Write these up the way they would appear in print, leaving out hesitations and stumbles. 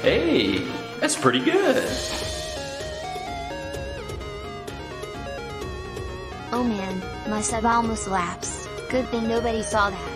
Hey, that's pretty good. Oh man, my sub almost lapsed. Good thing nobody saw that.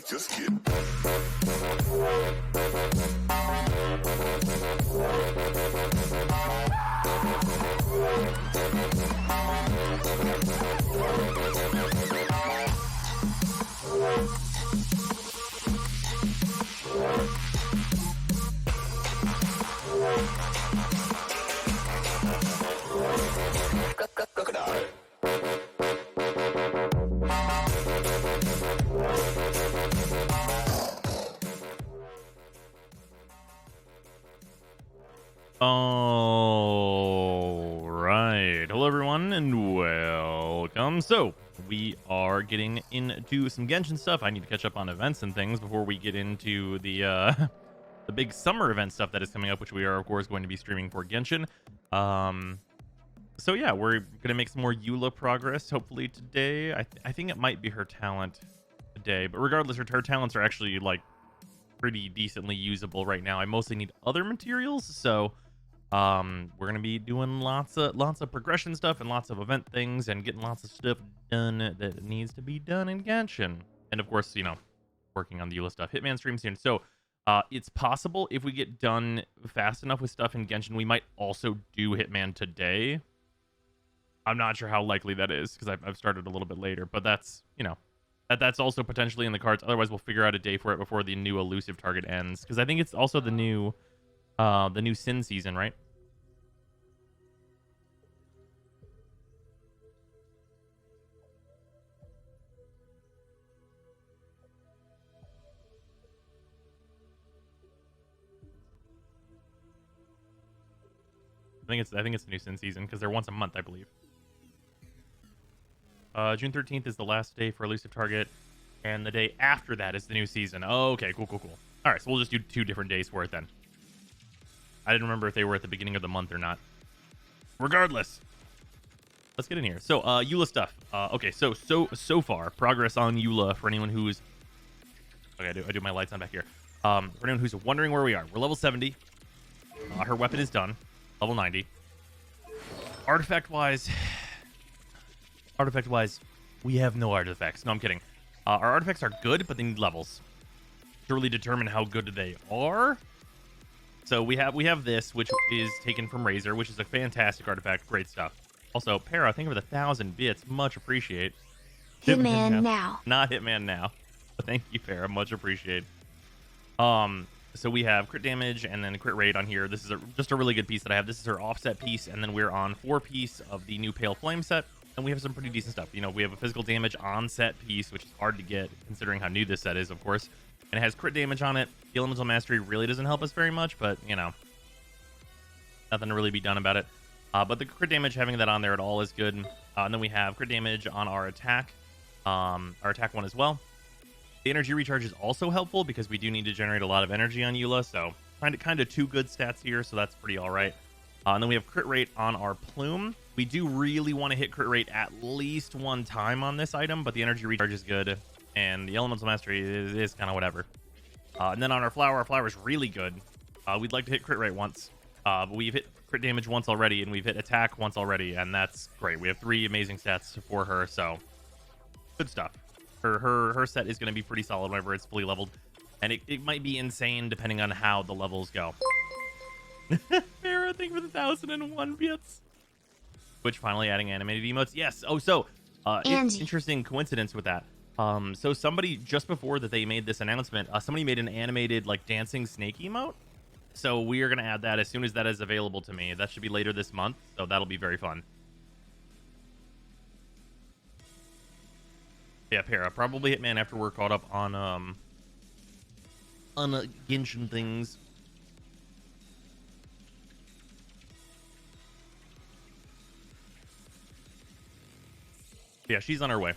Just kidding. All right. Hello, everyone, and welcome. So, we are getting into some Genshin stuff. I need to catch up on events and things before we get into the the big summer event stuff that is coming up, which we are, of course, going to be streaming for Genshin. So yeah, we're gonna make some more Eula progress hopefully today. I think it might be her talent today, but regardless, her talents are actually like pretty decently usable right now. I mostly need other materials, so we're gonna be doing lots of progression stuff and lots of event things and getting lots of stuff done that needs to be done in Genshin. And of course, you know, working on the Eula stuff. Hitman stream soon. So it's possible if we get done fast enough with stuff in Genshin, we might also do Hitman today. I'm not sure how likely that is because I've started a little bit later, but that's, you know, that's also potentially in the cards. Otherwise, we'll figure out a day for it before the new elusive target ends, because I think it's also the new Sin season, right? I think it's the new Sin season because they're once a month, I believe. June 13th is the last day for elusive target, and the day after that is the new season. Oh, okay, cool. All right, so we'll just do 2 different days for it then. I didn't remember if they were at the beginning of the month or not. Regardless, let's get in here. So, Eula stuff. Okay, so far, progress on Eula for anyone who's... Okay, I do my lights on back here. For anyone who's wondering where we are, we're level 70. Her weapon is done. Level 90. Artifact-wise, we have no artifacts. No, I'm kidding. Our artifacts are good, but they need levels to really determine how good they are. So we have this, which is taken from Razor, which is a fantastic artifact. Great stuff. Also, Para, thank you for the 1,000 bits. Much appreciate. Hitman now. Not Hitman now. But thank you, Para. Much appreciate. So we have crit damage and then crit rate on here. This is just a really good piece that I have. This is her offset piece, and then we're on 4 piece of the new Pale Flame set. And we have some pretty decent stuff. You know, we have a physical damage on set piece, which is hard to get considering how new this set is, of course. And it has crit damage on it. The Elemental Mastery really doesn't help us very much, but, you know, nothing to really be done about it. But the crit damage, having that on there at all is good. And then we have crit damage on our attack one as well. The energy recharge is also helpful because we do need to generate a lot of energy on Eula, so kind of 2 good stats here, so that's pretty all right. And then we have crit rate on our plume. We do really want to hit crit rate at least 1 time on this item, but the energy recharge is good, and the elemental mastery is kind of whatever. And then on our flower is really good. We'd like to hit crit rate once, but we've hit crit damage once already, and we've hit attack once already, and that's great. We have 3 amazing stats for her, so good stuff. Her set is going to be pretty solid whenever it's fully leveled, and it might be insane depending on how the levels go. Farrah, thank you for the 1,001 bits. Twitch finally adding animated emotes. Yes. Oh, so interesting coincidence with that. So somebody just before that they made this announcement, somebody made an animated like dancing snake emote. So we are going to add that as soon as that is available to me. That should be later this month, so that'll be very fun. Yeah, Para, probably Hitman after we're caught up on Genshin things. Yeah, she's on her way.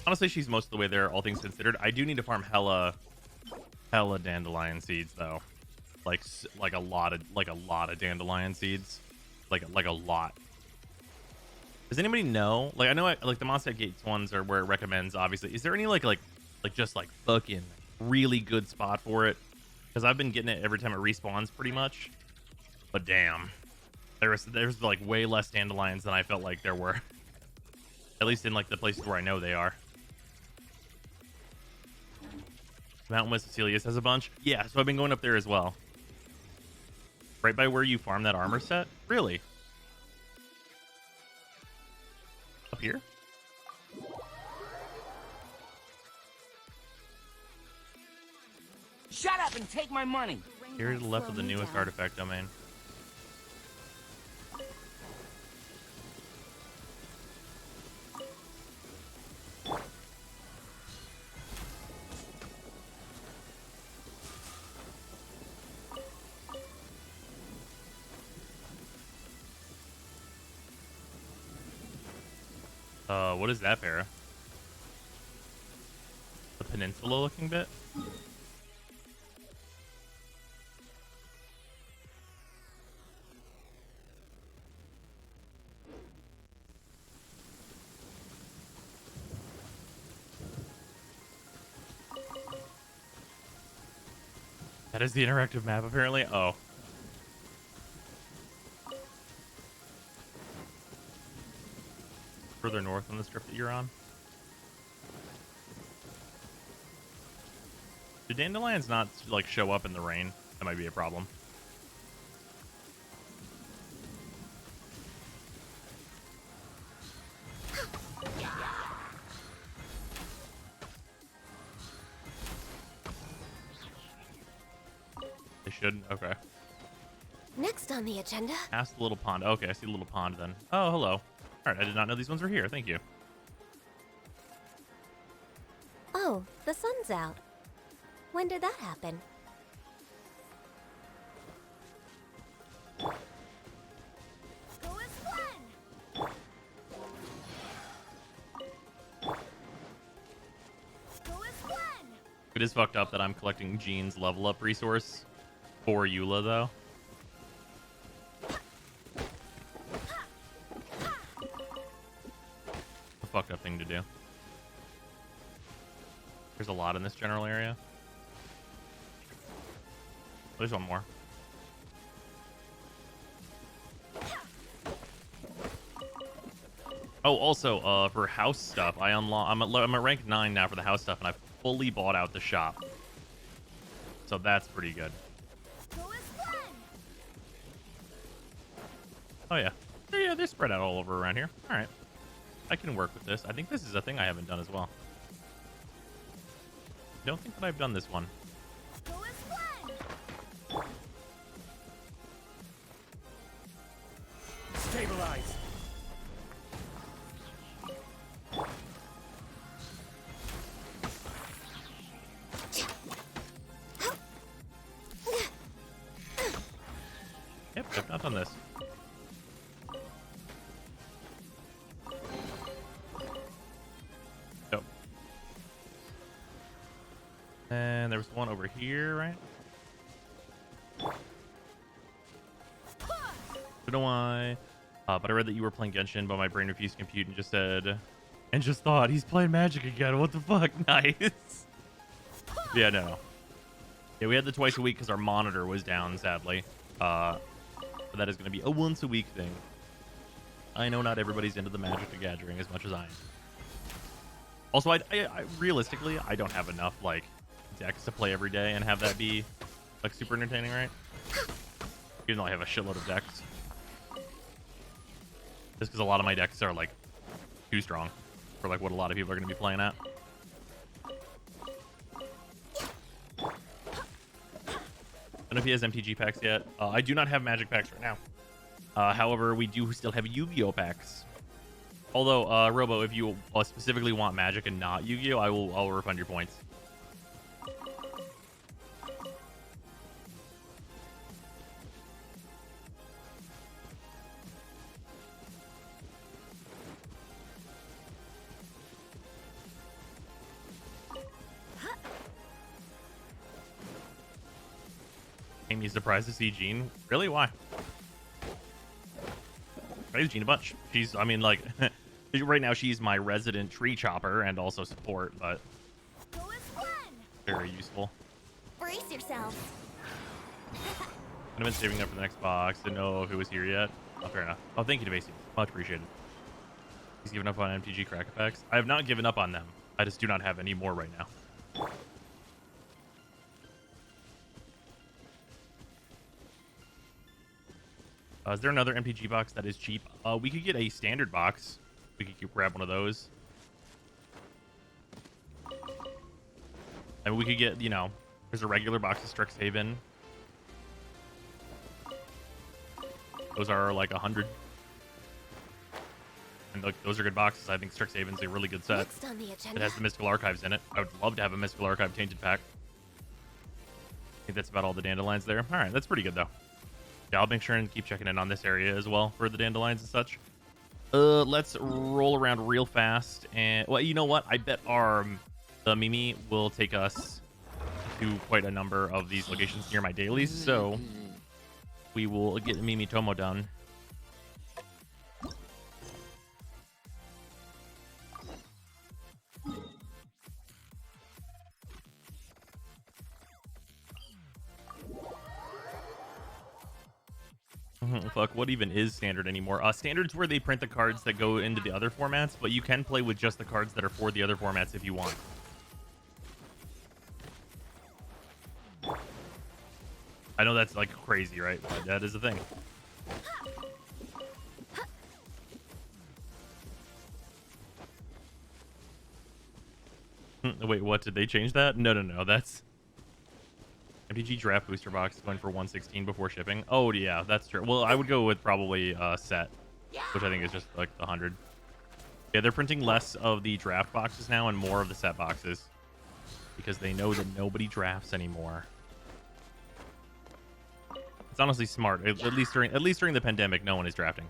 Honestly, she's most of the way there, all things considered. I do need to farm hella dandelion seeds though. Like a lot of dandelion seeds. Like a lot. Does anybody know? Like, I know like the Mondstadt Gates ones are where it recommends, obviously. Is there any like just like fucking really good spot for it? Because I've been getting it every time it respawns pretty much. But damn. There's like way less dandelions than I felt like there were. At least in like the places where I know they are. Mountain West Cecilius has a bunch. Yeah, so I've been going up there as well. Right by where you farm that armor set? Really? Up here? Shut up and take my money. Here to the left of the newest artifact domain. What is that, Para? The peninsula looking bit? That is the interactive map, apparently. Oh. Further north on the strip that you're on. Do dandelions not, like, show up in the rain? That might be a problem. They should? Okay. Next on the agenda. Past the little pond. Okay, I see the little pond then. Oh, hello. Alright, I did not know these ones were here. Thank you. Oh, the sun's out. When did that happen? It is fucked up that I'm collecting Jean's level up resource for Eula, though. A fucked up thing to do. There's a lot in this general area. There's one more. Oh, also, for house stuff, I'm at rank 9 now for the house stuff, and I've fully bought out the shop. So that's pretty good. Oh, yeah. Yeah, they're spread out all over around here. All right. I can work with this. I think this is a thing I haven't done as well. Don't think that I've done this one. Stabilize. Yep, I've not done this. Nope. And there was one over here, right? Don't know why. But I read that you were playing Genshin, but my brain refused to compute and just said, and just thought, he's playing Magic again. What the fuck? Nice. Yeah, no. Yeah, we had the twice a week because our monitor was down, sadly. But that is going to be a once a week thing. I know not everybody's into the Magic the Gathering as much as I am. Also, I realistically, I don't have enough, like, decks to play every day and have that be, like, super entertaining, right? Even though I have a shitload of decks. Just because a lot of my decks are, like, too strong for, like, what a lot of people are going to be playing at. I don't know if he has MTG packs yet. I do not have Magic packs right now. However, we do still have Yu-Gi-Oh packs. Although, Robo, if you specifically want Magic and not Yu-Gi-Oh, I'll refund your points. Amy's surprised to see Jean. Really? Why? I use Jean a bunch. She's, I mean, like, right now she's my resident tree chopper and also support, but very useful. Brace yourselves. I've been saving up for the next box. Didn't know if it was here yet. Oh, fair enough. Oh, thank you, Devasi. Much appreciated. He's given up on MTG crack effects. I have not given up on them. I just do not have any more right now. Is there another MTG box that is cheap? We could get a standard box. We could grab one of those. And we could get, you know, there's a regular box of Strixhaven. Those are like 100. And those are good boxes. I think Strixhaven's a really good set. Next on the It agenda. has the Mystical Archives in it. I would love to have a Mystical Archive Tainted pack. I think that's about all the Dandelions there. All right, that's pretty good, though. Yeah, I'll make sure and keep checking in on this area as well for the Dandelions and such. Let's roll around real fast. And, well, you know what? I bet the Mimi will take us to quite a number of these locations near my dailies. So we will get Mimi Tomo done. Fuck, what even is standard anymore? Standard's where they print the cards that go into the other formats, but you can play with just the cards that are for the other formats if you want. I know that's like crazy, right? But that is a thing. Wait, what? Did they change that? No. That's MTG Draft Booster Box going for 116 before shipping. Oh, yeah, that's true. Well, I would go with probably set, which I think is just like 100. Yeah, they're printing less of the draft boxes now and more of the set boxes because they know that nobody drafts anymore. It's honestly smart. At least during the pandemic, no one is drafting.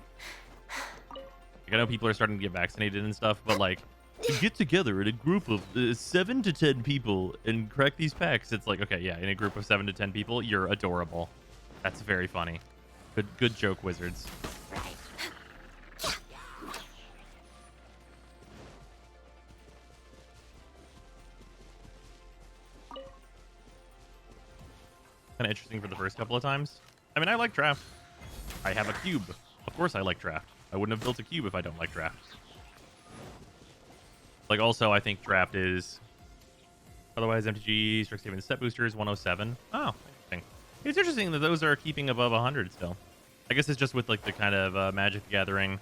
Like, I know people are starting to get vaccinated and stuff, but like, to get together in a group of 7 to 10 people and crack these packs, it's like, okay, yeah, in a group of 7 to 10 people, you're adorable. That's very funny. Good joke, Wizards. Kind of interesting for the first couple of times. I mean, I like draft. I have a cube. Of course I like draft. I wouldn't have built a cube if I don't like draft. Like, also, I think draft is... Otherwise, MTG, Strixhaven set boosters, 107. Oh, interesting. It's interesting that those are keeping above 100 still. I guess it's just with, like, the kind of Magic the Gathering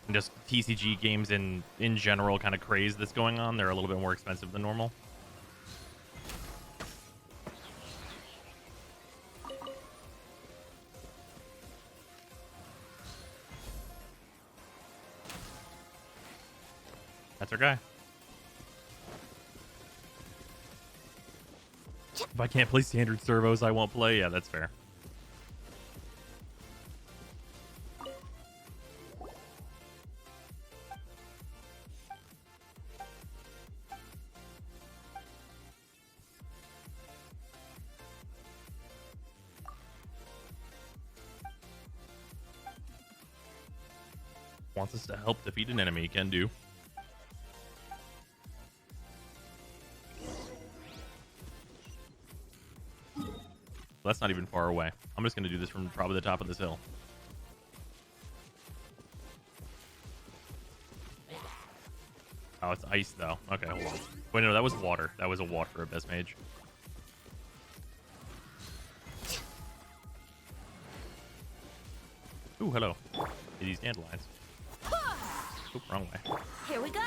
and just TCG games in general kind of craze that's going on. They're a little bit more expensive than normal. That's our guy. If I can't play standard servos, I won't play. Yeah, that's fair. Wants us to help defeat an enemy. Can do. That's not even far away. I'm just going to do this from probably the top of this hill. Oh, it's ice, though. Okay, hold on. Wait, no, that was water. That was a water Abyss Mage. Ooh, hello. Hey, these dandelions. Oop, wrong way. Here we go.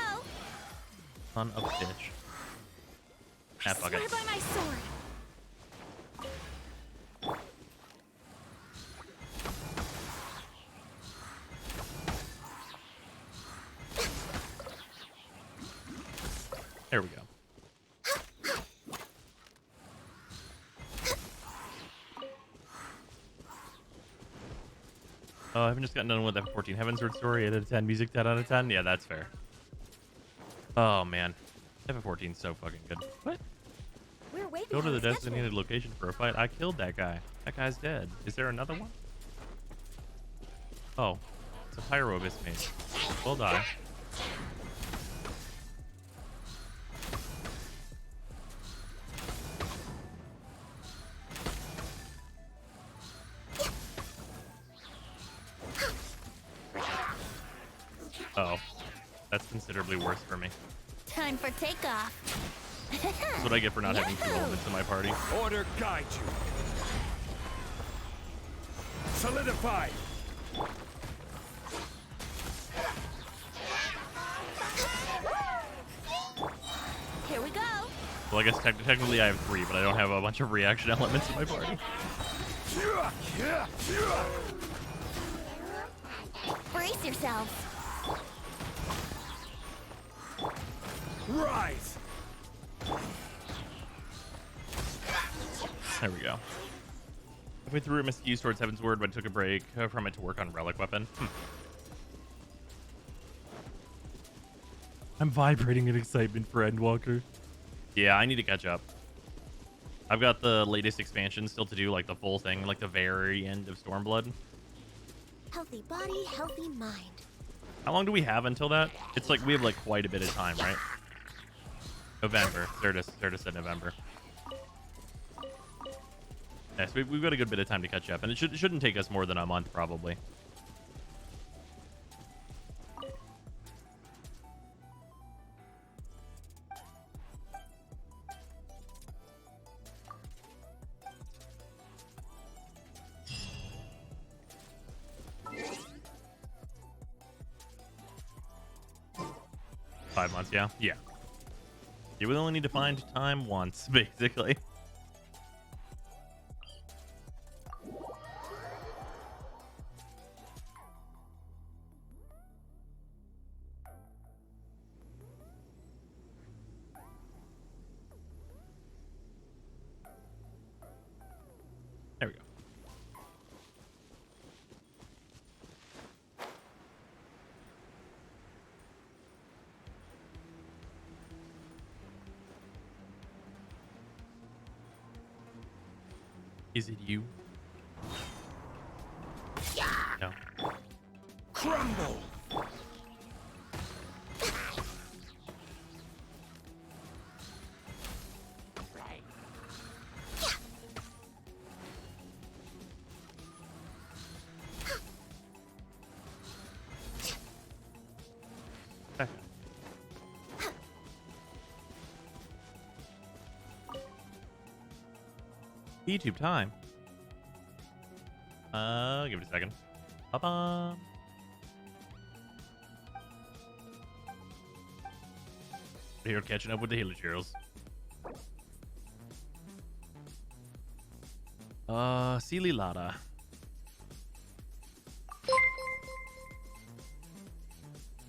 Son of a bitch. Ah, fuck Swear it. by my sword. There we go. I haven't just gotten done with that 14 Heavensward story. 8 out of 10. Music 10 out of 10. Yeah, that's fair. Oh, man. F14 is so fucking good. What? We're way Go to behind the schedule. designated location for a fight. I killed that guy. That guy's dead. Is there another one? Oh. It's a Pyro Abyss Mage. We'll die. Oh. That's considerably worse for me. Time for takeoff. That's what I get for not having 2 elements in my party. Order guide you. Solidify. Here we go. Well, I guess technically I have 3, but I don't have a bunch of reaction elements in my party. Brace yourselves. Rise. There we go. Halfway through, I missed use towards Heaven's Word, but took a break from it to work on Relic Weapon. I'm vibrating in excitement for Endwalker. Yeah, I need to catch up. I've got the latest expansion still to do, like the full thing, like the very end of Stormblood. Healthy body, healthy mind. How long do we have until that? It's like we have like quite a bit of time, right? November. Certus said November. Yes, we've got a good bit of time to catch up, and it shouldn't take us more than a month, probably. $5 months, yeah? Yeah. You would only need to find time once, basically. There we go. Is it you? No. Crumble. YouTube time. Give it a second. Ba-bum. Here catching up with the Hillagers. Sealy Lada.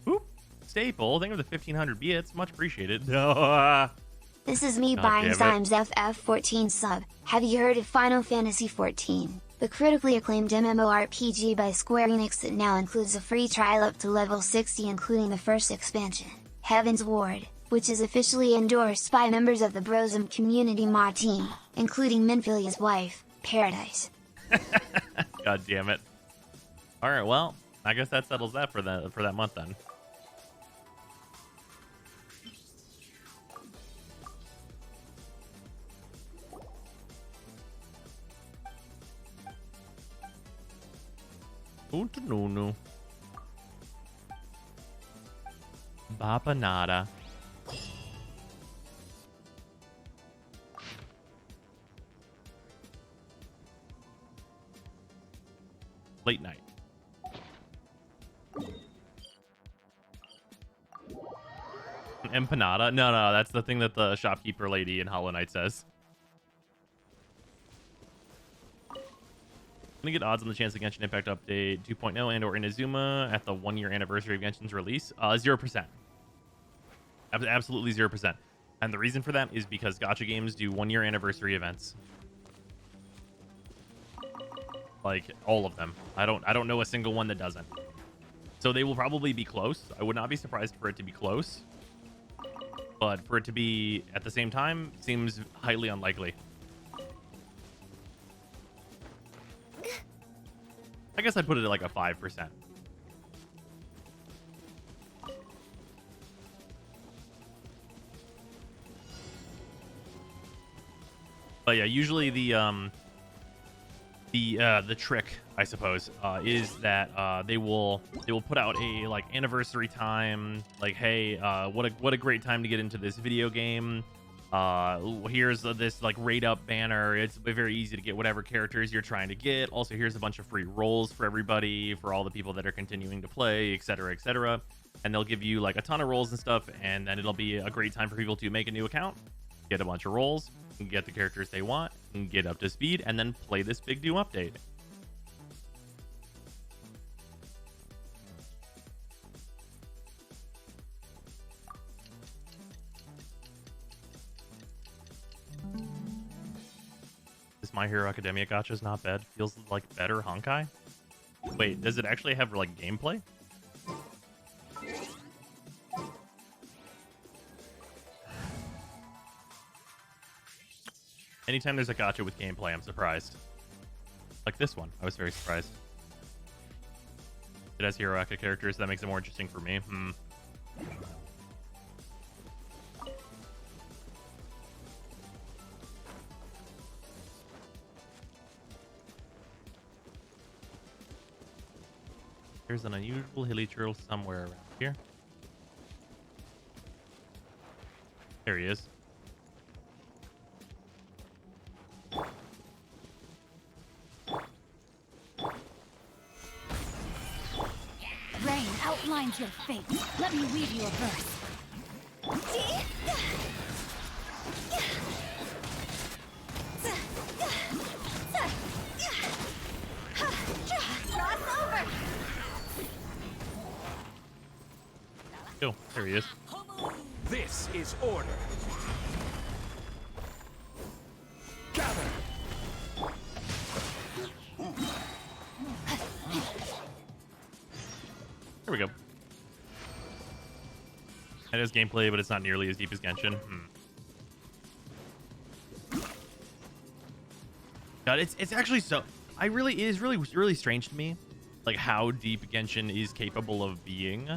Oop. Staple. Thank you for the 1,500 bits. Much appreciated. This is me God buying damn it. Zyme's FF14 sub. Have you heard of Final Fantasy XIV? The critically acclaimed MMORPG by Square Enix that now includes a free trial up to level 60 including the first expansion, Heaven's Ward, which is officially endorsed by members of the Brosum community mod team, including Minfilia's wife, Paradise. God damn it. Alright, well, I guess that settles that for that month then. Untununu. Baba nada. Late night. An empanada? No, that's the thing that the shopkeeper lady in Hollow Knight says. Gonna get odds on the chance of Genshin Impact Update 2.0 and or Inazuma at the 1-year anniversary of Genshin's release? 0%. Absolutely 0%. And the reason for that is because gacha games do 1-year anniversary events. Like all of them. I don't know a single one that doesn't. So they will probably be close. I would not be surprised for it to be close. But for it to be at the same time seems highly unlikely. I guess I'd put it at like a 5%. But yeah, usually the The trick, I suppose, is that they will put out a like anniversary time, like, hey, what a great time to get into this video game. Here's this like rate up banner. It's very easy to get whatever characters you're trying to get. Also, here's a bunch of free roles for everybody, for all the people that are continuing to play, etc., etc. And they'll give you like a ton of roles and stuff, and then it'll be a great time for people to make a new account, get a bunch of roles, and get the characters they want, and get up to speed, and then play this big new update. This My Hero Academia gacha is not bad. Feels like better Honkai. Wait, does it actually have like gameplay? Anytime there's a gacha with gameplay, I'm surprised. Like this one, I was very surprised. It has Hero Aka characters, that makes it more interesting for me. There's an unusual hilly turtle somewhere around here. There he is. Rain outlines your fate. Let me weave you a verse. Cross over. Oh, there he is. This is order. Gather. There we go. It has gameplay, but it's not nearly as deep as Genshin. God, it's actually so. It is really strange to me, like how deep Genshin is capable of being,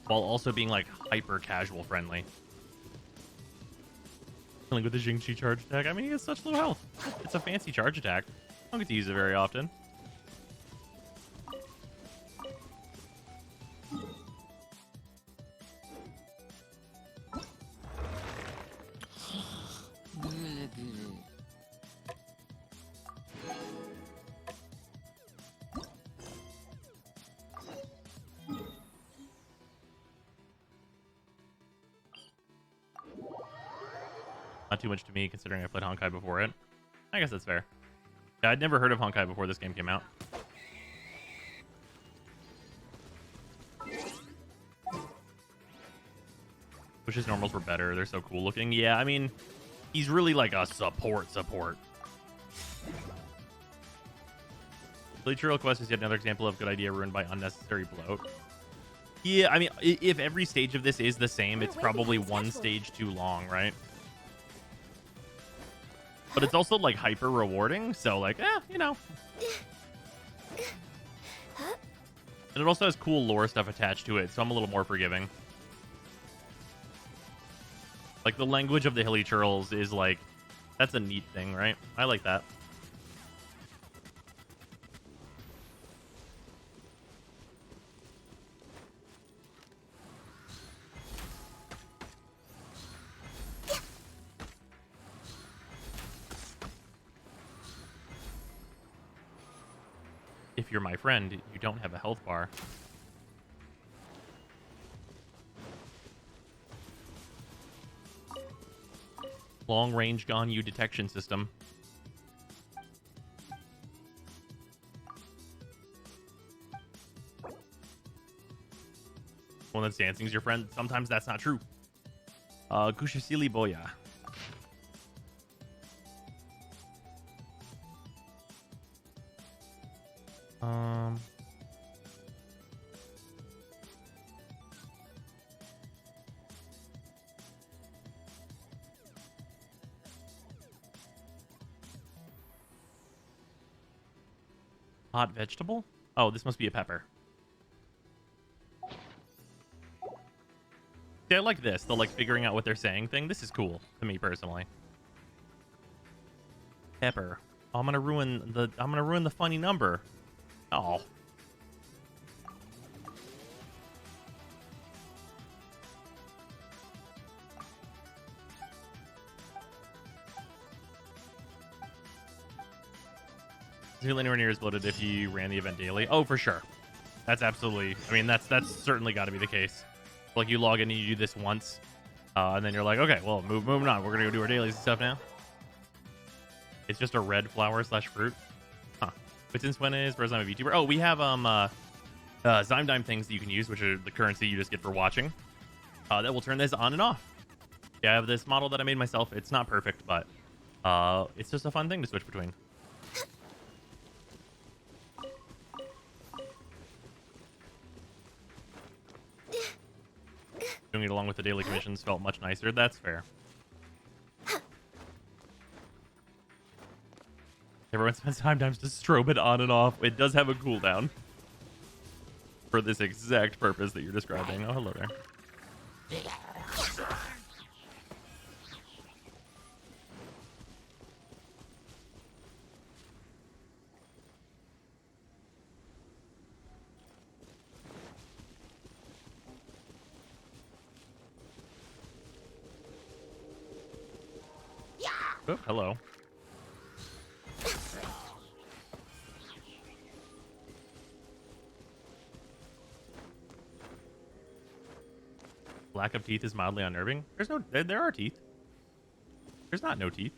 while also being like hyper casual friendly. Killing with the Jingchi charge attack. I mean, he has such low health. It's a fancy charge attack. I don't get to use it very often. Not too much to me, considering I played Honkai before it. I guess that's fair. Yeah, I'd never heard of Honkai before this game came out. Wish his normals were better. They're so cool looking. Yeah, I mean, he's really like a support. Literal Quest is yet another example of good idea ruined by unnecessary bloat. Yeah, I mean, if every stage of this is the same, it's probably one stage too long, right? But it's also like hyper rewarding, so like, you know. And it also has cool lore stuff attached to it, so I'm a little more forgiving. Like the language of the hilly churls is like, that's a neat thing, right? I like that. If you're my friend, you don't have a health bar. Long-range Ganyu detection system. One that's dancing's your friend. Sometimes that's not true. Kushasili Boya. Hot vegetable? Oh, this must be a pepper. See, I like this. The like figuring out what they're saying thing. This is cool to me personally. Pepper. I'm gonna ruin the funny number. Oh. Is it anywhere near as bloated if you ran the event daily? Oh, for sure. That's absolutely. I mean, that's certainly got to be the case. Like you log in and you do this once, and then you're like, okay, well, moving on. We're gonna go do our dailies and stuff now. It's just a red flower / fruit. Huh. But since when is first time a VTuber? Oh, we have Zyme things that you can use, which are the currency you just get for watching. That will turn this on and off. Yeah, I have this model that I made myself. It's not perfect, but it's just a fun thing to switch between. Doing it along with the daily commissions felt much nicer. That's fair. Everyone spends sometimes to strobe it on and off. It does have a cooldown for this exact purpose that you're describing. Oh, hello there. Oh, hello. Lack of teeth is mildly unnerving. There are teeth. There's not no teeth.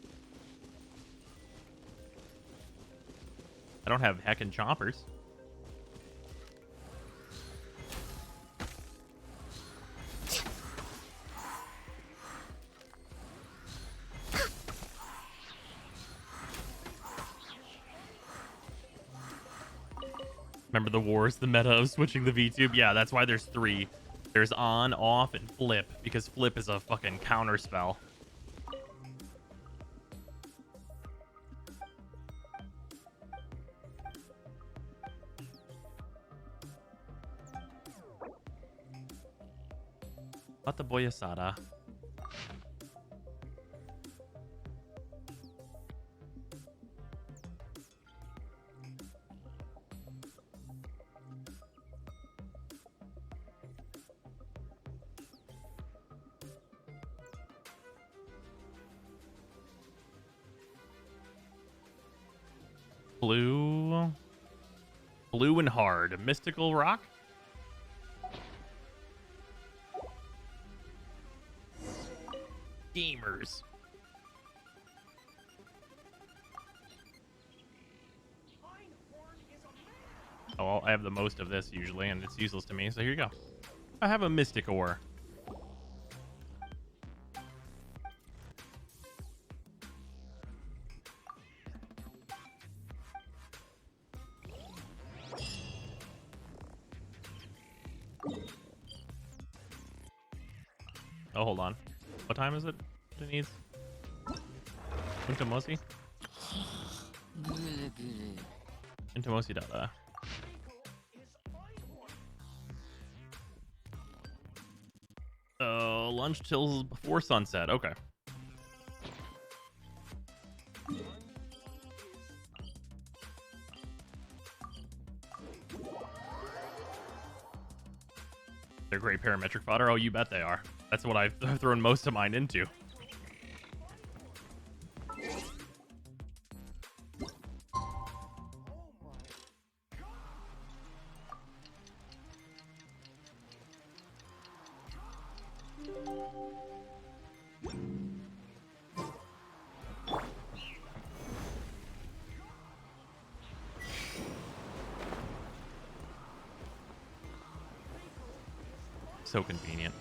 I don't have heckin' chompers. Remember the wars, the meta of switching the VTube? Yeah, that's why there's 3. There's on, off, and flip, because flip is a fucking counter spell. What the boyasada? Blue and hard. Mystical rock? Gamers. Oh, well, I have the most of this usually, and it's useless to me, so here you go. I have a mystic ore. Oh, hold on. What time is it, Denise? Untamosi? Untamosi data. Lunch till before sunset. Okay. They're great parametric fodder. Oh, you bet they are. That's what I've thrown most of mine into. So convenient.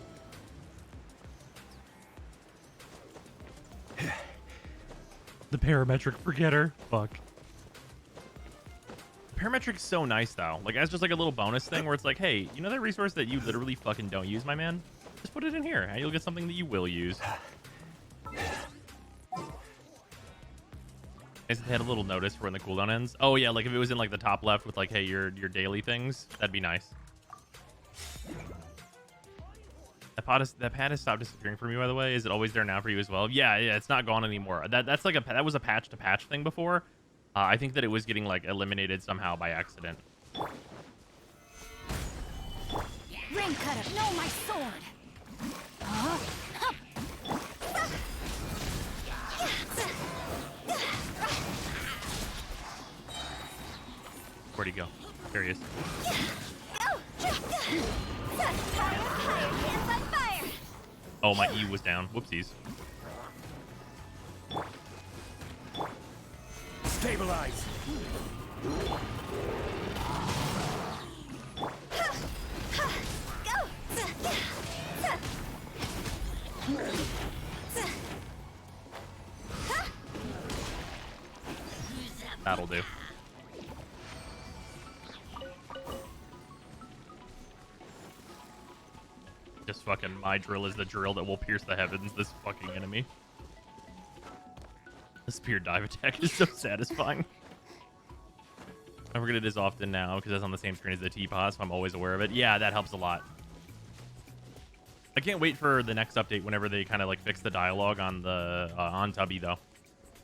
The parametric forgetter. Fuck. Parametric's so nice though. Like as just like a little bonus thing where it's like, hey, you know that resource that you literally fucking don't use, my man? Just put it in here and you'll get something that you will use. They had a little notice for when the cooldown ends. Oh yeah, like if it was in like the top left with like, hey, your daily things, that'd be nice. That pad has stopped disappearing for me, by the way. Is it always there now for you as well? Yeah, it's not gone anymore. That was a patch to patch thing before. I think that it was getting like eliminated somehow by accident. Rain cutter, no, my sword. Huh? Where'd he go? There he is. Oh, my E was down. Whoopsies. Stabilize. That'll do. Just fucking my drill is the drill that will pierce the heavens. This fucking enemy. The spear dive attack is so satisfying. I forget it as often now because it's on the same screen as the teapot, so I'm always aware of it. Yeah, that helps a lot. I can't wait for the next update whenever they kind of like fix the dialogue on the on Tubby though,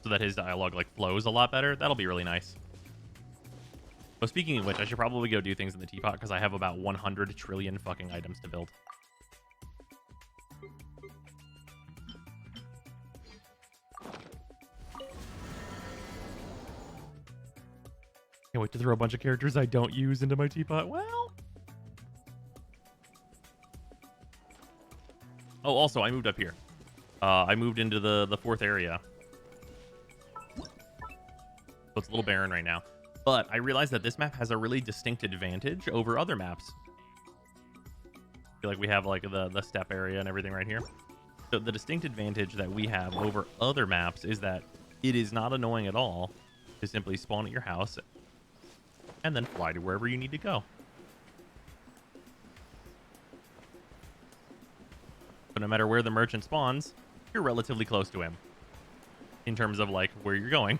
so that his dialogue like flows a lot better. That'll be really nice. But speaking of which, I should probably go do things in the teapot because I have about 100 trillion fucking items to build. Can't wait to throw a bunch of characters I don't use into my teapot. Well. Oh, also, I moved up here. I moved into the fourth area. So it's a little barren right now. But I realized that this map has a really distinct advantage over other maps. I feel like we have like the step area and everything right here. So the distinct advantage that we have over other maps is that it is not annoying at all to simply spawn at your house and then fly to wherever you need to go. But no matter where the merchant spawns, you're relatively close to him in terms of like where you're going.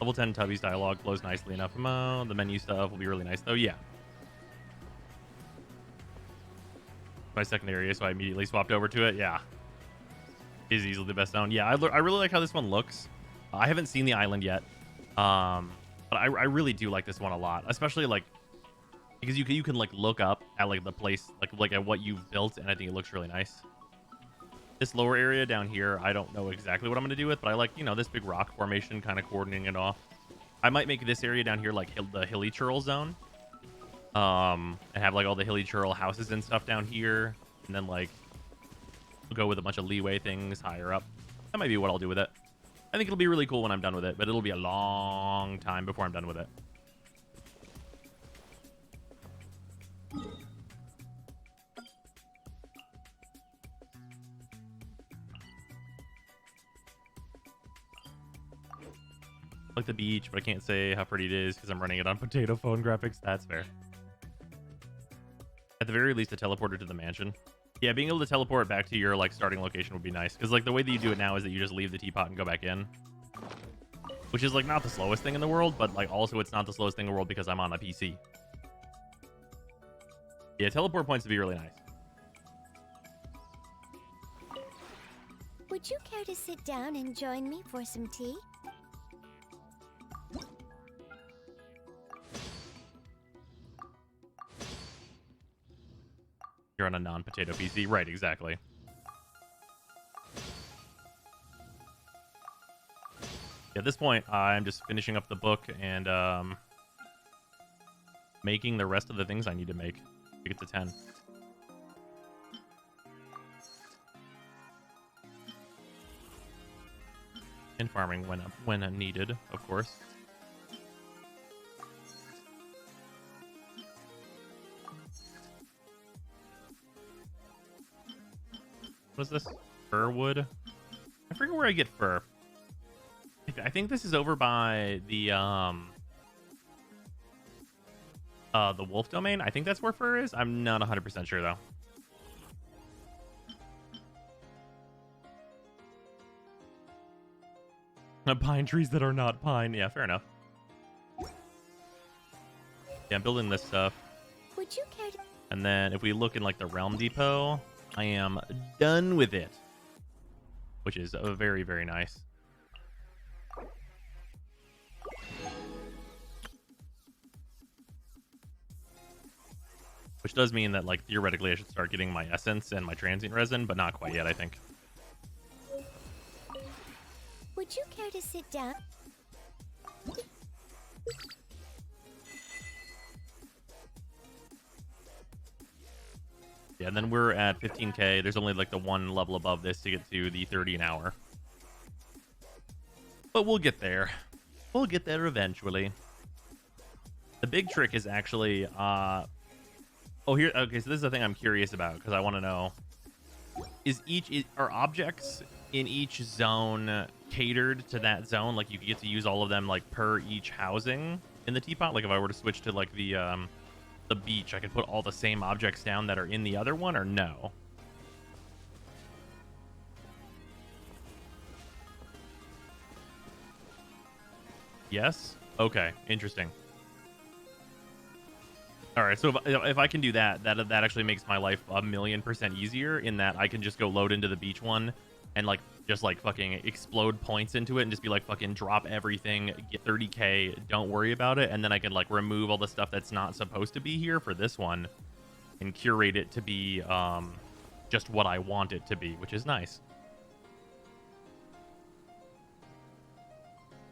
Level 10 Tubby's dialogue flows nicely enough. The menu stuff will be really nice though. Yeah. My second area, so I immediately swapped over to it. Yeah. Is easily the best zone. Yeah, I really like how this one looks. I haven't seen the island yet. But I really do like this one a lot, especially like because you can like look up at like the place like at what you've built, and I think it looks really nice. This lower area down here, I don't know exactly what I'm gonna do with, but I like, you know, this big rock formation kind of coordinating it off. I might make this area down here like the hilly churl zone, and have like all the hilly churl houses and stuff down here, and then like go with a bunch of leeway things higher up. That might be what I'll do with it. I think it'll be really cool when I'm done with it, but it'll be a long time before I'm done with it. Like the beach, but I can't say how pretty it is because I'm running it on potato phone graphics. That's fair. At the very least, a teleporter to the mansion. Yeah, being able to teleport back to your like starting location would be nice, because like the way that you do it now is that you just leave the teapot and go back in, which is like not the slowest thing in the world, but like also it's not the slowest thing in the world because I'm on a PC. Yeah, teleport points would be really nice. Would you care to sit down and join me for some tea? You're on a non-potato PC. Right, exactly. At this point, I'm just finishing up the book and making the rest of the things I need to make to get to 10. And farming when needed, of course. What is this? Fir wood? I forget where I get fir. I think this is over by the wolf domain. I think that's where fir is. I'm not 100% sure though. Pine trees that are not pine. Yeah, fair enough. Yeah, I'm building this stuff. Would you care to... And then if we look in like the Realm Depot, I am done with it, which is very, very nice. Which does mean that, like, theoretically I should start getting my essence and my transient resin, but not quite yet, I think. Would you care to sit down? Yeah, and then we're at 15k. There's only like the one level above this to get to the 30 an hour. But we'll get there. We'll get there eventually. The big trick is actually oh, here. Okay, so this is the thing I'm curious about because I want to know: are objects in each zone catered to that zone? Like you get to use all of them like per each housing in the teapot. Like if I were to switch to like the beach, I could put all the same objects down that are in the other one, or no? Yes. Okay. Interesting. All right, so if I can do that, that actually makes my life 1,000,000% easier in that I can just go load into the beach one and like just like fucking explode points into it and just be like fucking drop everything, get 30k, don't worry about it, and then I can like remove all the stuff that's not supposed to be here for this one and curate it to be just what I want it to be, which is nice.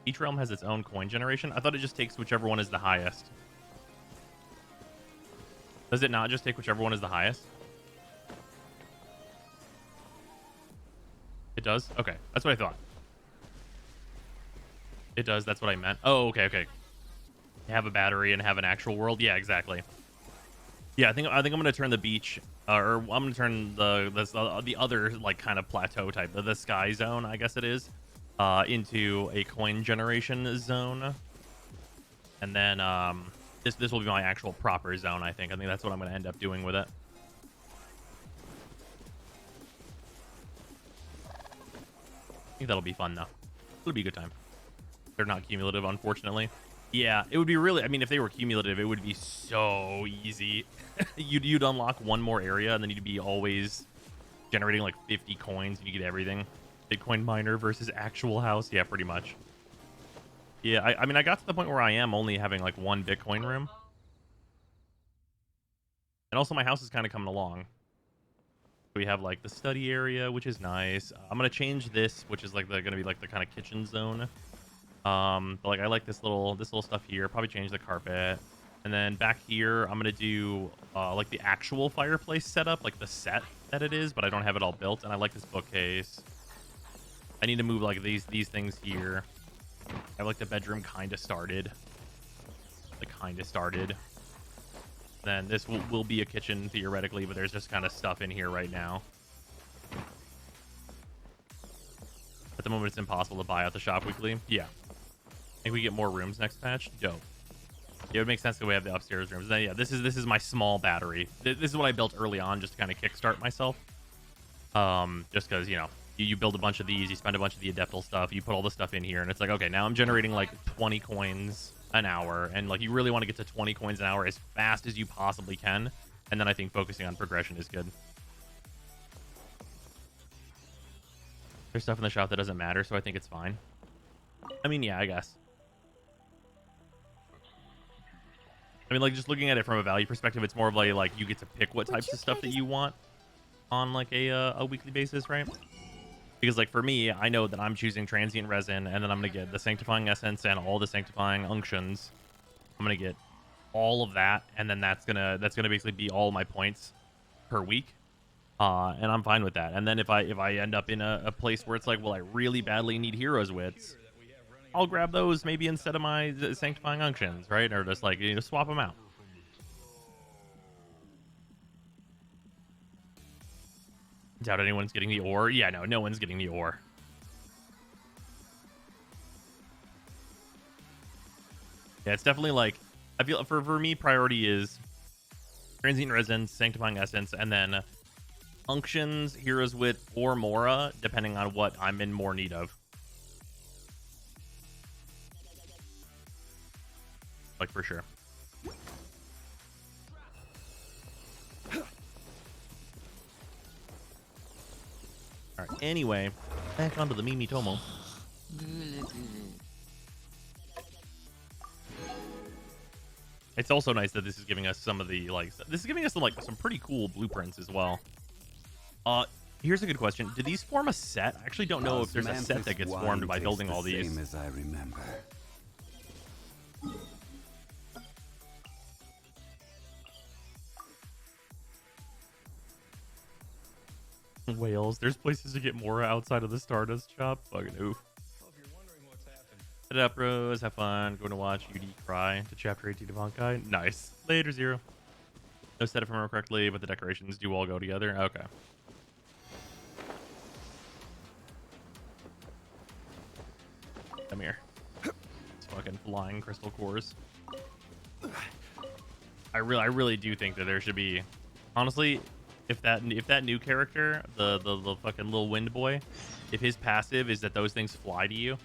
Each realm has its own coin generation. I thought it just takes whichever one is the highest. Does it not just take whichever one is the highest? It does? Okay. That's what I thought. It does. That's what I meant. Oh, okay, okay. Have a battery and have an actual world? Yeah, exactly. Yeah, I think I'm going to turn the beach, or I'm going to turn the other, like, kind of plateau type, the sky zone, I guess it is, into a coin generation zone. And then, This will be my actual proper zone, I think. I think that's what I'm going to end up doing with it. I think that'll be fun, though. It'll be a good time. They're not cumulative, unfortunately. Yeah, it would be really... I mean, if they were cumulative, it would be so easy. You'd unlock one more area, and then you'd be always generating, like, 50 coins, and you get everything. Bitcoin miner versus actual house. Yeah, pretty much. Yeah, I mean, I got to the point where I am only having, like, one Bitcoin room. And also, my house is kind of coming along. We have, like, the study area, which is nice. I'm going to change this, which is, like, going to be, like, the kind of kitchen zone. But, like, I like this little stuff here. Probably change the carpet. And then back here, I'm going to do, like, the actual fireplace setup, like, the set that it is, but I don't have it all built. And I like this bookcase. I need to move, like, these things here. I have, like, the bedroom kind of started. Then this will be a kitchen, theoretically, but there's just kind of stuff in here right now. At the moment, it's impossible to buy out the shop weekly. Yeah. I think we get more rooms next patch. Dope. Yeah, it would make sense that we have the upstairs rooms. Then, yeah, this is my small battery. This is what I built early on just to kind of kickstart myself. Just because, you know, you build a bunch of these, you spend a bunch of the adeptal stuff, you put all the stuff in here, and it's like, okay, now I'm generating like 20 coins an hour, and like you really want to get to 20 coins an hour as fast as you possibly can, and then I think focusing on progression is good. There's stuff in the shop that doesn't matter, so I think it's fine. I mean, yeah, I guess. I mean, like, just looking at it from a value perspective, it's more of like you get to pick what types of stuff that you want on like a weekly basis, right? Because, like, for me, I know that I'm choosing transient resin, and then I'm gonna get the sanctifying essence and all the sanctifying unctions. I'm gonna get all of that, and then that's gonna basically be all my points per week, and I'm fine with that. And then if I end up in a place where it's like, well, I really badly need heroes wits, I'll grab those maybe instead of my sanctifying unctions, right? Or just like, you know, swap them out. Doubt anyone's getting the ore. Yeah, no one's getting the ore. Yeah, it's definitely like, I feel for me, priority is transient resin, sanctifying essence, and then unctions, heroes wit, or mora, depending on what I'm in more need of. Like, for sure. Anyway, back onto the Mimi Tomo. It's also nice that this is giving us some of the this is giving us some pretty cool blueprints as well. Here's a good question: do these form a set? I actually don't know if there's a set that gets formed by building all these. Same as I remember. Whales. There's places to get more outside of the Stardust shop. Fucking oof. Head up, bros. Have fun. Going to watch UD cry to chapter 18 of Honkai. Nice. Later, Zero. No set if I remember correctly, but the decorations do all go together. Okay. Come here. It's fucking flying crystal cores. I really do think that there should be, honestly, if that new character, the fucking little wind boy, if his passive is that those things fly to you,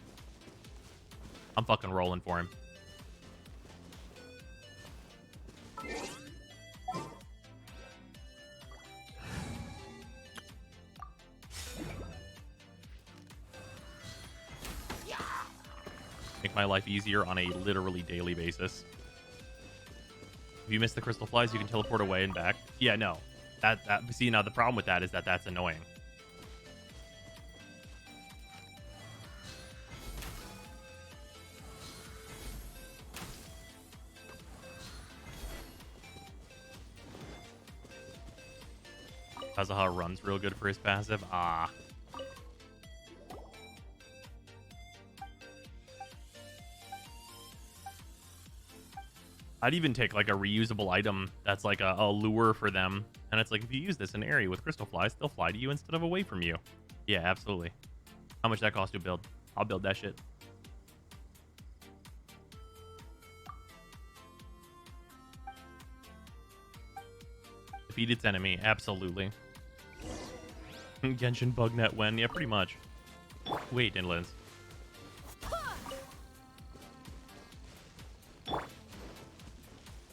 I'm fucking rolling for him. Make my life easier on a literally daily basis. If you miss the crystal flies, you can teleport away and back. Yeah, no. See, now the problem with that is that that's annoying. Kazuha runs real good for his passive. Ah. I'd even take like a reusable item that's like a lure for them. And it's like, if you use this in an area with crystal flies, they'll fly to you instead of away from you. Yeah, absolutely. How much that cost to build? I'll build that shit. Defeat its enemy. Absolutely. Genshin bugnet when? Yeah, pretty much. Wait, inlands.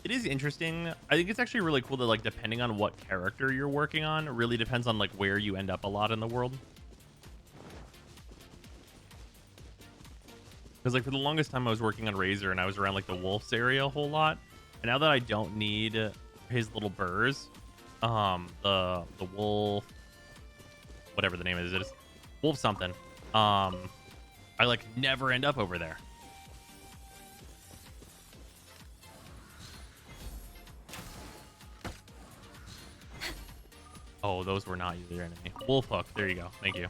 It is interesting. I think it's actually really cool that, like, depending on what character you're working on, it really depends on, like, where you end up a lot in the world. Because, like, for the longest time I was working on Razor and I was around, like, the Wolf's area a whole lot. And now that I don't need his little burrs, the Wolf, whatever the name is, Wolf something. I, like, never end up over there. Oh, those were not either enemy. Wolf hook. There you go. Thank you.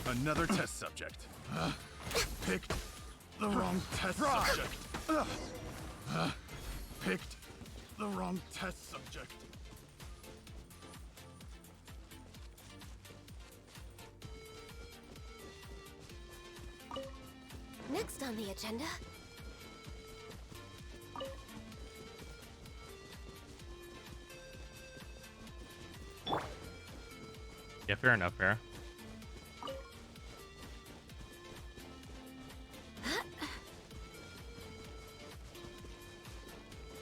Another test subject. Picked the wrong test subject. Picked the wrong test subject. Next on the agenda. Yeah, fair enough, fair.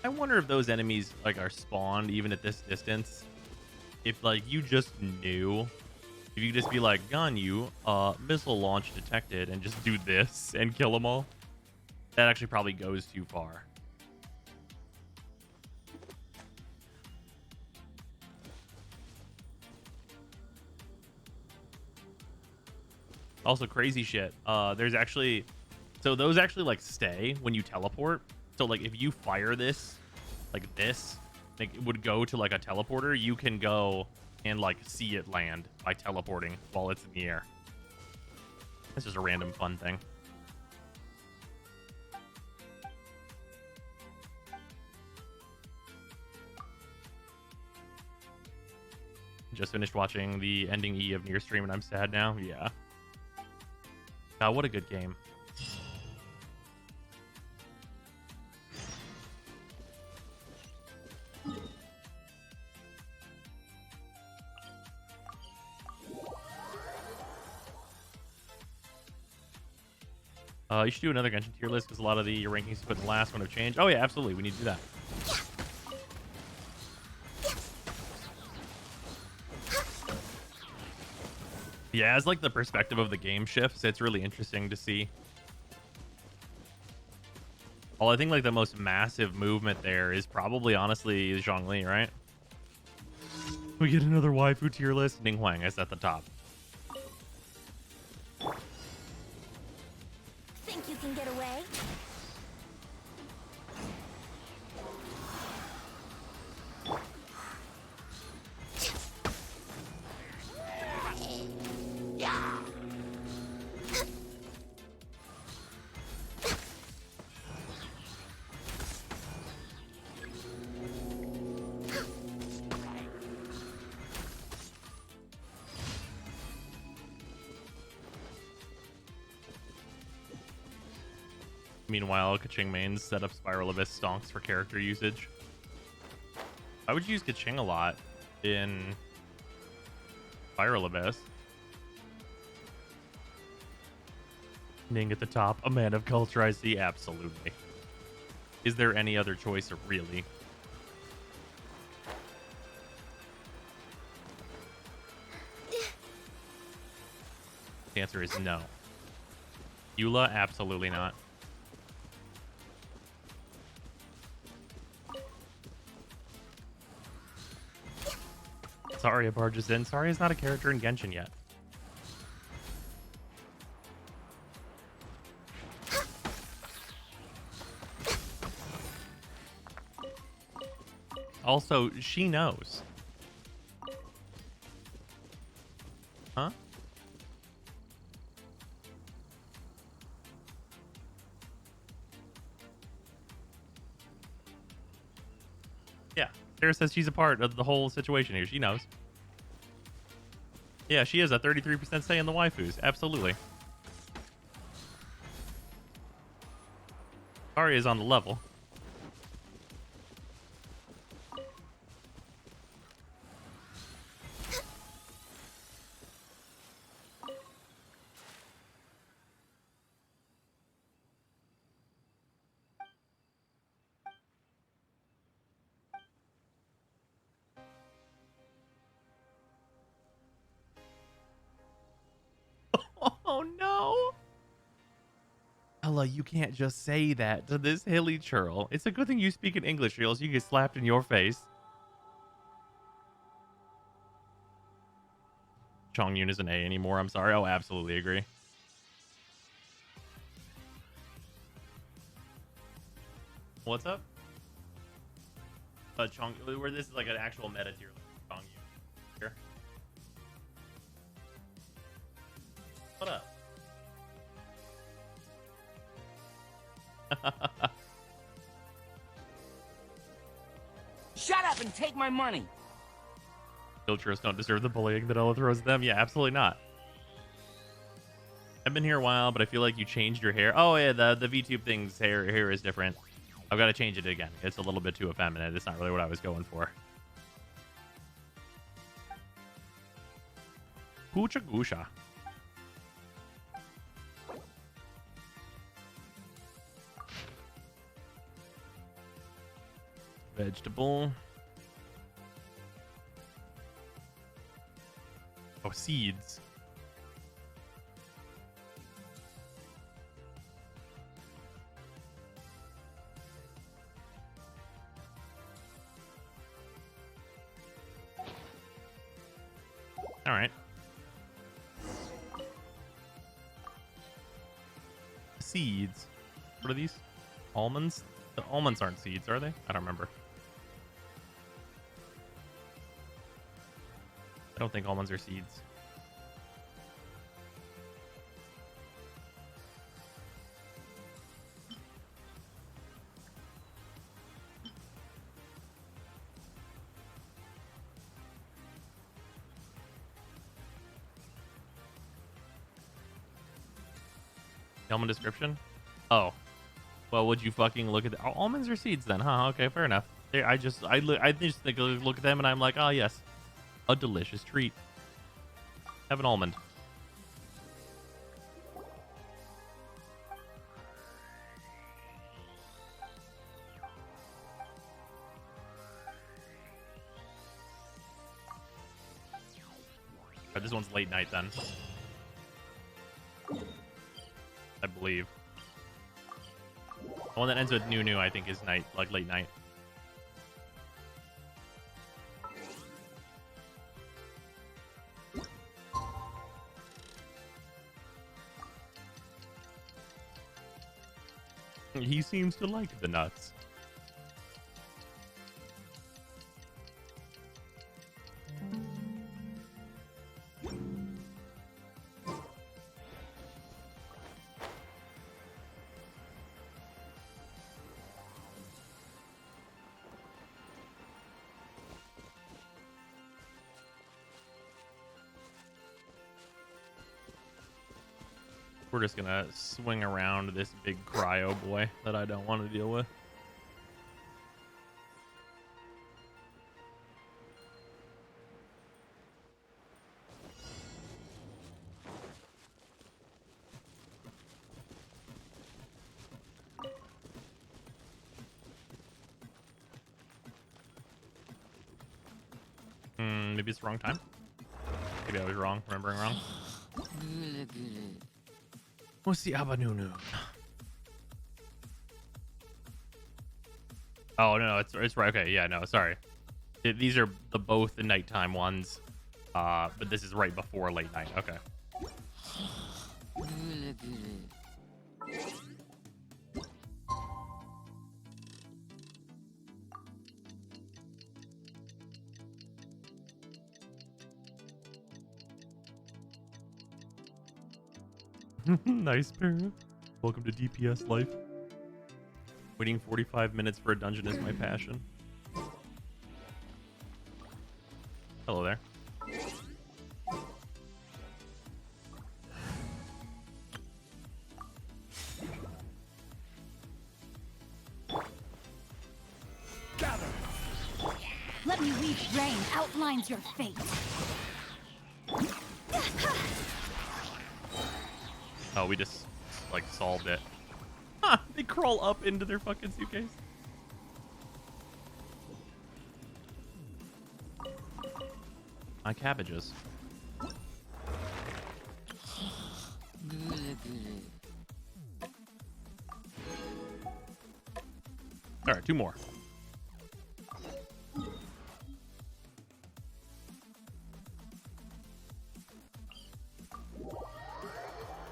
I wonder if those enemies, like, are spawned even at this distance. If, like, you just knew. If you just be like, Ganyu, missile launch detected, and just do this and kill them all. That actually probably goes too far. Also, crazy shit. There's actually... So those actually, like, stay when you teleport. So, like, if you fire this, like this, like, it would go to, like, a teleporter. You can go and, like, see it land by teleporting while it's in the air. That's just a random fun thing. Just finished watching the ending E of Near Stream and I'm sad now. Yeah. God, what a good game. You should do another Genshin tier list because a lot of the rankings you put in the last one have changed. Oh yeah, absolutely. We need to do that. Yeah, as like the perspective of the game shifts, it's really interesting to see. Well, I think like the most massive movement there is probably honestly Zhongli, right? We get another waifu tier list. Ning Huang is at the top. Think you can get away? Meanwhile, Kaching mains set up Spiral Abyss stonks for character usage. I would use Kaching a lot in Spiral Abyss. Ning at the top, a man of culture, I see. Absolutely. Is there any other choice, really? The answer is no. Eula, absolutely not. Saria barges in. Saria's not a character in Genshin yet. Also, she knows. Huh? Yeah. Sarah says she's a part of the whole situation here. She knows. Yeah, she is a 33% say in the waifus. Absolutely. Saria is on the level. Oh no! Ella, you can't just say that to this hilly churl. It's a good thing you speak in English, or else you get slapped in your face. Chongyun isn't A anymore, I'm sorry. Oh, absolutely agree. What's up? Where this is like an actual meta tier. Chongyun. Here. What up? Shut up and take my money. Pilchers don't deserve the bullying that Ella throws at them. Yeah, absolutely not. I've been here a while, but I feel like you changed your hair. Oh yeah, the VTube thing's hair is different. I've got to change it again. It's a little bit too effeminate. It's not really what I was going for. Gucha Gusha. Vegetable. Oh, seeds. All right. Seeds. What are these? Almonds? The almonds aren't seeds, are they? I don't remember. I don't think almonds are seeds. Almond description? Oh. Well, would you fucking look at the almonds or seeds then? Huh? Okay, fair enough. I just think, look at them and I'm like, oh yes. A delicious treat. Have an almond. But this one's late night then. I believe. The one that ends with new, I think, is night, like late night. He seems to like the nuts. We're just gonna swing around this big cryo boy that I don't want to deal with. Maybe it's the wrong time. Maybe I was wrong, remembering wrong. What's the Abanunu? Oh no, it's right. Okay, yeah, no, sorry. These are both the nighttime ones, but this is right before late night. Okay. Nice, Para. Welcome to DPS life. Waiting 45 minutes for a dungeon is my passion. Hello there. Gather. Let me weave rain outlines your fate. Oh, we just, like, solved it. Huh, they crawl up into their fucking suitcase. My cabbages. Alright, 2 more.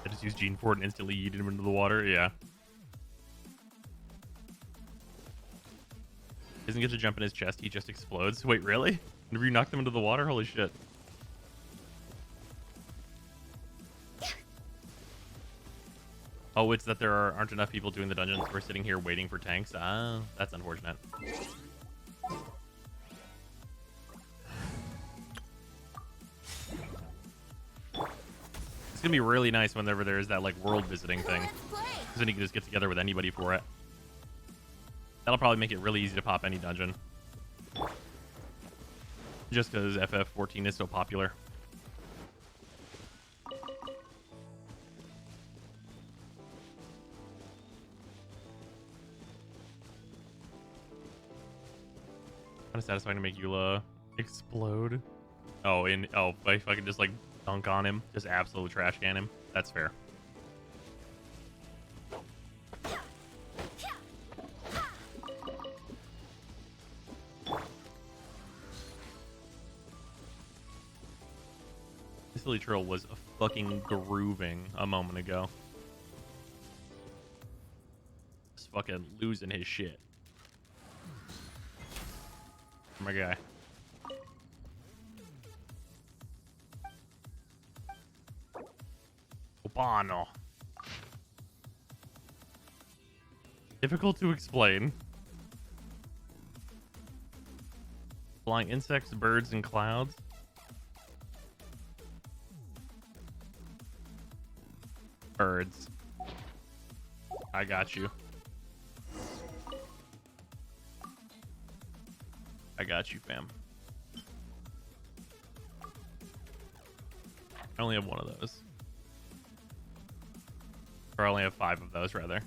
I just used Gene Ford and instantly yeeted him into the water. Yeah. Doesn't get to jump in his chest. He just explodes. Wait, really? Whenever you knock them into the water? Holy shit. Oh, it's that there aren't enough people doing the dungeons. We're sitting here waiting for tanks. Ah, that's unfortunate. It's gonna be really nice whenever there's that, like, world visiting thing. Because then you can just get together with anybody for it. That'll probably make it really easy to pop any dungeon. Just because FF14 is so popular. Kind of satisfying to make Eula explode. Oh, if I can just, like, dunk on him, just absolute trash can him. That's fair. This silly troll was fucking grooving a moment ago. Just fucking losing his shit. My guy. Opano. Difficult to explain. Flying insects, birds, and clouds. Birds. I got you. I got you, fam. I only have one of those. Or I only have 5 of those, rather.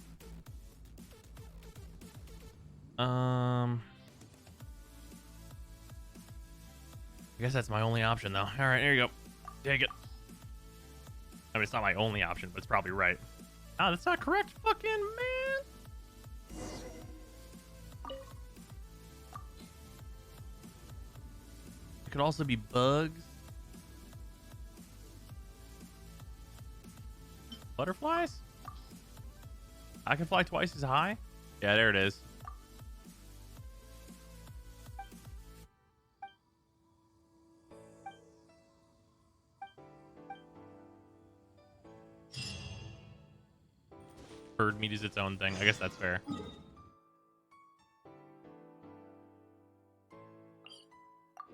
I guess that's my only option, though. All right, here you go. Dig it. I mean, it's not my only option, but it's probably right. Ah, that's not correct. Fucking man. It could also be bugs. Butterflies? I can fly twice as high? Yeah, there it is. Bird meat is its own thing. I guess that's fair.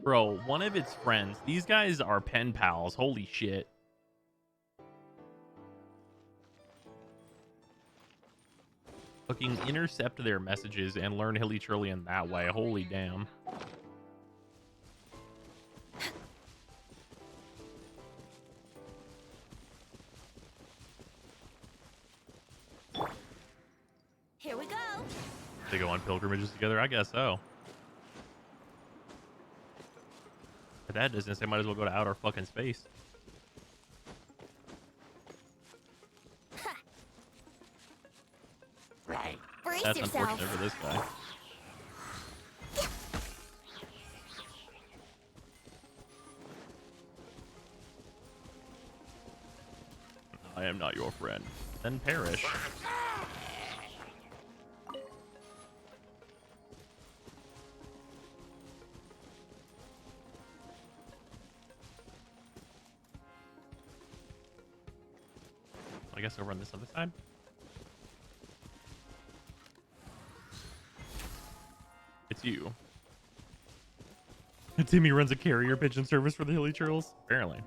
Bro, one of its friends. These guys are pen pals. Holy shit. Fucking intercept their messages and learn Hilly Trillian that way. Holy damn. Here we go. They go on pilgrimages together? I guess so. If that business, they might as well go to outer fucking space. Right. Brace That's yourself. unfortunate for this guy. I am not your friend. Then perish. I guess over on this other side. It's you. Timmy runs a carrier pigeon service for the Hilly Turtles. Apparently.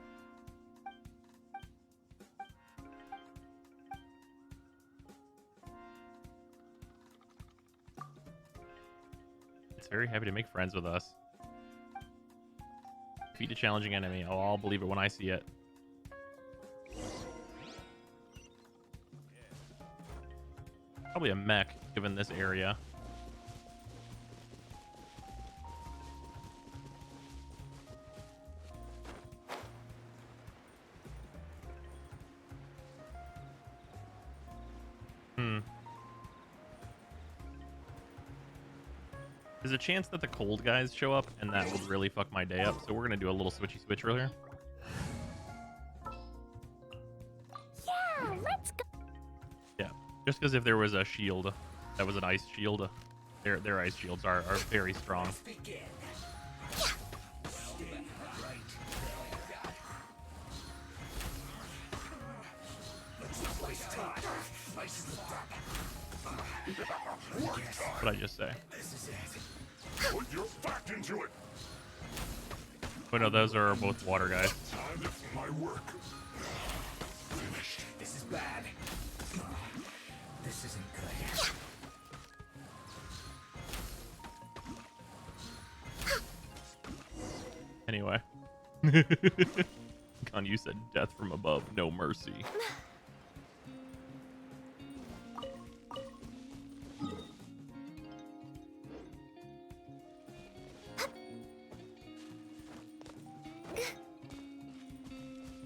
It's very happy to make friends with us. Defeat a challenging enemy. Oh, I'll believe it when I see it. Probably a mech, given this area. There's a chance that the cold guys show up, and that would really fuck my day up. So we're gonna do a little switchy switch earlier. Yeah, let's go. Yeah, just because if there was a shield that was an ice shield, their ice shields are very strong. What'd I just say? Put your back into it. But no, those are both water guys. Time for my work. Finished. This is bad. This isn't good. Anyway. Con, you said death from above, no mercy.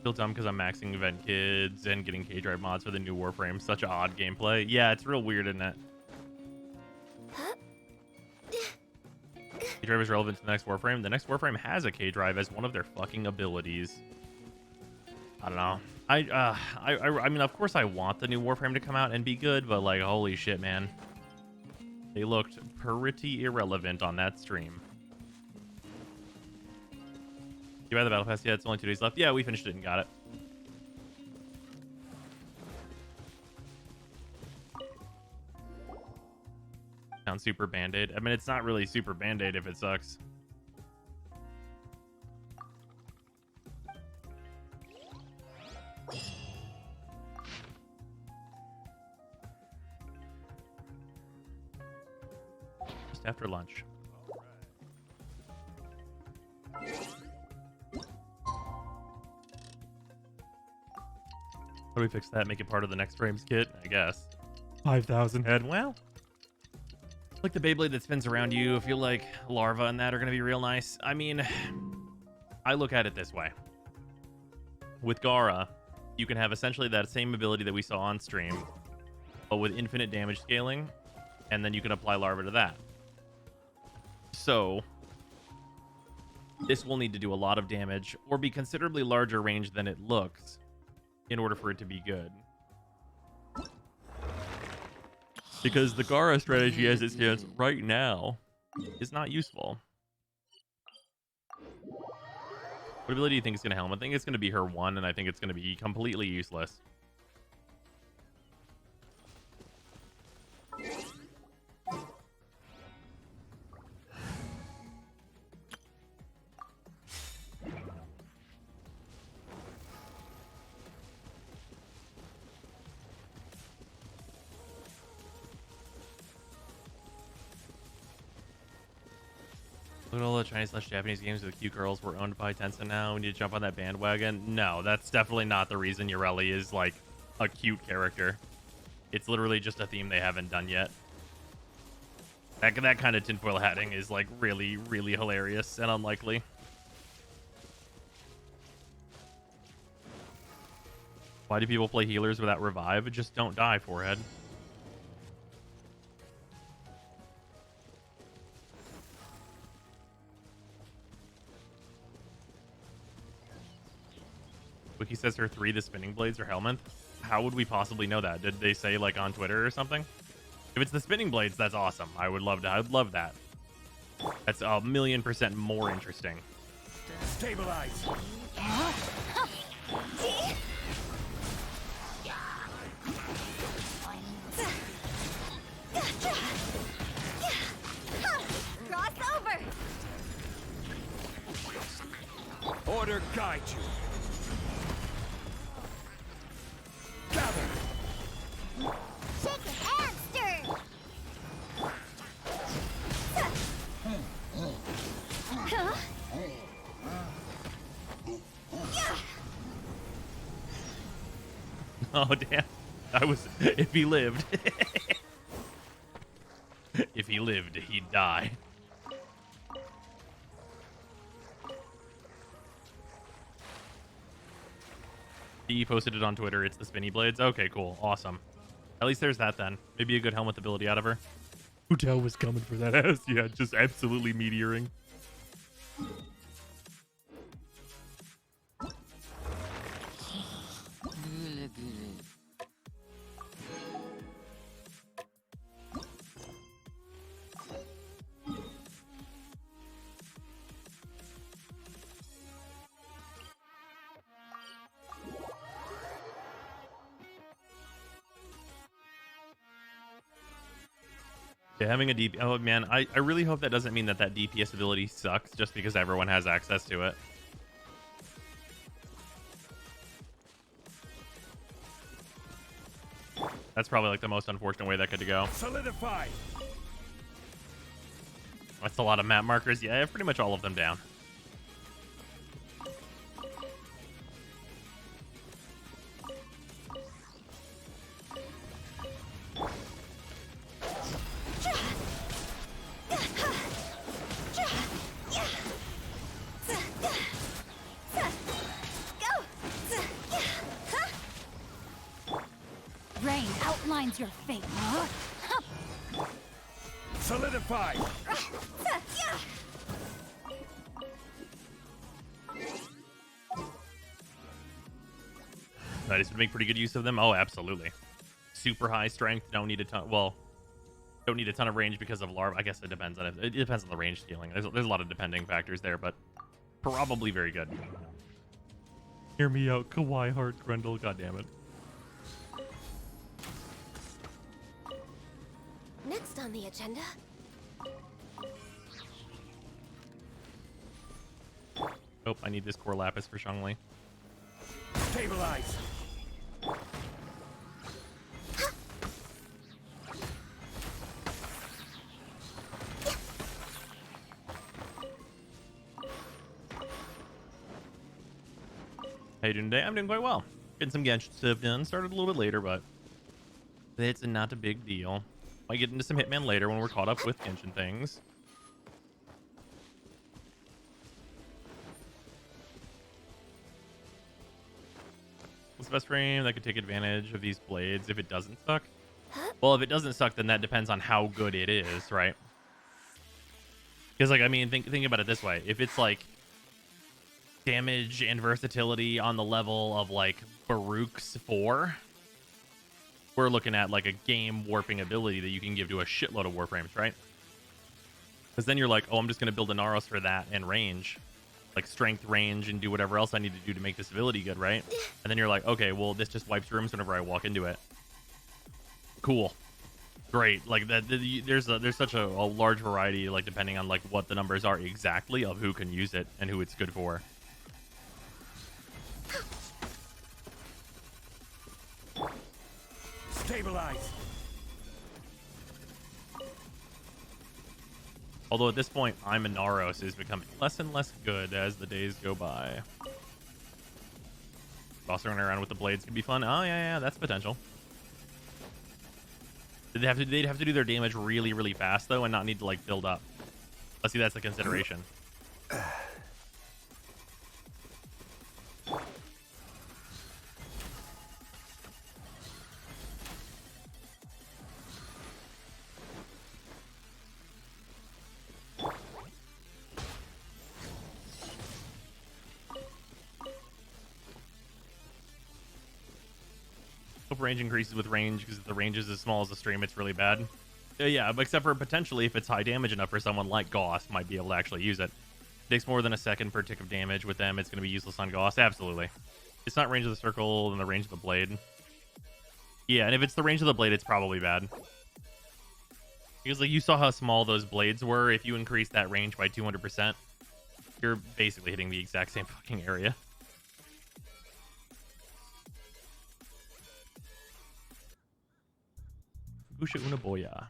Still dumb because I'm maxing event kids and getting K-Drive mods for the new Warframe. Such odd gameplay. Yeah, it's real weird, isn't it? K-Drive is relevant to the next Warframe. The next Warframe has a K-Drive as one of their fucking abilities. I don't know. I mean, of course I want the new Warframe to come out and be good, but like, holy shit, man. They looked pretty irrelevant on that stream. You buy the Battle Pass? Yeah, it's only 2 days left. Yeah, we finished it and got it. Sounds super Band-Aid. I mean, it's not really super Band-Aid if it sucks. Just after lunch. How do we fix that? Make it part of the next frames kit? I guess. 5,000 head. Well, like the Beyblade that spins around you. I feel like larva and that are going to be real nice. I mean, I look at it this way. with Gara, you can have essentially that same ability that we saw on stream, but with infinite damage scaling, and then you can apply Larva to that. So this will need to do a lot of damage or be considerably larger range than it looks in order for it to be good. Because the Gara strategy as it stands right now is not useful. What ability do you think is going to helm? I think it's going to be her 1, and I think it's going to be completely useless. Look at all the Chinese/Japanese games with cute girls were owned by Tencent now. We need to jump on that bandwagon. No, that's definitely not the reason Ureli is like a cute character. It's literally just a theme they haven't done yet. That kind of tinfoil hatting is like really, really hilarious and unlikely. Why do people play healers without revive? Just don't die, forehead. Wiki says her 3, the spinning blades, are Helminth. How would we possibly know that? Did they say like on Twitter or something? If it's the spinning blades, that's awesome. I'd love that. That's 1,000,000% more interesting. Stabilize. Cross over. Order guide you. Gather. Shake it and stir. Huh? Oh damn! If he lived, if he lived, he'd die. He posted it on Twitter. It's the spinny blades. Okay, cool, awesome. At least there's that then. Maybe a good helmet ability out of her. Hotel was coming for that ass. Yeah, just absolutely meteoring. Yeah, having a DP... Oh, man, I really hope that doesn't mean that DPS ability sucks just because everyone has access to it. That's probably like the most unfortunate way that could go. Solidify. That's a lot of map markers. Yeah, pretty much all of them down. Rain outlines your fate. Huh? Solidify. Nice, would make pretty good use of them. Oh, absolutely. Super high strength. Don't need a ton. Well, don't need a ton of range because of larva. I guess it depends on it. It depends on the range scaling. There's a lot of depending factors there, but probably very good. Hear me out, Kawaii Heart Grendel. God damn it. Next on the agenda. Oh, I need this core lapis for Shangli. Stabilize. How you doing today? I'm doing quite well. Getting some Genshin stuff done. Started a little bit later, but it's not a big deal. Might get into some Hitman later when we're caught up with Genshin things. What's the best frame that could take advantage of these blades if it doesn't suck? Well, if it doesn't suck, then that depends on how good it is, right? Because, like, I mean, think about it this way. If it's, like, damage and versatility on the level of, like, Baruch's 4, we're looking at, like, a game warping ability that you can give to a shitload of Warframes, right? Because then you're like, oh, I'm just going to build a Naros for that and range. Like, strength, range, and do whatever else I need to do to make this ability good, right? And then you're like, okay, well, this just wipes rooms whenever I walk into it. Cool. Great. Like, there's such a large variety, like, depending on, like, what the numbers are exactly of who can use it and who it's good for. Stabilize. Although at this point, I'm a Naros is becoming less and less good as the days go by. Bossing around with the blades could be fun. Oh, yeah, that's potential. They'd have to do their damage really, really fast, though, and not need to, like, build up. Let's see, that's the consideration. Hope range increases with range, because if the range is as small as the stream, it's really bad. Yeah, but except for potentially if it's high damage enough for someone like Gauss might be able to actually use it. It takes more than a second per tick of damage with them. It's going to be useless on Gauss. Absolutely. It's not range of the circle, then the range of the blade. Yeah, and if it's the range of the blade, it's probably bad. Because, like, you saw how small those blades were. If you increase that range by 200%, you're basically hitting the exact same fucking area. Fugusha Unaboya.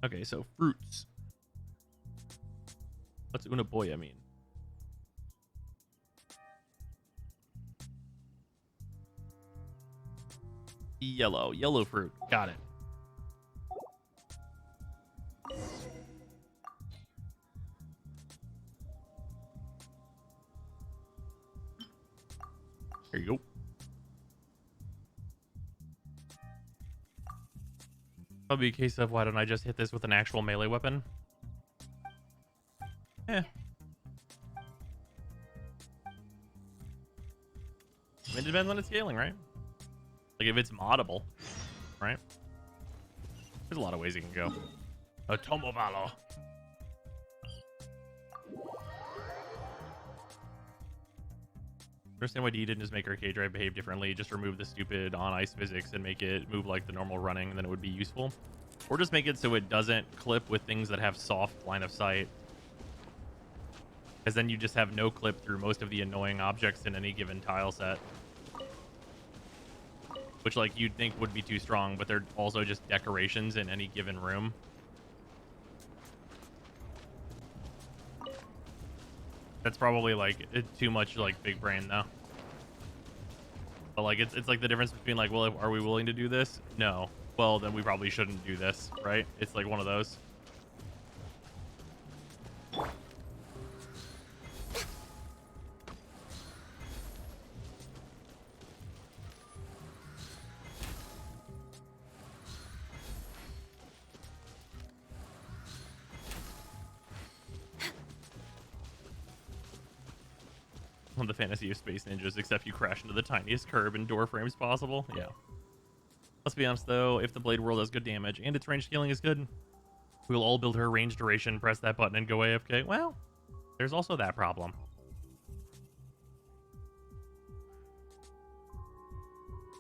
Okay, so fruits. What's Unaboya mean? Yellow fruit. Got it. There you go. Probably a case of why don't I just hit this with an actual melee weapon? I mean, it depends on its scaling, right? Like, if it's moddable, right? There's a lot of ways it can go. A Tomovalo. Understand why D didn't just make Arcade Drive behave differently. Just remove the stupid on-ice physics and make it move like the normal running, and then it would be useful. Or just make it so it doesn't clip with things that have soft line of sight. Because then you just have no clip through most of the annoying objects in any given tile set. Which, like, you'd think would be too strong, but they're also just decorations in any given room. That's probably, like, too much, like, big brain, though. But, like, it's like the difference between, like, well, are we willing to do this? No. Well, then we probably shouldn't do this, right? It's, like, one of those. On the fantasy of space ninjas, except you crash into the tiniest curb and door frames possible. Yeah. Let's be honest though, if the blade world has good damage and its range scaling is good, we'll all build her range duration, press that button, and go AFK. Well, there's also that problem.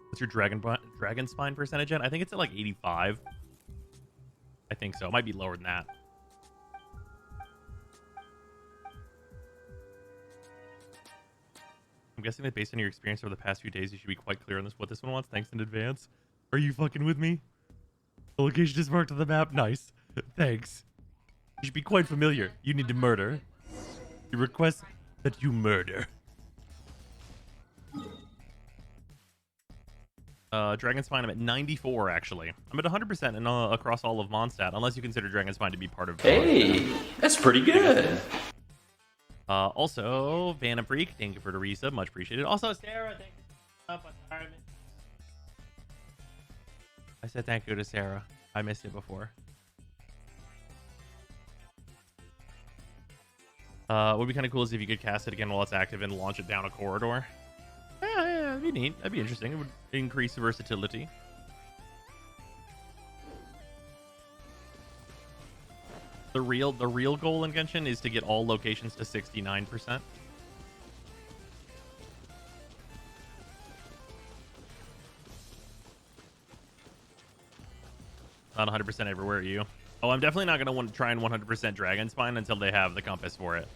What's your dragon spine percentage at? I think it's at like 85. I think so. It might be lower than that. I'm guessing that based on your experience over the past few days, you should be quite clear on what this one wants. Thanks in advance. Are you fucking with me? The location is marked on the map. Nice. Thanks. You should be quite familiar. You need to murder. You request that you murder. Dragon Spine, I'm at 94, actually. I'm at 100% in, across all of Mondstadt, unless you consider Dragon Spine to be part of... Hey, that's pretty good. Also, Van and Freak, thank you for the resub, much appreciated. Also, Sarah, thank you. I said thank you to Sarah. I missed it before. What would be kind of cool is if you could cast it again while it's active and launch it down a corridor. Yeah, that'd be neat. That'd be interesting. It would increase versatility. The real goal in Genshin is to get all locations to 69%. Not 100% everywhere, you. Oh, I'm definitely not going to want to try and 100% Dragon Spine until they have the compass for it.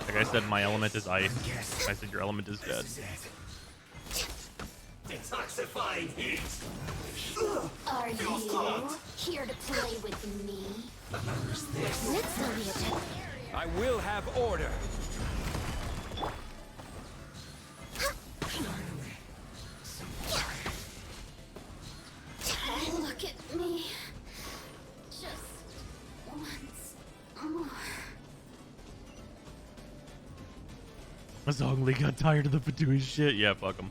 Like I said, my element is ice. I said your element is dead. Detoxifying heat. Are you here to play with me? Let's go, I will have order. Look at me. Just once more. Zhongli got tired of the Fatui shit. Yeah, fuck him.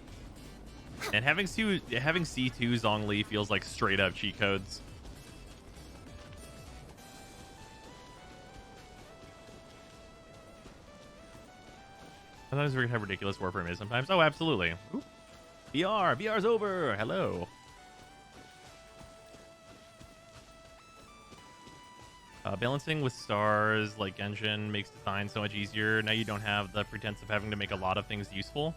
And having C2 Zhongli feels like straight up cheat codes. Sometimes we can have ridiculous Warframe is sometimes. Oh, absolutely. Ooh. VR's over. Hello. Balancing with stars like Genshin makes design so much easier. Now you don't have the pretense of having to make a lot of things useful.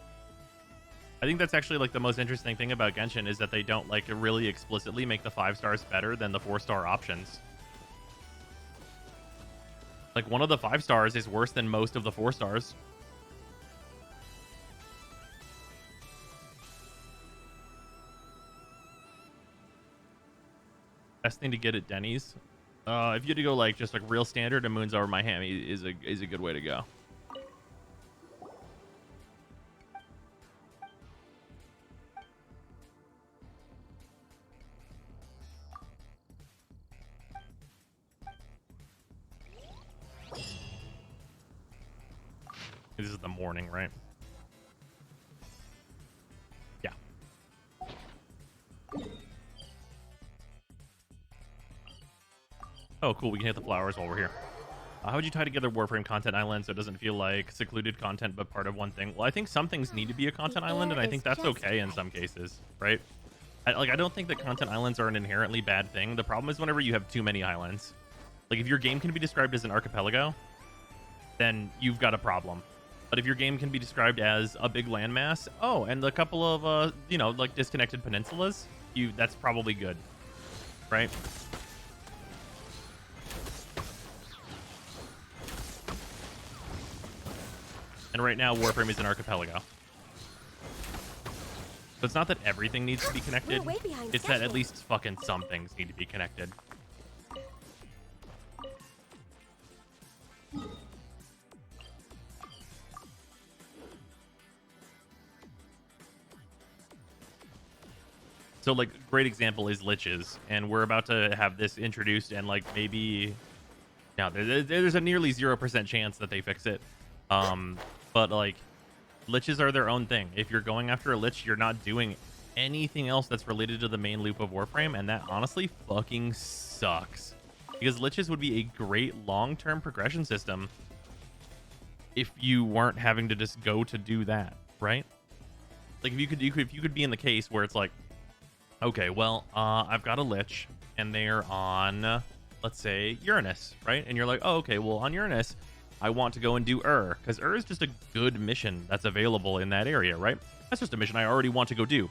I think that's actually like the most interesting thing about Genshin is that they don't like really explicitly make the 5 stars better than the 4-star options. Like one of the 5 stars is worse than most of the 4 stars. Best thing to get at Denny's. If you had to go like just like real standard, and Moons Over My Hammy is a good way to go. This is the morning, right? Yeah. Oh, cool. We can hit the flowers while we're here. How would you tie together Warframe Content Island so it doesn't feel like secluded content but part of one thing? Well, I think some things need to be a content island, and I think that's okay in some cases, right? I don't think that content islands are an inherently bad thing. The problem is whenever you have too many islands. Like, if your game can be described as an archipelago, then you've got a problem. But if your game can be described as a big landmass, oh, and a couple of, you know, like disconnected peninsulas, that's probably good, right? And right now, Warframe is an archipelago. So it's not that everything needs to be connected. It's that at least fucking some things need to be connected. So, like, great example is liches, and we're about to have this introduced, and like maybe, now there's a nearly 0% chance that they fix it. But like, liches are their own thing. If you're going after a lich, you're not doing anything else that's related to the main loop of Warframe, and that honestly fucking sucks. Because liches would be a great long-term progression system if you weren't having to just go to do that, right? Like if you could be in the case where it's like, okay, well, I've got a lich, and they're on, let's say, Uranus, right? And you're like, oh, okay, well, on Uranus, I want to go and do because is just a good mission that's available in that area, right? That's just a mission I already want to go do.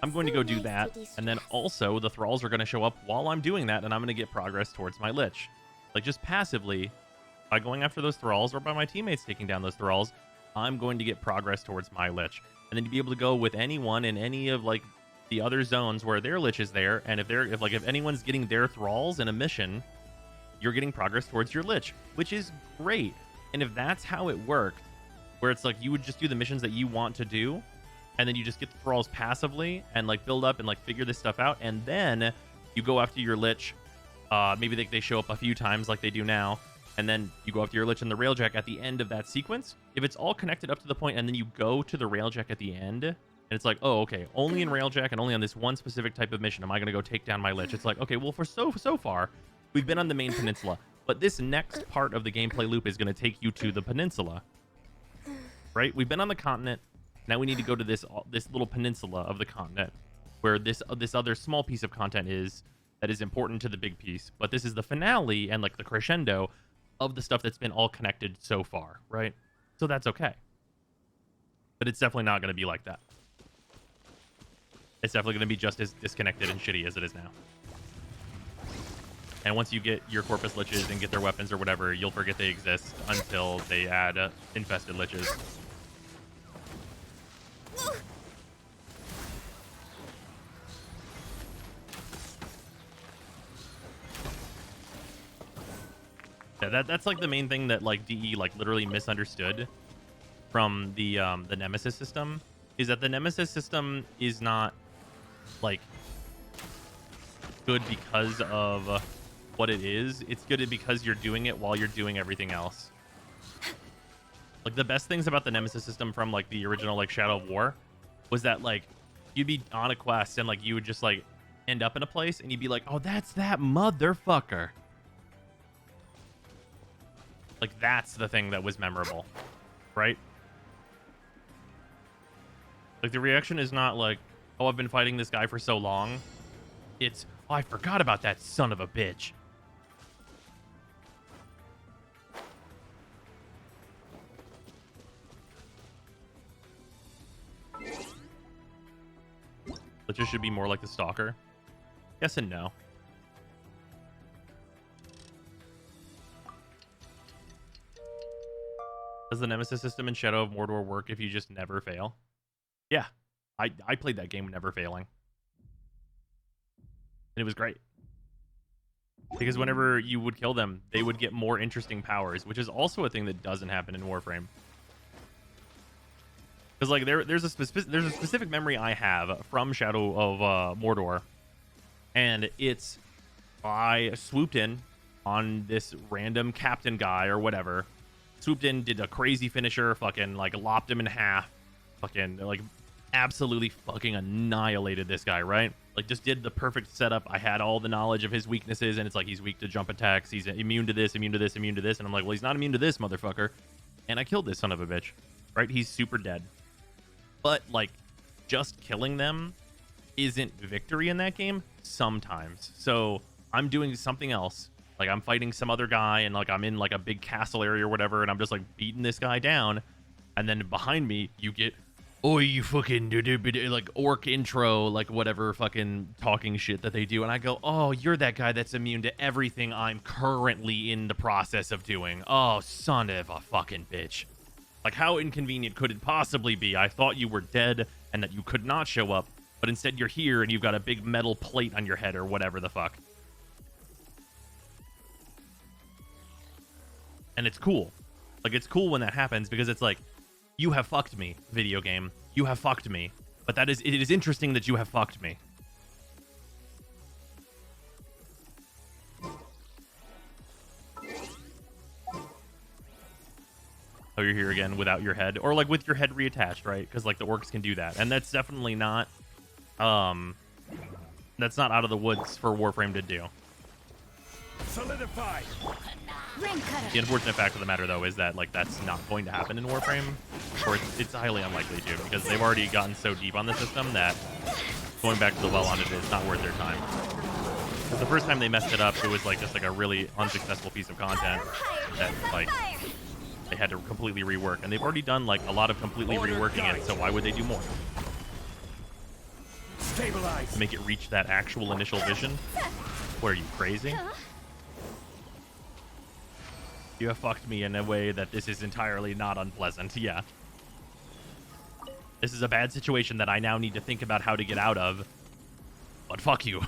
I'm going to go do that, and then also the thralls are going to show up while I'm doing that, and I'm going to get progress towards my lich. Like, just passively, by going after those thralls, or by my teammates taking down those thralls, I'm going to get progress towards my lich. And then to be able to go with anyone in any of, like, the other zones where their lich is there, and if anyone's getting their thralls in a mission, you're getting progress towards your Lich, which is great. And if that's how it worked, where it's like you would just do the missions that you want to do, and then you just get the thralls passively and like build up and like figure this stuff out, and then you go after your Lich. Maybe they show up a few times like they do now, and then you go after your Lich and the Railjack at the end of that sequence. If it's all connected up to the point, and then you go to the Railjack at the end, and it's like, oh, okay, only in Railjack and only on this one specific type of mission am I going to go take down my Lich. It's like, okay, well, for so far, we've been on the main peninsula, but this next part of the gameplay loop is going to take you to the peninsula, right? We've been on the continent. Now we need to go to this little peninsula of the continent where this other small piece of content is that is important to the big piece. But this is the finale and like the crescendo of the stuff that's been all connected so far, right? So that's okay. But it's definitely not going to be like that. It's definitely going to be just as disconnected and shitty as it is now. And once you get your Corpus Liches and get their weapons or whatever, you'll forget they exist until they add infested Liches. Yeah, that's like the main thing that like DE like literally misunderstood from the Nemesis system, is that the Nemesis system is not like good because of what it is. It's good because you're doing it while you're doing everything else. Like the best things about the Nemesis system from like the original like Shadow of War was that like you'd be on a quest and like you would just like end up in a place and you'd be like, oh, that's that motherfucker. Like that's the thing that was memorable, right? Like the reaction is not like, oh, I've been fighting this guy for so long. It's, oh, I forgot about that son of a bitch. It just should be more like the Stalker. Yes and no. Does the Nemesis system in Shadow of Mordor work if you just never fail? Yeah. I played that game never failing. And it was great. Because whenever you would kill them, they would get more interesting powers, which is also a thing that doesn't happen in Warframe. Because like there's a specific memory I have from Shadow of Mordor, and it's I swooped in on this random captain guy or whatever, swooped in, did a crazy finisher, fucking like lopped him in half, fucking like absolutely fucking annihilated this guy, right? Like just did the perfect setup. I had all the knowledge of his weaknesses, and it's like he's weak to jump attacks, he's immune to this, immune to this, immune to this, and I'm like, well, he's not immune to this, motherfucker. And I killed this son of a bitch, right? He's super dead. But like just killing them isn't victory in that game sometimes. So I'm doing something else. Like I'm fighting some other guy, and like I'm in like a big castle area or whatever, and I'm just like beating this guy down. And then behind me, you get, oh, you fucking like orc intro, like whatever fucking talking shit that they do. And I go, oh, you're that guy that's immune to everything I'm currently in the process of doing. Oh, son of a fucking bitch. Like, how inconvenient could it possibly be? I thought you were dead and that you could not show up, but instead you're here and you've got a big metal plate on your head or whatever the fuck. And it's cool. Like, it's cool when that happens because it's like, you have fucked me, video game. You have fucked me. But it is interesting that you have fucked me. Oh, you're here again without your head, or like with your head reattached, right? Because like the orcs can do that, and that's definitely not that's not out of the woods for Warframe to do. Solidify. The unfortunate fact of the matter, though, is that like that's not going to happen in Warframe, or it's highly unlikely to, because they've already gotten so deep on the system that going back to the well on it is not worth their time. Because the first time they messed it up, it was like just like a really unsuccessful piece of content that like they had to completely rework, and they've already done like a lot of completely reworking it, so why would they do more? Stabilize. To make it reach that actual initial vision? What, are you crazy? You have fucked me in a way that this is entirely not unpleasant, yeah. This is a bad situation that I now need to think about how to get out of, but fuck you.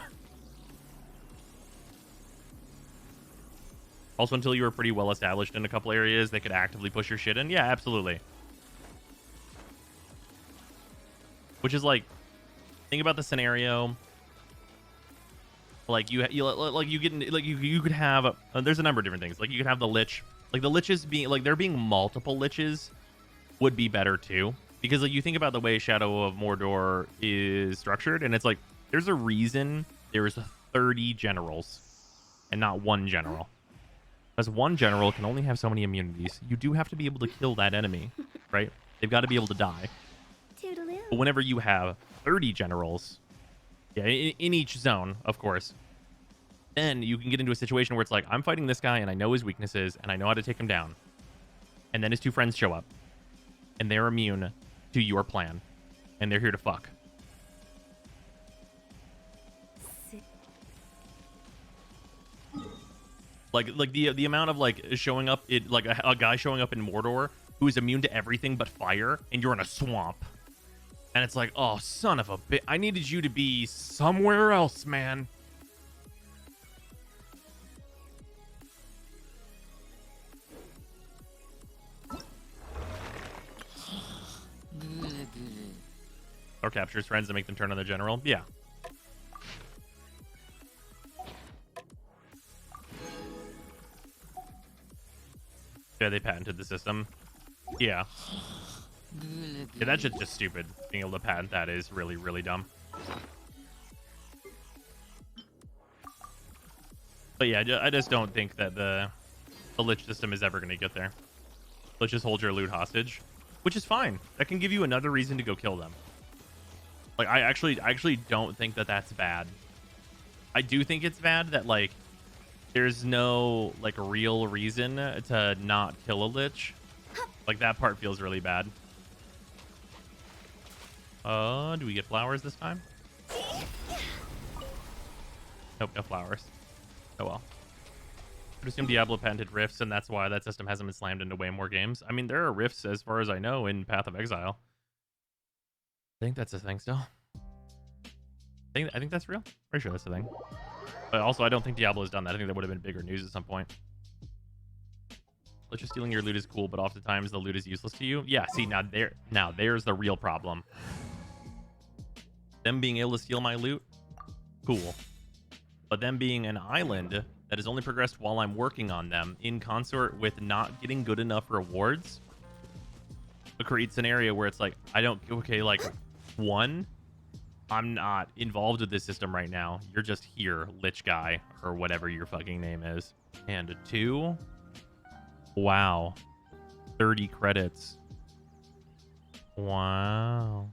Also, until you were pretty well established in a couple areas, they could actively push your shit in. Yeah, absolutely. Which is like, think about the scenario. Like you could have there's a number of different things. Like you could have the lich, like the liches being like there being multiple liches would be better too, because like you think about the way Shadow of Mordor is structured, and it's like there's a reason there's 30 generals and not one general, because one general can only have so many immunities. You do have to be able to kill that enemy, right? They've got to be able to die. Toodaloo. But whenever you have 30 generals, yeah, in each zone, of course, then you can get into a situation where it's like, I'm fighting this guy and I know his weaknesses and I know how to take him down. And then his two friends show up and they're immune to your plan and they're here to fuck. Like the amount of like showing up, like a guy showing up in Mordor who is immune to everything but fire, and you're in a swamp. And it's like, oh, son of a bitch. I needed you to be somewhere else, man. Or captures friends and make them turn on their general. Yeah. Yeah, they patented the system. Yeah. Yeah, that's just stupid. Being able to patent that is really, really dumb. But yeah, I just don't think that the lich system is ever going to get there. Let's just hold your loot hostage, which is fine. That can give you another reason to go kill them. Like, I actually don't think that that's bad. I do think it's bad that, like, there's no, like, real reason to not kill a lich. Like, that part feels really bad. Do we get flowers this time? Nope, no flowers. Oh well. I assume Diablo patented rifts, and that's why that system hasn't been slammed into way more games. I mean, there are rifts, as far as I know, in Path of Exile. I think that's a thing still. I think that's real. Pretty sure that's the thing. But also, I don't think Diablo has done that. I think that would have been bigger news at some point. Let's just stealing your loot is cool, but oftentimes the loot is useless to you. Yeah, see, now there's the real problem. Them being able to steal my loot, cool. But them being an island that is only progressed while I'm working on them, in consort with not getting good enough rewards, it creates an area where it's like, like, one, I'm not involved with this system right now. You're just here, lich guy, or whatever your fucking name is. And two, wow, 30 credits. Wow.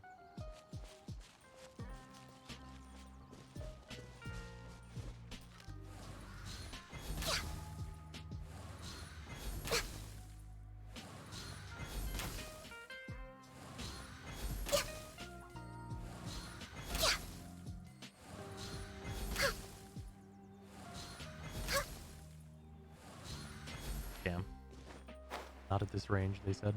Damn. Not at this range, they said.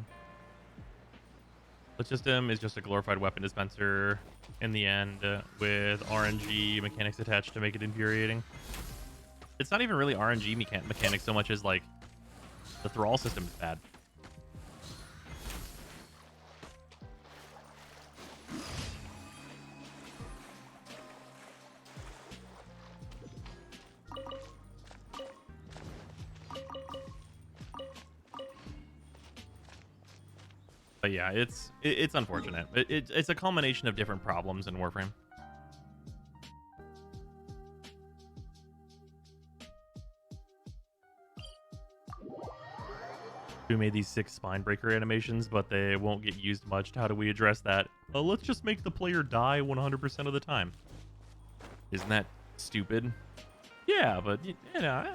The system is just a glorified weapon dispenser in the end, with RNG mechanics attached to make it infuriating. It's not even really RNG mechanics so much as, like, the thrall system is bad. But yeah, it's unfortunate. It's a culmination of different problems in Warframe. We made these 6 spine breaker animations, but they won't get used much. How do we address that? Let's just make the player die 100% of the time. Isn't that stupid? Yeah, but you know.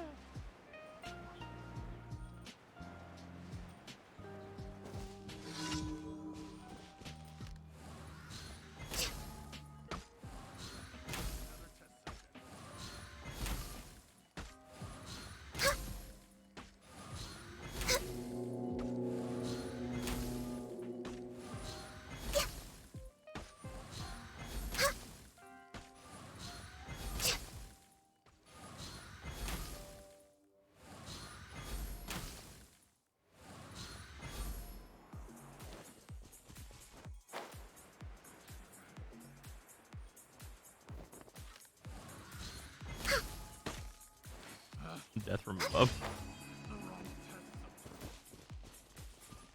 Death from above.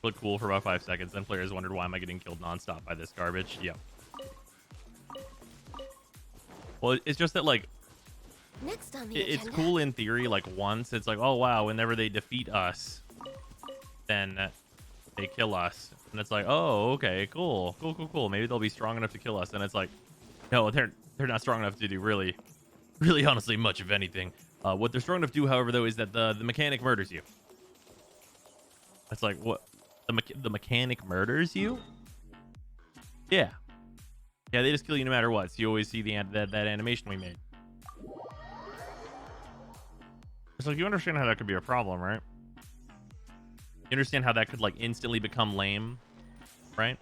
Looked cool for about 5 seconds, then players wondered why am I getting killed nonstop by this garbage. Yep. Well, it's just that, like, Next on the it's agenda. cool in theory. Like, once it's like, oh wow, whenever they defeat us, then they kill us, and it's like, oh, okay, cool. Maybe they'll be strong enough to kill us. And it's like, no, they're not strong enough to do really honestly much of anything. What they're strong enough to do, however, though, is that the mechanic murders you. It's like, what? The mechanic murders you? Yeah, they just kill you no matter what. So you always see that animation we made. It's like, you understand how that could be a problem, right? You understand how that could, like, instantly become lame, right?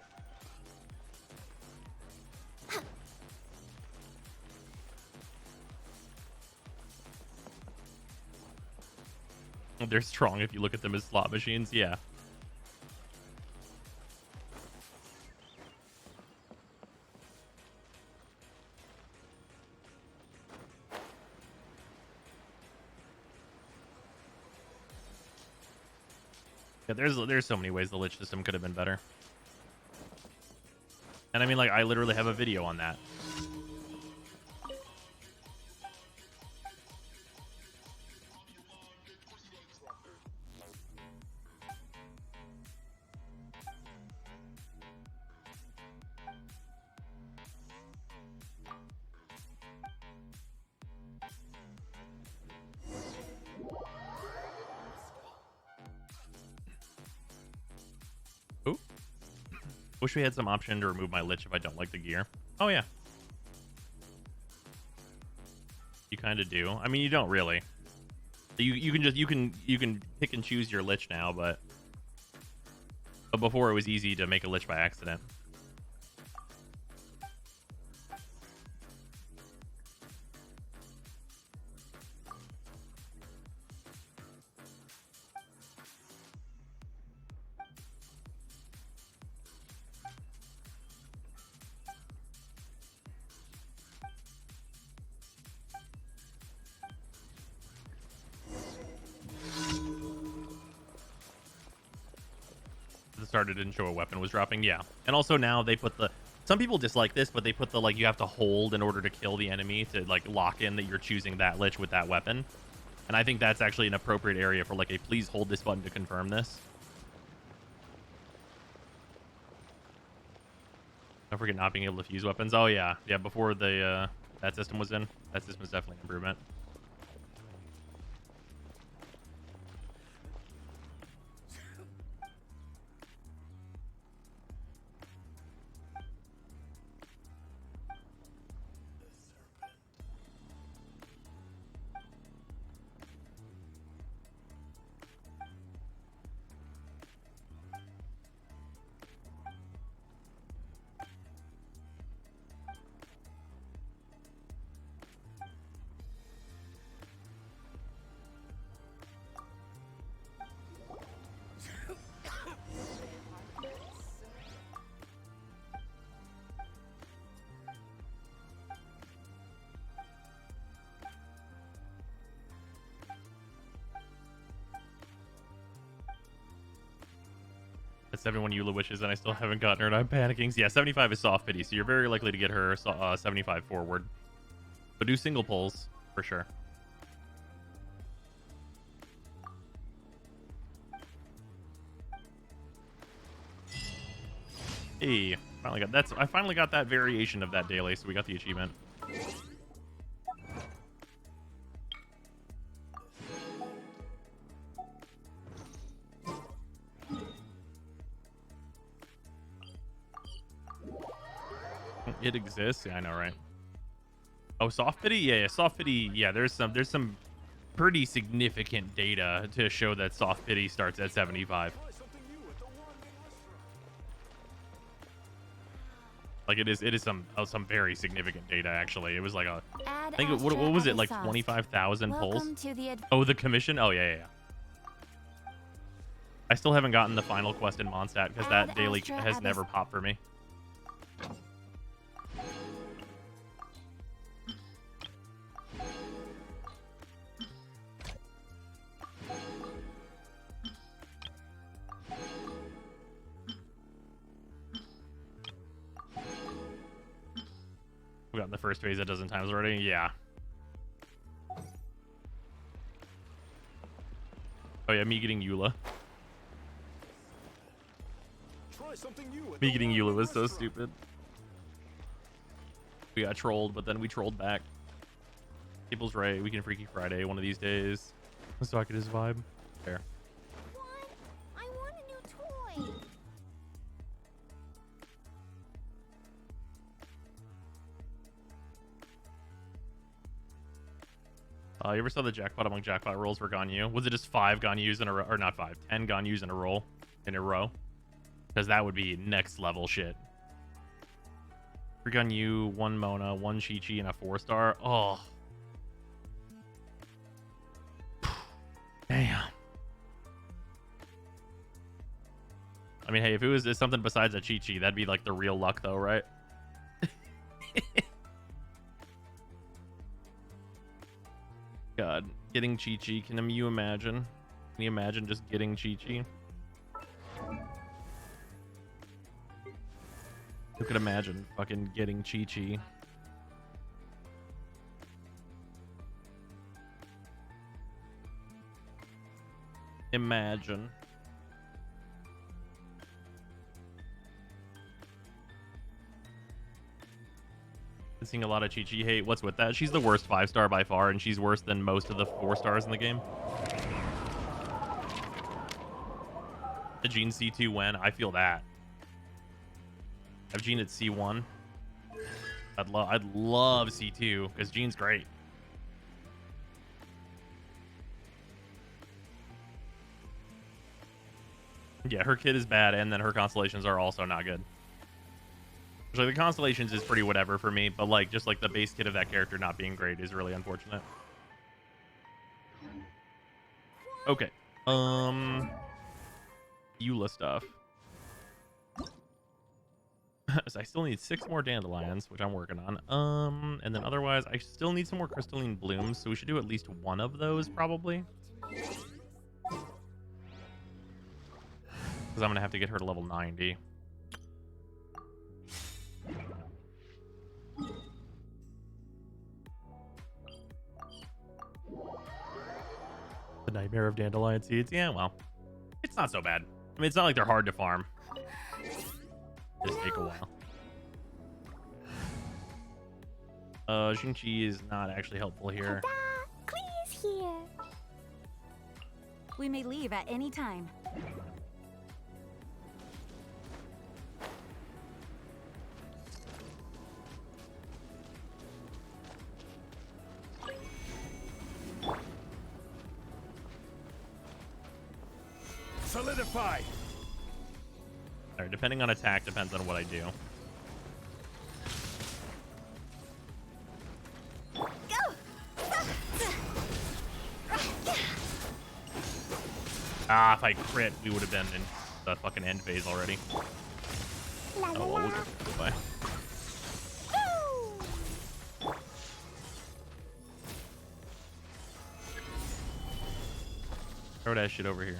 They're strong if you look at them as slot machines, yeah. Yeah, there's so many ways the lich system could have been better. And I mean, like, I literally have a video on that. Ooh. Wish we had some option to remove my lich if I don't like the gear. Oh yeah. You kind of do. I mean, you don't really. You can pick and choose your lich now, but before it was easy to make a lich by accident. The starter didn't show a weapon was dropping. Yeah, and also now they put the, some people dislike this, but they put the, like, you have to hold in order to kill the enemy to, like, lock in that you're choosing that lich with that weapon. And I think that's actually an appropriate area for, like, a please hold this button to confirm this. Don't forget not being able to fuse weapons. Oh yeah, before the that system was in, that system was definitely an improvement. That's 71 Eula wishes, and I still haven't gotten her, and I'm panicking. So yeah, 75 is soft pity, so you're very likely to get her 75 forward. But do single pulls, for sure. Hey, I finally got that variation of that daily, so we got the achievement. It exists. Yeah, I know, right? Oh, soft pity. Yeah, soft pity. Yeah, there's some pretty significant data to show that soft pity starts at 75. Like, it is some very significant data, actually. It was like I think what was it, like 25,000 pulls? Oh, the commission. Oh yeah. I still haven't gotten the final quest in Mondstadt because that daily has never popped for me. gotten the first phase a dozen times already. Yeah. Oh yeah, me getting Eula. Try something new. Me getting Eula was so stupid. We got trolled, but then we trolled back. People's right. We can Freaky Friday one of these days. So I could just vibe. There. What? I want a new toy. You ever saw the jackpot among jackpot rolls for Ganyu? Was it just 5 Ganyus in a row? Or not 5, 10 Ganyus in a roll? Because that would be next level shit. 3 Ganyu, 1 Mona, 1 Chi-Chi, and a 4-star. Oh. Damn. I mean, hey, if it was something besides a Chi-Chi, that'd be like the real luck though, right? God, getting Chi-Chi. Can you imagine? Can you imagine just getting Chi-Chi? Who could imagine fucking getting Chi-Chi? Imagine. Seeing a lot of Chi-Chi hate. What's with that? She's the worst 5-star by far, and she's worse than most of the 4-stars in the game. The Jean C2 when? I feel that. Have Jean at C1. I'd love C2 because Jean's great. Yeah, her kid is bad, and then her constellations are also not good. So the constellations is pretty whatever for me, but like just like the base kit of that character not being great is really unfortunate. Okay. Eula stuff. So I still need 6 more dandelions, which I'm working on. And then otherwise I still need some more crystalline blooms, so we should do at least one of those probably. Because I'm gonna have to get her to level 90. The nightmare of dandelion seeds. Yeah, well, it's not so bad. I mean, it's not like they're hard to farm. Just take a while. Xingqi is not actually helpful here. Please here. We may leave at any time. Solidify. Alright, depending on attack, depends on what I do. Ah, if I crit, we would have been in the fucking end phase already. Oh, well, we'll get it. Goodbye. Throw that shit over here.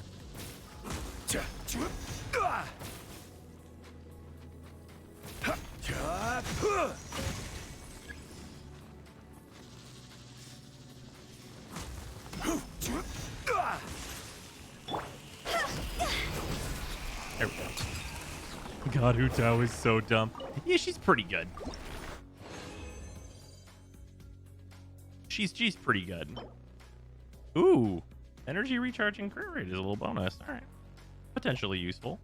There we go. God, Hu Tao is so dumb. Yeah, she's pretty good. She's pretty good. Ooh, energy recharging crit rate is a little bonus. All right, potentially useful.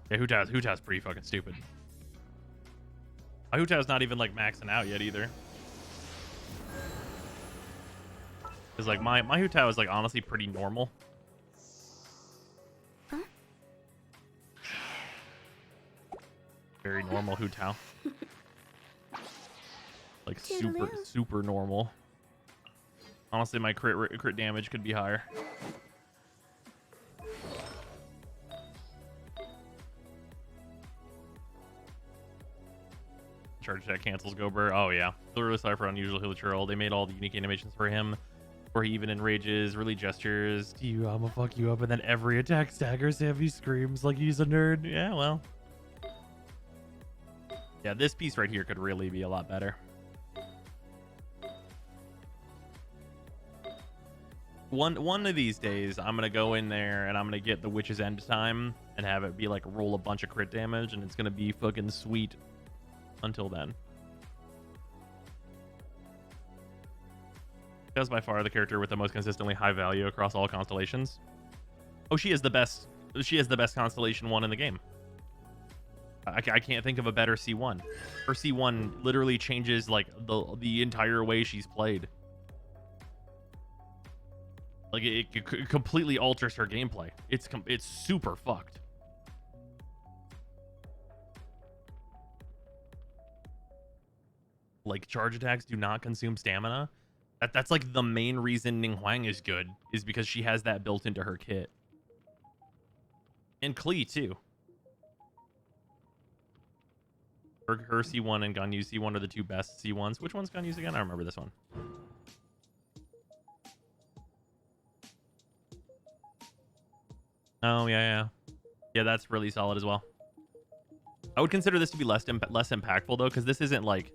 Yeah, Hu Tao's pretty fucking stupid. My Hu Tao's not even like maxing out yet either. Cause like my Hu Tao is like honestly pretty normal. Huh? Very normal Hu Tao. Like Toodaloo. super normal. Honestly, my crit damage could be higher. Charge that cancels Gober. Oh yeah. Literally Cypher unusual Hilichurl. They made all the unique animations for him. Or he even enrages, really gestures to you, I'ma fuck you up, and then every attack staggers him. He screams like he's a nerd. Yeah, well. Yeah, this piece right here could really be a lot better. One of these days, I'm gonna go in there and I'm gonna get the Witch's End time and have it be like roll a bunch of crit damage, and it's gonna be fucking sweet. Until then. That's by far the character with the most consistently high value across all constellations. Oh, she is the best. She is the best constellation one in the game. I can't think of a better C1. Her C1 literally changes like the entire way she's played. Like it completely alters her gameplay. It's super fucked. Like charge attacks do not consume stamina. That's like the main reason Ning Huang is good, is because she has that built into her kit. And Klee too. Her C1 and Ganyu C1 are the two best C1s. Which one's Ganyu's again? I remember this one. Oh yeah. Yeah, that's really solid as well. I would consider this to be less impactful though, because this isn't like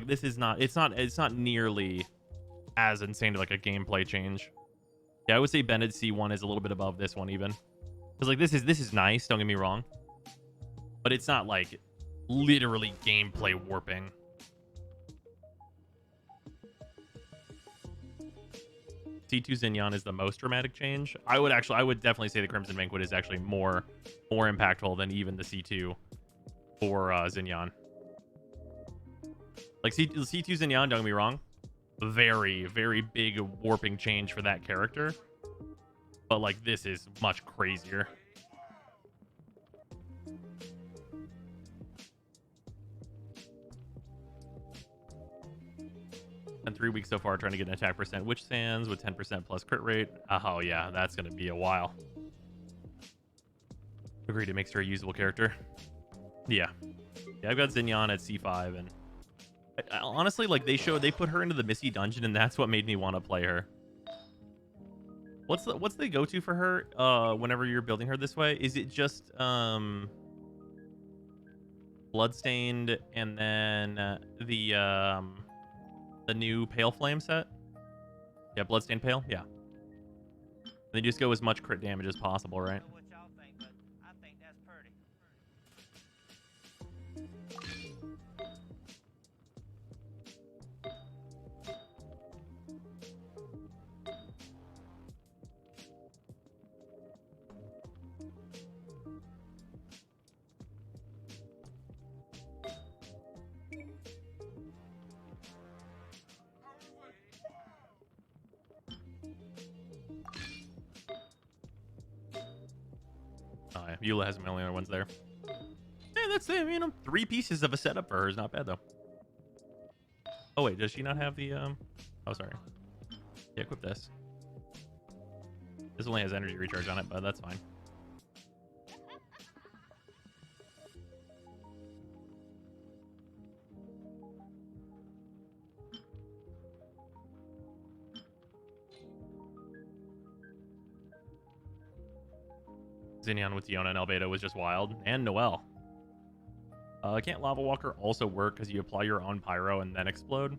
this is not, it's not nearly as insane to like a gameplay change. Yeah, I would say Bennett's C1 is a little bit above this one even, because like this is nice, don't get me wrong, but it's not like literally gameplay warping. C2 Xinyan is the most dramatic change. I would definitely say the Crimson Banquet is actually more impactful than even the C2 for Xinyan. Like C2 Xinyan, don't get me wrong, very, very big warping change for that character. But like this is much crazier. And 3 weeks so far trying to get an attack percent Witch Sands with 10% plus crit rate. Oh yeah, that's gonna be a while. Agreed, it makes her a usable character. Yeah, I've got Xinyan at C5, and honestly, like they put her into the Misty Dungeon, and that's what made me want to play her. What's the go-to for her whenever you're building her this way? Is it just Bloodstained and then the new Pale Flame set? Yeah, Bloodstained Pale, yeah. And then just go as much crit damage as possible, right? Oh, yeah. Eula has a million other ones there. Yeah, that's it. You know, 3 pieces of a setup for her is not bad, though. Oh, wait. Does she not have the... Oh, sorry. Yeah, equip this. This only has energy recharge on it, but that's fine. Xinyan with Diona and Albedo was just wild. And Noelle. Can't Lava Walker also work because you apply your own pyro and then explode?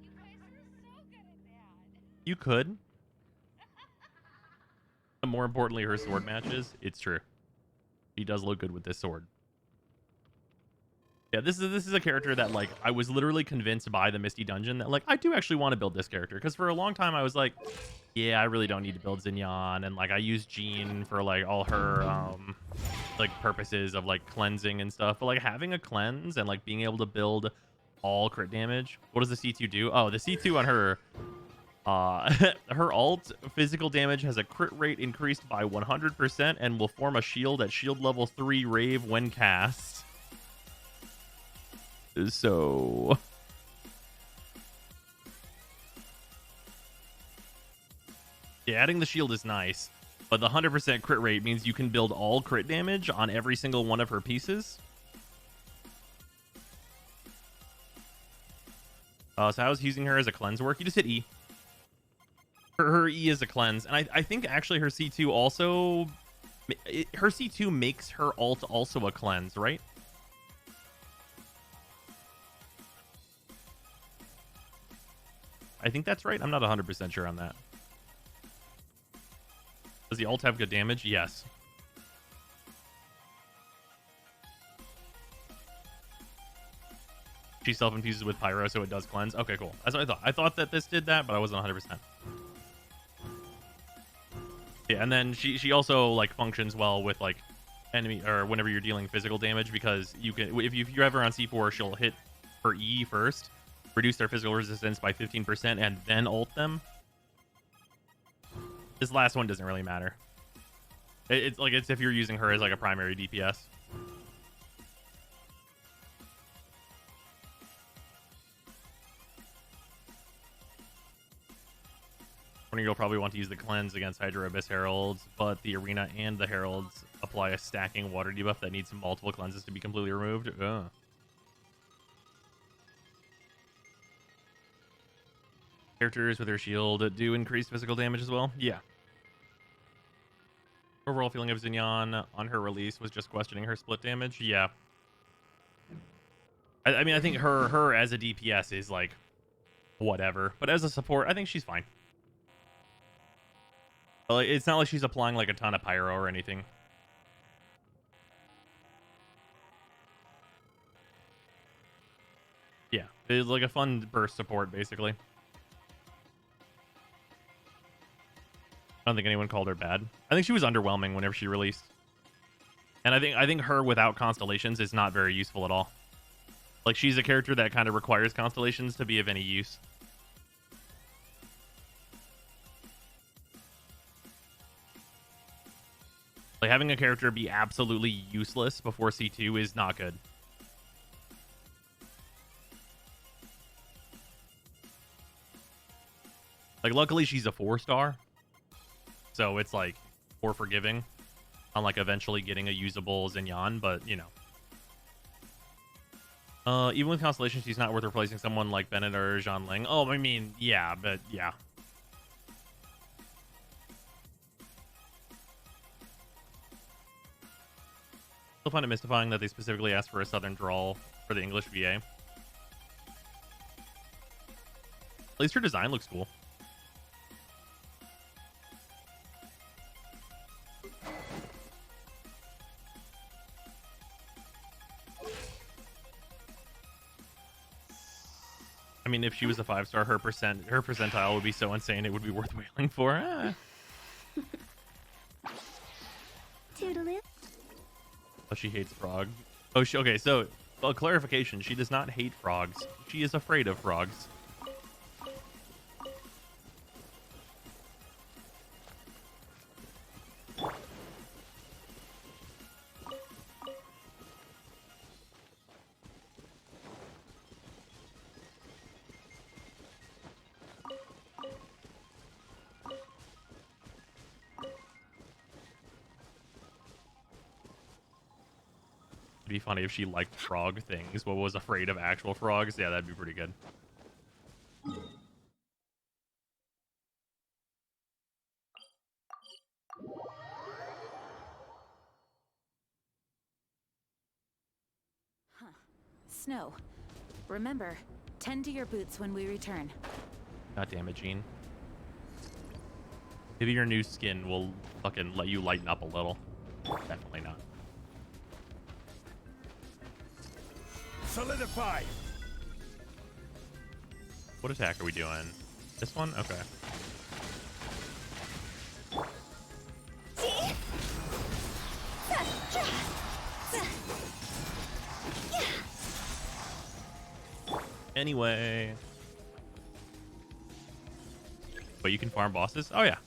You guys are so good at that. You could. But more importantly, her sword matches. It's true. He does look good with this sword. Yeah, this is a character that, like, I was literally convinced by the Misty Dungeon that, like, I do actually want to build this character. Because for a long time, I was like, yeah, I really don't need to build Xinyan. And, like, I use Jean for, like, all her, like, purposes of, like, cleansing and stuff. But, like, having a cleanse and, like, being able to build all crit damage. What does the C2 do? Oh, the C2 on her, her alt physical damage has a crit rate increased by 100% and will form a shield at shield level 3 Rave when cast. So yeah, adding the shield is nice, but the 100% crit rate means you can build all crit damage on every single one of her pieces. So I was using her as a cleanse work. You just hit E. Her E is a cleanse, and I think actually her C2 also, her C2 makes her alt also a cleanse, right? I think that's right. I'm not 100% sure on that. Does the alt have good damage? Yes. She self-infuses with pyro, so it does cleanse. Okay, cool. That's what I thought. I thought that this did that, but I wasn't 100%. Yeah, and then she also like functions well with like enemy or whenever you're dealing physical damage, because you can if you're ever on C4, she'll hit her E first, reduce their physical resistance by 15%, and then ult them. This last one doesn't really matter. It's like it's if you're using her as like a primary DPS. You'll probably want to use the cleanse against Hydro Abyss Heralds, but the arena and the Heralds apply a stacking water debuff that needs multiple cleanses to be completely removed. Ugh. Characters with their shield do increase physical damage as well. Yeah. Overall feeling of Xinyan on her release was just questioning her split damage. Yeah. I mean, I think her as a DPS is like whatever, but as a support, I think she's fine. Like, it's not like she's applying like a ton of pyro or anything. Yeah, it's like a fun burst support, basically. I don't think anyone called her bad. I think she was underwhelming whenever she released. And I think her without constellations is not very useful at all. Like, she's a character that kind of requires constellations to be of any use. Like, having a character be absolutely useless before C2 is not good. Like, luckily she's a 4-star. So it's, like, more forgiving on, like, eventually getting a usable Xinyan, but, you know. Even with Constellation, she's not worth replacing someone like Bennett or Zhang Oh, I mean, yeah, but, yeah. Still find it mystifying that they specifically asked for a southern drawl for the English VA. At least her design looks cool. I mean, if she was a 5-star, her percentile would be so insane it would be worth wailing for. Ah. Toodaloo. Oh, she hates frog. Oh, okay. So, well, clarification: she does not hate frogs. She is afraid of frogs. It'd be funny if she liked frog things but was afraid of actual frogs. Yeah, that'd be pretty good. Huh. Snow. Remember, tend to your boots when we return. God damn it, Gene. Maybe your new skin will fucking let you lighten up a little. Definitely not. Solidify. What attack are we doing? This one? Okay. Anyway. But you can farm bosses? Oh, yeah.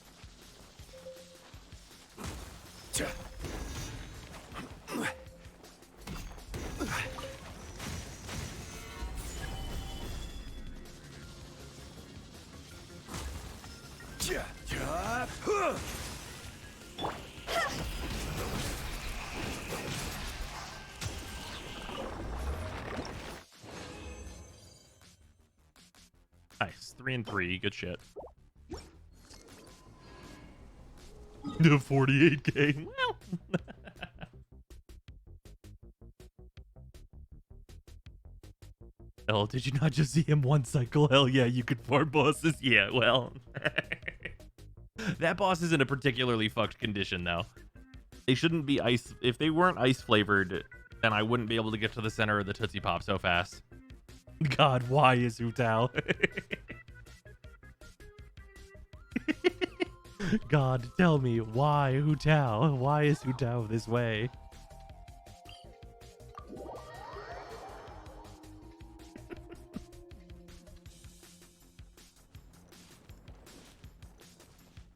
Nice. 3 and 3. Good shit. The 48k. Well. Hell, did you not just see him one cycle? Hell yeah, you could farm bosses. Yeah, well. That boss is in a particularly fucked condition, though. They shouldn't be ice. If they weren't ice flavored, then I wouldn't be able to get to the center of the Tootsie Pop so fast. God, why is Hu Tao? God, tell me, why Hu Tao? Why is Hu Tao this way?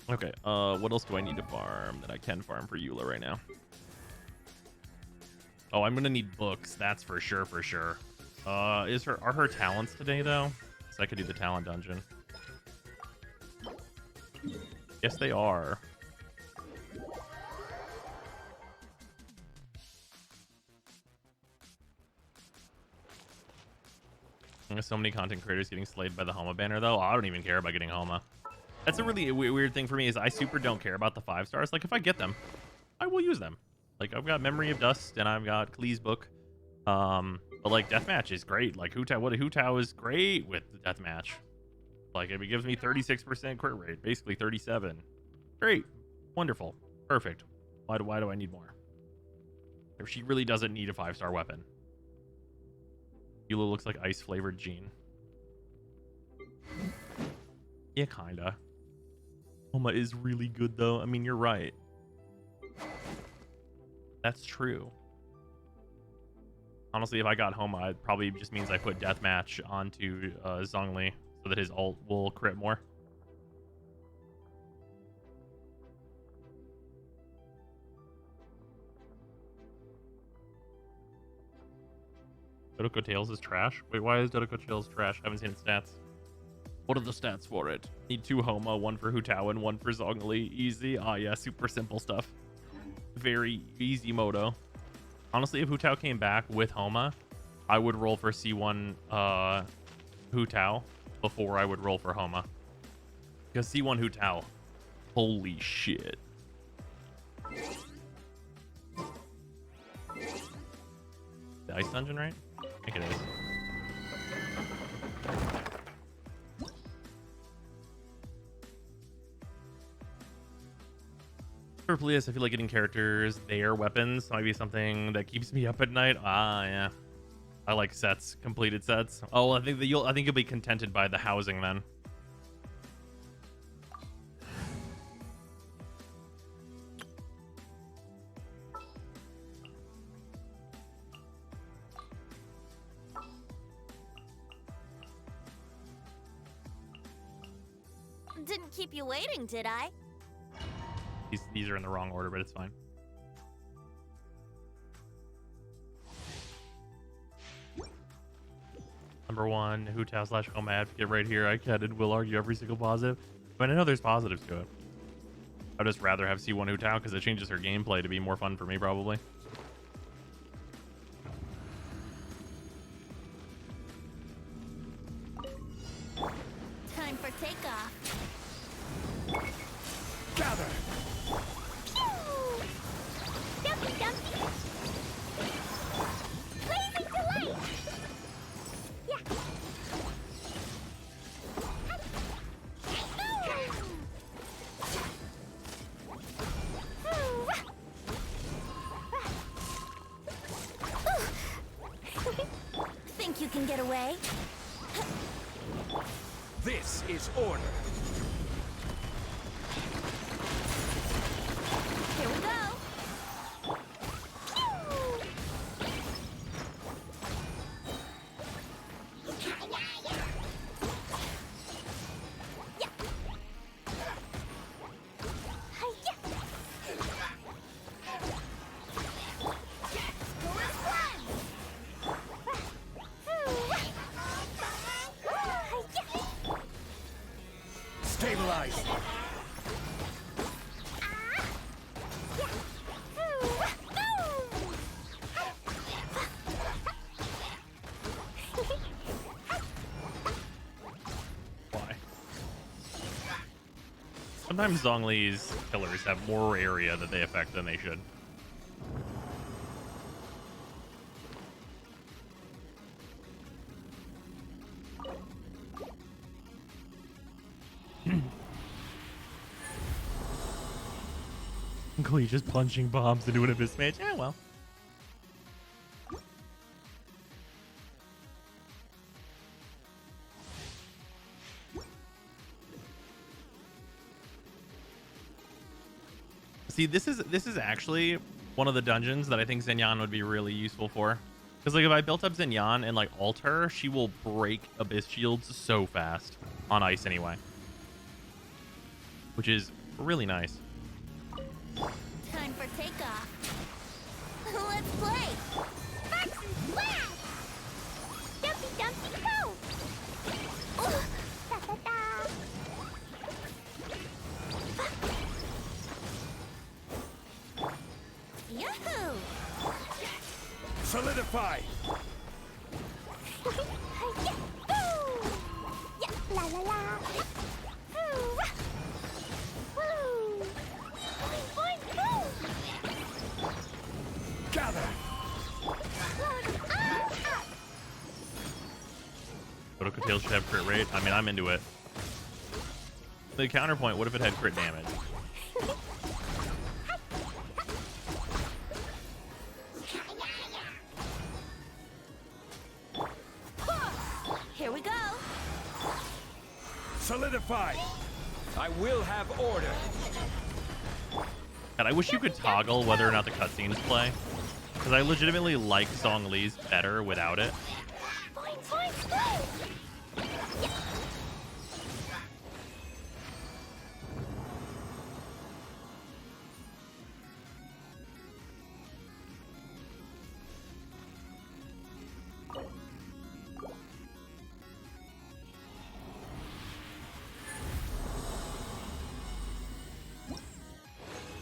Okay, what else do I need to farm that I can farm for Eula right now? Oh, I'm gonna need books, that's for sure, for sure. Are her talents today, though? So I could do the talent dungeon. Yes, they are. There's so many content creators getting slayed by the Homa banner, though. I don't even care about getting Homa. That's a really weird thing for me, is I super don't care about the 5 stars. Like, if I get them, I will use them. Like, I've got Memory of Dust, and I've got Klee's book. But, like, Deathmatch is great. Like, Hu Tao is great with the Deathmatch. Like, it gives me 36% crit rate, basically 37. Great. Wonderful. Perfect. Why do I need more? If she really doesn't need a 5-star weapon. Eula looks like ice-flavored Jean. Yeah, kinda. Homa is really good, though. I mean, you're right. That's true. Honestly, if I got Homa, it probably just means I put Deathmatch onto Zhongli so that his ult will crit more. Dodoko Tails is trash? Wait, why is Dodoko Tails trash? I haven't seen its stats. What are the stats for it? Need 2 Homa, 1 for Hu Tao, and 1 for Zhongli. Easy. Ah, yeah, super simple stuff. Very easy modo. Honestly, if Hu Tao came back with Homa, I would roll for C1 Hu Tao before I would roll for Homa. Because C1 Hu Tao, holy shit. The ice dungeon, right? I think it is. For Plius, I feel like getting characters, their weapons might be something that keeps me up at night. Ah, yeah. I like sets, completed sets. Oh, I think you'll be contented by the housing then. Didn't keep you waiting, did I? These are in the wrong order, but it's fine. Number 1, Hu Tao / Homa advocate right here. I can and will argue every single positive. But I know there's positives to it. I'd just rather have C1 Hu Tao because it changes her gameplay to be more fun for me, probably. Time for takeoff. Gather! Dumpy, dumpy. Blazing delight. Yeah. Think you can get away? This is order. Here we go. Stabilize. Sometimes Zhongli's killers have more area that they affect than they should. Glee just plunging bombs into an abyss mage. Yeah, well. See, this is actually one of the dungeons that I think Zenyan would be really useful for. Because like if I built up Zenyan and like ult her, she will break abyss shields so fast on ice anyway. Which is really nice. Time for takeoff. Let's play. Sparks and splash. Dumpy dumpy go. Ooh, da da da. Yahoo! Solidify! Yeah, la la la. Woo. Woo. Boing, boing, boom. Gather! Tail should have crit rate. I mean, I'm into it. The counterpoint, what if it had crit damage? Here we go. Solidify! I will have order! God, I wish you could toggle whether or not the cutscenes play. Because I legitimately like Zhongli's better without it. Boing, boing, boing.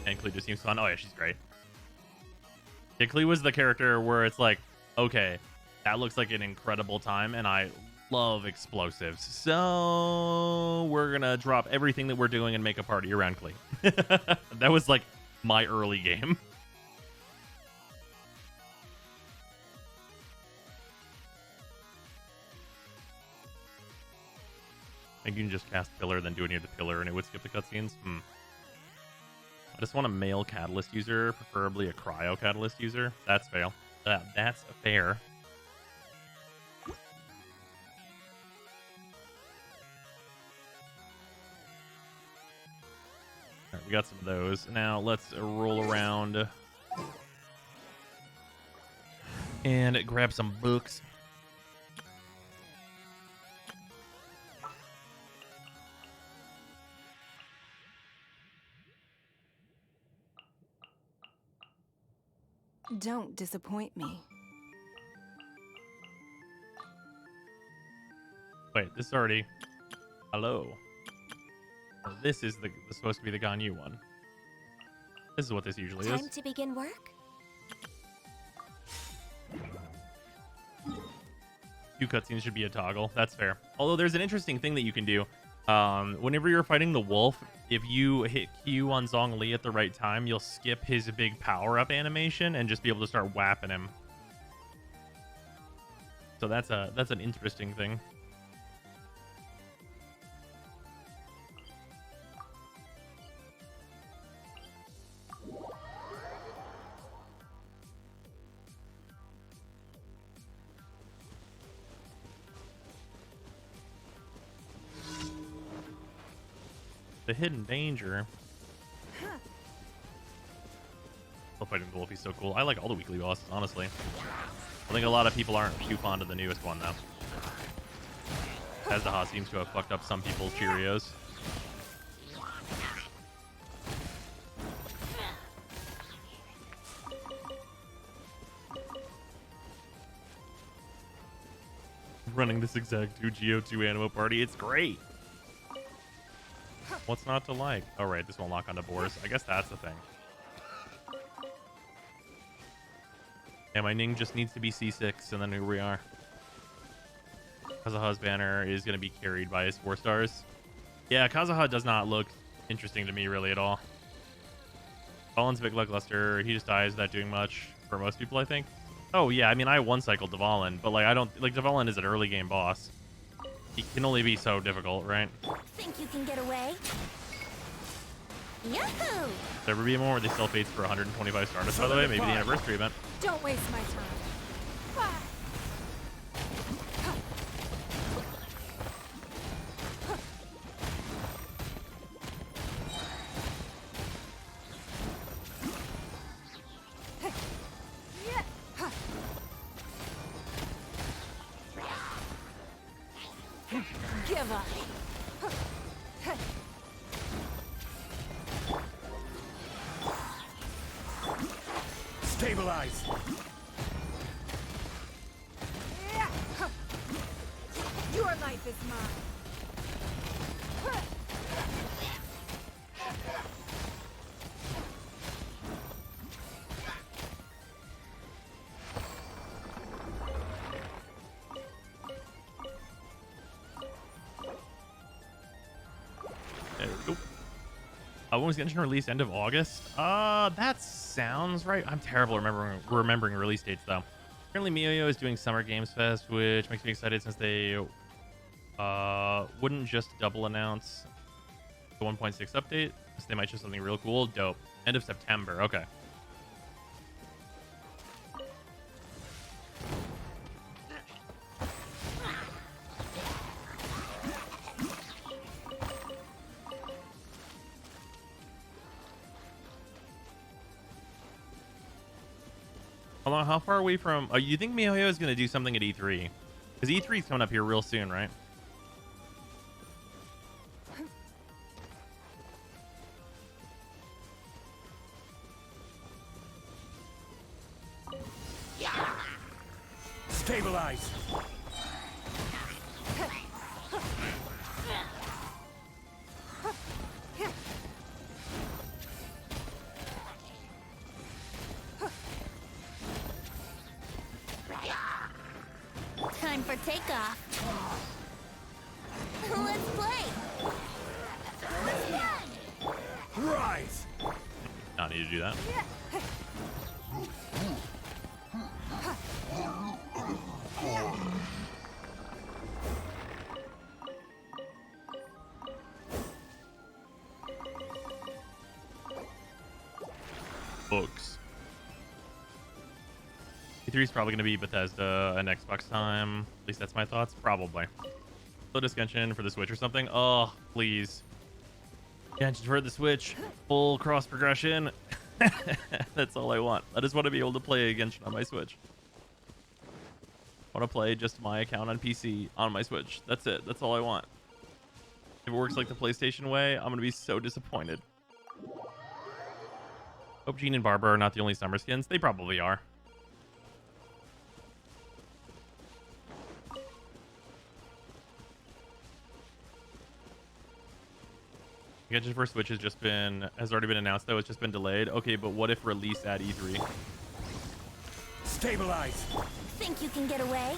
And Klee just seems fun. Oh yeah, she's great. Yeah, Klee was the character where it's like, okay, that looks like an incredible time, and I love explosives. So we're gonna drop everything that we're doing and make a party around Klee. That was like my early game. I think you can just cast Pillar, then do it near the pillar, and it would skip the cutscenes. I just want a male catalyst user, preferably a cryo catalyst user. That's fair. That's fair. All right, we got some of those. Now let's roll around and grab some books. Don't disappoint me. Wait, this is already... Hello. This is supposed to be the Ganyu one. This is what this usually Time is. to begin work? Q cutscenes should be a toggle. That's fair. Although there's an interesting thing that you can do. Whenever you're fighting the wolf, if you hit Q on Zhongli at the right time, you'll skip his big power-up animation and just be able to start whapping him. So that's an interesting thing. The hidden danger. Still fighting the wolf, he's so cool. I like all the weekly bosses, honestly. I think a lot of people aren't too fond of the newest one, though. Kazuha seems to have fucked up some people's Cheerios. Running this exact 2GO2 Animo party, it's great! What's not to like? Oh, right, this won't lock onto boars. I guess that's the thing. Yeah, my Ning just needs to be C6, and then here we are. Kazuha's banner is going to be carried by his 4 stars. Yeah, Kazuha does not look interesting to me really at all. Dvalin's a bit lackluster. He just dies without doing much for most people, I think. Oh yeah, I mean I one cycled Dvalin, but like I don't like Dvalin is an early game boss. He can only be so difficult, right? Think you can get away? Yahoo! There ever be more where they sell fates for 125 Stardust, by the way? Maybe the anniversary event. Don't waste my time. Give up. Stabilize. Your life is mine. There we go. When was Genshin released? End of August? That sounds right. I'm terrible remembering release dates though. Currently, MiYoYo is doing Summer Games Fest, which makes me excited since they wouldn't just double announce the 1.6 update, so they might show something real cool. Dope. End of September. Okay. Hold on, how far away from... you think MiYoYo is going to do something at E3? Because E3 is coming up here real soon, right? Stabilize. Time for takeoff. Let's play. Rise. Not need to do that. Books. E3 is probably going to be Bethesda and Xbox time. At least that's my thoughts. Probably. Lotus Genshin for the Switch or something. Oh, please. Genshin for the Switch. Full cross progression. That's all I want. I just want to be able to play Genshin on my Switch. I want to play just my account on PC on my Switch. That's it. That's all I want. If it works like the PlayStation way, I'm going to be so disappointed. Hope Jean and Barbara are not the only summer skins. They probably are. Genshin for Switch has already been announced though. It's just been delayed. Okay, but what if released at E3? Stabilize. Think you can get away?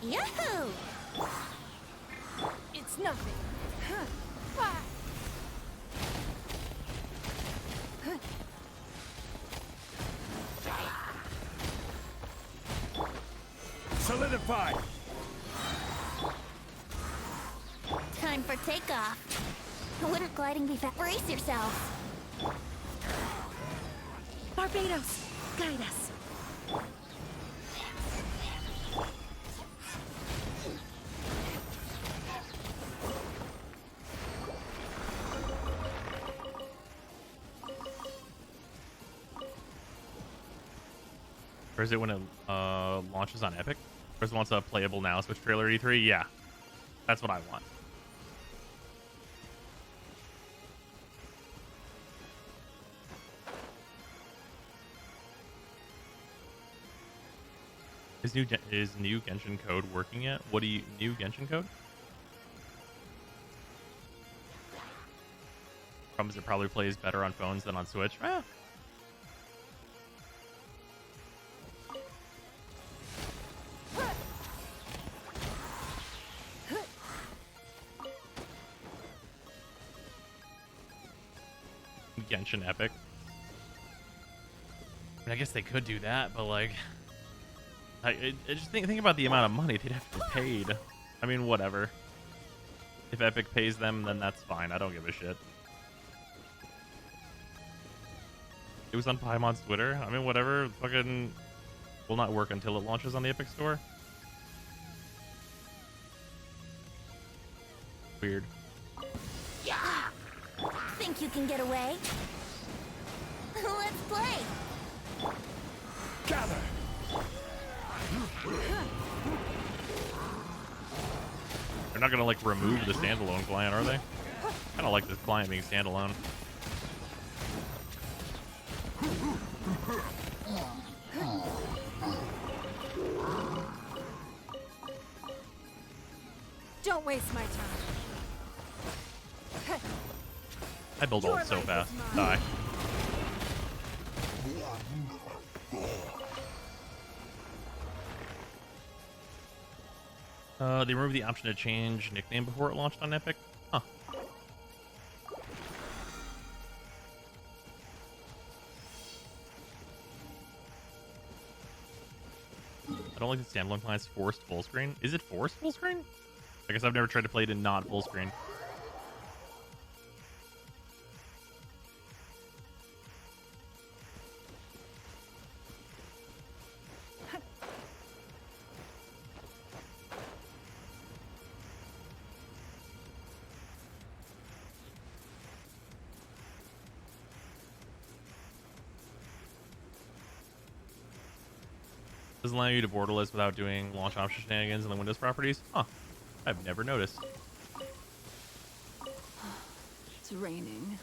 Yahoo! It's nothing. Solidify. Time for takeoff. Wouldn't gliding be fast? Brace yourself. Barbados, guide us. Or is it when it launches on Epic? Or is it wants a playable now Switch trailer at E3? Yeah. That's what I want. Is new Genshin code working yet? What do you... New Genshin code? Problem is it probably plays better on phones than on Switch. Eh. Genshin Epic. I mean, I guess they could do that, but like, I just think about the amount of money they'd have to be paid. I mean, whatever. If Epic pays them, then that's fine. I don't give a shit. It was on Paimon's Twitter. I mean, whatever. Fucking will not work until it launches on the Epic Store. Weird. Think you can get away? Let's play. Gather! They're not gonna like remove the standalone client, are they? Kind of like this client being standalone. Don't waste my time. I build ult so fast. Die. They removed the option to change nickname before it launched on Epic. Huh. I don't like the standalone client's forced full screen. Is it forced full screen? I guess I've never tried to play it in not full screen. Doesn't allow you to borderless without doing launch option shenanigans in the Windows properties? Huh. I've never noticed. It's raining.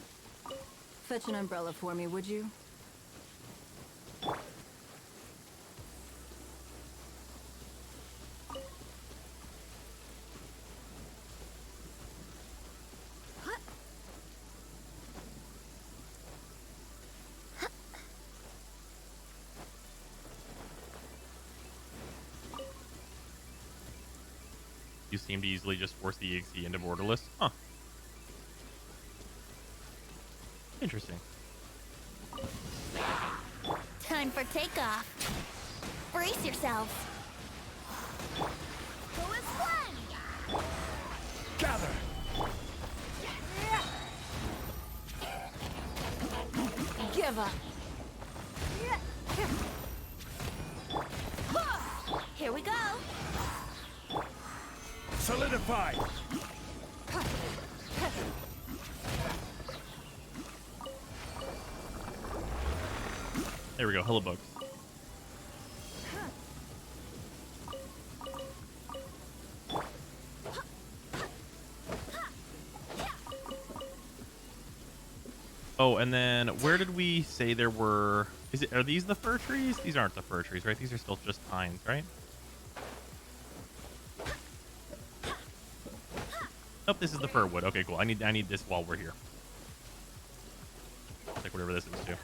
Fetch an umbrella for me, would you? You seem to easily just force the EXE into borderless. Huh. Interesting. Time for takeoff. Brace yourselves. Go as one. Gather! Give up. Here we go. Solidify! There we go. Hello, bugs. Oh, and then where did we say there were... Are these the fir trees? These aren't the fir trees, right? These are still just pines, right? Nope, this is the fir wood. Okay, cool. I need this while we're here. Take whatever this is too.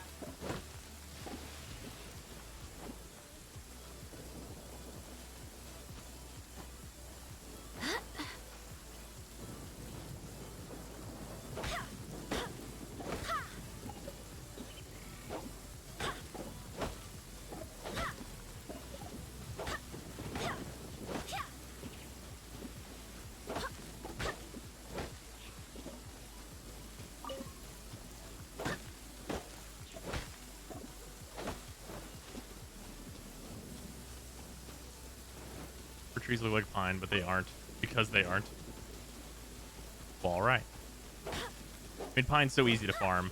Trees look like pine, but they aren't, because they aren't. Well, all right. I mean, pine's so easy to farm.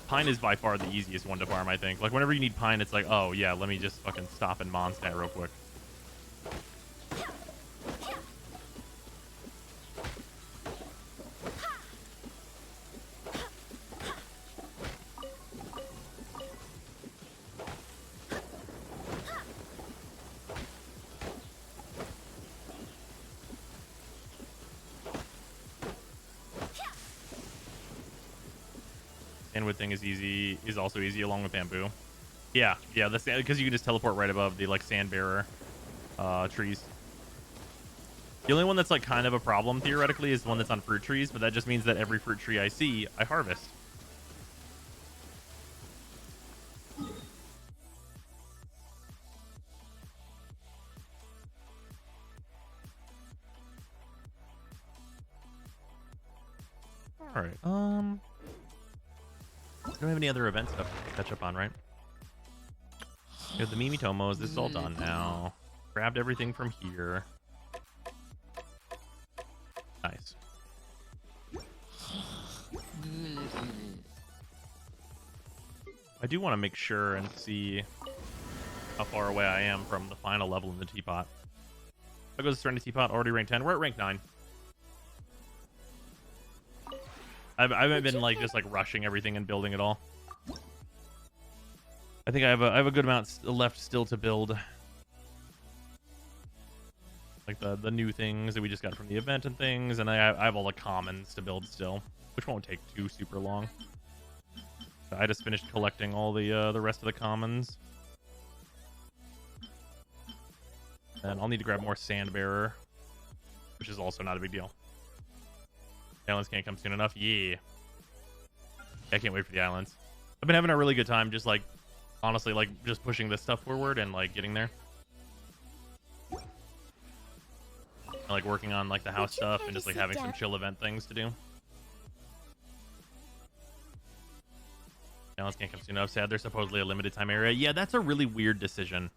Pine is by far the easiest one to farm, I think. Like, whenever you need pine, it's like, oh, yeah, let me just fucking stop and Mondstadt real quick. Sandwood thing is also easy along with bamboo. Yeah, that's because you can just teleport right above the like sand bearer trees. The only one that's like kind of a problem theoretically is the one that's on fruit trees, but that just means that every fruit tree I see, I harvest. All right. I don't have any other event stuff to catch up on, right? We have the Mimi Tomos. This is all done now. Grabbed everything from here. Nice. I do want to make sure and see how far away I am from the final level in the teapot. I go to Serenity Teapot, already rank 10. We're at rank 9. I haven't been like just like rushing everything and building it all. I think I have a good amount left still to build, like the new things that we just got from the event and things, and I have all the commons to build still, which won't take too super long. I just finished collecting all the rest of the commons, and I'll need to grab more Sandbearer, which is also not a big deal. Islands can't come soon enough. Yeah. I can't wait for the islands. I've been having a really good time just like, honestly, like just pushing this stuff forward and like getting there. And, like working on like the house stuff and just like having some chill event things to do. Islands can't come soon enough. Sad they're supposedly a limited time area. Yeah, that's a really weird decision.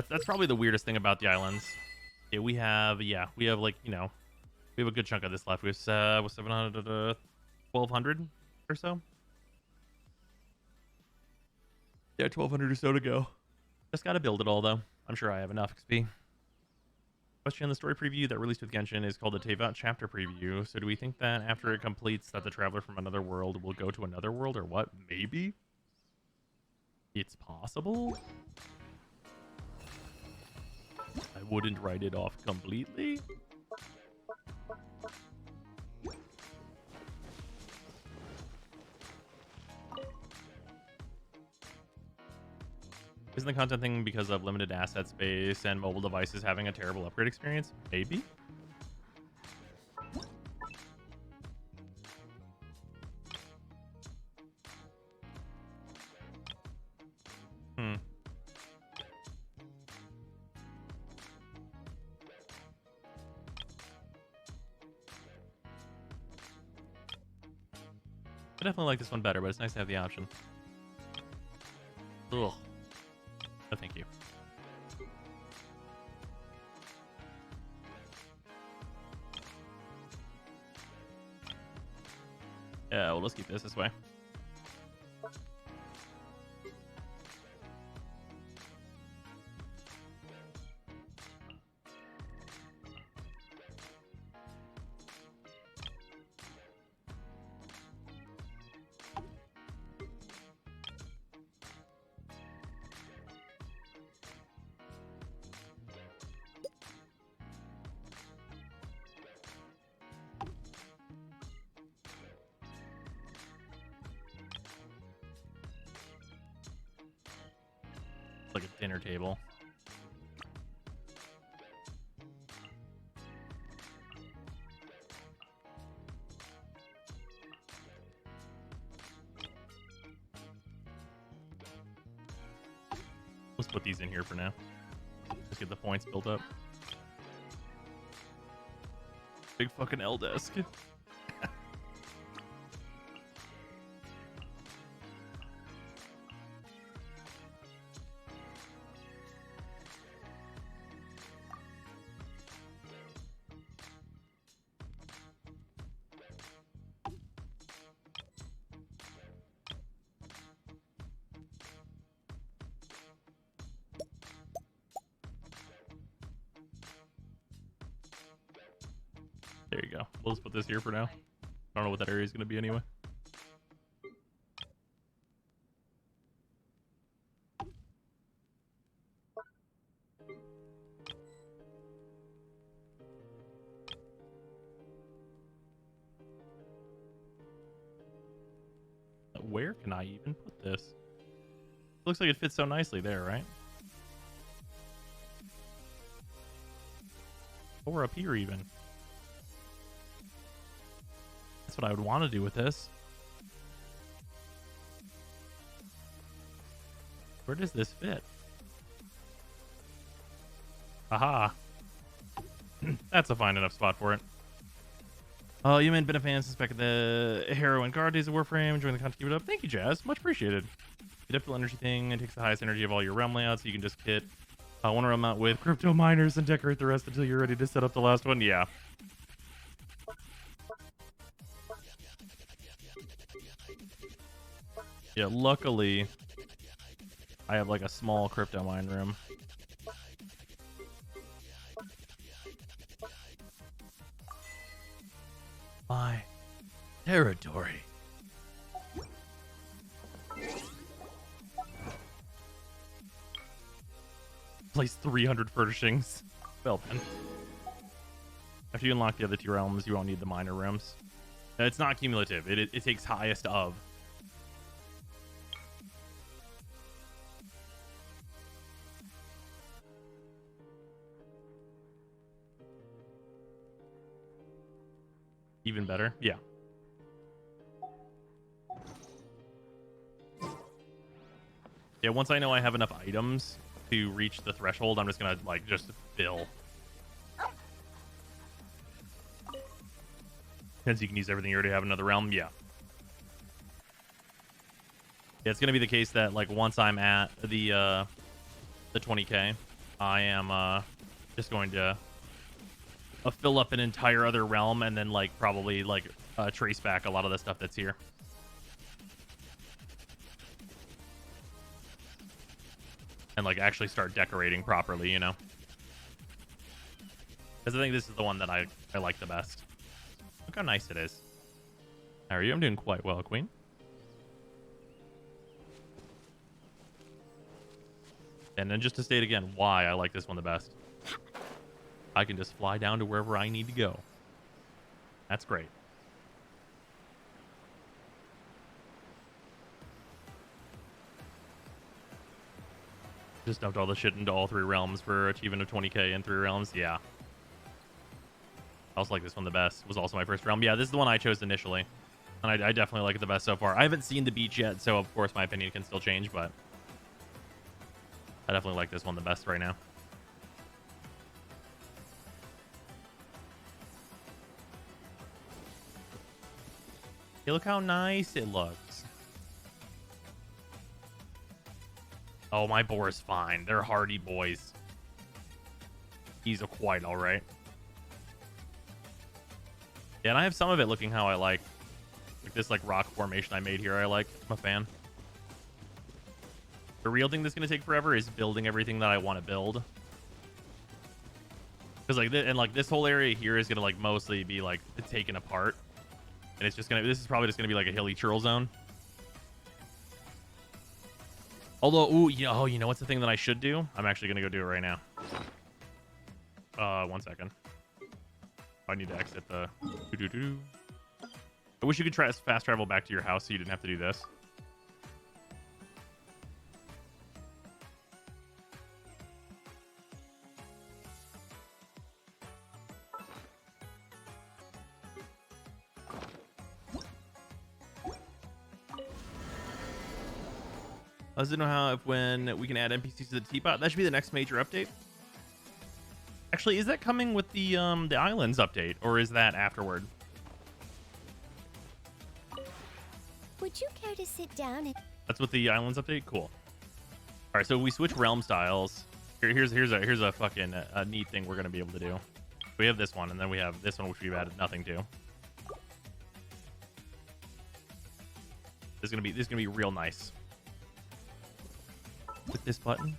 That's probably the weirdest thing about the islands. Yeah, we have like, you know, we have a good chunk of this left. We have 700, 1,200 or so. Yeah, 1,200 or so to go. Just gotta build it all, though. I'm sure I have enough XP. Question on the story preview that released with Genshin is called the Tevat chapter preview. So do we think that after it completes that the traveler from another world will go to another world or what? Maybe? It's possible? I wouldn't write it off completely. Isn't the content thing because of limited asset space and mobile devices having a terrible upgrade experience? Maybe. I definitely like this one better, but it's nice to have the option. Ugh. Oh, thank you. Yeah, well, let's keep this way. Like a dinner table. Let's put these in here for now. Just get the points built up. Big fucking L desk. There you go. We'll just put this here for now. I don't know what that area is going to be anyway. Where can I even put this? Looks like it fits so nicely there, right? Or up here even. That's what I would want to do with this. Where does this fit? Aha. That's a fine enough spot for it. Oh, you meant been a fan since back in the Heroine Guard days of Warframe. Join the content, keep it up. Thank you, Jazz. Much apprecited. The Difficult Energy thing, it takes the highest energy of all your realm layouts, so you can just hit one realm out with crypto miners and decorate the rest until you're ready to set up the last one. Yeah. Yeah, luckily, I have like a small crypto mine room. My territory. Place 300 furnishings. Well then. After you unlock the other 2 realms, you won't need the minor rooms. It's not cumulative. It takes highest of. Even better? Yeah. Yeah, once I know I have enough items to reach the threshold, I'm just gonna, like, just fill. Since you can use everything you already have in another realm, yeah. Yeah, it's gonna be the case that, like, once I'm at the 20k, I am, just going to fill up an entire other realm and then, like, probably, like, trace back a lot of the stuff that's here. And, like, actually start decorating properly, you know? Because I think this is the one that I like the best. Look how nice it is. How are you? I'm doing quite well, Queen. And then just to state again why I like this one the best. I can just fly down to wherever I need to go. That's great. Just dumped all the shit into all 3 realms for achievement of 20k in 3 realms. Yeah. I also like this one the best. It was also my first realm. Yeah, this is the one I chose initially. And I definitely like it the best so far. I haven't seen the beach yet, so of course my opinion can still change, but I definitely like this one the best right now. Hey, look how nice it looks. Oh, my boar is fine. They're hardy boys. He's quite all right. Yeah, and I have some of it looking how I like. Like this like rock formation I made here, I like. I'm a fan. The real thing that's going to take forever is building everything that I want to build. Because like, this whole area here is going to like mostly be like taken apart. And it's just going to, this is probably just going to be like a hilly churl zone. Although, ooh, you know what's the thing that I should do? I'm actually going to go do it right now. 1 second. I need to exit the... I wish you could try fast travel back to your house so you didn't have to do this. I just don't know how when we can add NPCs to the teapot. That should be the next major update. Actually, is that coming with the islands update, or is that afterward? Would you care to sit down and... That's with the islands update. Cool. All right, so we switch realm styles. Here's a fucking neat thing we're gonna be able to do. We have this one, and then we have this one, which we've added nothing to. This is gonna be real nice. With this button.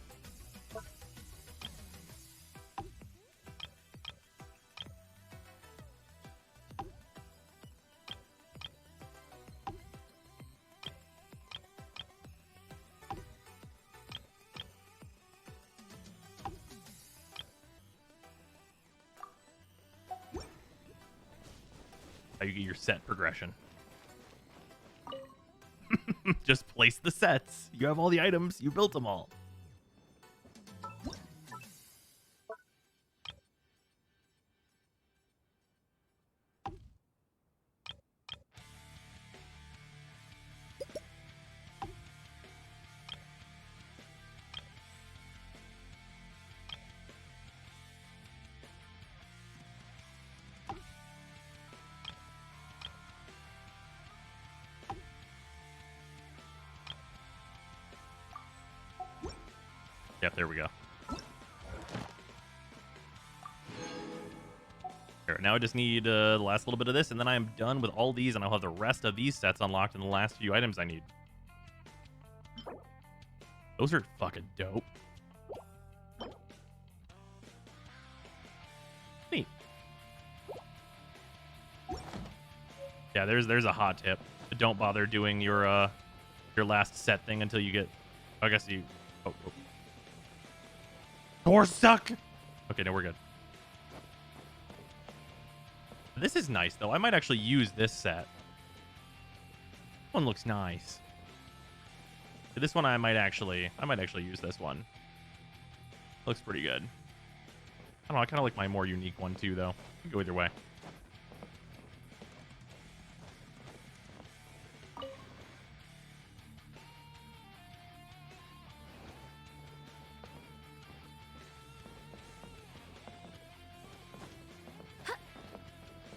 How you get your set progression. Just place the sets. You have all the items. You built them all. Yep, there we go. There, now I just need the last little bit of this, and then I am done with all these, and I'll have the rest of these sets unlocked in the last few items I need. Those are fucking dope. Neat. Yeah, there's a hot tip. Don't bother doing your last set thing until you get. I guess you. Oh. Doors suck. Okay, no, we're good. This is nice though. I might actually use this set. One looks nice. This one I might actually use this one. Looks pretty good. I don't know. I kind of like my more unique one too, though. Go either way.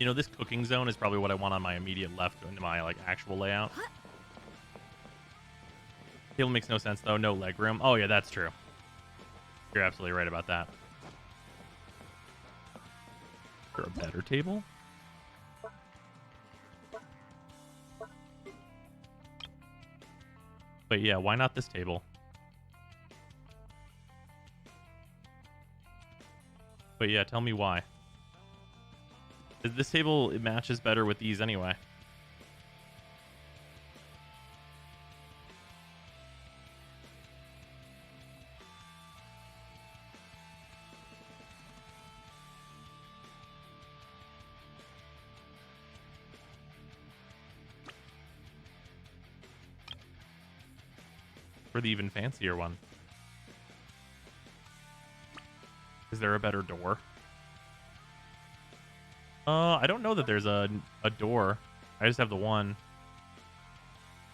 You know, this cooking zone is probably what I want on my immediate left into my like actual layout. Table makes no sense though. No leg room. Oh yeah, that's true. You're absolutely right about that. Is there a better table? But yeah, why not this table? But yeah, tell me why. This table, it matches better with these anyway. For the even fancier one. Is there a better door? I don't know that there's a door. I just have the one.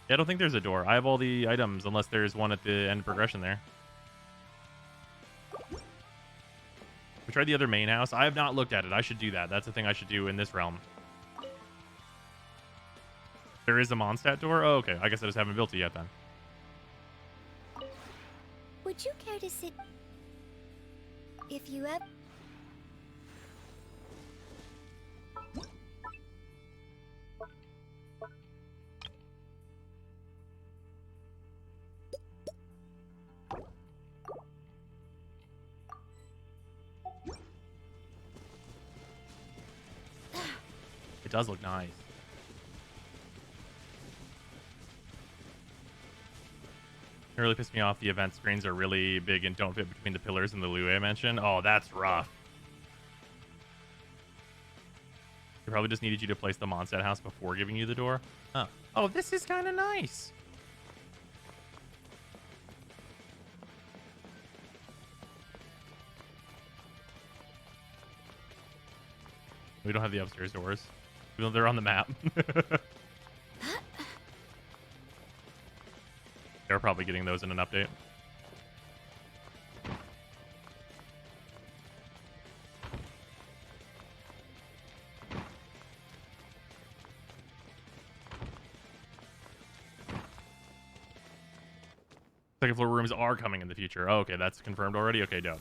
Yeah, I don't think there's a door. I have all the items, unless there's one at the end progression there. We tried the other main house. I have not looked at it. I should do that. That's the thing I should do in this realm. There is a Mondstadt door? Oh, okay. I guess I just haven't built it yet then. Would you care to sit if you ever... It does look nice. It really pissed me off. The event screens are really big and don't fit between the pillars in the Lue mentioned. Oh, that's rough. They probably just needed you to place the Mondstadt house before giving you the door. Oh, oh, this is kind of nice. We don't have the upstairs doors, even though they're on the map. They're probably getting those in an update. Second floor rooms are coming in the future. Oh, okay, that's confirmed already. Okay, dope.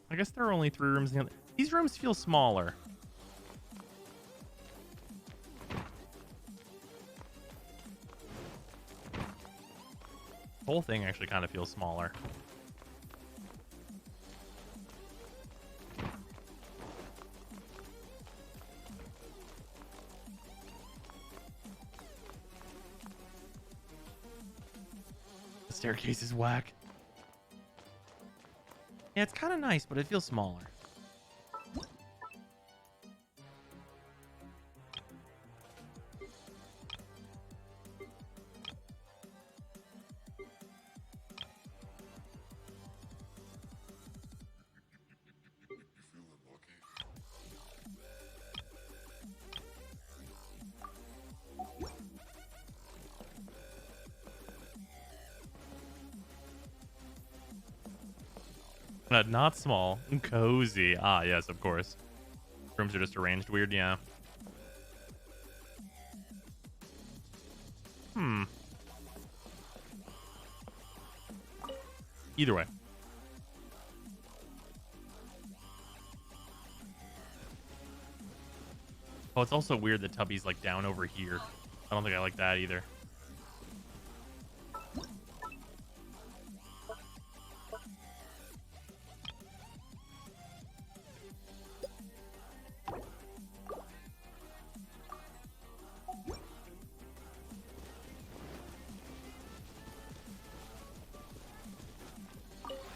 I guess there are only 3 rooms. These rooms feel smaller. The whole thing actually kind of feels smaller. The staircase is whack. Yeah, it's kind of nice, but it feels smaller. Not small, cozy. Ah, yes, of course. Rooms are just arranged weird, yeah. Either way. Oh, it's also weird that Tubby's like down over here. I don't think I like that either.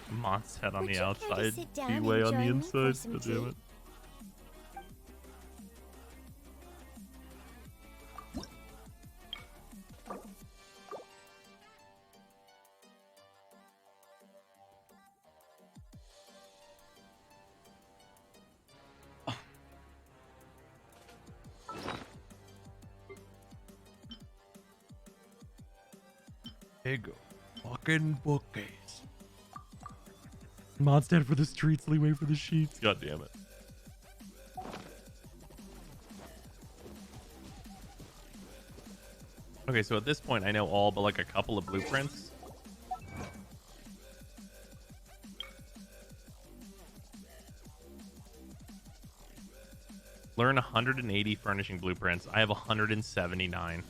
Mont's head on Would the you care to outside, sit down and B-way on the join me for inside. some God damn tea? it. Big fucking bookcase. Mod's dead for the streets, leeway for the sheets. God damn it. Okay, so at this point, I know all but like a couple of blueprints. Learn 180 furnishing blueprints. I have 179.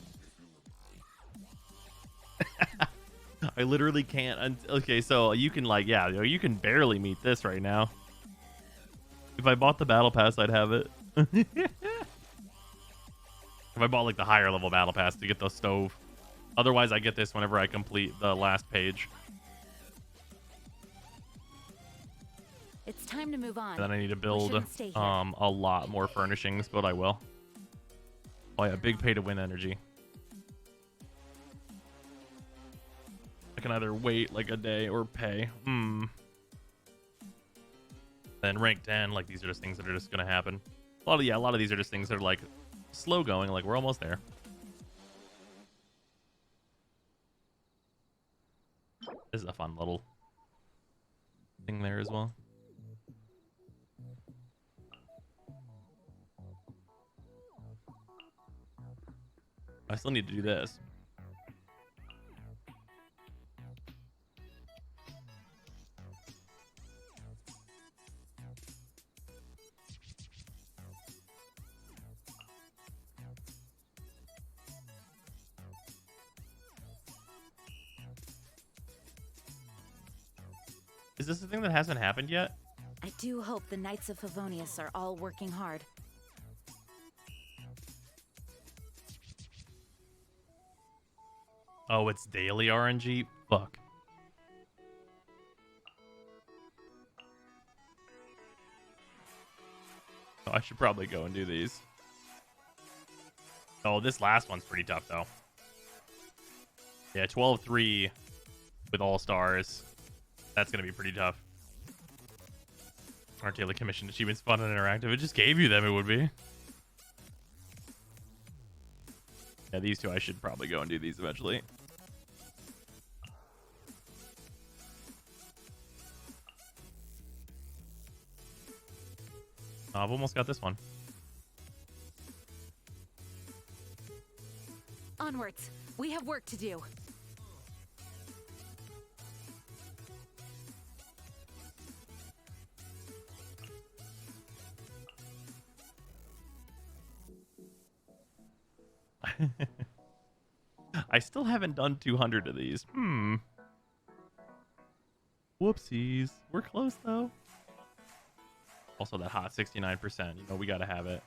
I literally can't. Okay, so you can like, yeah, you can barely meet this right now. If I bought the battle pass, I'd have it. If I bought like the higher level battle pass to get the stove. Otherwise, I get this whenever I complete the last page. It's time to move on. And then I need to We build shouldn't stay here. a lot more furnishings, but I will. Oh yeah, big pay to win energy. I can either wait like a day or pay. Then rank 10, like these are just things that are just gonna happen. A lot of these are just things that are like slow going, like we're almost there. This is a fun little thing there as well. I still need to do this. Is this a thing that hasn't happened yet? I do hope the Knights of Favonius are all working hard. Oh, it's daily RNG? Fuck. Oh, I should probably go and do these. Oh, this last one's pretty tough, though. Yeah, 12-3 with all stars. That's going to be pretty tough. Aren't daily commission achievements fun and interactive? It just gave you them, it would be. Yeah, these two, I should probably go and do these eventually. I've almost got this one. Onwards. We have work to do. I still haven't done 200 of these. Whoopsies. We're close, though. Also, that hot 69%. You know, we gotta have it.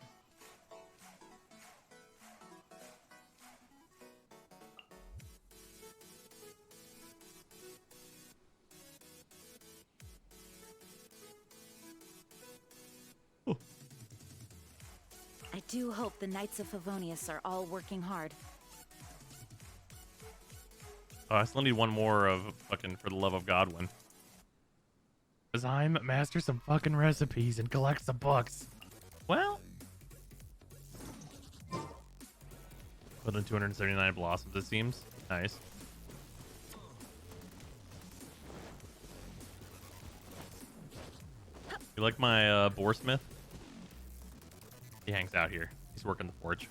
I do hope the Knights of Favonius are all working hard. Oh, I still need one more of fucking For the Love of Godwin. Because I'm master some fucking recipes and collect some books. Well. Put in 279 blossoms, it seems. Nice. You like my boarsmith? He hangs out here. He's working the forge.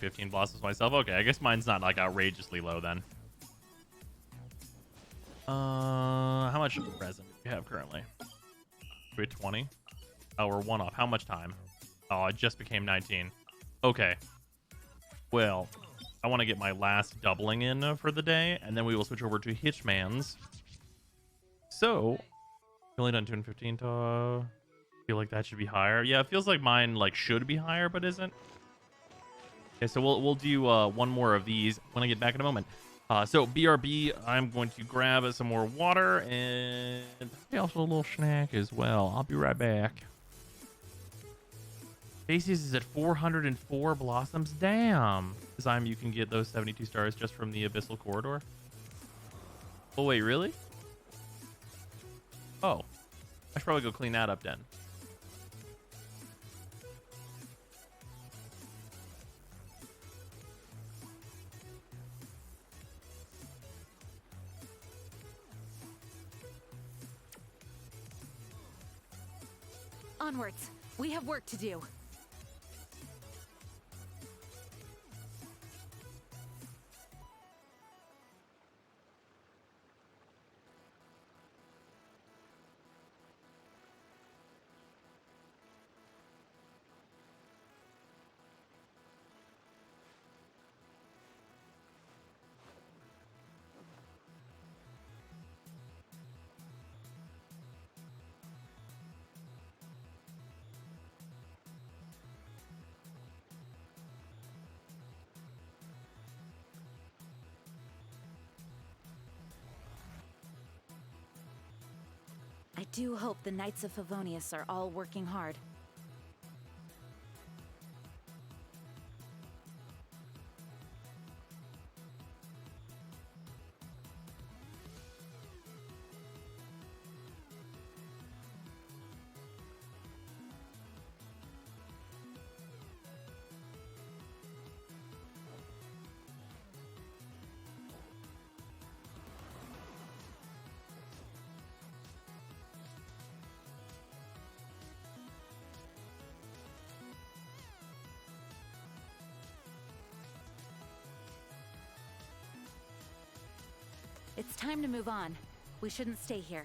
15 blossoms myself. Okay, I guess mine's not like outrageously low then. How much resin do we have currently? We're 20. Oh, we're one off. How much time? Oh, I just became 19. Okay. Well, I want to get my last doubling in for the day, and then we will switch over to Hitchman's. So, only done 215. Feel like that should be higher. Yeah, it feels like mine like should be higher, but isn't. Okay, so we'll do one more of these when I get back in a moment. So BRB, I'm going to grab some more water and also a little snack as well. I'll be right back. Stacy's is at 404 blossoms. Damn. This time you can get those 72 stars just from the Abyssal Corridor. Oh, wait, really? Oh. I should probably go clean that up then. Onwards. We have work to do. I do hope the Knights of Favonius are all working hard. It's time to move on. We shouldn't stay here.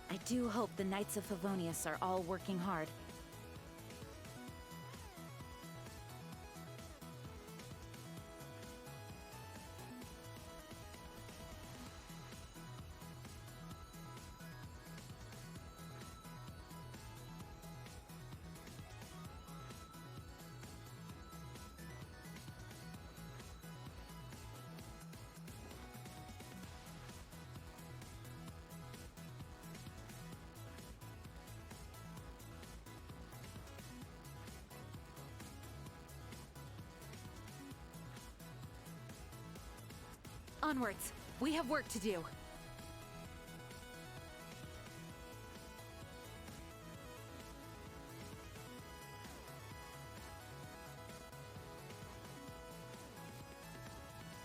I do hope the Knights of Favonius are all working hard. Onwards. We have work to do.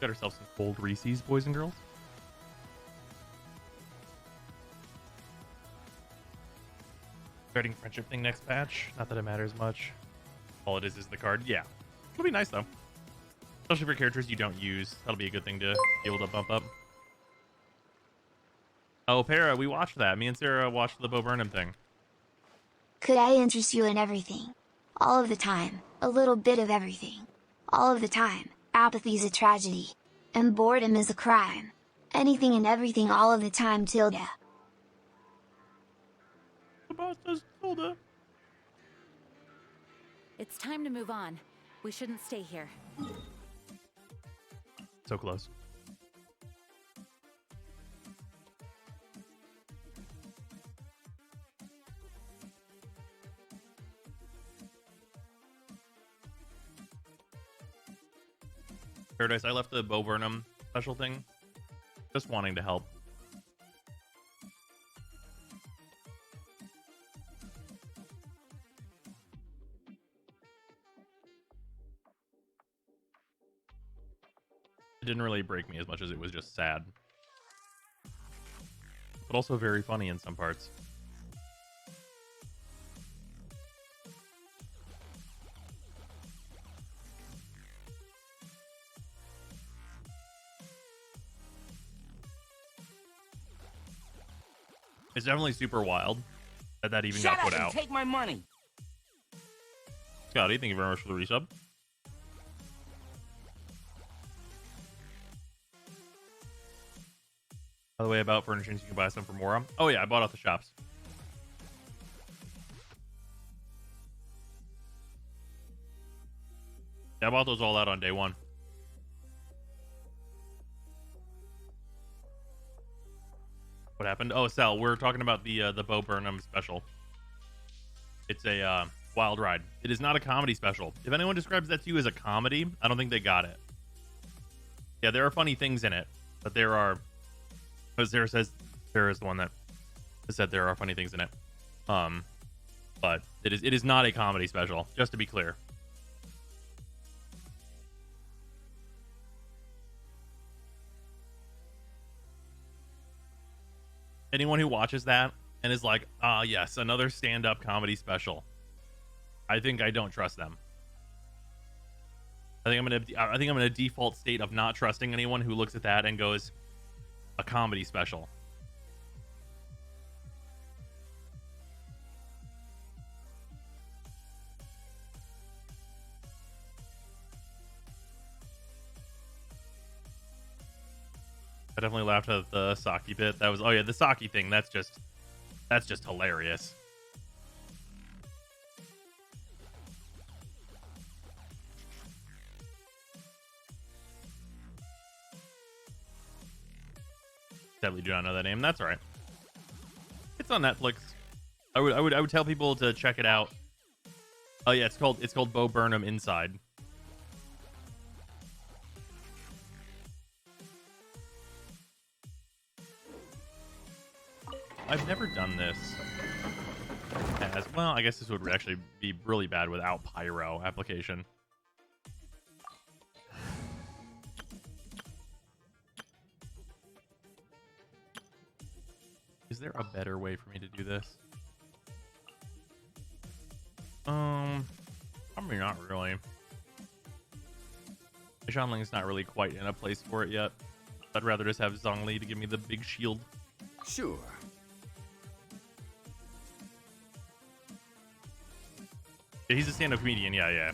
Got ourselves some cold Reese's, boys and girls. Starting friendship thing next patch. Not that it matters much. All it is the card. Yeah. It'll be nice though. Especially for characters you don't use. That'll be a good thing to be able to bump up. Oh, Para, we watched that. Me and Sarah watched the Bo Burnham thing. Could I interest you in everything? All of the time, a little bit of everything. All of the time, apathy's a tragedy, and boredom is a crime. Anything and everything all of the time, tilde. It's time to move on. We shouldn't stay here. So close. Paradise, I left the Bo Burnham special thing. Just wanting to help. It didn't really break me as much as it was just sad. But also very funny in some parts. It's definitely super wild that that even got put out. Take my money. Scotty, thank you very much for the resub. By the way, about furnishings, you can buy some from Mora. Oh yeah, I bought off the shops. Yeah, I bought those all out on day one. What happened? Oh, Sal, we're talking about the Bo Burnham special. It's a wild ride. It is not a comedy special. If anyone describes that to you as a comedy, I don't think they got it. Yeah, there are funny things in it, but there are, as Sarah says, Sarah is the one that said there are funny things in it. But it is not a comedy special, just to be clear. Anyone who watches that and is like, ah, yes, another stand-up comedy special, I think I don't trust them. I think I'm in a default state of not trusting anyone who looks at that and goes, a comedy special. I definitely laughed at the Saki bit. That was, oh yeah, the Saki thing. That's just hilarious. Definitely do not know that name. That's all right. It's on Netflix. I would tell people to check it out. Oh yeah, it's called Bo Burnham Inside. I've never done this as well. I guess this would actually be really bad without pyro application. Is there a better way for me to do this? I mean, not really. Xianling's not really quite in a place for it yet. I'd rather just have Zhongli to give me the big shield. Sure. He's a stand-up comedian, yeah.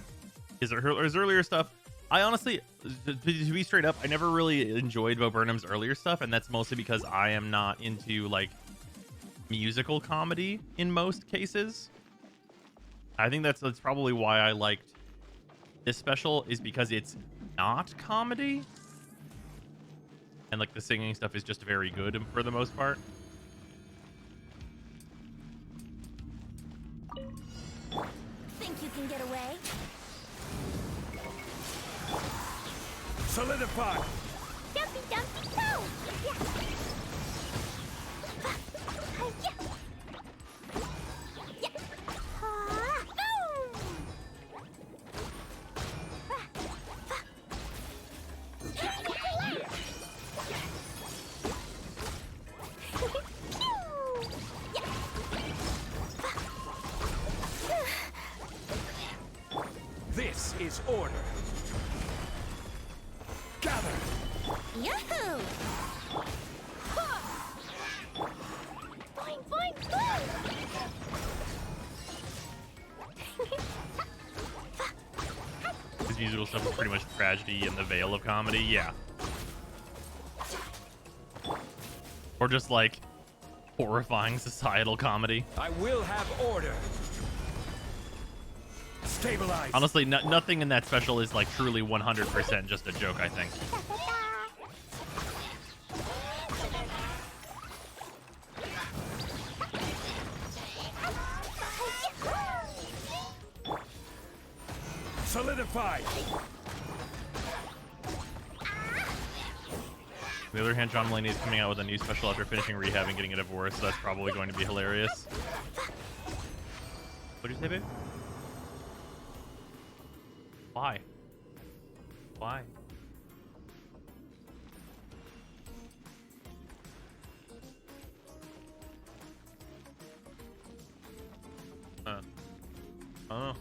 His earlier stuff, I honestly, to be straight up, I never really enjoyed Bo Burnham's earlier stuff, and that's mostly because I am not into, like, musical comedy in most cases. I think that's probably why I liked this special, is because it's not comedy. And, like, the singing stuff is just very good for the most part. Think you can get away? Solidify! Dumpy dumpy toe! Yeah. Yeah. Yeah. This is order. Gather! Yahoo! Fine, fine, fine! His musical stuff is pretty much tragedy in the veil of comedy. Yeah. Or just like horrifying societal comedy. I will have order. Stabilize. Honestly, nothing in that special is like truly 100% just a joke, I think. Solidify. On the other hand, John Mulaney is coming out with a new special after finishing rehab and getting a divorce, so that's probably going to be hilarious. What'd you say, babe? Why? Why? Oh.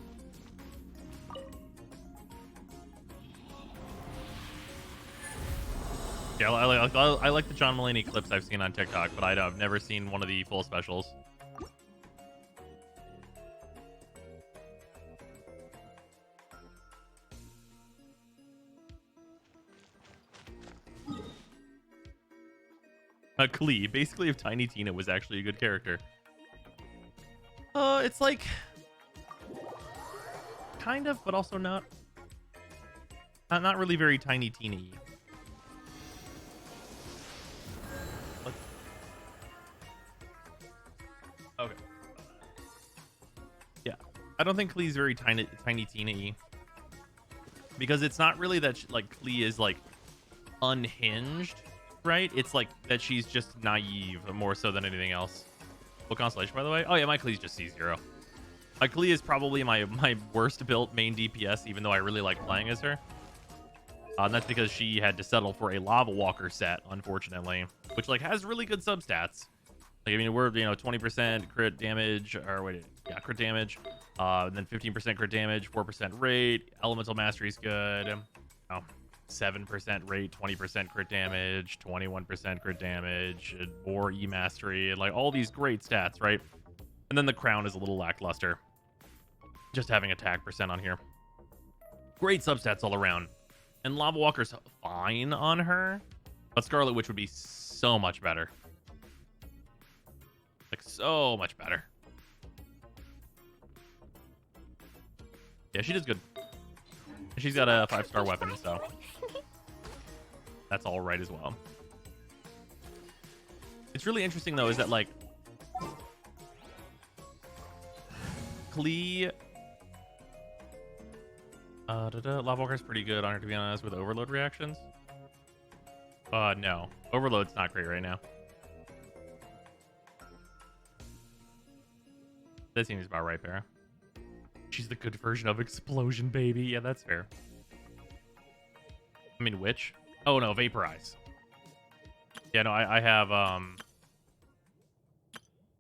Yeah, I like the John Mulaney clips I've seen on TikTok, but I've never seen one of the full specials. Klee, basically if Tiny Tina was actually a good character. It's like kind of, but also not. Not really very Tiny Tina-y. Okay. Yeah, I don't think Klee's very Tiny Tina-y, because it's not really that like Klee is like unhinged, right? It's like that she's just naive more so than anything else. What constellation, by the way? Oh yeah, my Klee's just C0. My Klee is probably my worst built main DPS, even though I really like playing as her. And that's because she had to settle for a Lava Walker set, unfortunately, which like has really good substats. Like, I mean, we're, 20% crit damage, or wait, yeah, crit damage, and then 15% crit damage, 4% rate, elemental mastery is good, 7% rate, 20% crit damage, 21% crit damage, and more E mastery, and like all these great stats, right? And then the crown is a little lackluster. Just having attack percent on here. Great substats all around. And Lava Walker's fine on her, but Scarlet Witch would be so much better. Like, so much better. Yeah, she does good. She's got a 5-star weapon, so that's all right as well. It's really interesting, though, is that, like, Klee... Lava Walker's pretty good on her, to be honest, with overload reactions. No. Overload's not great right now. That seems about right, Para. She's the good version of Explosion Baby. Yeah, that's fair. I mean, Witch? Oh, no, Vaporize. Yeah, no, I have,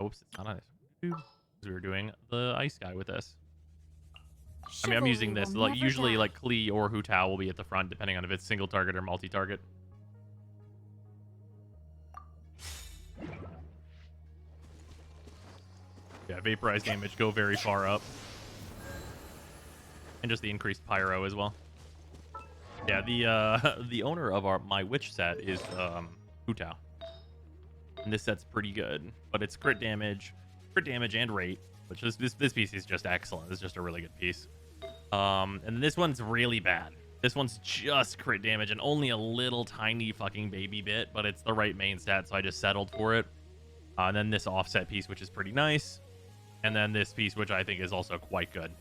Oops, it's not on this. We were doing the Ice Guy with this. I mean, I'm using this. Like, usually, like, Klee or Hu Tao will be at the front, depending on if it's single target or multi-target. Yeah, Vaporize damage go very far up. And just the increased pyro as well. Yeah, the owner of my witch set is Hu Tao. And this set's pretty good, but it's crit damage and rate, which is this piece is just excellent. It's just a really good piece. And this one's really bad. This one's just crit damage and only a little tiny fucking baby bit, but it's the right main stat, so I just settled for it. And then this offset piece, which is pretty nice. And then this piece, which I think is also quite good.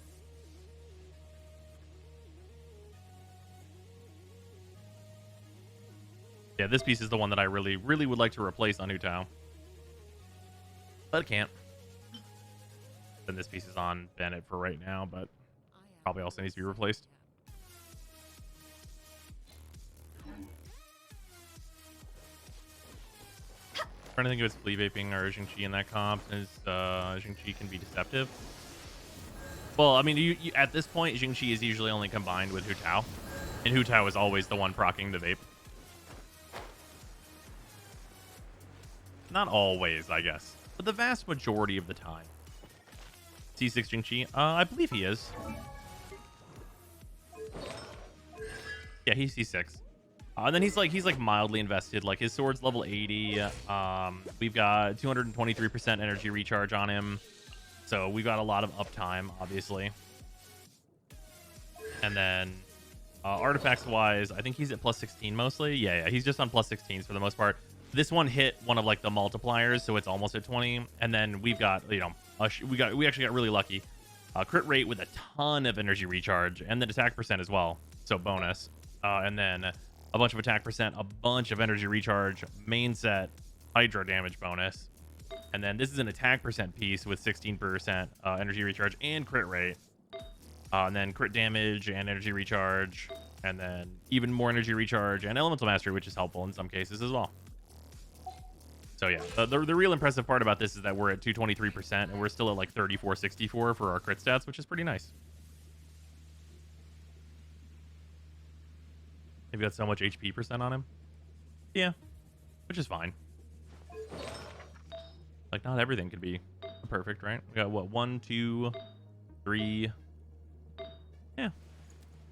Yeah, this piece is the one that I really, really would like to replace on Hu Tao. But I can't. Then this piece is on Bennett for right now, but probably also needs to be replaced. Trying to think if it's flea vaping or Xingqi in that comp, is Xingqi can be deceptive. Well, I mean, you at this point, Xingqi is usually only combined with Hu Tao, and Hu Tao is always the one proccing the vape. Not always, I guess, but the vast majority of the time. C6 Xingqi, I believe he is. Yeah, he's C6. And then he's like mildly invested. Like his sword's level 80. We've got 223% energy recharge on him. So we've got a lot of uptime, obviously. And then artifacts wise, I think he's at plus 16 mostly. Yeah, he's just on plus 16s for the most part. This one hit one of like the multipliers, so it's almost at 20. And then we've got, you know, we actually got really lucky. Crit rate with a ton of energy recharge, and then attack percent as well, so bonus. And then a bunch of attack percent, a bunch of energy recharge, main set, hydro damage bonus. And then this is an attack percent piece with 16% energy recharge and crit rate. And then crit damage and energy recharge, and then even more energy recharge and elemental mastery, which is helpful in some cases as well. So yeah, the real impressive part about this is that we're at 223% and we're still at like 3464 for our crit stats, which is pretty nice. We've got so much HP percent on him. Yeah, which is fine. Like, not everything could be perfect, right? We got what, 1, 2, 3. Yeah,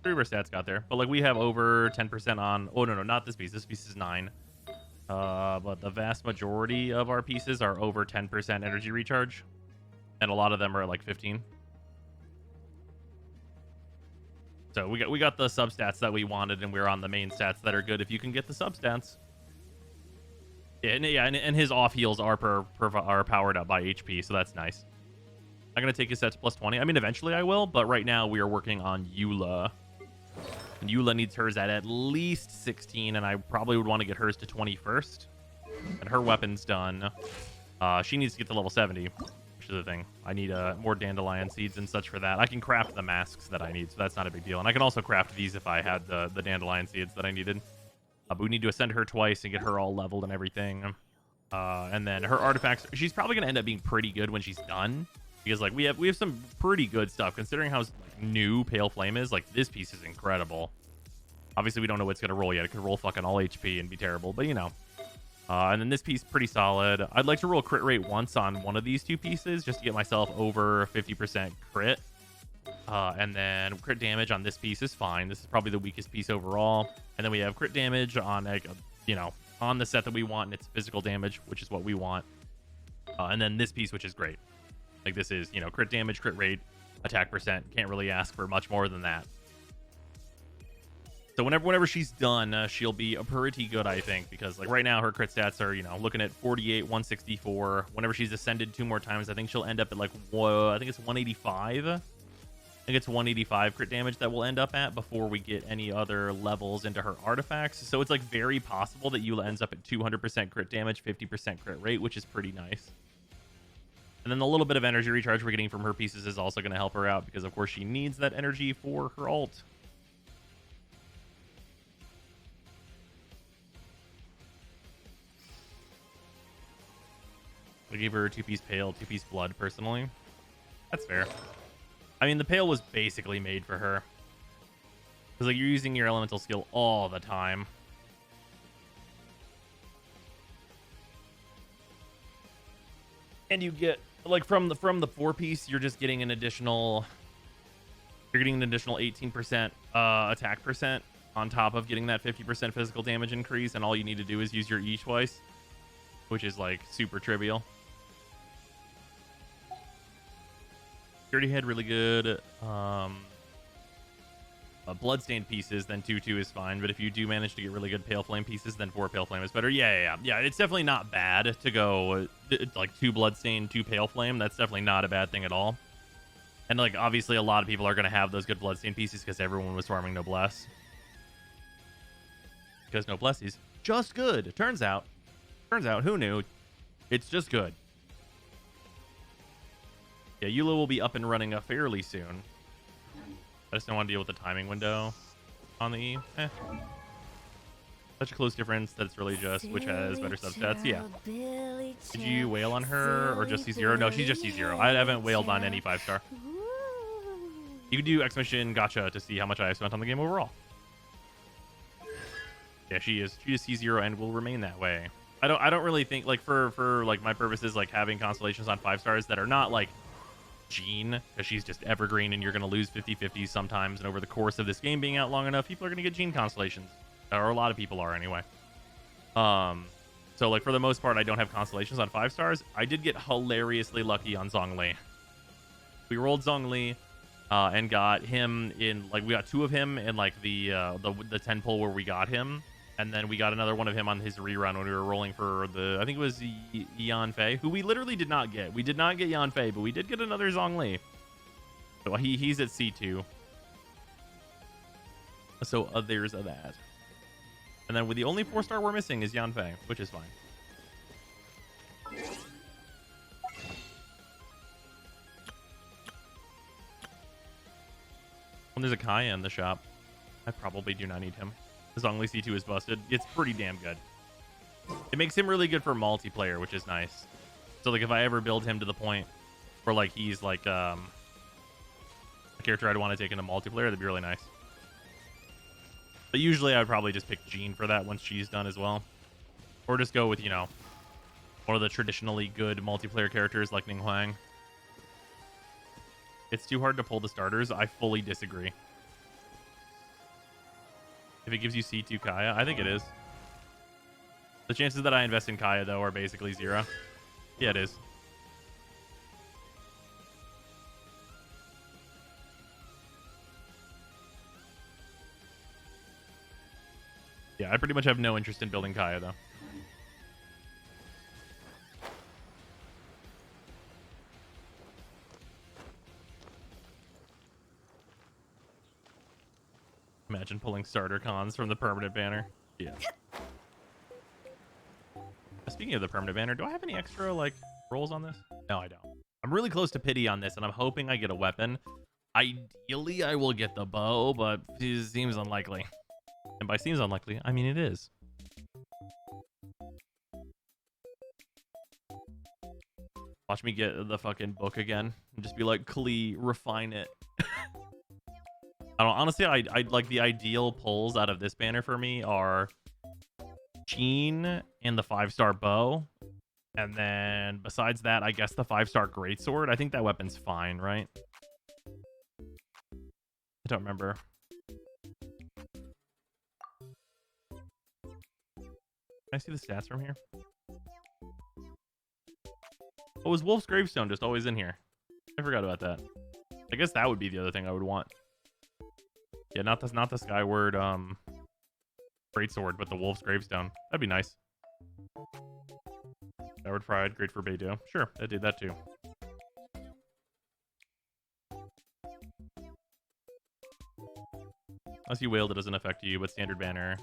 3 of our stats got there. But like, we have over 10% on. Oh no, not this piece. This piece is 9. But the vast majority of our pieces are over 10% energy recharge, and a lot of them are at like 15. So we got the substats that we wanted, and we're on the main stats that are good if you can get the substats. Yeah, and his off heals are are powered up by HP, so that's nice. I'm gonna take his sets plus 20. I mean, eventually I will, but right now we are working on Eula. And Eula needs hers at least 16, and I probably would want to get hers to 20 first. And her weapon's done. She needs to get to level 70, which is the thing. I need more dandelion seeds and such for that. I can craft the masks that I need, so that's not a big deal. And I can also craft these if I had the dandelion seeds that I needed. But we need to ascend her twice and get her all leveled and everything. And then her artifacts, she's probably going to end up being pretty good when she's done. Because like we have some pretty good stuff considering how like, new Pale Flame is. Like this piece is incredible. Obviously we don't know what's gonna roll yet. It could roll fucking all HP and be terrible, but you know. And then this piece pretty solid. I'd like to roll crit rate once on one of these two pieces just to get myself over 50% crit. And then crit damage on this piece is fine. This is probably the weakest piece overall. And then we have crit damage on like you know, on the set that we want, and it's physical damage, which is what we want. And then this piece, which is great. Like this is, you know, crit damage, crit rate, attack percent. Can't really ask for much more than that. So whenever she's done, she'll be pretty good, I think, because like right now her crit stats are, you know, looking at 48, 164. Whenever she's ascended 2 more times, I think she'll end up at like, I think it's 185. I think it's 185 crit damage that we'll end up at before we get any other levels into her artifacts. So it's like very possible that Eula ends up at 200% crit damage, 50% crit rate, which is pretty nice. And then the little bit of energy recharge we're getting from her pieces is also going to help her out because, of course, she needs that energy for her ult. I gave her 2-piece Pale, 2-piece Blood, personally. That's fair. I mean, the Pale was basically made for her. Because, like, you're using your elemental skill all the time. And you get... like from the 4-piece, you're just getting an additional. You're getting an additional 18% attack percent on top of getting that 50% physical damage increase, and all you need to do is use your E twice, which is like super trivial. You already had really good bloodstained pieces, then 2/2 is fine. But if you do manage to get really good Pale Flame pieces, then 4 Pale Flame is better. Yeah. It's definitely not bad to go like 2 bloodstained, 2 Pale Flame. That's definitely not a bad thing at all. And like obviously a lot of people are going to have those good bloodstained pieces because everyone was farming Noblesse. Because Noblesse is just good. Turns out, who knew? It's just good. Yeah, Eula will be up and running fairly soon. I just don't want to deal with the timing window on the E. Such a close difference that it's really just which has better substats. Yeah. Did you wail on her or just C0? No, she's just C0. I haven't wailed on any 5-star. You can do X-Mission Gacha to see how much I have spent on the game overall. Yeah, she is C0 and will remain that way. I don't really think like for like my purposes, like having constellations on 5 stars that are not like Jean, because she's just evergreen and you're going to lose 50-50 sometimes. And over the course of this game being out long enough, people are going to get Jean constellations. Or a lot of people are anyway. So, like, for the most part, I don't have constellations on 5 stars. I did get hilariously lucky on Zhongli. We rolled Zhongli and got him in, like, we got 2 of him in, like, the 10 pull where we got him. And then we got another one of him on his rerun when we were rolling for I think it was Yan Fei, who we literally did not get. We did not get Yan Fei, but we did get another Zhongli. So he's at C2. So there's that. And then with the only 4-star we're missing is Yan Fei, which is fine. When there's a Kaya in the shop, I probably do not need him. Zhongli C2 is busted. It's pretty damn good. It makes him really good for multiplayer, which is nice. So, like, if I ever build him to the point where, like, he's, like, a character I'd want to take into multiplayer, that'd be really nice. But usually I would probably just pick Jean for that once she's done as well. Or just go with, you know, one of the traditionally good multiplayer characters like Ning Huang. It's too hard to pull the starters. I fully disagree. If it gives you C2 Kaya, I think it is. The chances that I invest in Kaya, though, are basically 0. Yeah, it is. Yeah, I pretty much have no interest in building Kaya, though. Imagine pulling starter cons from the permanent banner. Yeah. Speaking of the permanent banner, do I have any extra, like, rolls on this? No, I don't. I'm really close to pity on this, and I'm hoping I get a weapon. Ideally, I will get the bow, but it seems unlikely. And by seems unlikely, I mean it is. Watch me get the fucking book again and just be like, Klee, refine it. I don't honestly. I like the ideal pulls out of this banner for me are Jean and the 5-star bow, and then besides that, I guess the 5-star greatsword. I think that weapon's fine, right? I don't remember. Can I see the stats from here? Oh, is Wolf's Gravestone just always in here? I forgot about that. I guess that would be the other thing I would want. Yeah, not the Skyward Greatsword, but the Wolf's Gravestone. That'd be nice. Skyward Pride, great for Beidou. Sure, I did that too. Unless you wailed, it doesn't affect you, but Standard Banner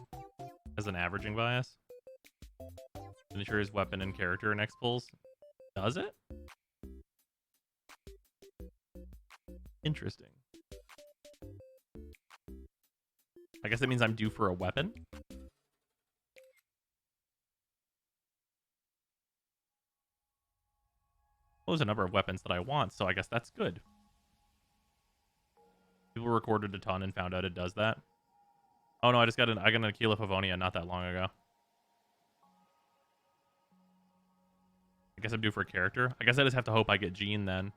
has an averaging bias. Ensure his weapon and character in X pulls. Does it? Interesting. I guess that means I'm due for a weapon. Well, there's a number of weapons that I want, so I guess that's good. People recorded a ton and found out it does that. Oh no, I got an Aquila Pavonia not that long ago. I guess I'm due for a character. I guess I just have to hope I get Jean then.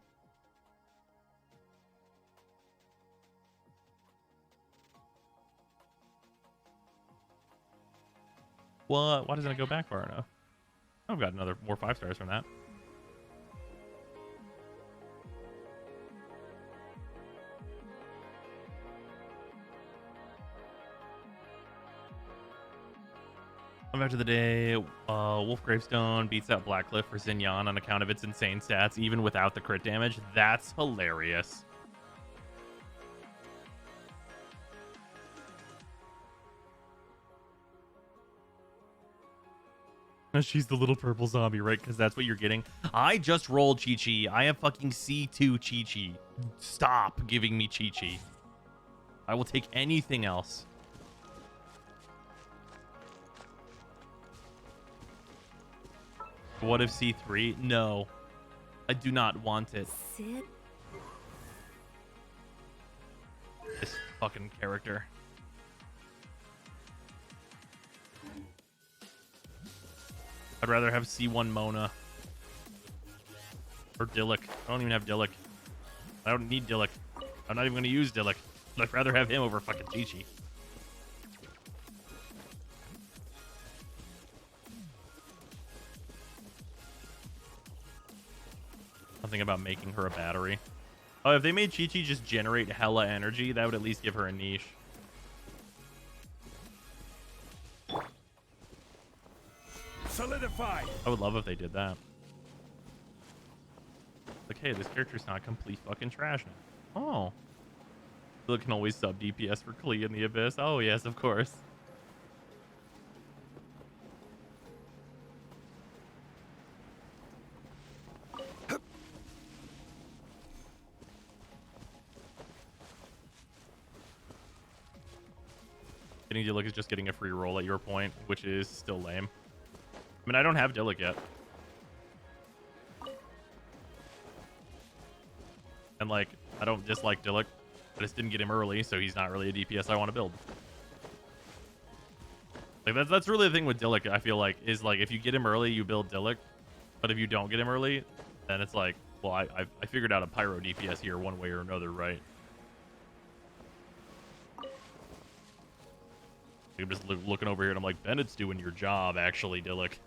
What? Why doesn't it go back far enough? I've got more 5 stars from that. Come back to the day. Wolf Gravestone beats out Blackcliff for Xinyan on account of its insane stats, even without the crit damage. That's hilarious. She's the little purple zombie, right? Because that's what you're getting. I just rolled Chi-Chi. I have fucking C2 Chi-Chi. Stop giving me Chi-Chi. I will take anything else. What if C3? No. I do not want it. Sid? This fucking character. I'd rather have C1 Mona. Or Dillik. I don't even have Dillik. I don't need Dillik. I'm not even going to use Dillik. I'd rather have him over fucking Chi-Chi. Something about making her a battery. Oh, if they made Chi-Chi just generate hella energy, that would at least give her a niche. Solidify. I would love if they did that. Like, hey, this character's not complete fucking trash now. Oh. Dillik can always sub DPS for Klee in the Abyss. Oh, yes, of course. Getting Dillik is just getting a free roll at your point, which is still lame. I mean, I don't have Dillik yet. And, like, I don't dislike Dillik. I just didn't get him early, so he's not really a DPS I want to build. Like, that's really the thing with Dillik, I feel like, is, like, if you get him early, you build Dillik. But if you don't get him early, then it's like, well, I figured out a Pyro DPS here one way or another, right? I'm just looking over here, and I'm like, Bennett's doing your job, actually, Dillik.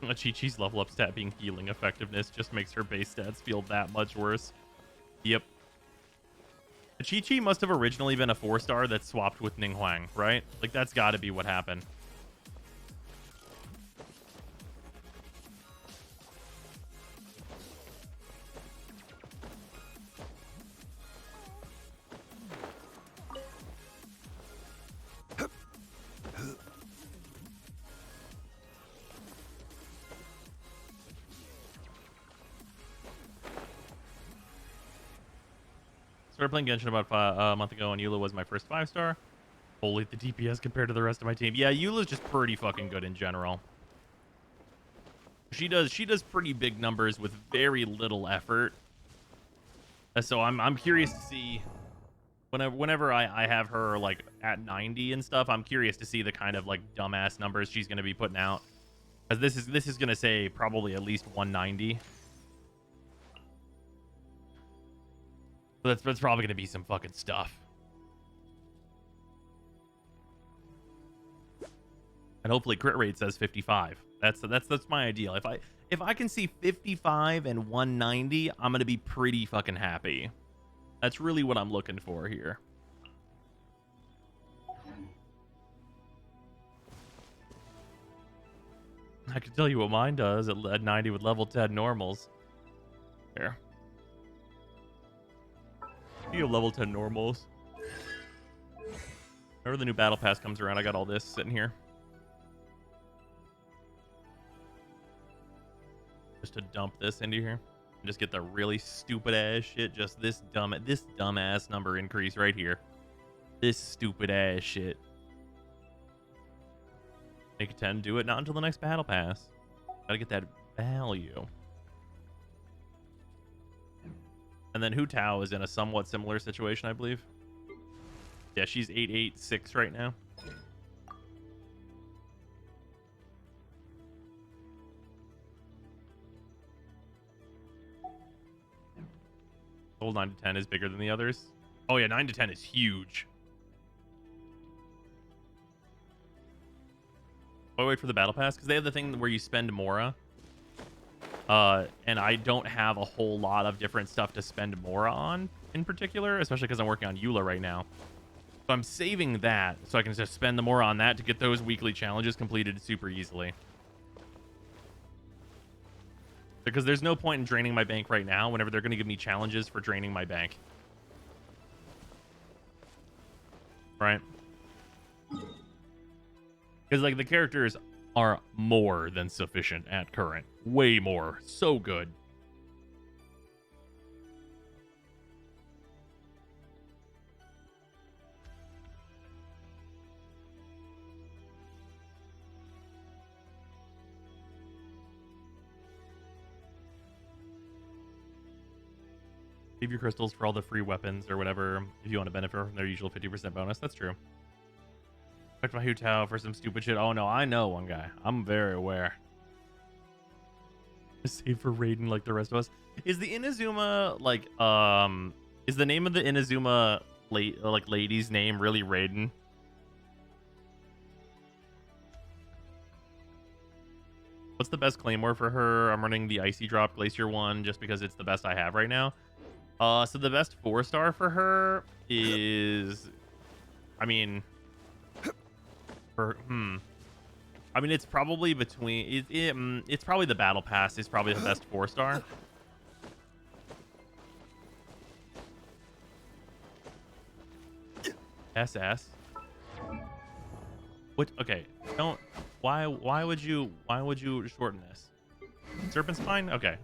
Chi-Chi's level up stat being healing effectiveness just makes her base stats feel that much worse. Yep. Chi-Chi must have originally been a 4-star that swapped with Ning Huang, right? Like, that's got to be what happened. Started playing Genshin about a month ago, and Eula was my first 5-star. Holy, the DPS compared to the rest of my team. Yeah, Eula's just pretty fucking good in general. She does pretty big numbers with very little effort. So I'm curious to see whenever I have her like at 90 and stuff. I'm curious to see the kind of like dumbass numbers she's going to be putting out, because this is going to say probably at least 190. But that's probably going to be some fucking stuff. And hopefully crit rate says 55. That's my ideal. If I can see 55 and 190, I'm going to be pretty fucking happy. That's really what I'm looking for here. I can tell you what mine does at 90 with level 10 normals. There. You have level 10 normals. Whenever the new battle pass comes around, I got all this sitting here. Just to dump this into here. And just get the really stupid ass shit. Just this dumb ass number increase right here. This stupid ass shit. Make it 10, do it not until the next battle pass. Gotta get that value. And then Hu Tao is in a somewhat similar situation, I believe. Yeah, she's 886 right now. Old 9 to 10 is bigger than the others. Oh yeah, 9 to 10 is huge. Oh, wait for the battle pass because they have the thing where you spend Mora. And I don't have a whole lot of different stuff to spend Mora on in particular, especially because I'm working on Eula right now. So I'm saving that so I can just spend the Mora on that to get those weekly challenges completed super easily. Because there's no point in draining my bank right now whenever they're going to give me challenges for draining my bank. Right? Because, like, the characters are more than sufficient at current. Way more. So good. Save your crystals for all the free weapons or whatever if you want to benefit from their usual 50% bonus. That's true. Expect my Hu Tao for some stupid shit. Oh no, I know one guy. I'm very aware. Save for Raiden like the rest of us. Is the Inazuma like is the name of the Inazuma lady's name really Raiden? What's the best claymore for her? I'm running the Icy Drop Glacier one just because it's the best I have right now. So the best 4-star for her is, I mean, I mean, it's probably between it's probably the Battle Pass is probably the best 4-star. SS. What? Okay, don't. Why would you shorten this? Serpent Spine? Okay.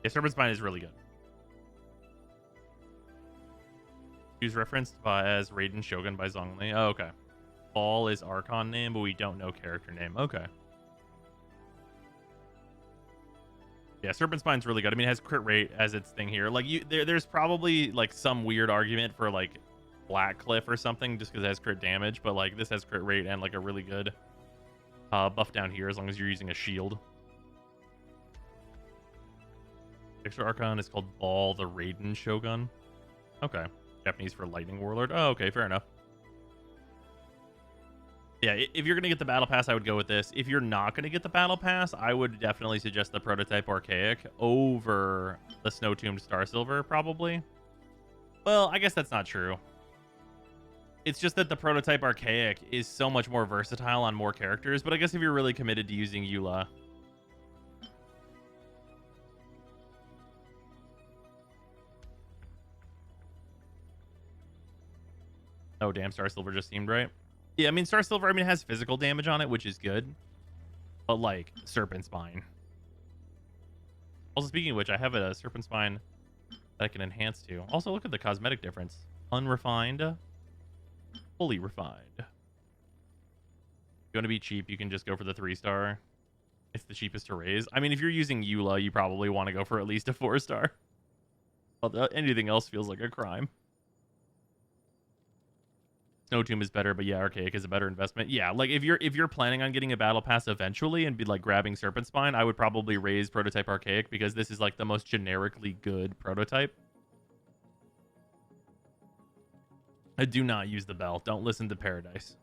Yeah, Serpent Spine is really good. She was referenced as Raiden Shogun by Zhongli. Oh, okay. Ball is Archon name, but we don't know character name. Okay. Yeah, Serpent Spine's really good. I mean, it has crit rate as its thing here. Like, there's probably like some weird argument for like Black Cliff or something just because it has crit damage, but like this has crit rate and like a really good buff down here as long as you're using a shield. Extra Archon is called Ball the Raiden Shogun. Okay. Japanese for Lightning Warlord. Oh, okay, fair enough. Yeah, if you're going to get the Battle Pass, I would go with this. If you're not going to get the Battle Pass, I would definitely suggest the Prototype Archaic over the Snow Tombed Star Silver, probably. Well, I guess that's not true. It's just that the Prototype Archaic is so much more versatile on more characters, but I guess if you're really committed to using Eula... Oh, damn, Star Silver just seemed right. Yeah, I mean, Star Silver, I mean, it has physical damage on it, which is good. But, like, Serpent Spine. Also, speaking of which, I have a Serpent Spine that I can enhance to. Also, look at the cosmetic difference. Unrefined. Fully refined. If you want to be cheap, you can just go for the 3-star. It's the cheapest to raise. I mean, if you're using Eula, you probably want to go for at least a 4-star. Although anything else feels like a crime. Snow Tomb is better, but yeah, Archaic is a better investment. Yeah, like if you're planning on getting a Battle Pass eventually and be like grabbing Serpent Spine, I would probably raise Prototype Archaic because this is like the most generically good prototype. I do not use the bell. Don't listen to Paradise.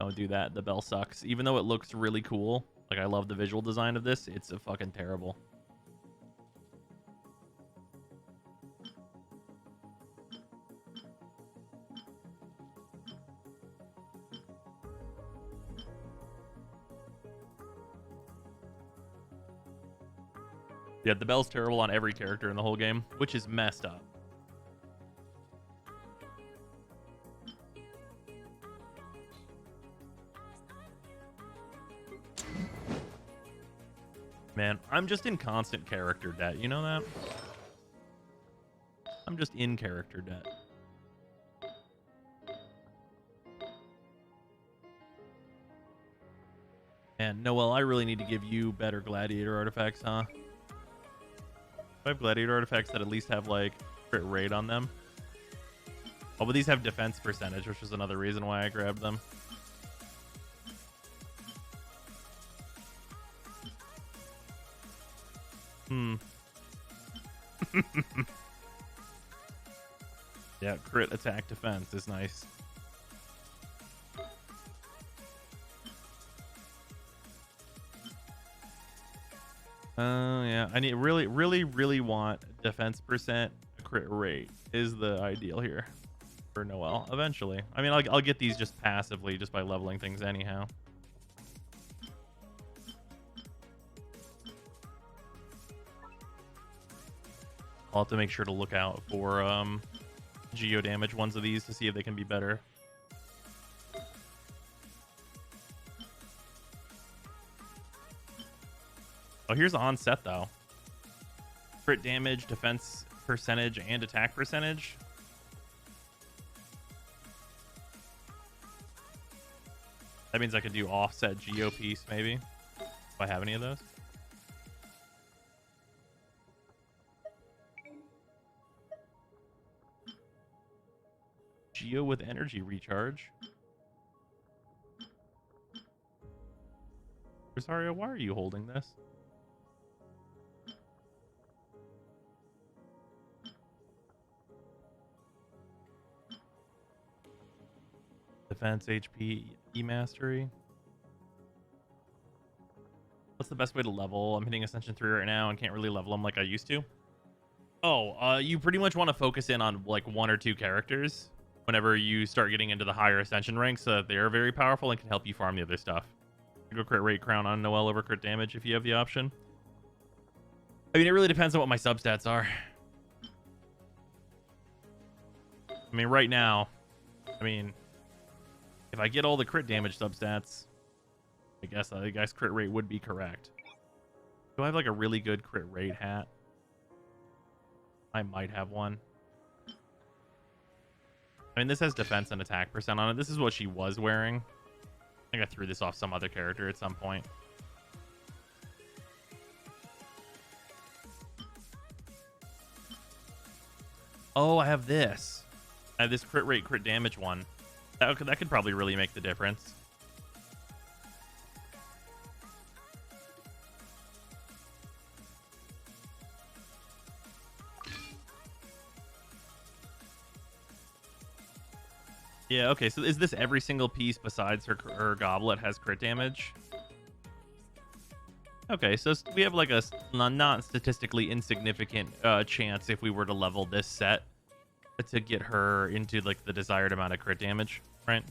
Don't do that. The bell sucks. Even though it looks really cool, like I love the visual design of this, it's a fucking terrible. Yeah, the bell's terrible on every character in the whole game, which is messed up. Man, I'm just in constant character debt. You know that? I'm just in character debt. And Noel, I really need to give you better gladiator artifacts, huh? I have gladiator artifacts that at least have like crit rate on them. Oh, but these have defense percentage, which is another reason why I grabbed them. Yeah, crit attack defense is nice. Yeah, I need really want defense percent crit rate is the ideal here for Noel eventually. I mean, I'll get these just passively just by leveling things anyhow. I'll have to make sure to look out for geo damage ones of these to see if they can be better. Oh, here's on set though. Crit damage, defense percentage, and attack percentage. That means I could do offset geo piece maybe. If I have any of those. Geo with energy recharge. Rosario, why are you holding this? Defense, HP, E-Mastery. What's the best way to level? I'm hitting Ascension 3 right now and can't really level them like I used to. Oh, you pretty much want to focus in on like 1 or 2 characters whenever you start getting into the higher Ascension ranks, so that they are very powerful and can help you farm the other stuff. Go crit rate crown on Noelle over crit damage if you have the option. I mean, it really depends on what my substats are. I mean, right now, if I get all the crit damage substats, I guess crit rate would be correct. Do I have like a really good crit rate hat? I might have one. I mean, this has defense and attack percent on it. This is what she was wearing. I think I threw this off some other character at some point. Oh, I have this. I have this crit rate, crit damage one. That could probably really make the difference. Yeah, okay, so is this every single piece besides her goblet has crit damage? Okay, so we have like a not statistically insignificant chance if we were to level this set to get her into like the desired amount of crit damage, right?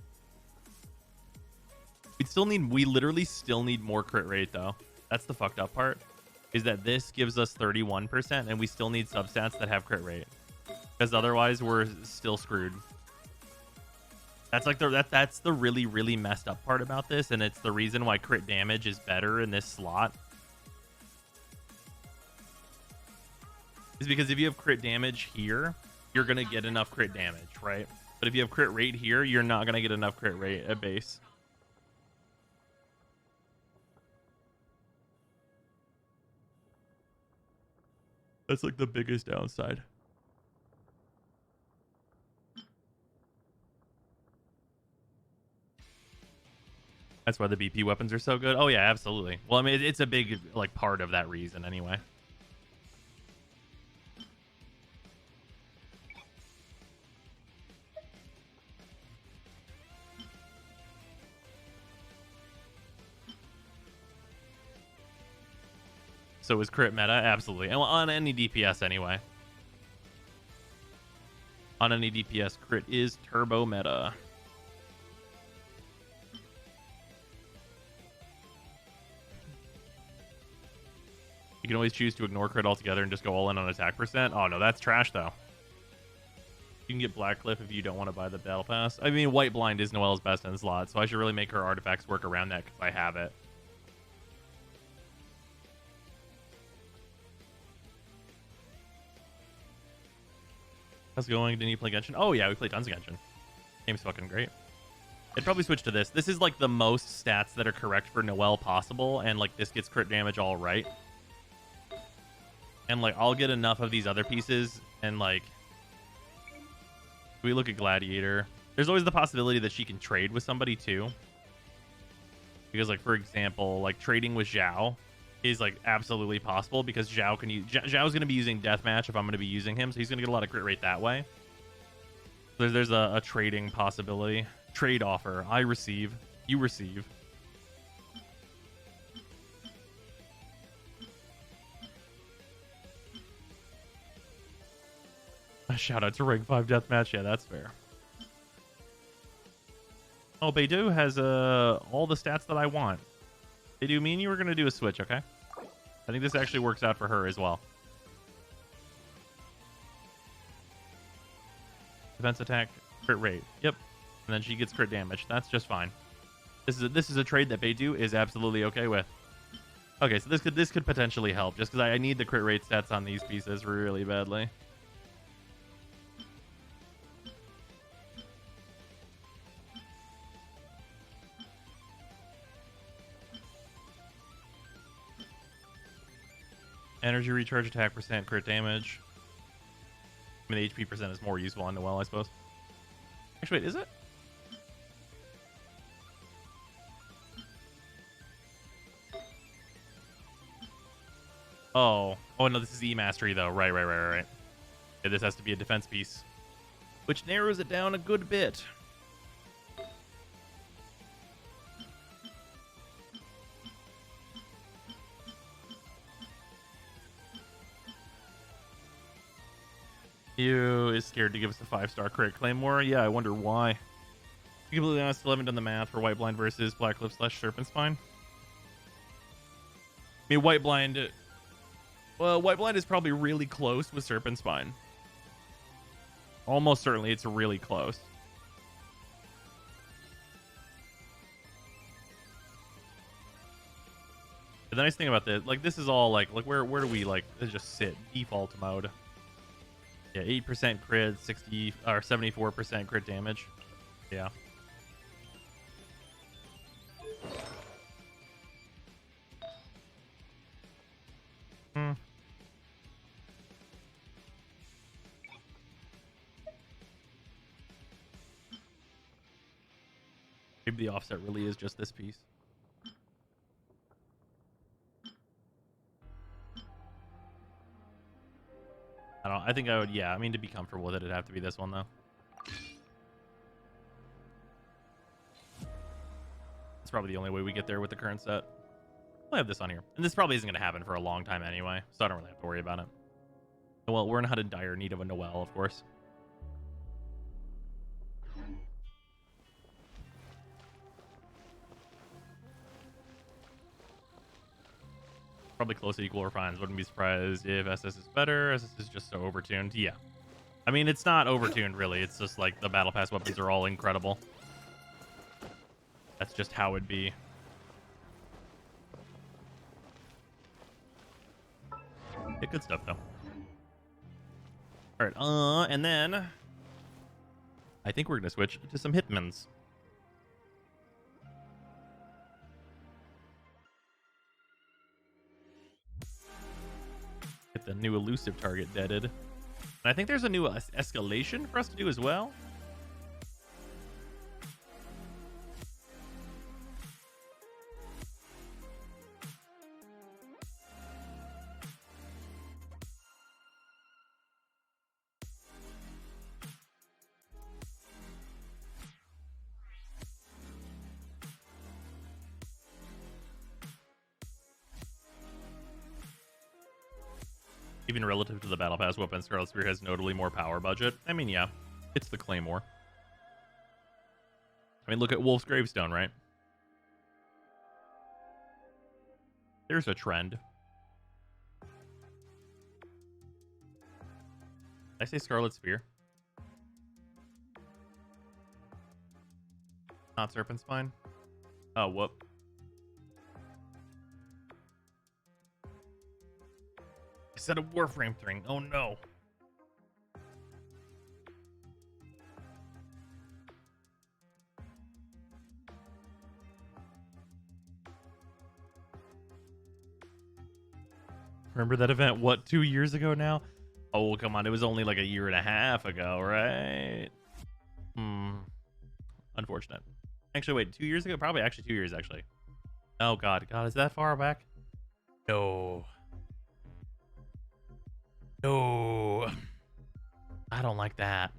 We literally still need more crit rate though. That's the fucked up part, is that this gives us 31% and we still need substats that have crit rate, because otherwise we're still screwed. That's like that's the really, really messed up part about this, and it's the reason why crit damage is better in this slot. Is because if you have crit damage here, you're gonna get enough crit damage, right? But if you have crit rate here, you're not gonna get enough crit rate at base. That's like the biggest downside. That's why the BP weapons are so good. Oh yeah, absolutely. Well, I mean, it's a big like part of that reason anyway. So is crit meta? Absolutely. And on any DPS anyway. On any DPS, crit is turbo meta. You can always choose to ignore crit altogether and just go all in on attack percent. Oh no, that's trash though. You can get Black Cliff if you don't want to buy the battle pass. I mean, White Blind is Noelle's best in slot, so I should really make her artifacts work around that because I have it. How's it going? Didn't you play Genshin? Oh yeah, we play tons of Genshin. Game's fucking great. I'd probably switch to this. This is like the most stats that are correct for Noelle possible, and like this gets crit damage all right. And like I'll get enough of these other pieces, and like we look at Gladiator. There's always the possibility that she can trade with somebody too. Because like for example, like trading with Zhao is like absolutely possible, because Zhao can use Zhao's going to be using deathmatch if I'm going to be using him, so he's going to get a lot of crit rate that way. So there's a trading possibility. Trade offer. I receive, you receive. A shout out to rank 5 deathmatch. Yeah, that's fair. Oh, Beidou has all the stats that I want. Beidou, me and you were going to do a switch, okay? I think this actually works out for her as well. Defense attack, crit rate. Yep. And then she gets crit damage. That's just fine. This is a trade that Beidou is absolutely okay with. Okay, so this could potentially help, just because I need the crit rate stats on these pieces really badly. Energy recharge, attack percent, crit damage. I mean, the HP percent is more useful on Noelle, I suppose. Actually, wait, is it? Oh. Oh, no, this is E-Mastery, though. Right. Yeah, this has to be a defense piece, which narrows it down a good bit. You is scared to give us a 5-star crit Claymore. Yeah, I wonder why. To be completely honest, still haven't done the math for White Blind versus Black Cliff / Serpent Spine. I mean, White Blind... Well, White Blind is probably really close with Serpent Spine. Almost certainly it's really close. The nice thing about this, like, this is all, like where do we, like, just sit? Default mode. Yeah, 8% crit, 60 or 74% crit damage. Yeah. Maybe the offset really is just this piece. I don't. I think I would. Yeah. I mean, to be comfortable with it, it'd have to be this one though. It's probably the only way we get there with the current set. I'll have this on here, and this probably isn't going to happen for a long time anyway, so I don't really have to worry about it. Well, we're not in dire need of a Noelle, of course. Probably close to equal or fines. Wouldn't be surprised if SS is better. SS is just so overtuned. Yeah. I mean, it's not overtuned, really. It's just like the Battle Pass weapons are all incredible. That's just how it'd be. Yeah, good stuff, though. All right, and then I think we're going to switch to some Hitmans. Get the new elusive target deaded. And I think there's a new escalation for us to do as well. Even relative to the Battle Pass weapon, Scarlet Spear has notably more power budget. I mean, yeah, it's the Claymore. I mean, look at Wolf's Gravestone, right? There's a trend. Did I say Scarlet Spear? Not Serpent Spine? Oh, whoop. I said a Warframe thing. Oh, no. Remember that event, what, 2 years ago now? Oh, come on. It was only like a year and a half ago, right? Unfortunate. Actually, wait, 2 years ago? Probably actually 2 years, actually. Oh, God. God, is that far back? No. No. I don't like that.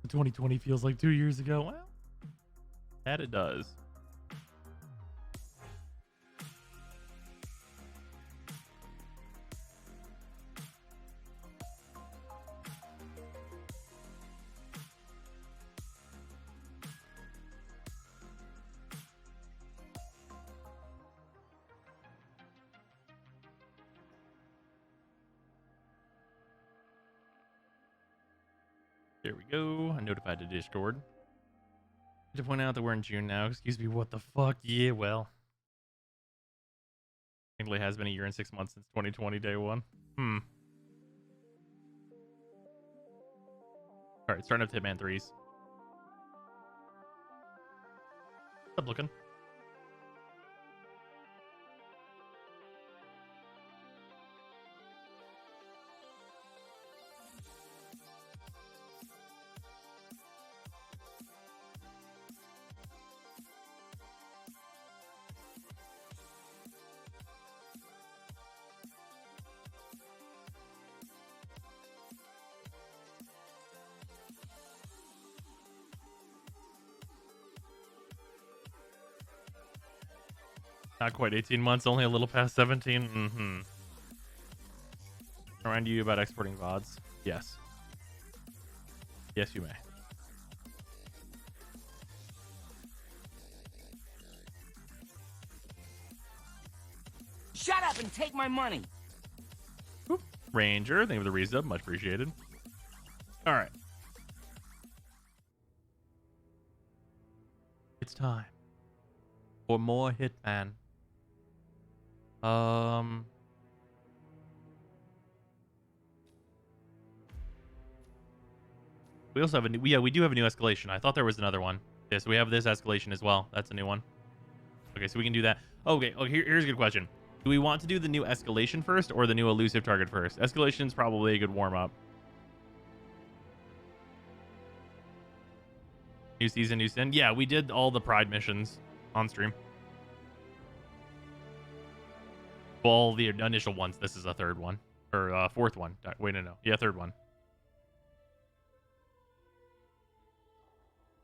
$2020 feels like 2 years ago. Well, that it does. There we go. I notified the Discord. To point out that we're in June now. Excuse me, what the fuck? Yeah, well. Technically has been a year and 6 months since 2020 day one. Alright, starting up to Hitman 3s. Stop looking. Not quite 18 months, only a little past 17. Remind you about exporting VODs? Yes. Yes, you may. Shut up and take my money! Oop. Ranger, thank you for the resub. Much appreciated. Alright. It's time for more Hitman. We also have a new, we do have a new escalation. I thought there was another one. Yeah, so we have this escalation as well. That's a new one. Okay, so we can do that. Okay, here's a good question. Do we want to do the new escalation first or the new elusive target first? Escalation's probably a good warm-up. New season, new sin. Yeah, we did all the Pride missions on stream. All the initial ones. This is a third one. Or fourth one. Wait, no. Yeah, third one.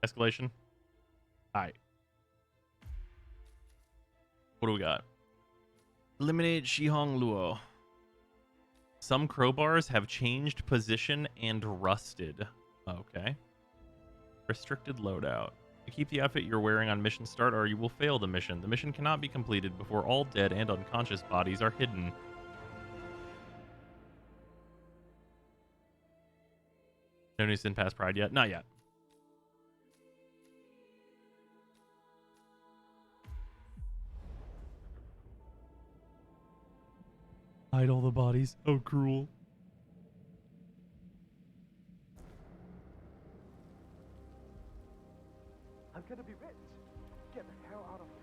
Escalation. Alright. What do we got? Eliminate Shihong Luo. Some crowbars have changed position and rusted. Okay. Restricted loadout. To keep the outfit you're wearing on mission start or you will fail the mission. The mission cannot be completed before all dead and unconscious bodies are hidden. No new sin past Pride yet? Not yet. Hide all the bodies. Oh, cruel. I'm gonna be rich. Get the hell out of here.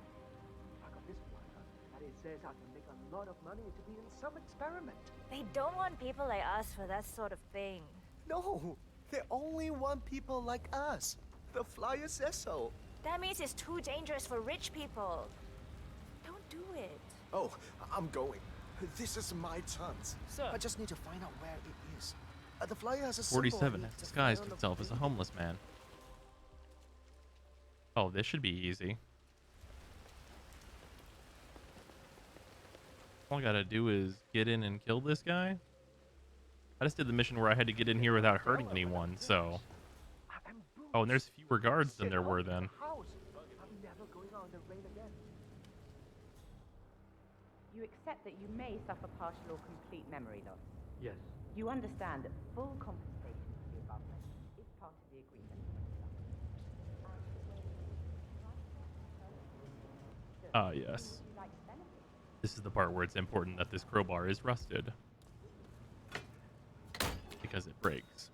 I got this flyer, and it says I can make a lot of money to be in some experiment. They don't want people like us for that sort of thing. No, they only want people like us. The flyer says so. That means it's too dangerous for rich people. Don't do it. Oh, I'm going. This is my chance. Sir. I just need to find out where it is. The flyer has a symbol. 47 I has need to disguised find on the himself as a plate. homeless man. Oh, this should be easy. All I gotta do is get in and kill this guy. I just did the mission where I had to get in here without hurting anyone, so... Oh, and there's fewer guards than there were then. I'm never going on the rain again. You accept that you may suffer partial or complete memory loss. Yes. You understand that full compensation for the above mentioned is part of the agreement. Ah, yes. This is the part where it's important that this crowbar is rusted. Because it breaks.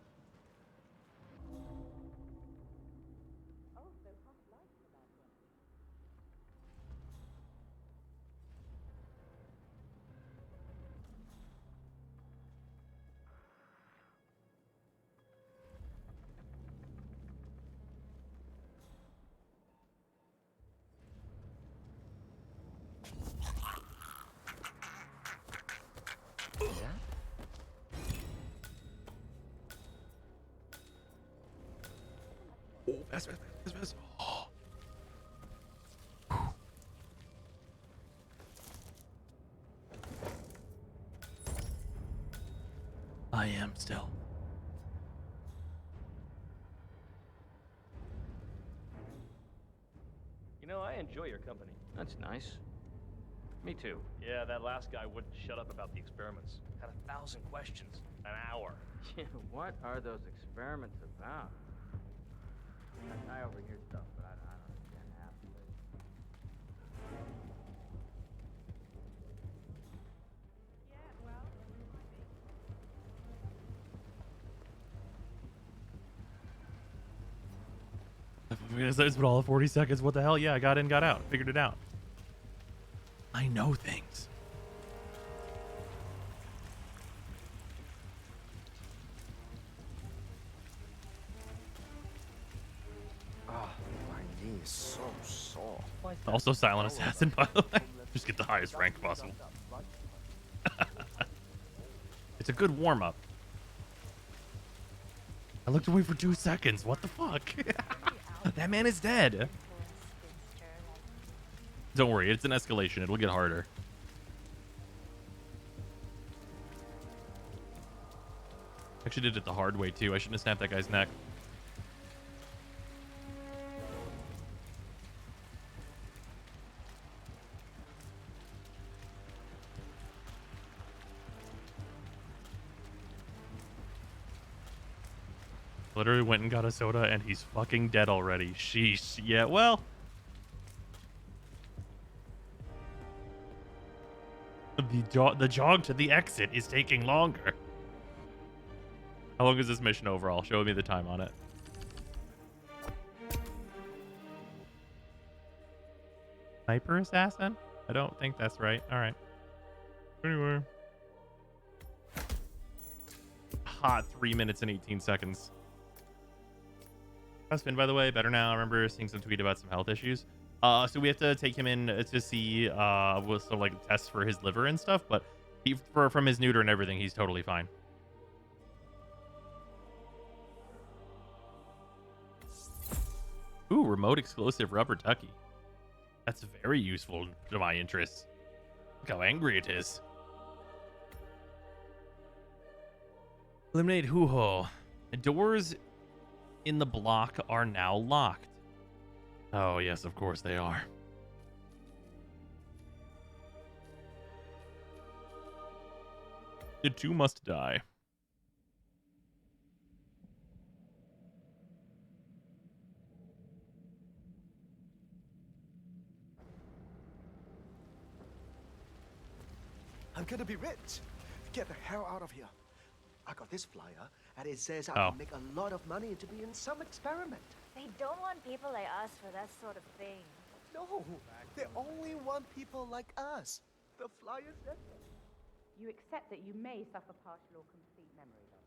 Oh, fast. Oh. I am still. You know, I enjoy your company. That's nice. Me too. Yeah, that last guy wouldn't shut up about the experiments. Had 1,000 questions. An hour. Yeah, what are those experiments about? I overhear stuff, but I don't understand half of it. It's been all 40 seconds. What the hell? Yeah, I got in, got out. Figured it out. I know things. Ah, my knee is so sore. Also Silent Assassin, by the way. Just get the highest rank possible. It's a good warm-up. I looked away for 2 seconds. What the fuck? That man is dead. Don't worry, it's an escalation. It'll get harder. Actually did it the hard way too. I shouldn't have snapped that guy's neck. Literally went and got a soda and he's fucking dead already. Sheesh. Yeah, well. The jog to the exit is taking longer. How long is this mission overall? Show me the time on it. Sniper assassin? I don't think that's right. All right. Anyway. Hot 3 minutes and 18 seconds. How's Finn, by the way? Better now. I remember seeing some tweet about some health issues. So we have to take him in to see with some like tests for his liver and stuff, but from his neuter and everything, he's totally fine. Ooh, remote exclusive rubber ducky. That's very useful to my interests. Look how angry it is. Eliminate Hoo-Ho. Doors in the block are now locked. Oh, yes, of course they are. The two must die. I'm gonna be rich. Get the hell out of here. I got this flyer, and it says I can make a lot of money to be in some experiment. They don't want people like us for that sort of thing. No, they only want people like us. The flyer said that. You accept that you may suffer partial or complete memory loss.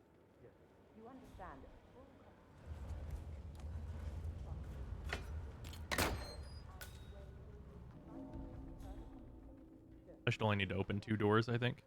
Yes. You understand that full I should only need to open 2 doors, I think.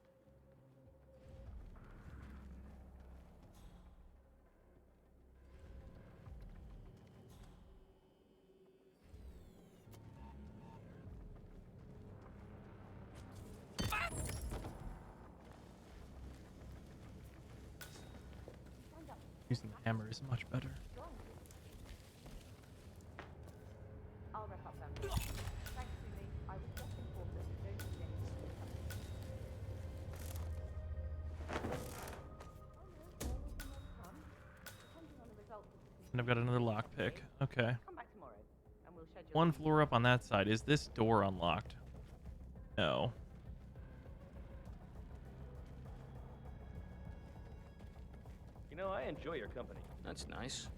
Using the hammer is much better. I'll wrap up then. Thanks, Julie. I was just informed that the don't get And I've got another lockpick. Okay. Come back tomorrow, and we'll schedule 1 floor up on that side. Is this door unlocked? No. You know, I enjoy your company. That's nice.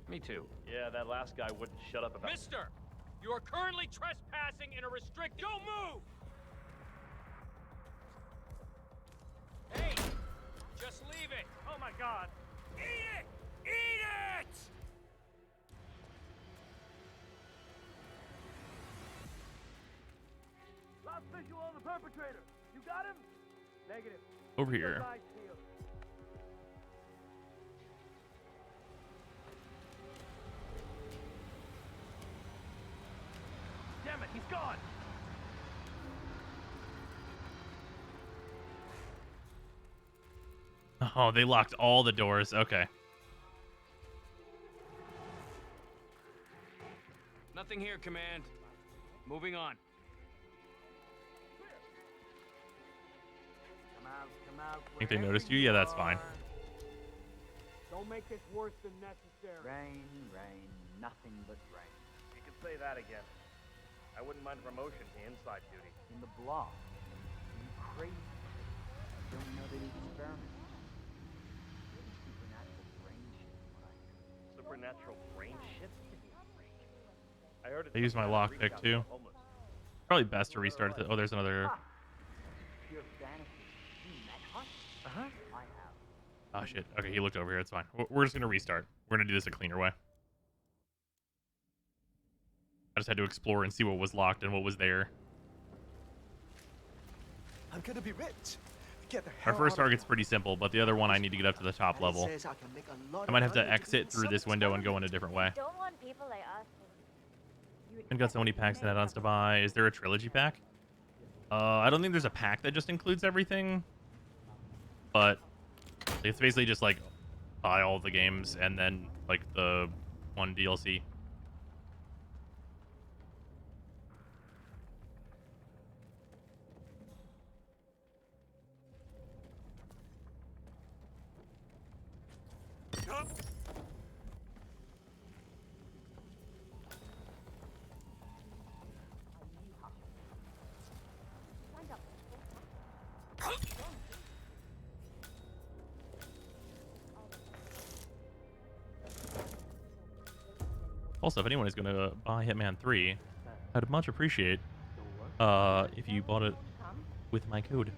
Me too. Yeah, that last guy wouldn't shut up about... Mister! You are currently trespassing in a restricted... Don't move! Hey! Just leave it! Oh my god! Eat it! Eat it! Lost visual on the perpetrator. You got him? Negative. Over here. Damn it, he's gone. Oh, they locked all the doors. Okay. Nothing here, Command. Moving on. Think they noticed you? Yeah, that's fine. Don't make this worse than necessary. Rain, rain, nothing but rain. You can say that again. I wouldn't mind a promotion to inside duty. In the block. You crazy. Don't know that experiment. Supernatural brain shit, what I hear. Supernatural brain shit? I heard it. I used my lockpick too. Probably best to restart it. Oh, there's another. Pure vanity. You met hunt? Uh-huh. I have. Oh shit. Okay, he looked over here. It's fine. We're just gonna restart. We're gonna do this a cleaner way. I just had to explore and see what was locked and what was there. I'm gonna be rich. Get the Our hell first out of target's pretty simple, but the other one I need to get up to the top here. level. It says I can make a lot I might of have to money exit through this window and go in a different way. Don't want people like us. And got so many packs and add-ons to buy. Is there a trilogy pack? I don't think there's a pack that just includes everything. But it's basically just like buy all the games and then like the one DLC. Also, if anyone is going to buy Hitman 3, I'd much appreciate if you bought it with my code.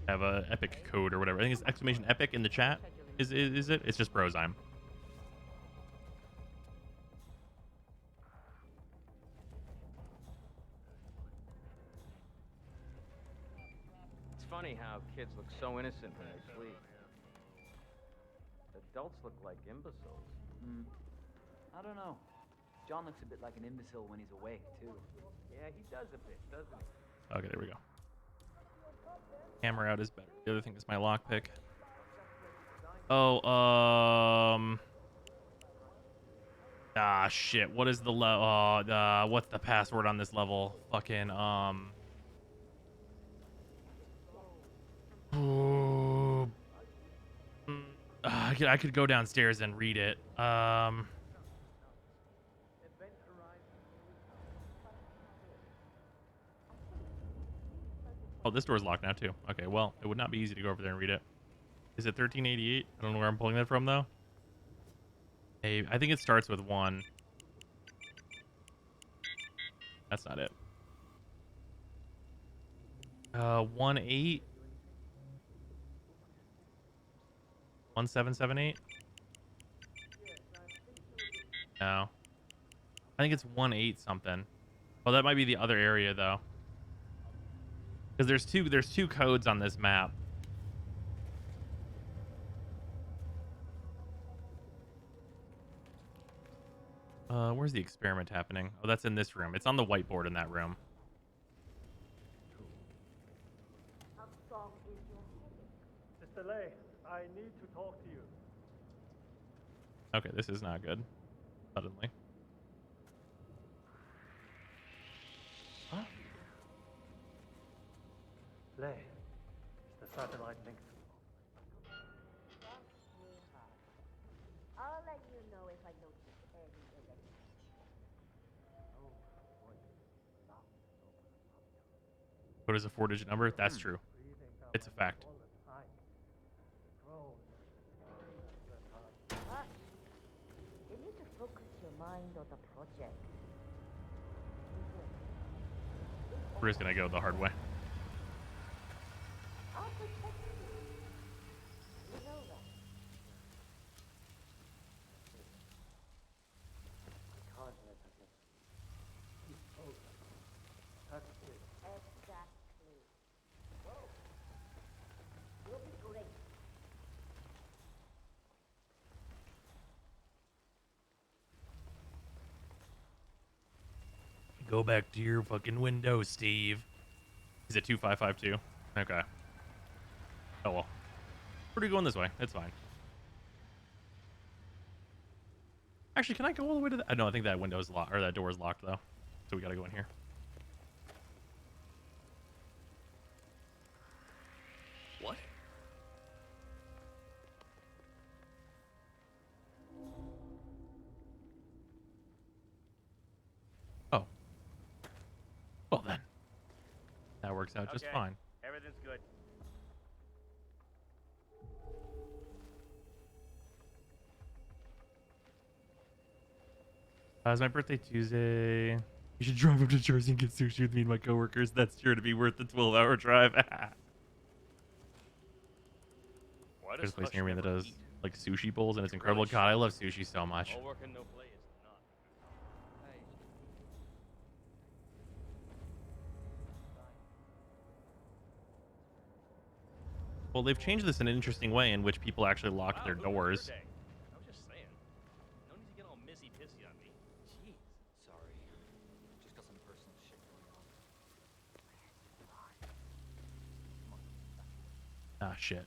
I have a epic code or whatever. I think it's exclamation epic in the chat. Is it? It's just Brozyme. It's funny how kids look so innocent when they sleep. Adults look like imbeciles. I don't know. John looks a bit like an imbecile when he's awake, too. Yeah, he does a bit, doesn't he? Okay, there we go. Hammer out is better. The other thing is my lockpick. Oh, ah, shit. What is the what's the password on this level? Fucking, I could go downstairs and read it. Oh, this door's locked now too. Okay, well, it would not be easy to go over there and read it. Is it 1388? I don't know where I'm pulling that from though. Hey, I think it starts with 1. That's not it. 18 1778. No. I think it's 18 something. Oh, that might be the other area though. Because there's two codes on this map. Where's the experiment happening? Oh, that's in this room. It's on the whiteboard in that room. Mr. Lay, I need to talk to you. Okay, this is not good. Suddenly. Huh? Lay, is the satellite linked? I'll let you know if I notice any irregularity. What is a 4-digit number? That's true. It's a fact. You need to focus your mind on the project. We're just gonna go the hard way. I'll protect you. You know that. I can't let her get. He's over. That's it. Exactly. Whoa. You'll be great. Go back to your fucking window, Steve. Is it 2552? Okay. Oh well. Where are we going this way? It's fine. Actually, can I go all the way to the... No, I think that window is locked, or that door is locked though. So we gotta go in here. Well then, that works out just Okay, fine. everything's good. It's my birthday Tuesday. You should drive up to Jersey and get sushi with me and my coworkers. That's sure to be worth the 12-hour drive. Why There's does a place Hush near me that never does eat? like sushi bowls, and it's Really incredible. God, I should. love sushi so much. All work and no play is not. Well, they've changed this in an interesting way in which people actually lock Wow, their who ruined your doors. day? I was just saying. No need to get all missy pissy on me. Jeez. Sorry. Just got some personal shit going on. Ah, shit.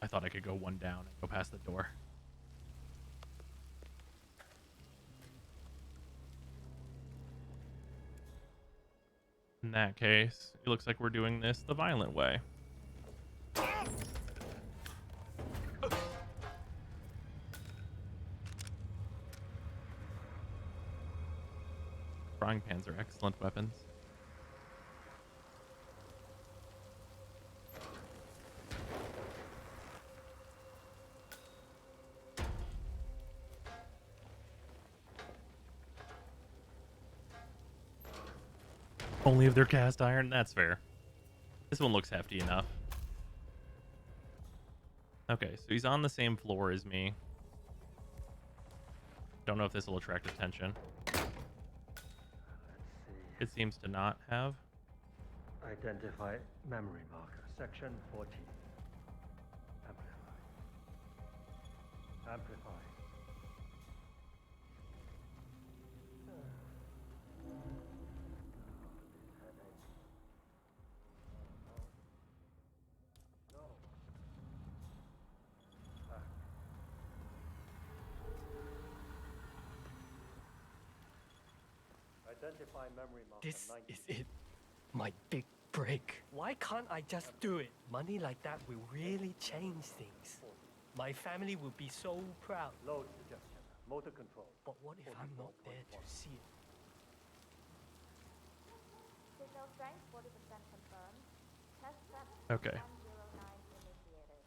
I thought I could go one down and go past the door. In that case, it looks like we're doing this the violent way. Frying pans are excellent weapons. Only if they're cast iron? That's fair. This one looks hefty enough. Okay, so he's on the same floor as me. Don't know if this will attract attention. It seems to not have. Identify memory marker, section 14. Amplify. Amplify. Identify memory marker. This 19. is it. My big break. Why can't I just do it? Money like that will really change things. My family will be so proud. Load suggestion. Motor control. But what if I'm not there to see it? Signal strength 40% confirmed. Test set Okay. 109 initiated.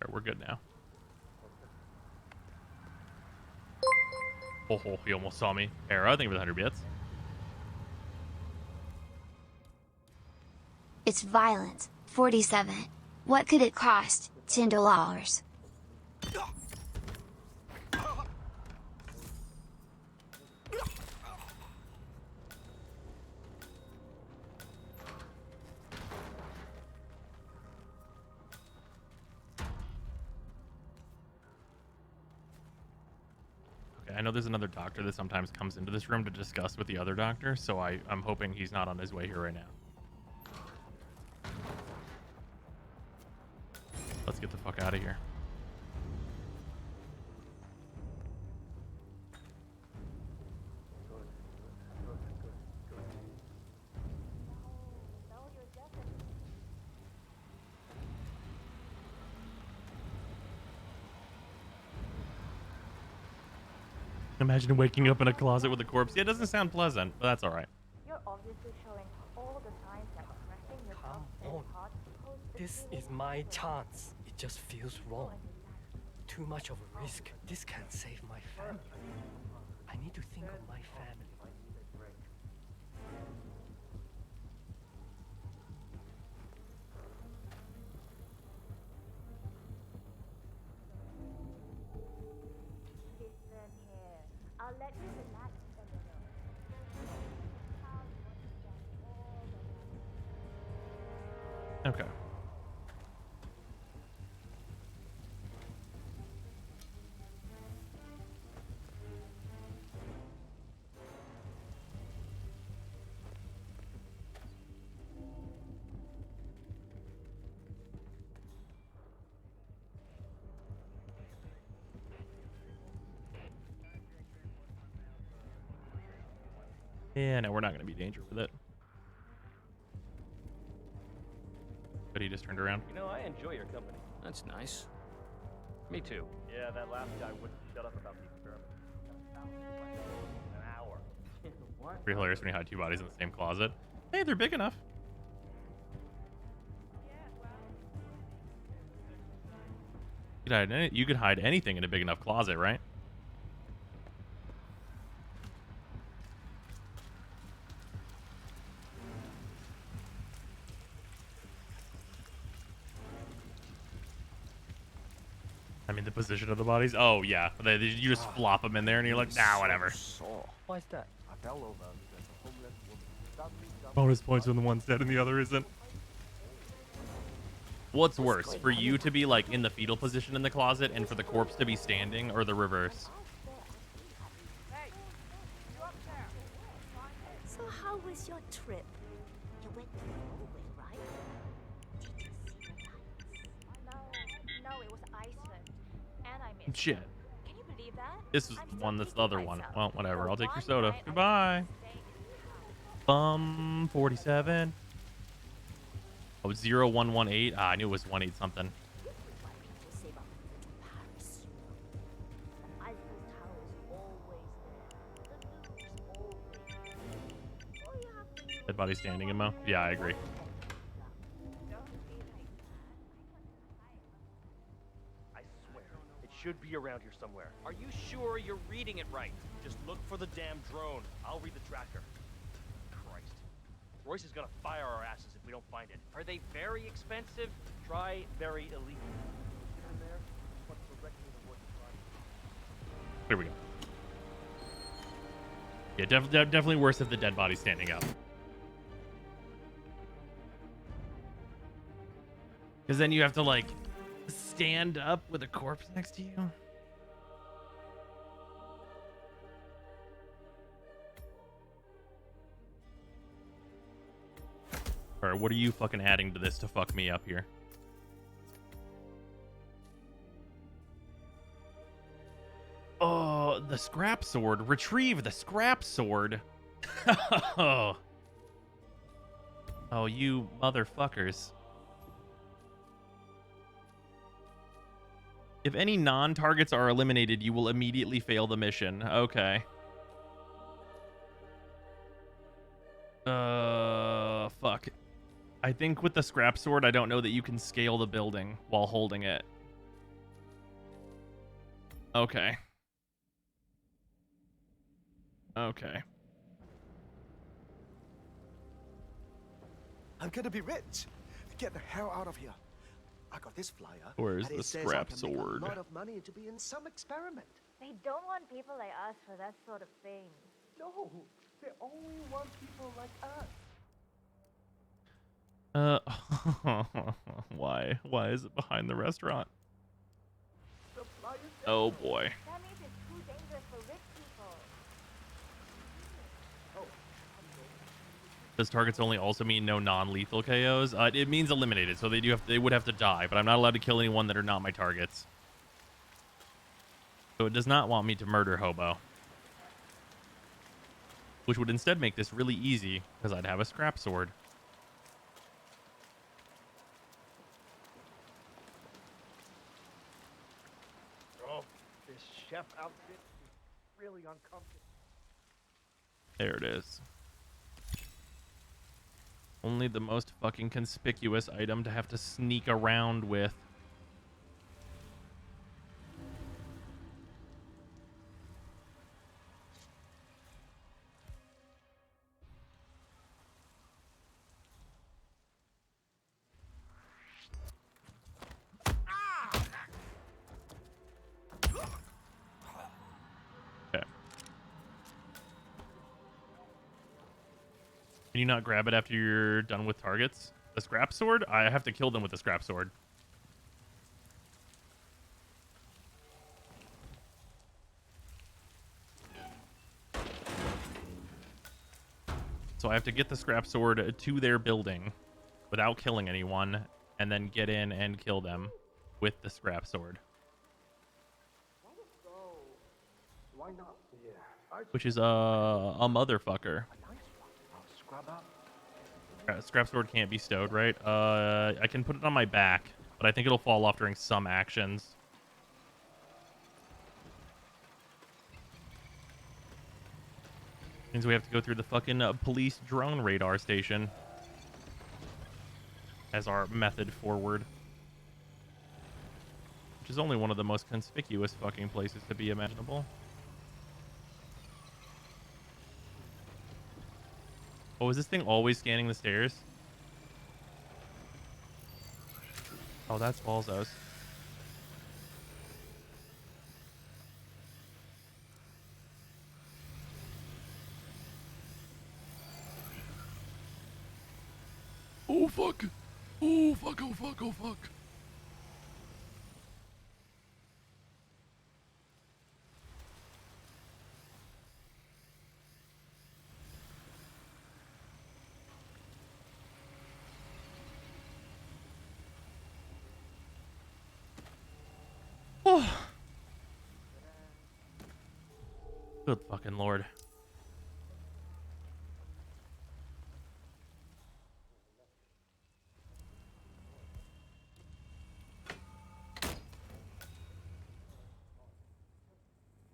Alright, we're good now. Oh, he almost saw me. Era, thank you for the 100 bits. It's violent. 47. What could it cost? $10. Okay, I know there's another doctor that sometimes comes into this room to discuss with the other doctor, so I'm hoping he's not on his way here right now. Let's get the fuck out of here. Imagine waking up in a closet with a corpse. Yeah, it doesn't sound pleasant, but that's all right. You're obviously showing all the signs that crashing yourself Come on. This is my chance. It just feels wrong. Too much of a risk. This can't save my family. I need to think of my family. Listen here. I'll let you relax a little. Okay. Yeah, no, we're not going to be danger with it. But he just turned around. You know, I enjoy your company. That's nice. Me too. Yeah, that last guy wouldn't shut up about the experiment. An hour. Pretty hilarious when you hide two bodies in the same closet. Hey, they're big enough. You could hide anything in a big enough closet, right? I mean, the position of the bodies. Oh yeah, you just flop them in there, and you're like, nah, whatever. Why is that? I fell over because a homeless woman stopped me. Bonus points when the one's dead and the other isn't. What's worse, for you to be like in the fetal position in the closet, and for the corpse to be standing, or the reverse? So how was your trip? You went to Norway, right? Did you see the lights? No, it was Iceland. And I missed Shit. them. Can you believe that? This is I'm the still one that's the kicking other one. myself. Well, whatever. The I'll take your one soda. night I Goodbye. stayed in the house. 47. Oh, 0118. Ah, I knew it was 18 something. Dead body standing in Mo? Yeah, I agree. I swear, it should be around here somewhere. Are you sure you're reading it right? Just look for the damn drone. I'll read the tracker. Christ. Royce is gonna fire our asses if we don't find it. Are they very expensive? Try very illegal. Here and there, but directly in the woods. Here we go. Yeah, definitely worse if the dead body's standing up. Because then you have to, like, stand up with a corpse next to you. Alright, what are you fucking adding to this to fuck me up here? Oh, the scrap sword. Retrieve the scrap sword. Oh. Oh, you motherfuckers. If any non-targets are eliminated, you will immediately fail the mission. Okay. Fuck. I think with the scrap sword, I don't know that you can scale the building while holding it. Okay. Okay. I'm gonna be rich. Get the hell out of here. I got this flyer. Where's and the it says scrap I can make sword? a lot of money to be in some experiment. They don't want people like us for that sort of thing. No, they only want people like us. Why? Why is it behind the restaurant? The flyer's Oh boy. That means it's too dangerous for rich people. Does targets only also mean no non-lethal KOs? It means eliminated, so they would have to die, but I'm not allowed to kill anyone that are not my targets. So it does not want me to murder Hobo. Which would instead make this really easy, because I'd have a scrap sword. Oh, this chef outfit is really uncomfortable. There it is. Only the most fucking conspicuous item to have to sneak around with. Okay. Can you not grab it after you're done with targets? The scrap sword? I have to kill them with the scrap sword. So I have to get the scrap sword to their building without killing anyone, and then get in and kill them with the scrap sword. Why not? Yeah. Which is a motherfucker. Scrap sword can't be stowed, right? I can put it on my back, but I think it'll fall off during some actions. Means we have to go through the fucking police drone radar station as our method forward. Which is only one of the most conspicuous fucking places to be imaginable. Oh, is this thing always scanning the stairs? Oh, that's Balzos. Oh fuck! Oh fuck! Oh fuck! Oh fuck! Oh. Good fucking lord.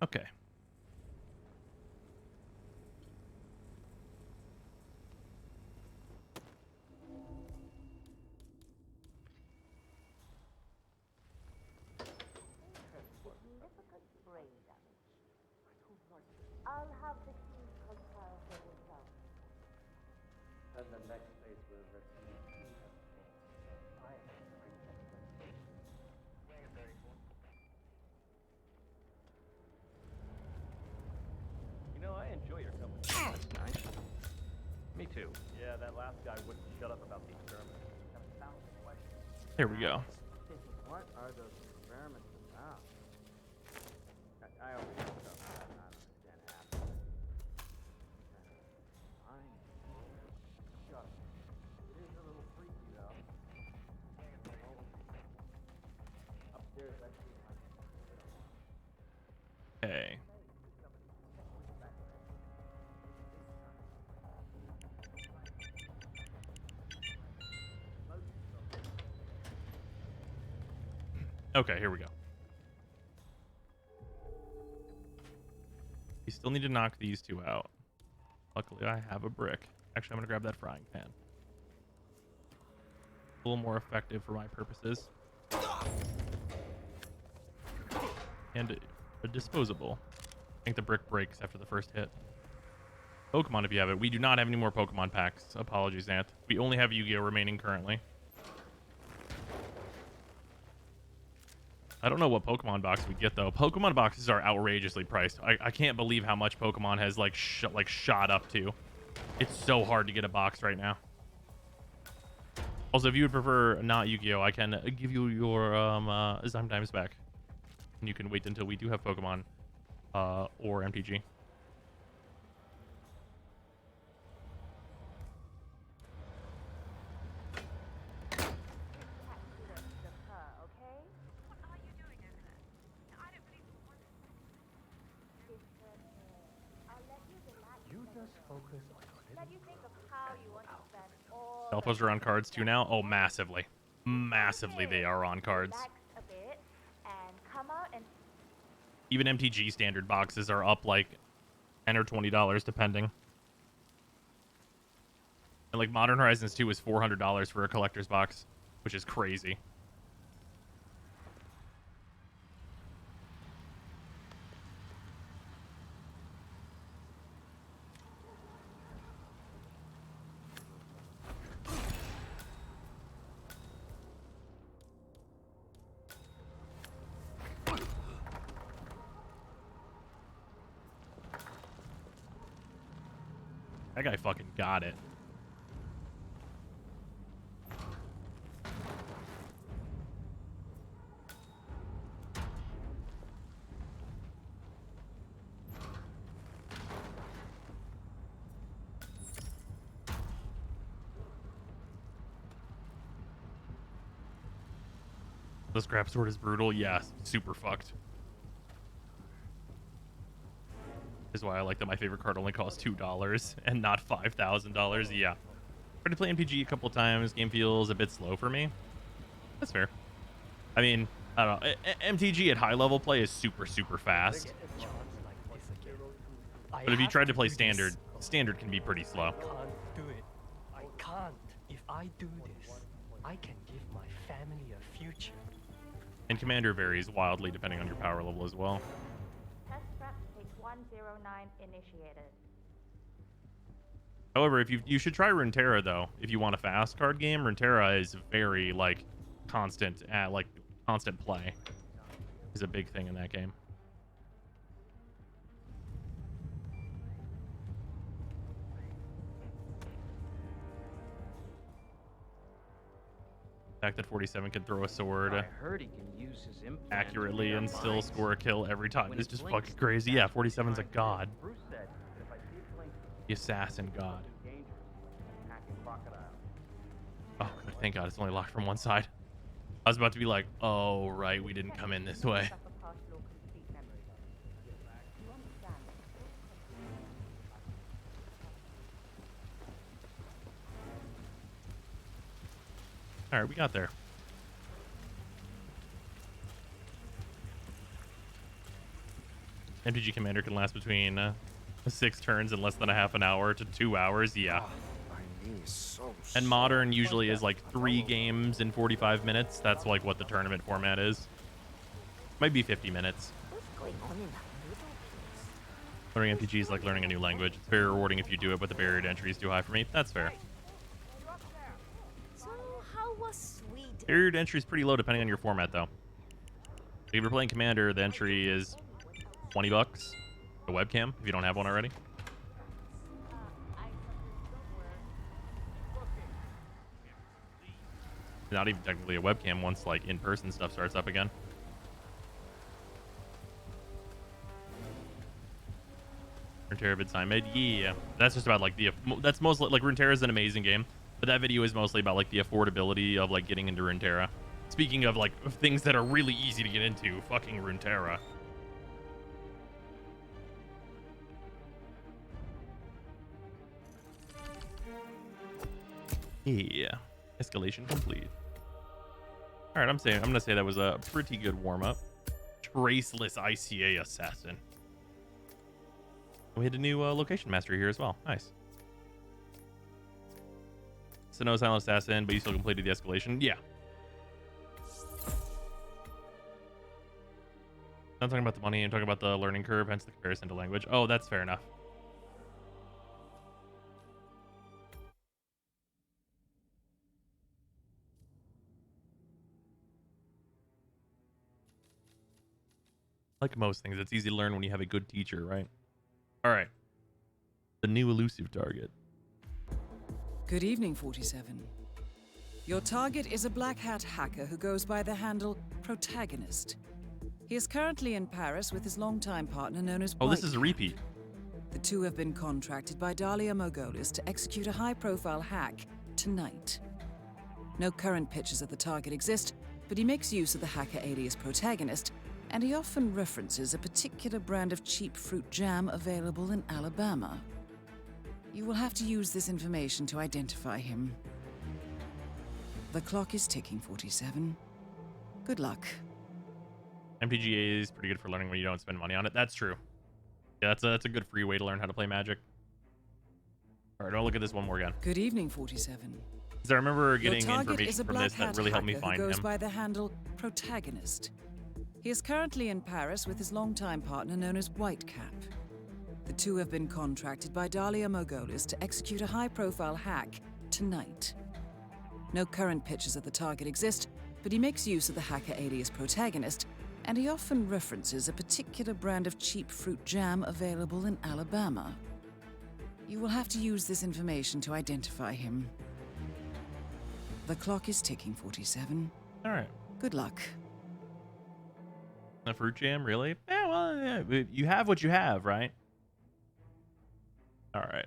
Okay. Significant brain damage. I'll have the team compile for yourself. And the next phase will repeat even more. I You know, I enjoy your company. That's nice. Me too. Yeah, that last guy wouldn't shut up about the experiment. Here we go. What are those experiments about? I always don't understand half of it. Fine. Shut up. It is a little freaky though. Upstairs, I see my Okay. Okay, here we go. We still need to knock these two out. Luckily, I have a brick. Actually, I'm going to grab that frying pan. A little more effective for my purposes. And disposable. I think the brick breaks after the first hit. Pokemon, if you have it. We do not have any more Pokemon packs. Apologies, Ant. We only have Yu-Gi-Oh! Remaining currently. I don't know what Pokemon box we get though. Pokemon boxes are outrageously priced. I can't believe how much Pokemon has like shot up to. It's so hard to get a box right now. Also, if you would prefer not Yu-Gi-Oh, I can give you your Zyme back, and you can wait until we do have Pokemon or MTG. Alphas are on cards too now? Oh, massively. Massively they are on cards. Even MTG standard boxes are up like $10 or $20 depending. And like Modern Horizons 2 is $400 for a collector's box, which is crazy. That guy fucking got it. The scrap sword is brutal. Yeah, super fucked. Is why I like that my favorite card only costs $2 and not $5,000. Yeah. Tried to play MPG a couple times. Game feels a bit slow for me. That's fair. I mean, I don't know. MTG at high level play is super, super fast. But if you tried to play standard, standard can be pretty slow. I can't do it. I can't. If I do this, I can give my family a future. And commander varies wildly depending on your power level as well. Test prep stage 109 initiated. However, if you should try Runeterra though, if you want a fast card game, Runeterra is very like constant play is a big thing in that game. The fact that 47 can throw a sword I heard he can use his implant accurately to and read our still minds. score a kill every time When is he just blinks, fucking crazy. Yeah, that's what 47's a he god. Bruce said that if I see it blink, The assassin god. dangerous. Attacking crocodile. Oh, good. Thank God it's only locked from one side. I was about to be like, oh, right, we didn't come in this way. Suffer partial or complete memory loss. You understand? All right, we got there. MTG Commander can last between 6 turns in less than a half an hour to 2 hours. Yeah. And Modern usually is like 3 games in 45 minutes. That's like what the tournament format is. Might be 50 minutes. What's going on in that little place? Learning MTG is like learning a new language. It's very rewarding if you do it, but the barrier to entry is too high for me. That's fair. So, how was Sweden? Barrier to entry is pretty low depending on your format, though. If you're playing Commander, the entry is $20. A webcam, if you don't have one already. Not even technically a webcam once like in-person stuff starts up again. Runeterra vid time made, yeah. That's just about like that's mostly like Runeterra is an amazing game, but that video is mostly about like the affordability of like getting into Runeterra. Speaking of like things that are really easy to get into, fucking Runeterra. Yeah, escalation complete. All right, I'm gonna say that was a pretty good warm up. Traceless ICA assassin. We had a new location mastery here as well. Nice. So no silent assassin, but you still completed the escalation. Yeah. I'm talking about the money. I'm talking about the learning curve, hence the comparison to language. Oh, that's fair enough. Like most things, it's easy to learn when you have a good teacher, right? All right. The new elusive target. Good evening, 47. Your target is a black hat hacker who goes by the handle Protagonist. He is currently in Paris with his longtime partner known as Oh, this is a repeat. The two have been contracted by Dahlia Mogolis to execute a high-profile hack tonight. No current pictures of the target exist, but he makes use of the hacker alias Protagonist, and he often references a particular brand of cheap fruit jam available in Alabama. You will have to use this information to identify him. The clock is ticking, 47. Good luck. MTGA is pretty good for learning when you don't spend money on it. That's true. Yeah, that's a good free way to learn how to play Magic. All right, I'll look at this one more again. Good evening, 47. Because I remember getting Your target information is a from black this that hat really helped me hacker find who goes him. by the handle Protagonist. He is currently in Paris with his longtime partner known as Whitecap. The two have been contracted by Dahlia Mogolis to execute a high-profile hack tonight. No current pictures of the target exist, but he makes use of the hacker alias Protagonist, and he often references a particular brand of cheap fruit jam available in Alabama. You will have to use this information to identify him. The clock is ticking, 47. All right. Good luck. A fruit jam, really? Yeah, well, yeah. You have what you have, right? All right.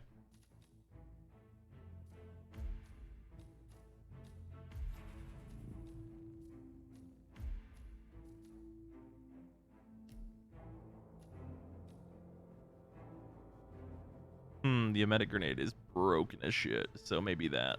The emetic grenade is broken as shit, so maybe that.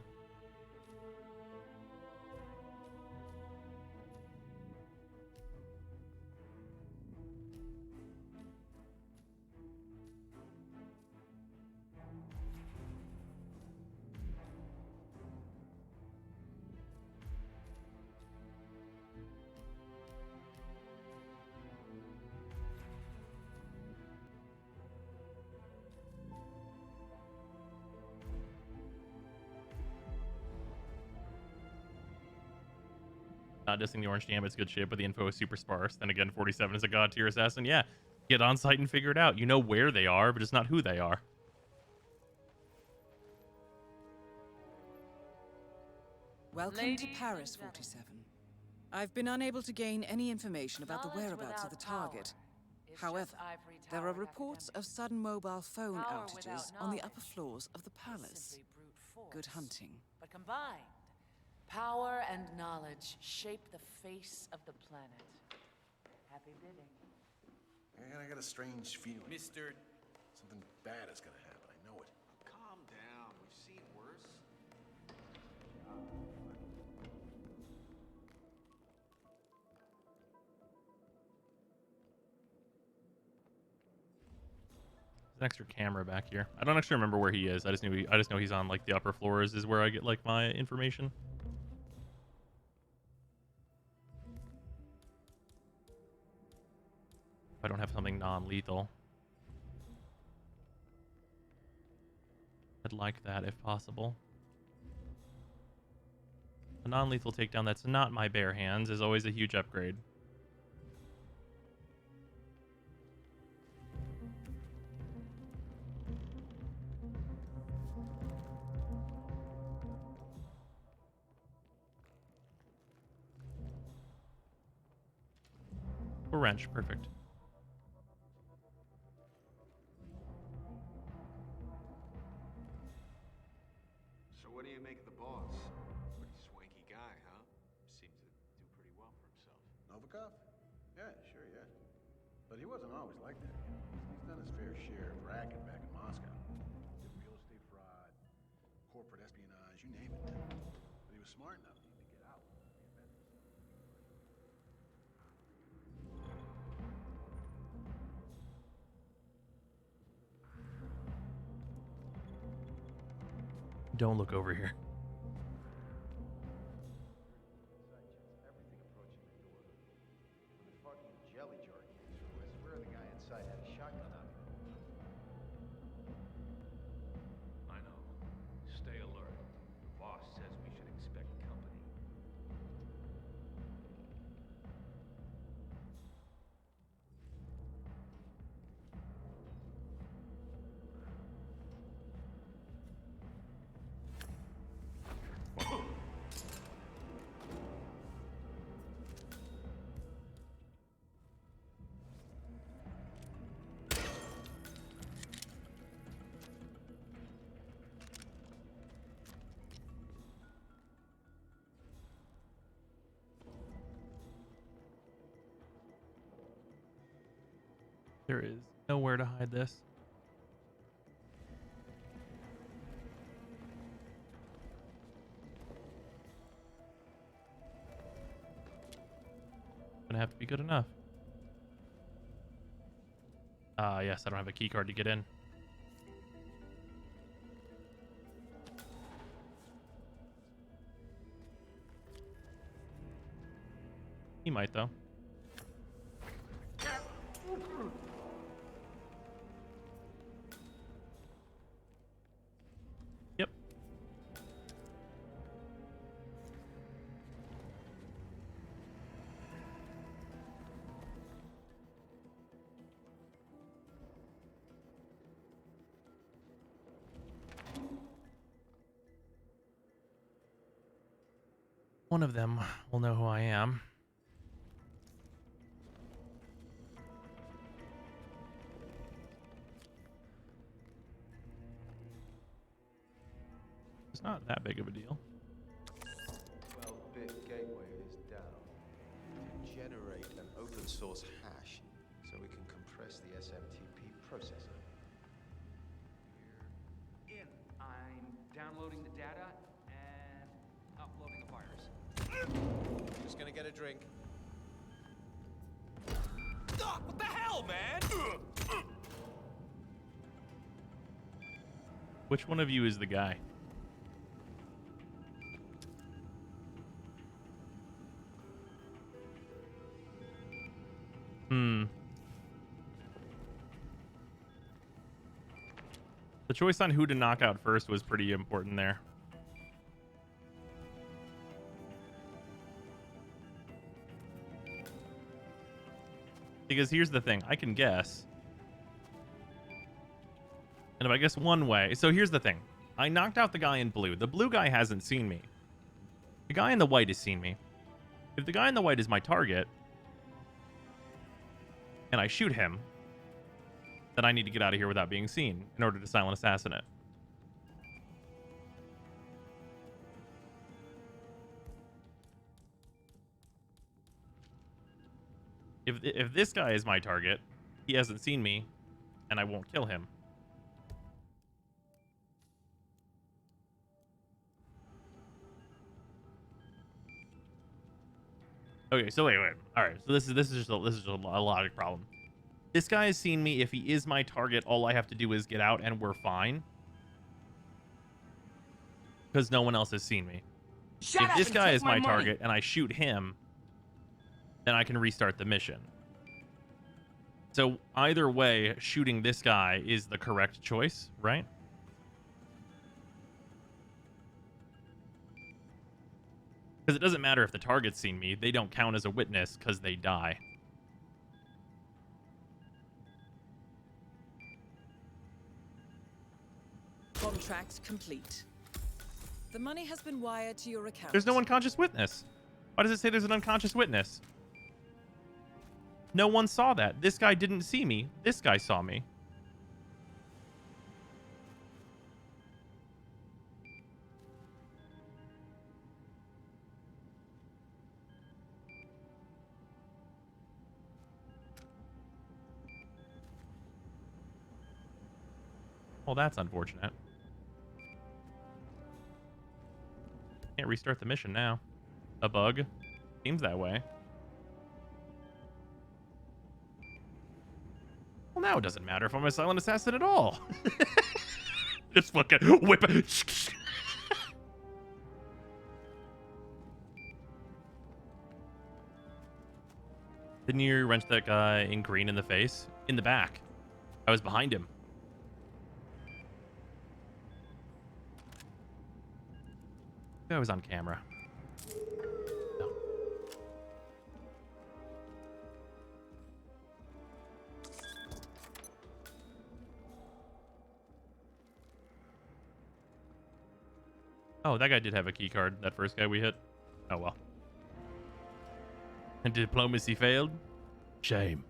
Not dissing the Orange Gambit's good shit, but the info is super sparse. Then again, 47 is a god tier assassin. Yeah, get on site and figure it out. You know where they are, but it's not who they are. Welcome to Paris, 47. I've been unable to gain any information about the whereabouts of the target. However, there are reports of sudden mobile phone outages on the upper floors of the palace. Good hunting. But combined, power and knowledge shape the face of the planet. Happy bidding. And I got a strange feeling. Something bad is gonna happen. I know it. Calm down. We've seen worse. There's an extra camera back here. I don't actually remember where he is. I just know he's on like the upper floors is where I get like my information. If I don't have something non-lethal, I'd like that if possible. A non-lethal takedown that's not my bare hands is always a huge upgrade. Or wrench, perfect. So what do you make of the boss? Pretty swanky guy, huh? Seems to do pretty well for himself. Novikov? Yeah, sure, yeah. But he wasn't always like that. He's done his fair share of racket back in Moscow. Did real estate fraud, corporate espionage, you name it. But he was smart enough to get out. Don't look over here. Everything approaching the door. When the fucking jelly jar came through, I swear the guy inside had a shotgun on him. I know. Stay alert. The boss says we should expect company. There is nowhere to hide this. Gonna have to be good enough. Yes, I don't have a key card to get in. He might though. Yep. One of them will know who I am. It's not that big of a deal. 12-bit gateway is down. Generate an open source hash so we can compress the SMTP processor. We're in. I'm downloading the data and uploading the fires. Just gonna get a drink. What the hell, man? Which one of you is the guy? The choice on who to knock out first was pretty important there. Because here's the thing. I can guess. And if I guess one way... So here's the thing. I knocked out the guy in blue. The blue guy hasn't seen me. The guy in the white has seen me. If the guy in the white is my target, and I shoot him, then I need to get out of here without being seen in order to silent assassin it. If this guy is my target, he hasn't seen me, and I won't kill him. Okay, so wait. All right, so this is just a logic problem. This guy has seen me. If he is my target, all I have to do is get out, and we're fine. Because no one else has seen me. If this guy is my target, and I shoot him, then I can restart the mission. So either way, shooting this guy is the correct choice, right? Because it doesn't matter if the target's seen me. They don't count as a witness because they die. Contract complete. The money has been wired to your account. There's no unconscious witness. Why does it say there's an unconscious witness? No one saw that. This guy didn't see me. This guy saw me. Well, that's unfortunate. Can't restart the mission now. A bug? Seems that way. Well, now it doesn't matter if I'm a silent assassin at all. Just fucking whip it. Didn't you wrench that guy in green in the face? In the back. I was behind him. I was on camera. No. Oh, that guy did have a key card. That first guy we hit. Oh well. And diplomacy failed. Shame.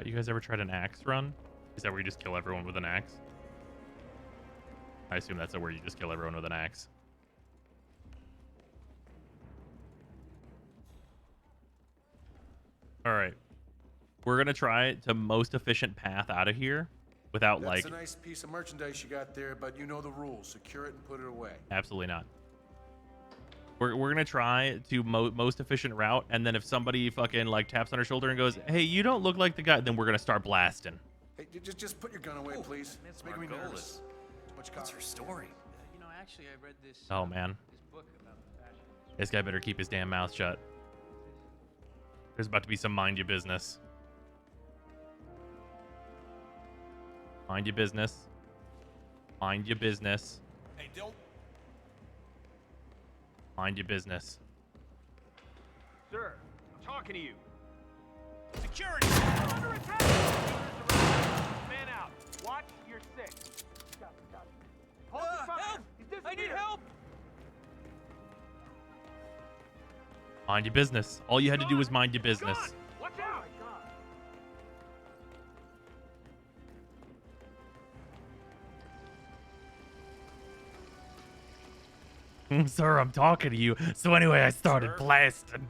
You guys ever tried an axe run? Is that where you just kill everyone with an axe? I assume that's where you just kill everyone with an axe. All right. We're going to try the most efficient path out of here without That's like... a nice piece of merchandise you got there, but you know the rules. Secure it and put it away. Absolutely not. We're gonna try to most efficient route, and then if somebody fucking like taps on her shoulder and goes, "Hey, you don't look like the guy," then we're gonna start blasting. Hey, just put your gun away, please. It's making me nervous. What's her story? You know, actually, I read this. Oh man, This book about the fashion. this guy better keep his damn mouth shut. There's about to be some mind your business. Mind your business. Mind your business. Hey, don't. Mind your business. Sir, I'm talking to you. Security! We're under attack! Man out. Watch your six. Got it. Hold the fire. Help! I need help! Mind your business. All you had to do was mind your business. Watch out! Sir, I'm talking to you. So anyway, I started blasting.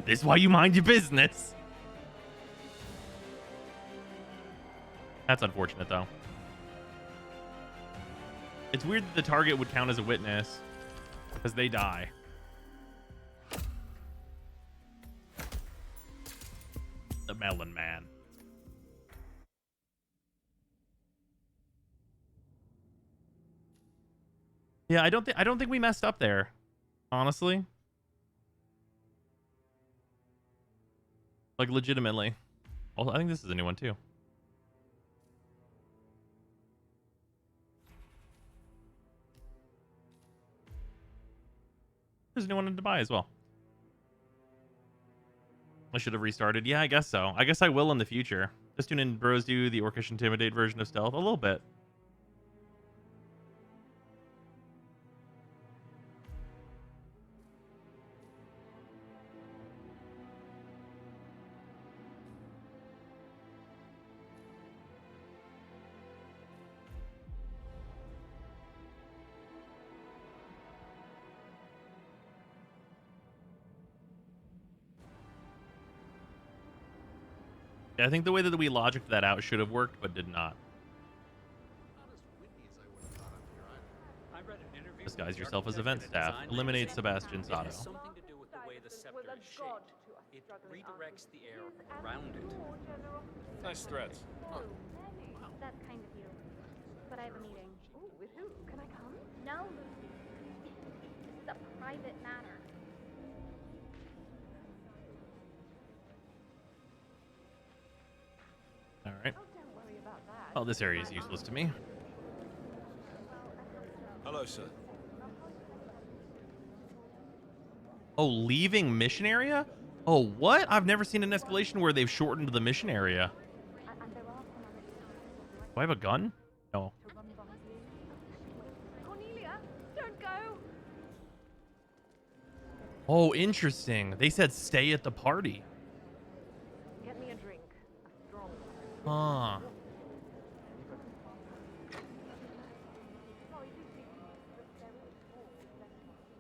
This is why you mind your business. That's unfortunate, though. It's weird that the target would count as a witness because they die. The Melon Man. Yeah, I don't think we messed up there, honestly. Like legitimately. Also, I think this is a new one too. There's a new one in Dubai as well. I should have restarted. Yeah, I guess so. I guess I will in the future. Just tune in, bros do the Orcish Intimidate version of Stealth a little bit. Yeah, I think the way that we logicked that out should have worked, but did not. Disguise yourself as event staff. Eliminate Sebastian It has Sato. something to do with the way the scepter is shaped. It redirects the air around it. Nice threads. Oh, that's kind of you. But I have a meeting. Ooh, with who? Can I come? No, Lucy. This is a private matter. All right. Oh, this area is useless to me. Hello, sir. Oh, leaving mission area? Oh, what? I've never seen an escalation where they've shortened the mission area. Do I have a gun? No. Cornelia, don't go. Oh, interesting. They said stay at the party. Get me a drink. A strong Huh.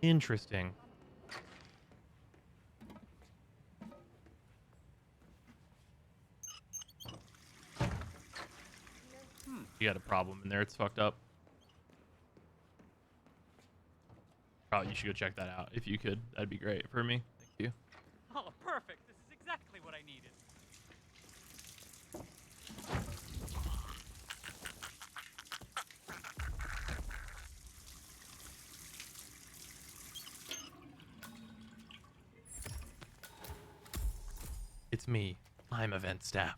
Interesting. You got a problem in there. It's fucked up. Oh, you should go check that out if you could. That'd be great for me. Thank you. Oh, perfect. This is exactly what I needed. It's me. I'm event staff.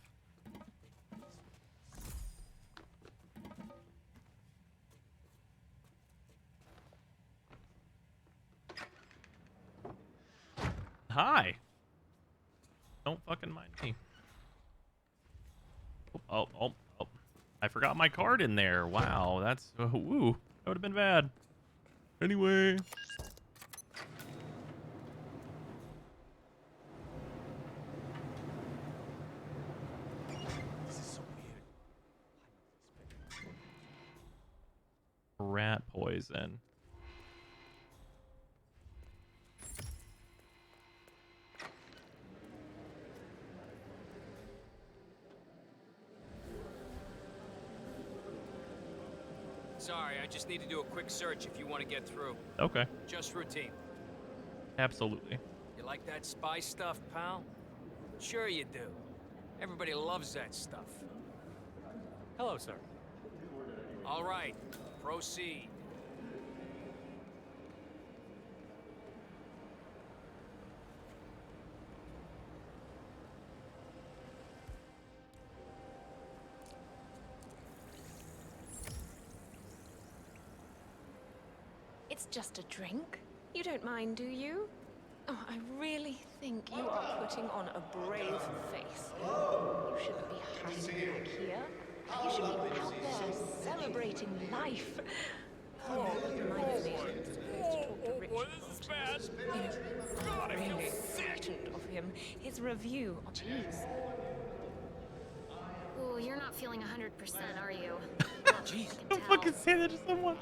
Hi. Don't fucking mind me. Oh. I forgot my card in there. Wow, that's... woo. That would have been bad. Anyway. This is so weird. Rat poison. Sorry, I just need to do a quick search if you want to get through. Okay. Just routine. Absolutely. You like that spy stuff, pal? Sure you do. Everybody loves that stuff. Hello, sir. All right, proceed. It's just a drink. You don't mind, do you? Oh, I really think you are putting on a brave face. You shouldn't be hustling back here. You should be out there celebrating life. Oh, it reminds me to talk to Richard. This is bad. You know, I'm really frightened of him. His review. Oh, jeez. Oh, you're not feeling 100%, are you? Jeez. Don't fucking say that to someone.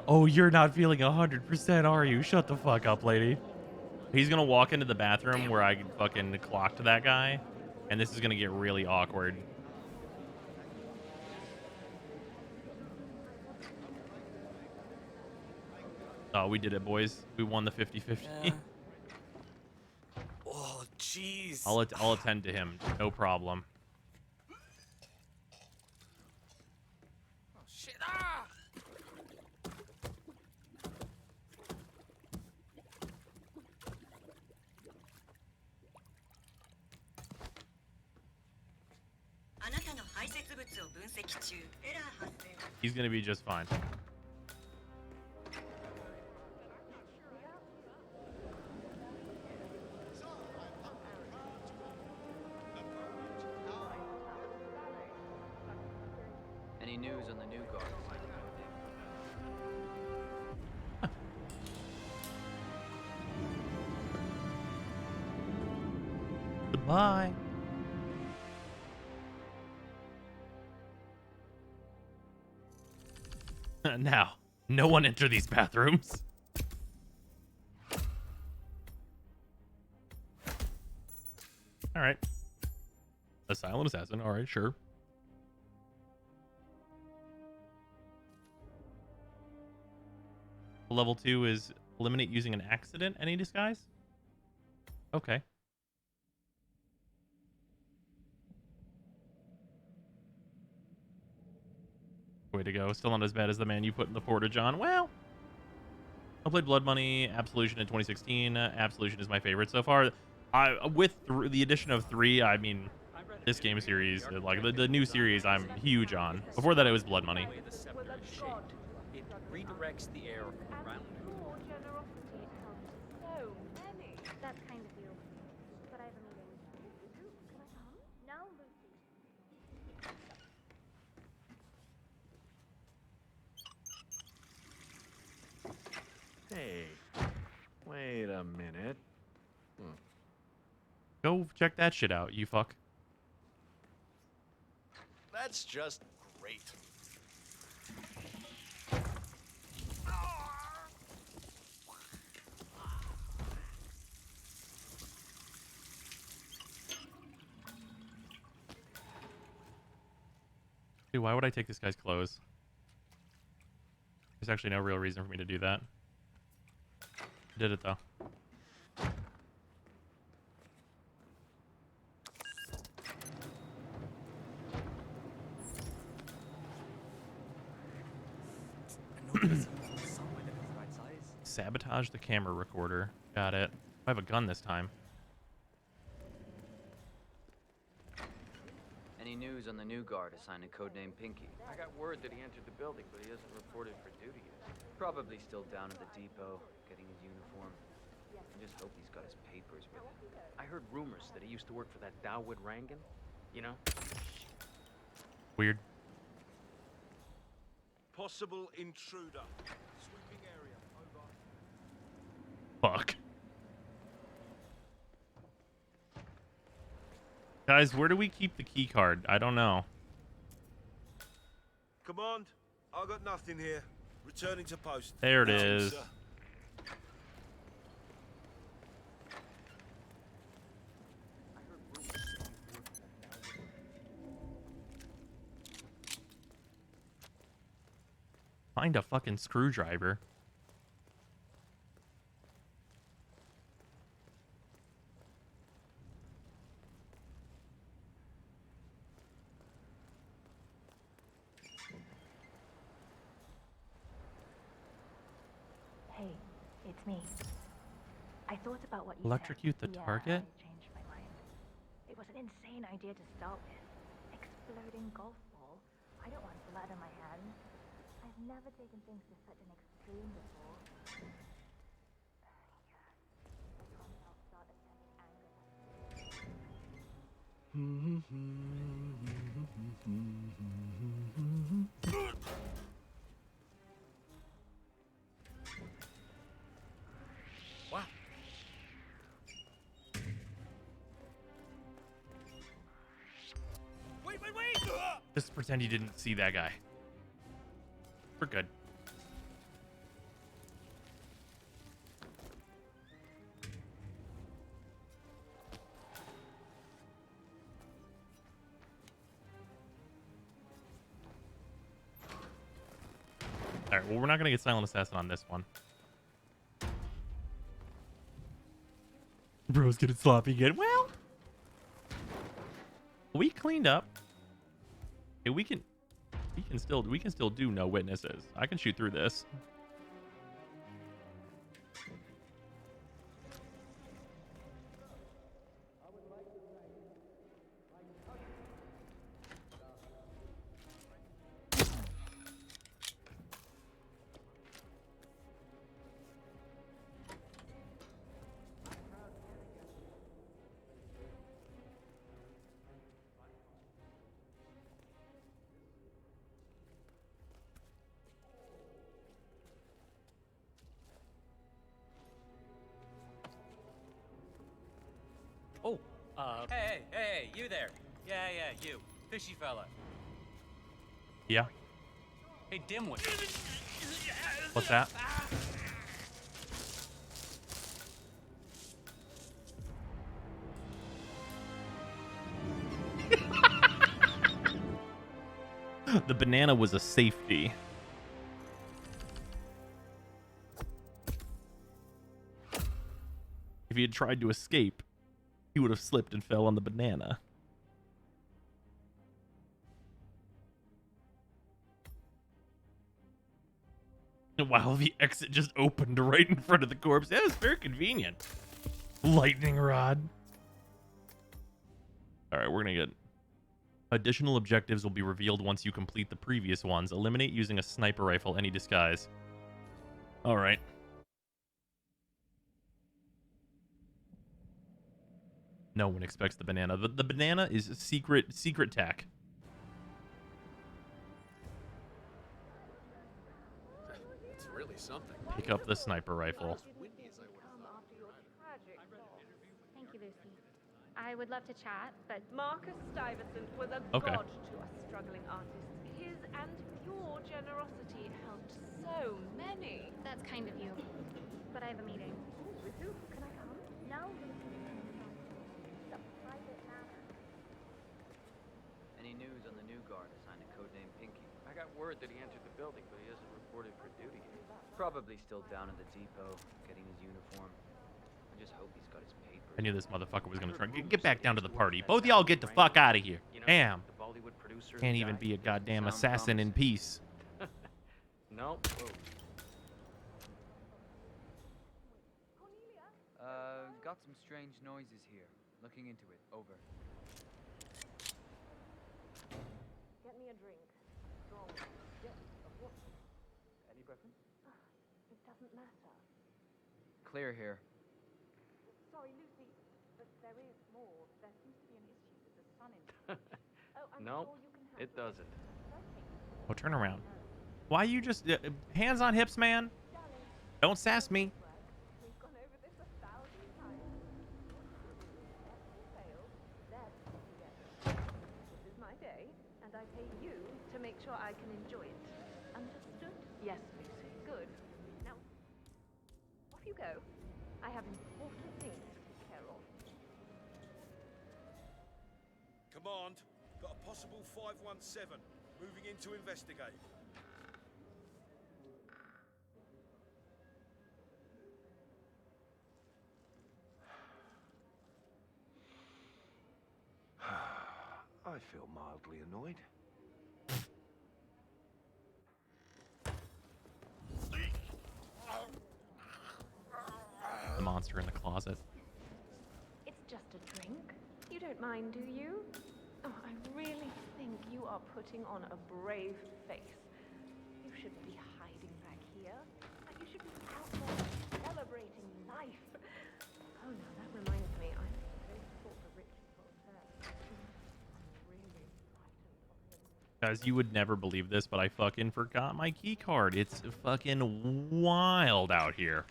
Oh, you're not feeling 100%, are you? Shut the fuck up, lady. He's gonna walk into the bathroom where I fucking clocked that guy, and this is gonna get really awkward. Oh, we did it, boys. We won the 50-50. Oh, jeez. I'll attend to him. No problem. Oh, shit. Ah! He's gonna be just fine. Any news on the new guard? Goodbye. Now, no one enter these bathrooms. All right. A silent assassin. All right, sure. Level 2 is eliminate using an accident. Any disguise? Okay. Way to go. Still not as bad as the man you put in the portage on. Well, I played Blood Money, Absolution in 2016. Absolution is my favorite so far. With the addition of 3, I mean, this game series, like the new series, I'm huge on. Before that, it was Blood Money. It redirects the air around. So many. That's kind of you. But I have a meeting. Can I come? No, Lucy. Hey, wait a minute. Go check that shit out, you fuck. That's just great. Dude, why would I take this guy's clothes? There's actually no real reason for me to do that. I did it though. Sabotage the camera recorder. Got it. I have a gun this time. Any news on the new guard assigned to codename Pinky? I got word that he entered the building, but he hasn't reported for duty yet. Probably still down at the depot, getting his uniform. I just hope he's got his papers with him. I heard rumors that he used to work for that Dawood Rangan. You know? Weird. Possible intruder. Sweeping area. Over. Fuck. Guys, where do we keep the key card? I don't know. Command, I got nothing here. Returning to post. There it is. Sir. Find a fucking screwdriver. Hey, it's me. I thought about what you Electrocute the said. target? I changed my mind. It was an insane idea to start with. Exploding golf ball. I don't want blood on my hands. I've never taken things to such an extreme before. Wow. Wait! Just pretend you didn't see that guy. We're good. Alright, well, we're not going to get Silent Assassin on this one. Bro's getting sloppy again. Well, we cleaned up. Hey, we can still do no witnesses. I can shoot through this. Hey, you there. Yeah, you. Fishy fella. Yeah. Hey, dimwit. What's that? The banana was a safety. If he had tried to escape, he would have slipped and fell on the banana. Wow, the exit just opened right in front of the corpse. That was very convenient. Lightning rod. All right, we're going to get... Additional objectives will be revealed once you complete the previous ones. Eliminate using a sniper rifle any disguise. All right. No one expects the banana. The banana is secret tech. It's really something. Pick up the sniper rifle. Thank you, Lucy. I would love to chat, but Marcus Stuyvesant was a Okay. god to us struggling artists. His and your generosity helped so many. that's kind of you. But I have a meeting. With who? Can I come? No, Lucy. It's a private matter. Any news on the new guard assigned to codename Pinky? I got word that he entered the building, but he isn't reported for duty yet. Probably still down at the depot, getting his uniform. I just hope he's got his papers. I knew this motherfucker was going to try. Get back down to the party. Both of y'all get the fuck out of here. Damn. Can't even be a goddamn assassin in peace. No. Got some strange noises here. Looking into it. Over. Get me a drink. Strong. Yes, of course. Any preference? It doesn't matter. Clear here. Sorry, Lucy, but there is more. There seems to be an issue with the sun in No, it doesn't. Oh, turn around. Why you just... hands on hips, man. Don't sass me. We've gone over this 1,000 times. Failed, then together. This is my day, and I pay you to make sure I can enjoy it. Understood? Yes, Lucy. Good. Now, off you go. I have important things to take care of. Command, got a possible 517. Moving in to investigate. I feel mildly annoyed. The monster in the closet. It's just a drink. You don't mind, do you? Oh, I really think you are putting on a brave face. You shouldn't be hiding back here. You should be out there celebrating life. Oh, now that reminds me, I very thought the Richard Voltaire. I'm really frightened of him. Guys, you would never believe this, but I fucking forgot my key card. It's fucking wild out here.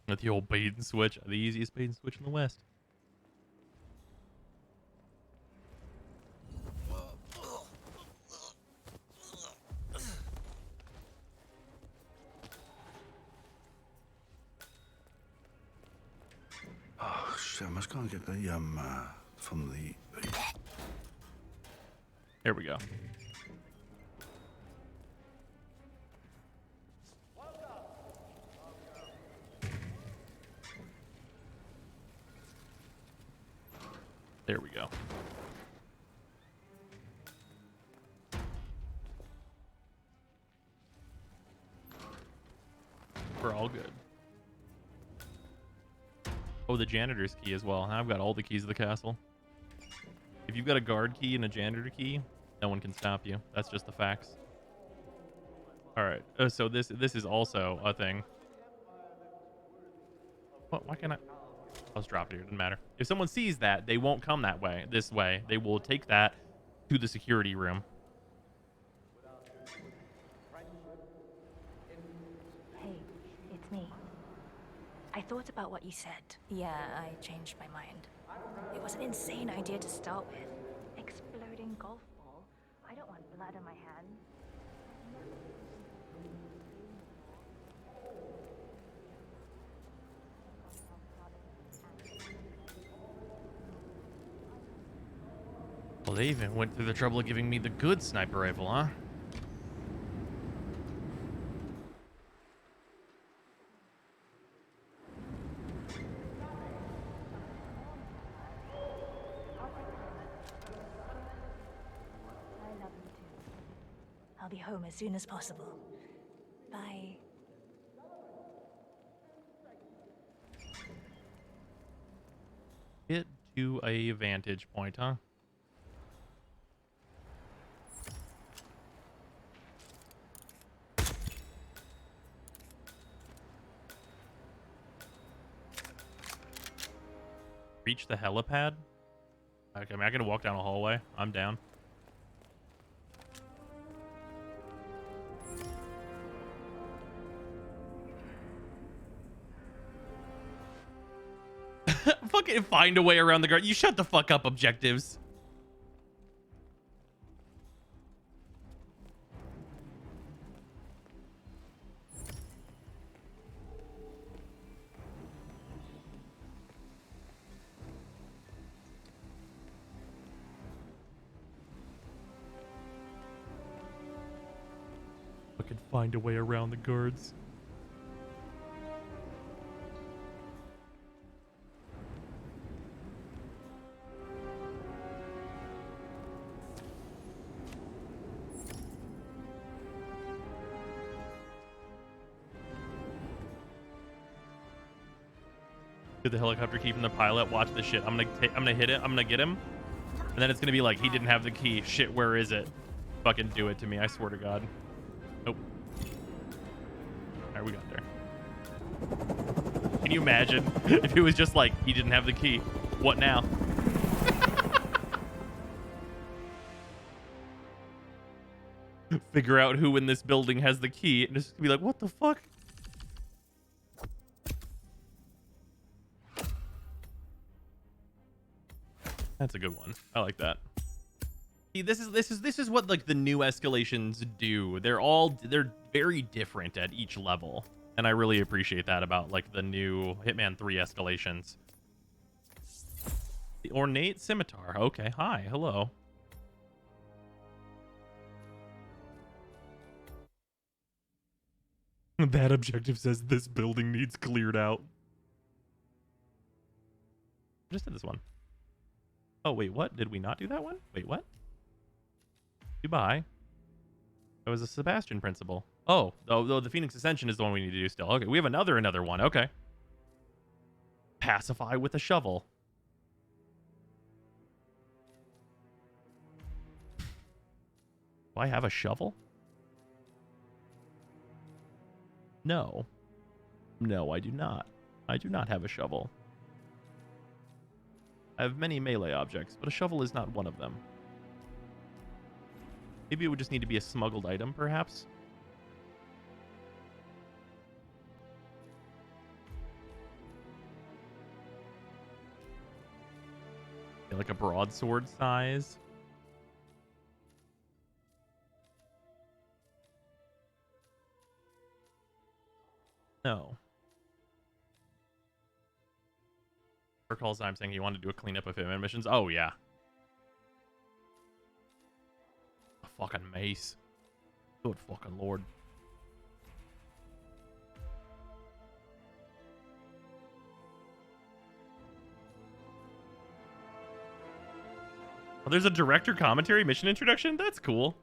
With the old bait and switch. The easiest bait and switch in the West. Oh shit! I must go and get the from the. Here we go. There we go. We're all good. Oh, the janitor's key as well. I've got all the keys of the castle. If you've got a guard key and a janitor key, no one can stop you. That's just the facts. All right. So this is also a thing. What? Why can't I? I'll just drop it here. Doesn't matter. If someone sees that, they won't come that way. This way, they will take that to the security room. Hey, it's me. I thought about what you said. Yeah, I changed my mind. It was an insane idea to start with. Exploding golf ball. I don't want blood on my hands. Well, they even went through the trouble of giving me the good sniper rifle, huh? I love you too. I'll be home as soon as possible. Bye. Get to a vantage point, huh? Reach the helipad? Okay, I mean, I can walk down a hallway. I'm down. Fucking find a way around the guard. You shut the fuck up, objectives. Fucking find a way around the guards. Did the helicopter keeping the pilot? Watch this shit. I'm gonna hit it. I'm gonna get him, and then it's gonna be like he didn't have the key. Shit, where is it? Fucking do it to me. I swear to God. Nope. All right, we got there. Can you imagine if it was just like he didn't have the key? What now? Figure out who in this building has the key, and just be like, what the fuck? That's a good one. I like that. See, this is what like the new escalations do. They're very different at each level, and I really appreciate that about like the new Hitman 3 escalations. The ornate scimitar. Okay, hi, hello. That objective says this building needs cleared out. I just did this one. Oh, wait, what? Did we not do that one? Wait, what? Goodbye. It was a Sebastian principle. Oh, the Phoenix Ascension is the one we need to do still. Okay, we have another one. Okay. Pacify with a shovel. Do I have a shovel? No. No, I do not. I do not have a shovel. I have many melee objects, but a shovel is not one of them. Maybe it would just need to be a smuggled item, perhaps? Yeah, like a broadsword size. No. Recalls I'm saying he wanted to do a cleanup of Hitman missions. Oh, yeah. A fucking mace. Good fucking lord. Oh, there's a director commentary mission introduction? That's cool.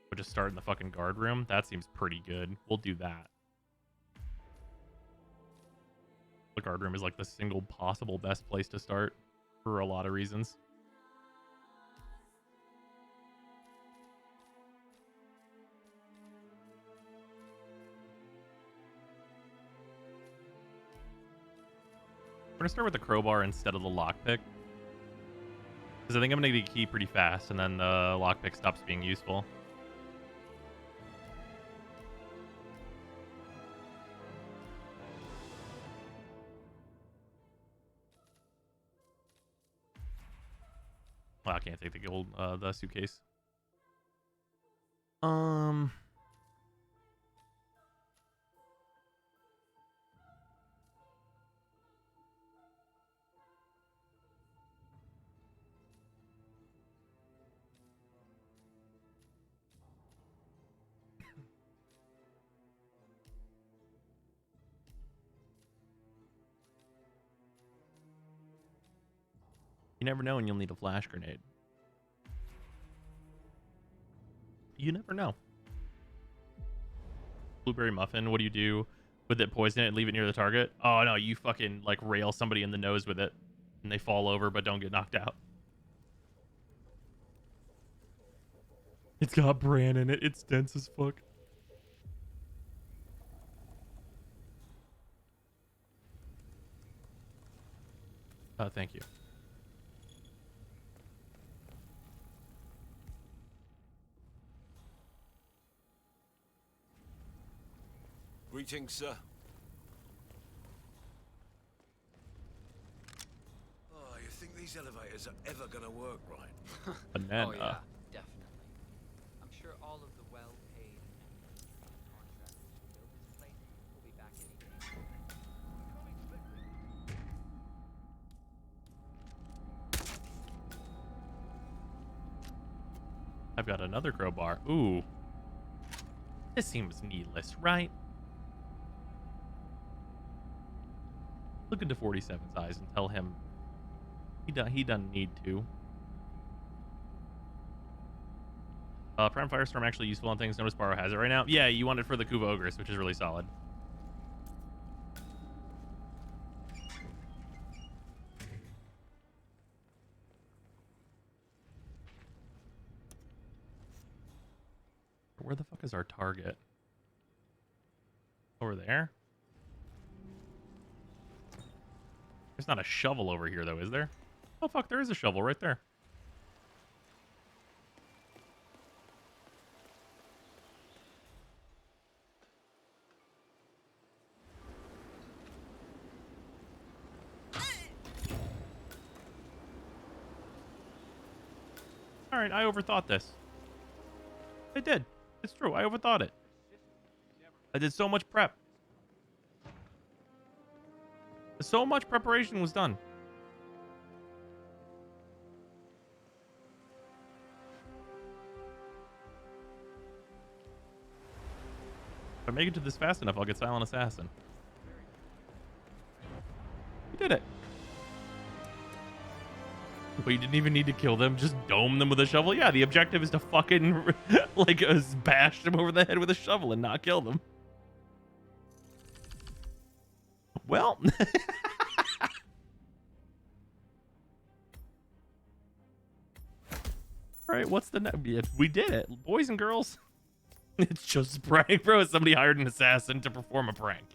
We'll just start in the fucking guard room. That seems pretty good. We'll do that. The guard room is like the single possible best place to start for a lot of reasons. gonna start with the crowbar instead of the lockpick. Because I think I'm gonna get a key pretty fast, and then the lockpick stops being useful. Well, I can't take the gold, the suitcase. You never know when you'll need a flash grenade. You never know. Blueberry muffin, what do you do with it? Poison it and leave it near the target? Oh no, you fucking like rail somebody in the nose with it and they fall over but don't get knocked out. It's got bran in it. It's dense as fuck. Thank you. Greetings, sir. Oh, you think these elevators are ever gonna work right? Banana. Oh yeah, definitely. I'm sure all of the well-paid contractors who built this place will be back any day. I've got another crowbar. Ooh. This seems needless, right? Look into 47's eyes and tell him he doesn't need to. Prime Firestorm actually useful on things. Notice Borrow has it right now. Yeah, you want it for the Kuva Ogress, which is really solid. Where the fuck is our target? Over there? There's not a shovel over here, though, is there? Oh, fuck, there is a shovel right there. Alright, I overthought this. I did. It's true, I overthought it. I did so much prep. So much preparation was done. If I make it to this fast enough, I'll get Silent Assassin. We did it. But you didn't even need to kill them. Just dome them with a shovel. Yeah, the objective is to fucking like bash them over the head with a shovel and not kill them. Well. All right, what's the next? We did it, boys and girls. It's just a prank, bro. Somebody hired an assassin to perform a prank.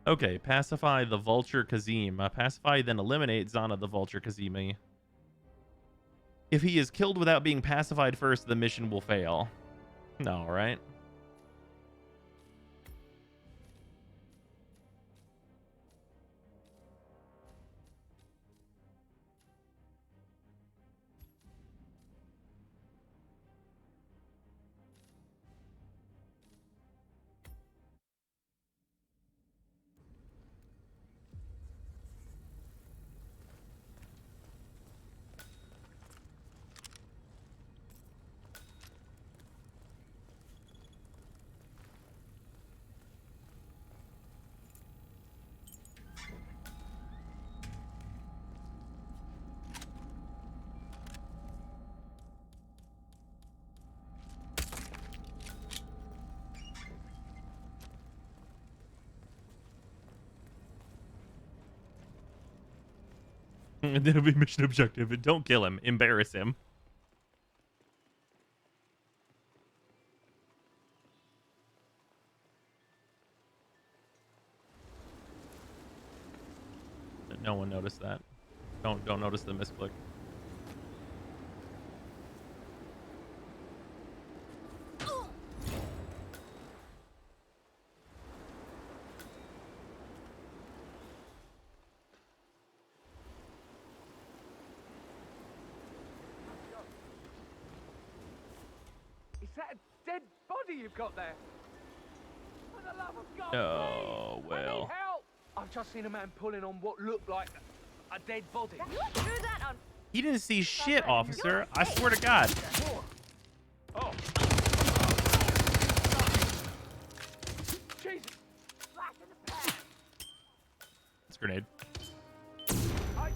Okay, pacify the Vulture Kazim. Pacify, then eliminate Zana the Vulture Kazimi. If he is killed without being pacified first, the mission will fail. No, right? And that'll be mission objective. Don't kill him. Embarrass him. notice that. Don't notice the misclick. Is that a dead body you've got there? For the love of God, Oh, please! I need well. help! I've just seen a man pulling on what looked like a dead body. You threw that on. He didn't see shit, officer. I swear to God. Oh. Jesus! Flash in the pan! It's a grenade. I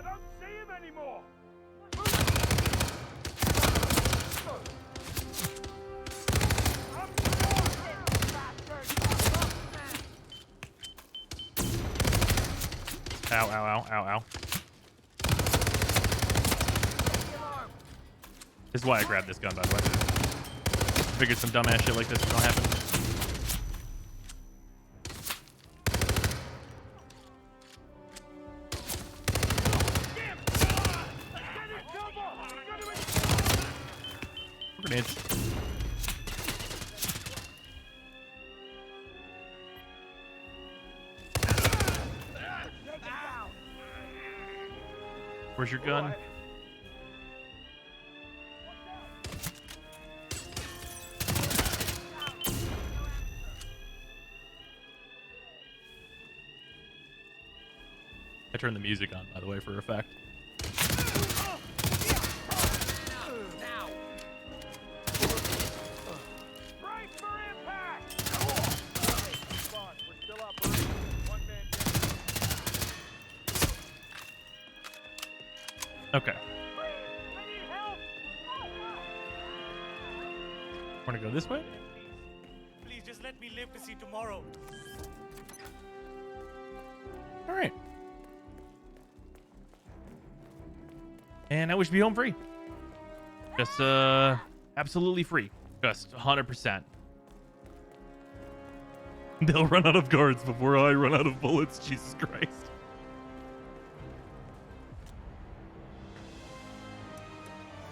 don't see him anymore! Ow, ow, ow, ow, ow. This is why I grabbed this gun, by the way. Figured some dumbass shit like this was gonna happen. Grenades. Where's your gun? I turned the music on, by the way, for effect. Okay. Want to go this way? Please just let me live to see tomorrow. All right. And now we should be home free. Just absolutely free. Just 100%. They'll run out of guards before I run out of bullets. Jesus Christ.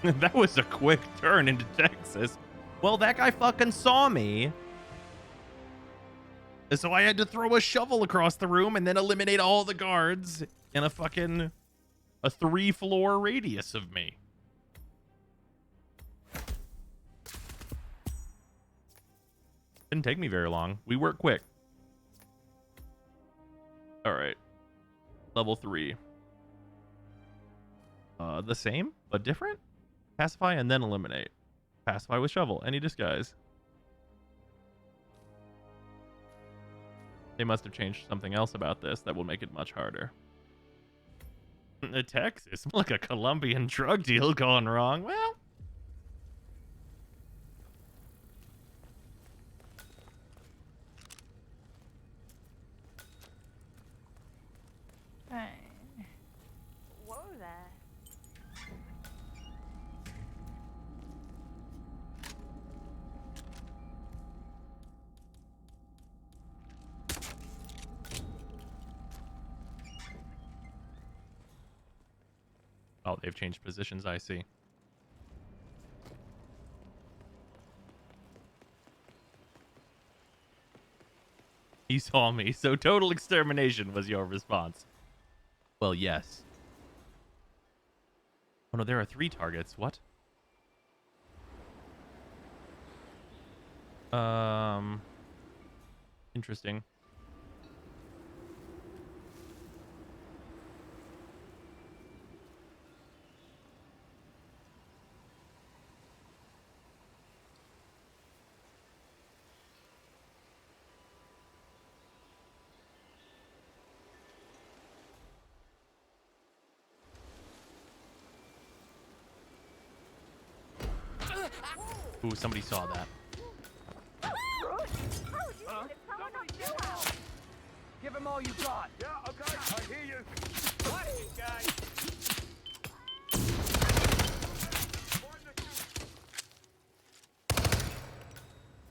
That was a quick turn into Texas. Well, that guy fucking saw me. So I had to throw a shovel across the room and then eliminate all the guards in a 3-floor radius of me. Didn't take me very long. We work quick. All right. Level 3. The same, but different? Pacify and then eliminate. Pacify with shovel. Any disguise. They must have changed something else about this that will make it much harder. Texas? Like a Colombian drug deal gone wrong. Well. Whoa there. Oh, they've changed positions, I see. He saw me, so total extermination was your response. Well, yes. Oh no, there are 3 targets. What? Interesting. Ooh, somebody saw that. Give him all you got. Yeah, okay. I hear you. What, guys?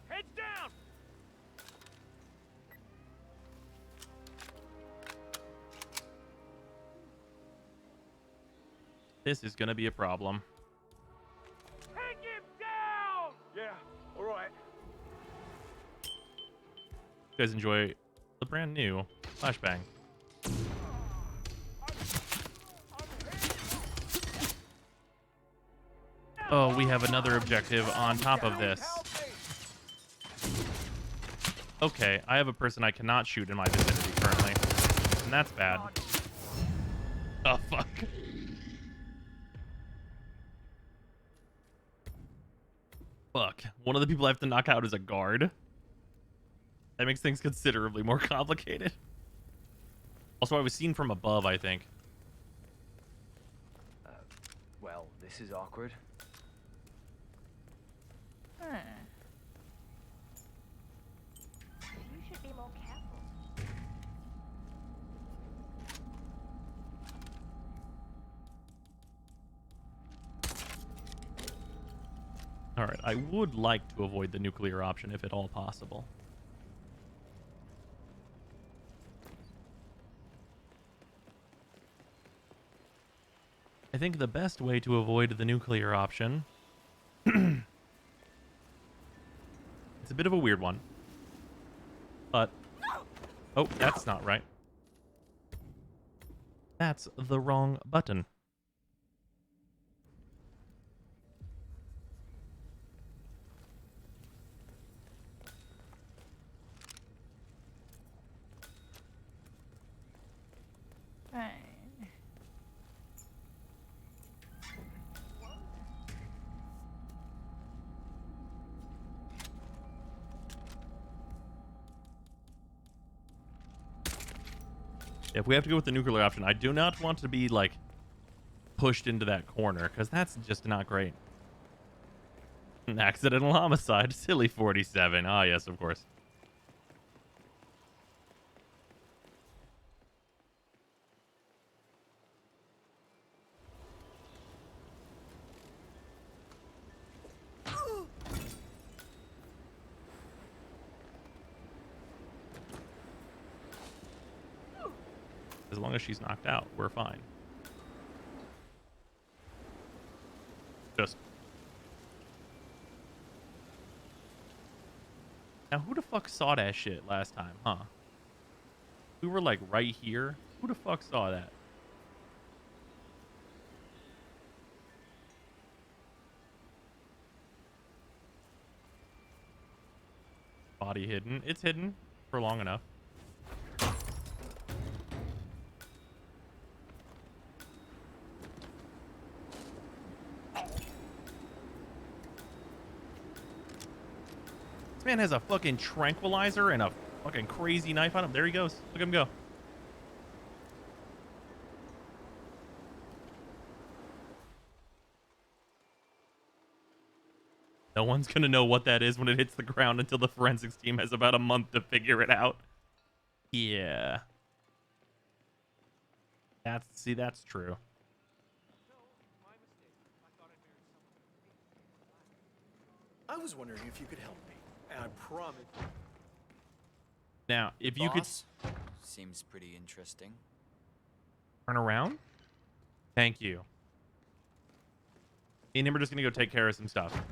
Heads down. This is gonna be a problem. Take him down! Yeah, all right. You guys enjoy the brand new Flashbang. Oh, we have another objective on top of this. Okay, I have a person I cannot shoot in my vicinity currently, and that's bad. Oh, fuck. Fuck. One of the people I have to knock out is a guard. That makes things considerably more complicated. Also, I was seen from above, I think. Well, this is awkward. You should be more careful. Alright, I would like to avoid the nuclear option if at all possible. I think the best way to avoid the nuclear option... It's a bit of a weird one. But... Oh, that's not right. That's the wrong button. If we have to go with the nuclear option, I do not want to be, like, pushed into that corner, because that's just not great. An accidental homicide. Silly 47. Ah, yes, of course. As long as she's knocked out, we're fine. Just... Now, who the fuck saw that shit last time, huh? We were, like, right here. Who the fuck saw that? Body hidden. It's hidden for long enough. This man has a fucking tranquilizer and a fucking crazy knife on him. There he goes. Look at him go. No one's gonna know what that is when it hits the ground until the forensics team has about a month to figure it out. Yeah. That's true. I was wondering if you could help me, and I promise. Now, if you could Seems pretty interesting. turn around. Thank you. Me and him are just gonna go take care of some stuff.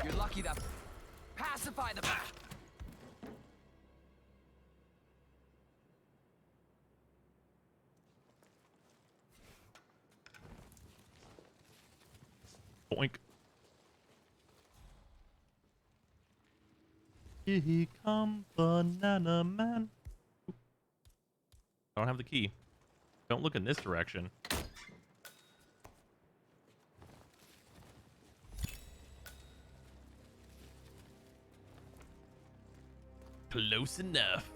You're lucky that pacify the Boink. Here he come, banana man. I don't have the key. Don't look in this direction. Close enough.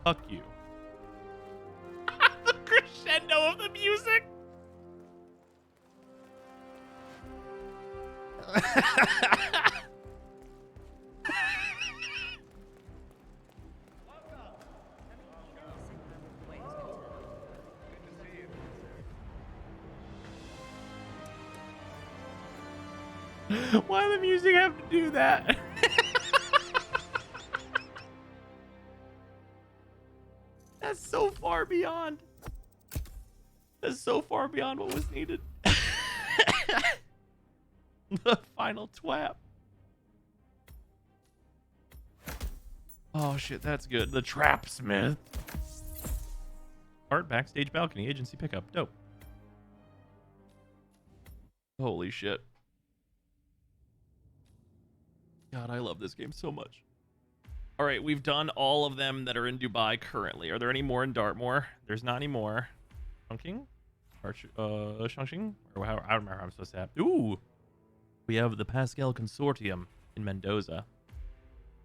Fuck you. The crescendo of the music. Why does the music have to do that? That's so far beyond. That's so far beyond what was needed. The final twap. Oh shit, that's good. The Trapsmith. Art backstage balcony agency pickup. Dope. Holy shit. God, I love this game so much. All right, we've done all of them that are in Dubai currently. Are there any more in Dartmoor? There's not any more. Chongqing? Chongqing? Or how, I don't remember how I'm supposed to have. Ooh! We have the Pascal Consortium in Mendoza.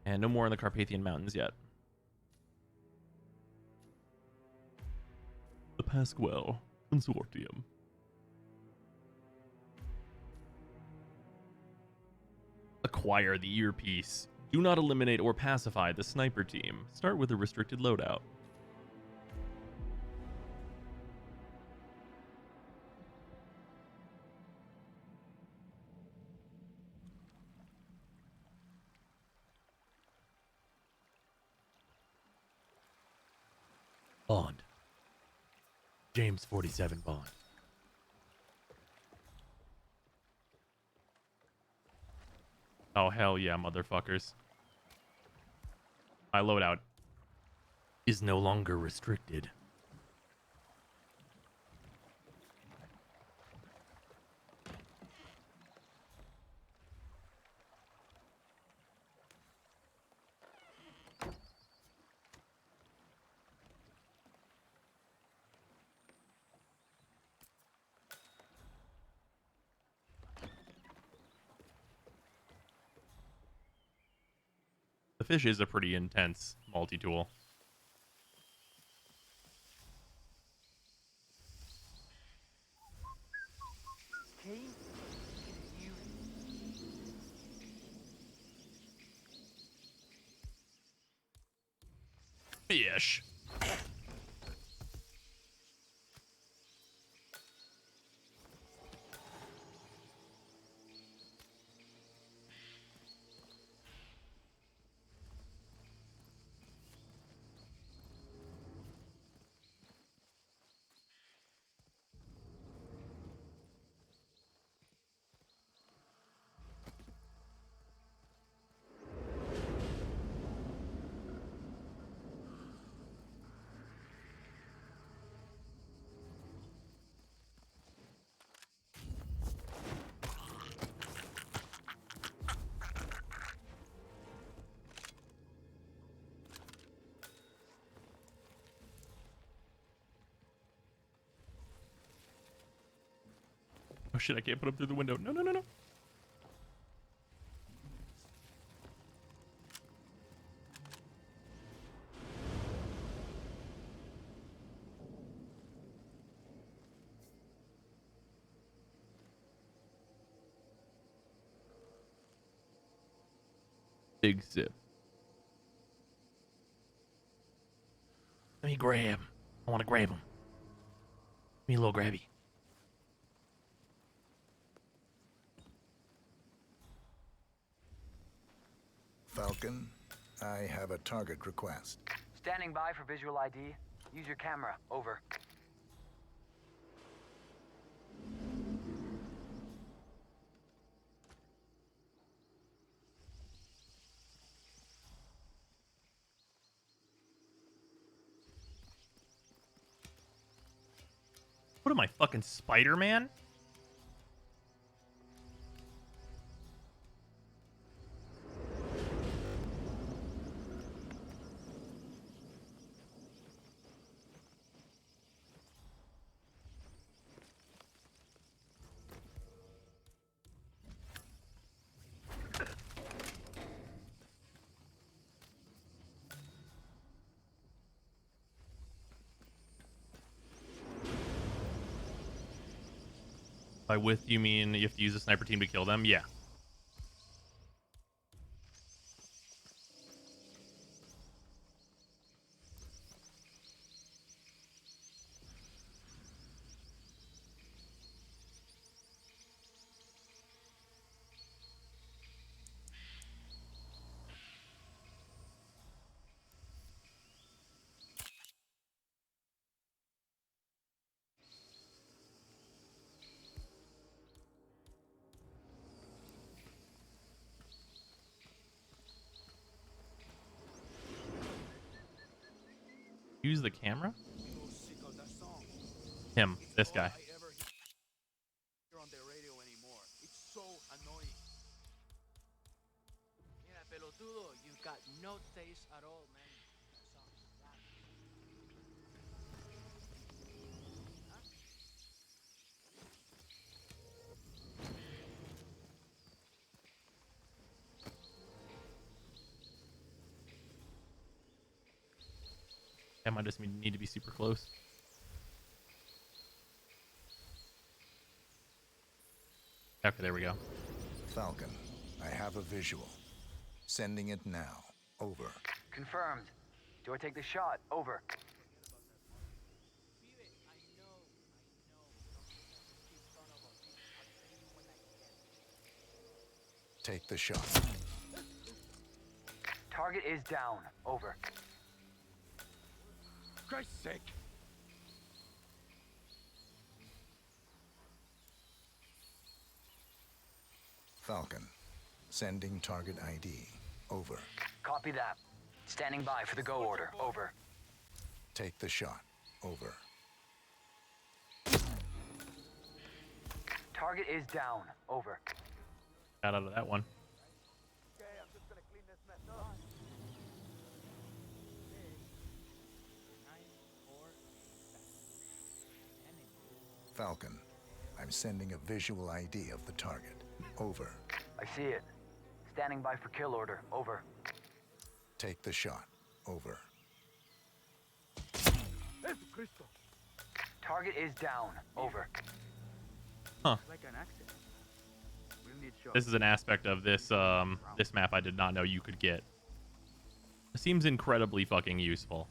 And no more in the Carpathian Mountains yet. The Pascal Consortium. Acquire the earpiece. Do not eliminate or pacify the sniper team. Start with a restricted loadout. Bond. James 47 Bond. Oh, hell yeah, motherfuckers. My loadout is no longer restricted. The fish is a pretty intense multi-tool. Fish. Oh shit, I can't put him through the window. No, no, no, no. Big sip. Let me grab. I want to grab him. Give me a little grabby. Falcon, I have a target request. Standing by for visual ID. Use your camera. Over. What am I, fucking Spider-Man? By with, you mean you have to use a sniper team to kill them? Yeah. use the camera? Him, this guy. On the radio anymore. It's so annoying. Mira, pelotudo, you've got no taste at all, man. I might just need to be super close. Okay, there we go. Falcon, I have a visual. Sending it now. Over. Confirmed. Do I take the shot? Over. Take the shot. Target is down. Over. Christ's sake. Falcon, sending target ID. Over. Copy that. Standing by for the go order. Over. Take the shot. Over. Target is down. Over. Got out of that one. Okay, I'm just gonna clean this mess up. Falcon, I'm sending a visual ID of the target. Over. I see it. Standing by for kill order. Over. Take the shot. Over. Target is down. Over. Huh. Like an accident. We'll need shots. This is an aspect of this this map I did not know you could get. It seems incredibly fucking useful.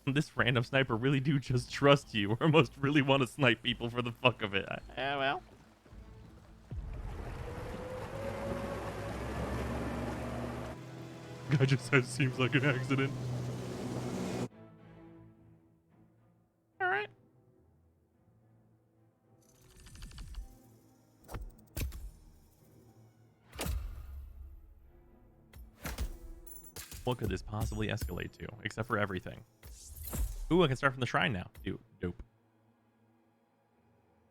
This random sniper really do just trust you, or almost really want to snipe people for the fuck of it. Well. Guy just said seems like an accident. Alright. What could this possibly escalate to? Except for everything. Ooh, I can start from the shrine now. Dope.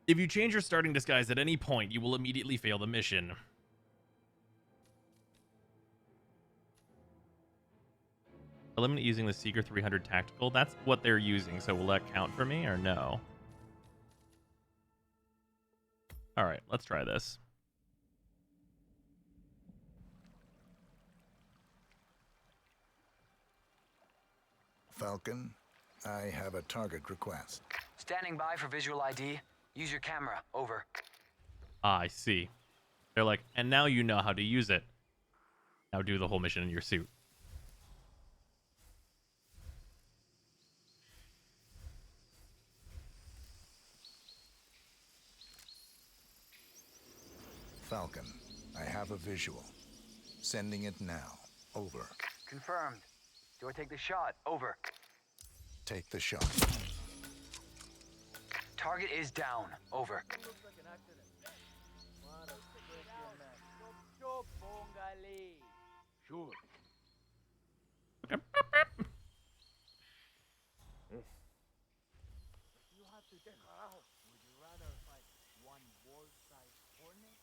If you change your starting disguise at any point, you will immediately fail the mission. Eliminate using the Seeker 300 tactical. That's what they're using, so will that count for me or no? Alright, let's try this. Falcon, I have a target request. Standing by for visual ID. Use your camera. Over. Ah, I see. They're like, and now you know how to use it. Now do the whole mission in your suit. Falcon, I have a visual. Sending it now. Over. Confirmed. Do I take the shot? Over. Take the shot. Target is down. Over. Sure. You have to think, would you rather fight one wolf-sized hornet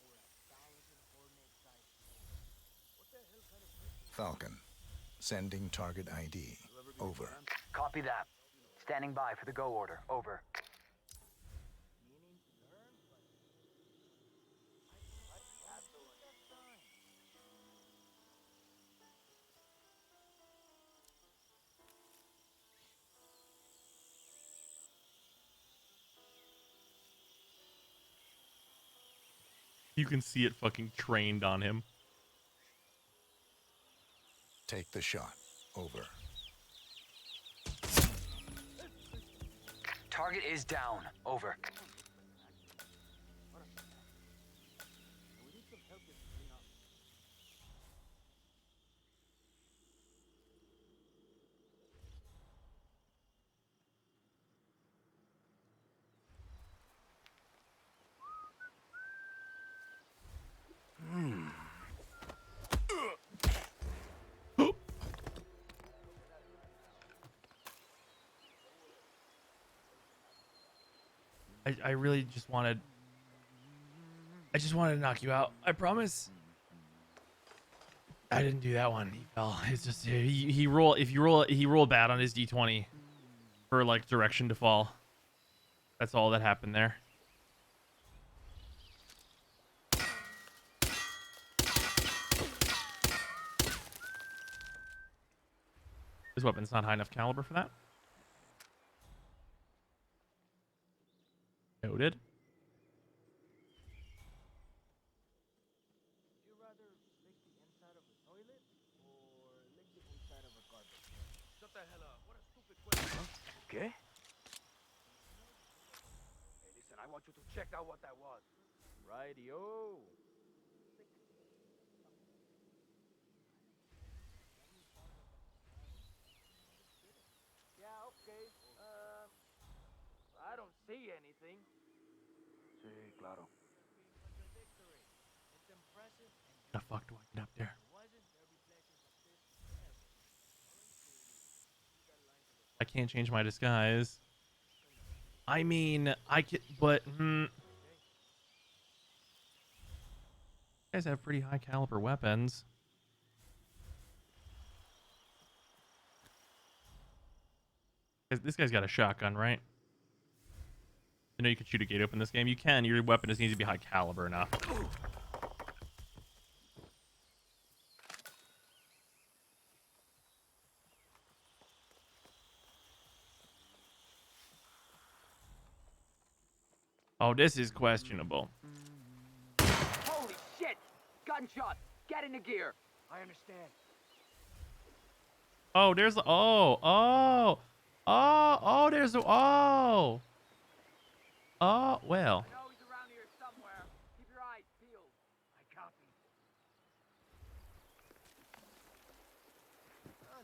or 1,000 hornet-sized wolves? What the hell kind of question? Falcon, sending target ID. Over. Copy that. Standing by for the go order. Over. You can see it fucking trained on him. Take the shot. Over. Target is down. Over. I really just wanted. I just wanted to knock you out. I promise. I didn't do that one. He fell. It's just he roll. If you roll, he rolled bad on his d20 for like direction to fall. That's all that happened there. His weapon's not high enough caliber for that. Noted. Okay. Hey, listen, I want you to check out what that was. Righty-o. Yeah, okay. I don't see anything. Sí, claro. The fuck do I get up there? I can't change my disguise. I mean, I can, but you guys have pretty high caliber weapons. This guy's got a shotgun, right? You know you can shoot a gate open this game. You can. Your weapon just needs to be high caliber enough. Oh, this is questionable. Holy shit! Gunshot! Get into gear! I understand. Oh, there's the there's the well. I know he's around here somewhere. Keep your eyes peeled. I copy.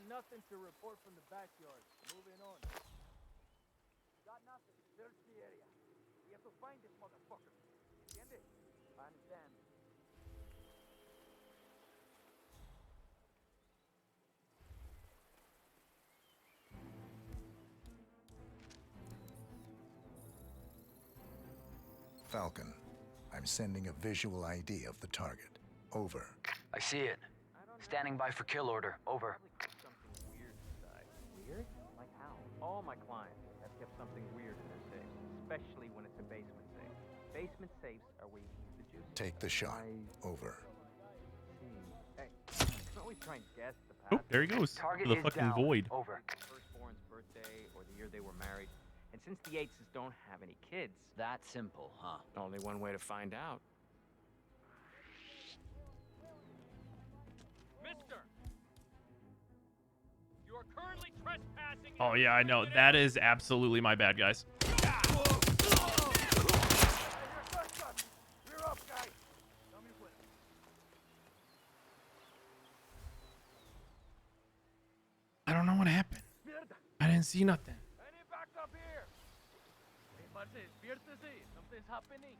Nothing to report from the backyard. Moving on. Got nothing. Search the area. We have to find this motherfucker. ¿Entiendes? I understand. Falcon, I'm sending a visual ID of the target. Over. I see it. Standing by for kill order. Over. Something weird inside. Weird? Like how? All my clients have kept something weird in their safes, especially when it's a basement safe. Basement safes are where you keep the juice. Take the shot. Over. Hey, you can always try and guess the Oh, path. there he goes. Target The is fucking down. void. Over. Firstborn's birthday or the year they were married. And since the Yateses don't have any kids, That simple, huh? only one way to find out. Mister! You are currently trespassing. Oh yeah, I know. That is absolutely my bad, guys. You're up, guys. Tell me when. I don't know what happened. I didn't see nothing. Any back up here? Hey, Marce, despiértese. Something's happening.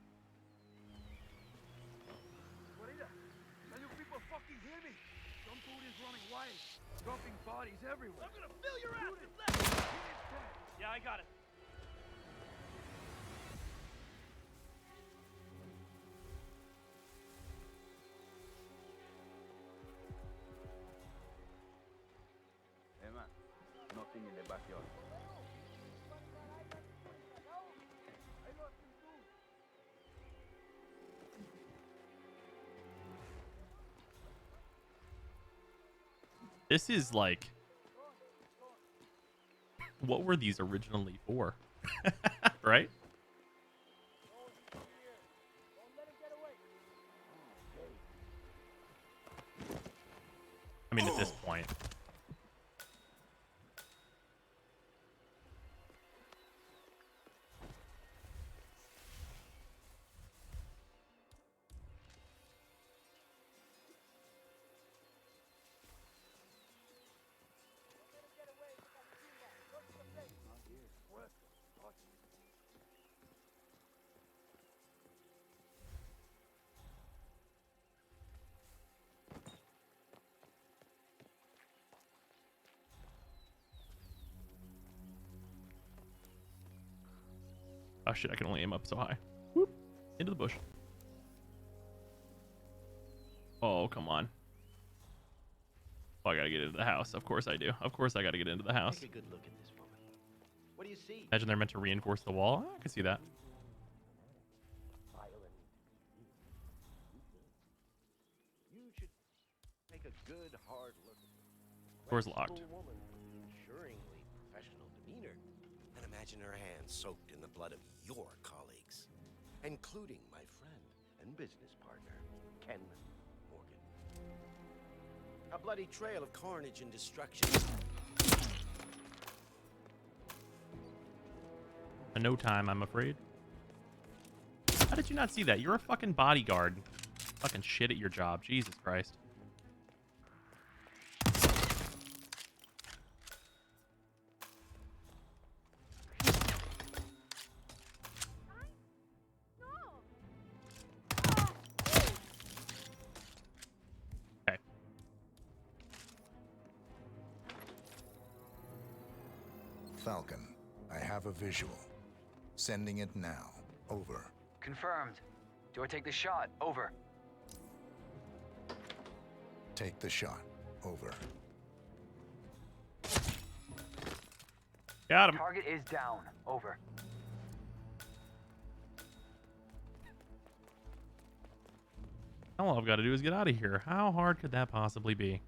Guarida, can you people fucking hear me? Some food is running wild. Dropping bodies everywhere. I'm gonna fill your ass with lead. Yeah, I got it. Hey, man. Nothing in the backyard. This is like, what were these originally for? Right? I mean, at this point. Oh shit, I can only aim up so high. Whoop. Into the bush. Oh, come on. Oh, I gotta get into the house. Of course I do. Of course I gotta get into the house. Take a good look at this woman. What do you see? Imagine they're meant to reinforce the wall. I can see that. You should take a good hard look at her. Door's locked. Woman, assuringly professional demeanor. And imagine her hands soaked in the blood of your colleagues, including my friend and business partner, Ken Morgan. A bloody trail of carnage and destruction. In no time, I'm afraid. How did you not see that? You're a fucking bodyguard. Fucking shit at your job. Jesus Christ. Okay. Falcon, I have a visual. Sending it now. Over. Confirmed. Do I take the shot? Over. Take the shot. Over. Got him. Target is down. Over. All I've got to do is get out of here. How hard could that possibly be?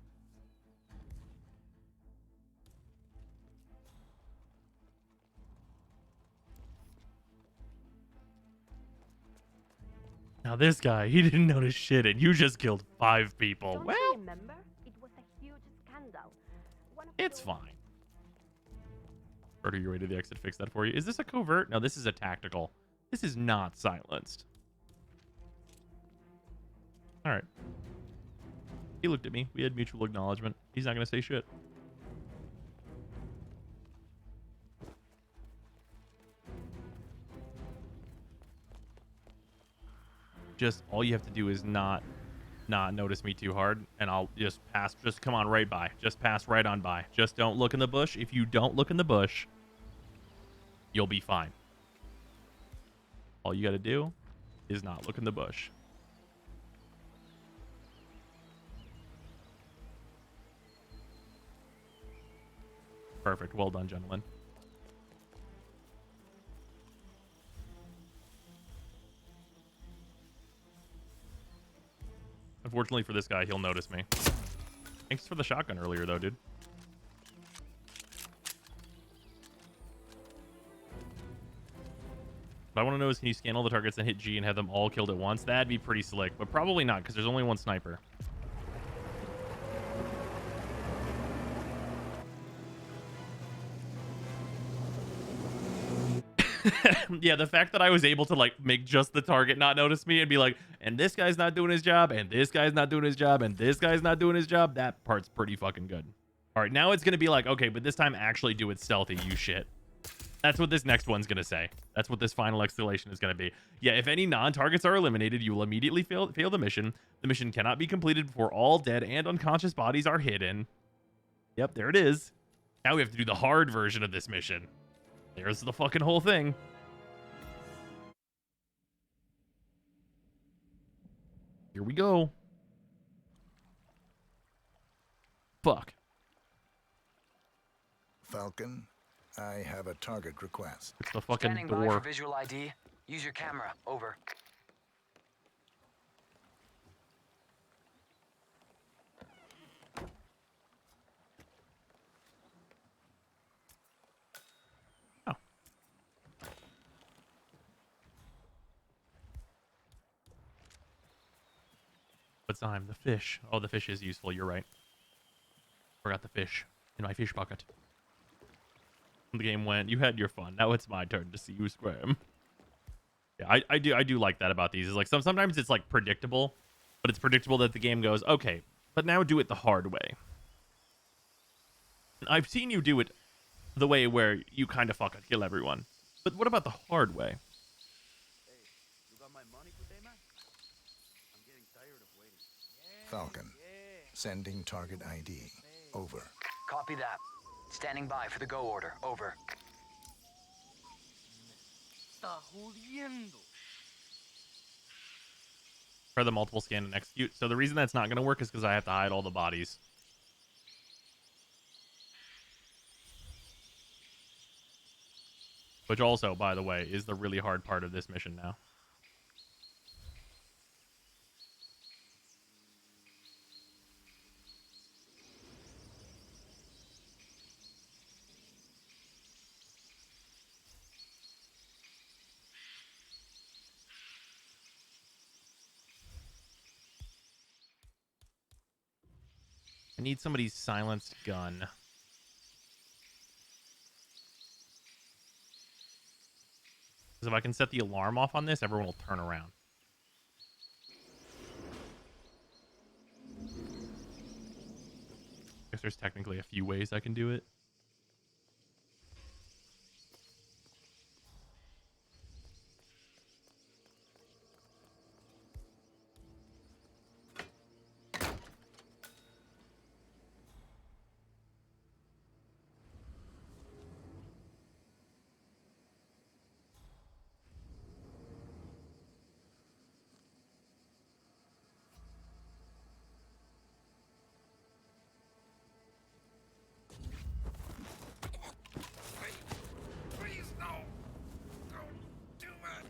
Now this guy, he didn't notice shit, and you just killed 5 people. Don't Well, you remember? It was a huge scandal. it's fine. Order your way to the exit, fix that for you. Is this a covert? No, this is a tactical. This is not silenced. All right. He looked at me. We had mutual acknowledgement. He's not going to say shit. Just all you have to do is not notice me too hard, and I'll just pass. Just come on right by. Just pass right on by. Just don't look in the bush. If you don't look in the bush, you'll be fine. All you got to do is not look in the bush. Perfect. Well done, gentlemen. Unfortunately for this guy, he'll notice me. Thanks for the shotgun earlier, though, dude. What I want to know is, can you scan all the targets and hit G and have them all killed at once? That'd be pretty slick, but probably not, because there's only one sniper. Yeah, the fact that I was able to like make just the target not notice me and be like, and this guy's not doing his job, and this guy's not doing his job, and this guy's not doing his job, that part's pretty fucking good. All right, now it's gonna be like, okay, but this time actually do it stealthy, you shit. That's what this next one's gonna say. That's what this final escalation is gonna be. Yeah, if any non-targets are eliminated, you will immediately fail the mission. The mission cannot be completed before all dead and unconscious bodies are hidden. Yep, there it is. Now we have to do the hard version of this mission. There's the fucking whole thing. Here we go. Fuck. Falcon, I have a target request. It's the fucking Standing by door. for visual ID. Use your camera. Over. What's time? The fish. Oh, the fish is useful. You're right. Forgot the fish in my fish bucket. The game went, you had your fun. Now it's my turn to see you squirm. Yeah, I do like that about these. Is like sometimes it's like predictable, but it's predictable that the game goes, okay, but now do it the hard way. I've seen you do it the way where you kind of fucking kill everyone. But what about the hard way? Falcon, sending target ID. Over. Copy that. Standing by for the go order. Over. For the multiple scan and execute. So the reason that's not going to work is because I have to hide all the bodies. Which also, by the way, is the really hard part of this mission now. I need somebody's silenced gun. Because if I can set the alarm off on this, everyone will turn around. I guess there's technically a few ways I can do it. Please, no! Don't do it!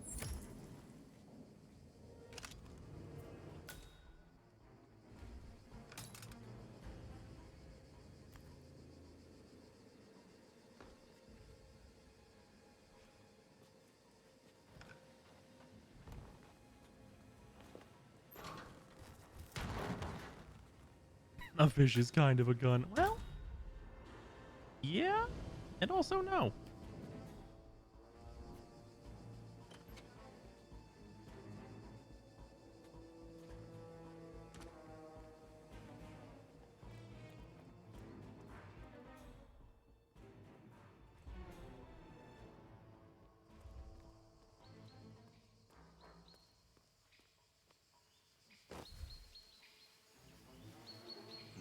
A fish is kind of a gun. Well, yeah, and also no.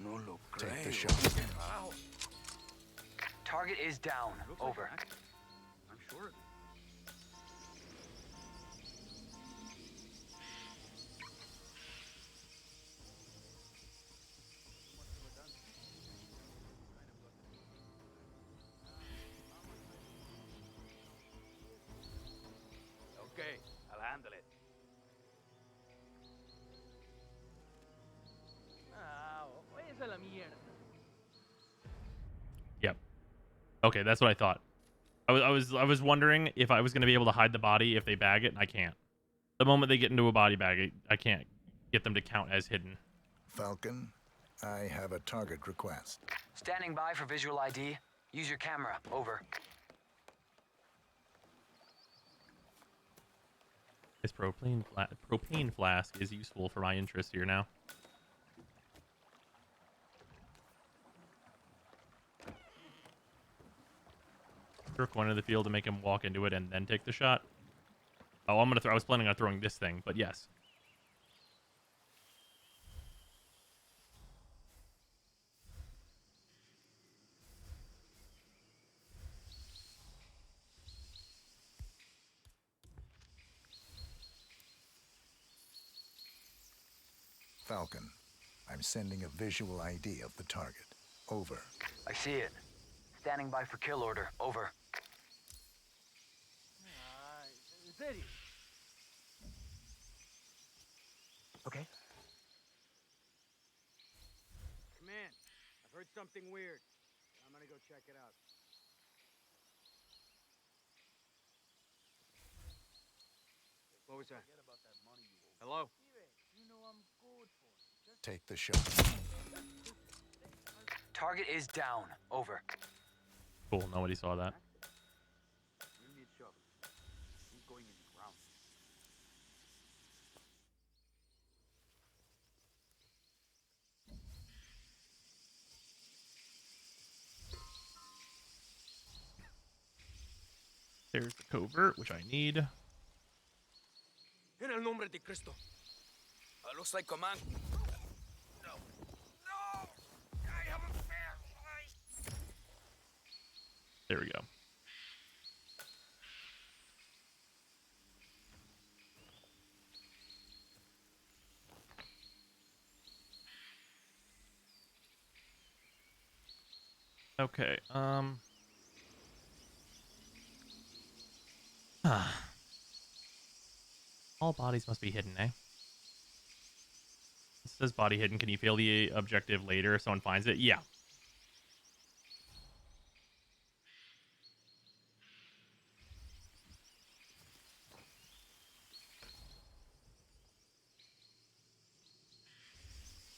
No lo Take the creo. shot. Target is down. Over. I'm sure. Okay, I'll handle it. Ah, váyase a la mierda. Yep. Okay, that's what I thought. I was wondering if I was going to be able to hide the body if they bag it, and I can't. The moment they get into a body bag, I can't get them to count as hidden. Falcon, I have a target request. Standing by for visual ID. Use your camera. Over. This propane flask is useful for my interest here now. Throw a coin in the field to make him walk into it and then take the shot. Oh, I was planning on throwing this thing, but yes. Falcon, I'm sending a visual ID of the target. Over. I see it. Standing by for kill order. Over. ¿En serio? Okay. Command, I've heard something weird. I'm gonna go check it out. What was that? Hello? You know I'm good for it. Take the shot. Target is down. Over. Cool, nobody saw that. You need shovel. He's going in the ground. There's the covert, which I need. En el nombre de Cristo. Looks like command. No. No! I have a fair. There we go. Okay. All bodies must be hidden, eh? It says body hidden. Can you fail the objective later if someone finds it? Yeah.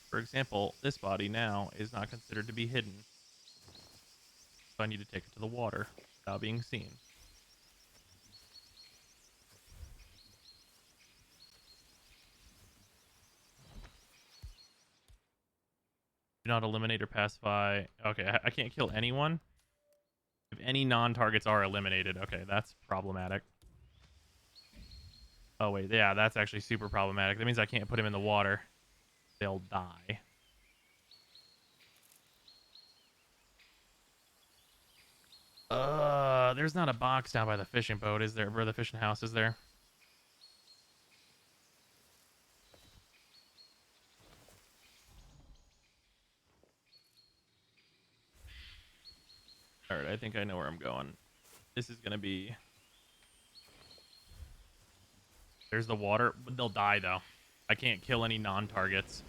For example, this body now is not considered to be hidden. So I need to take it to the water without being seen. Do not eliminate or pacify. Okay, I can't kill anyone. If any non-targets are eliminated. Okay, that's problematic. Oh, wait. Yeah, that's actually super problematic. That means I can't put him in the water. They'll die. There's not a box down by the fishing boat, is there? Where the fishing house is there? Alright, I think I know where I'm going. This is gonna be... There's the water. They'll die, though. I can't kill any non-targets.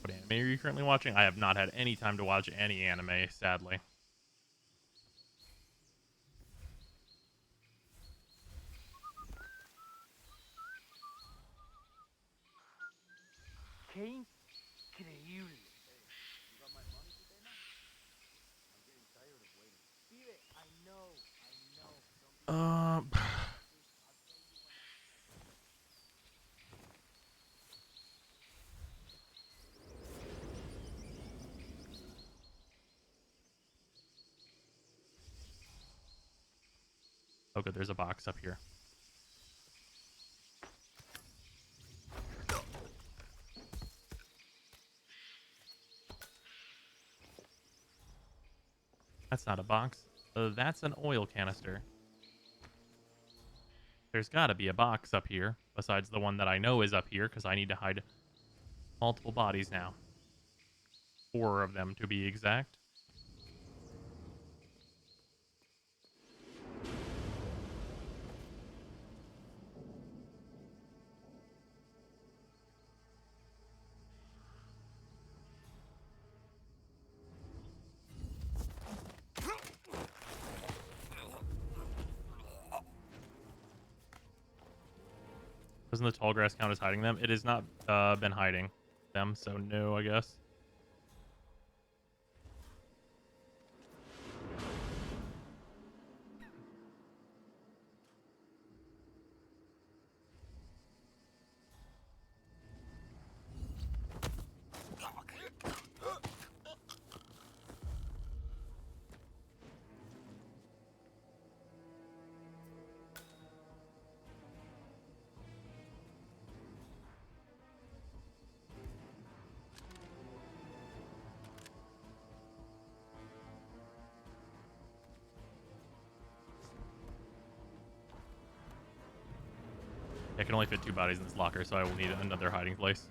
What anime are you currently watching? I have not had any time to watch any anime, sadly. Qué increíble. Hey, you got my money today, man? I'm getting tired of waiting. Pibe, I know. Don't be Oh, good. There's a box up here. That's not a box. That's an oil canister. There's got to be a box up here, besides the one that I know is up here, because I need to hide multiple bodies now. 4 of them, to be exact. Doesn't the tall grass count as hiding them? It has not been hiding them, so no, I guess. I can only fit 2 bodies in this locker, so I will need another hiding place.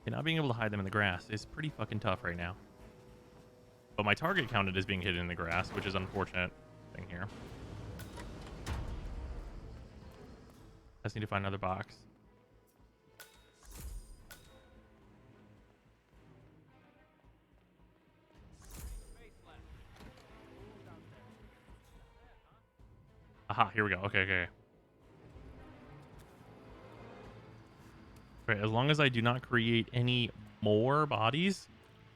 Okay, not being able to hide them in the grass is pretty fucking tough right now. But my target counted as being hidden in the grass, which is an unfortunate thing here. I just need to find another box. Aha, here we go. Okay, okay. Right, as long as I do not create any more bodies,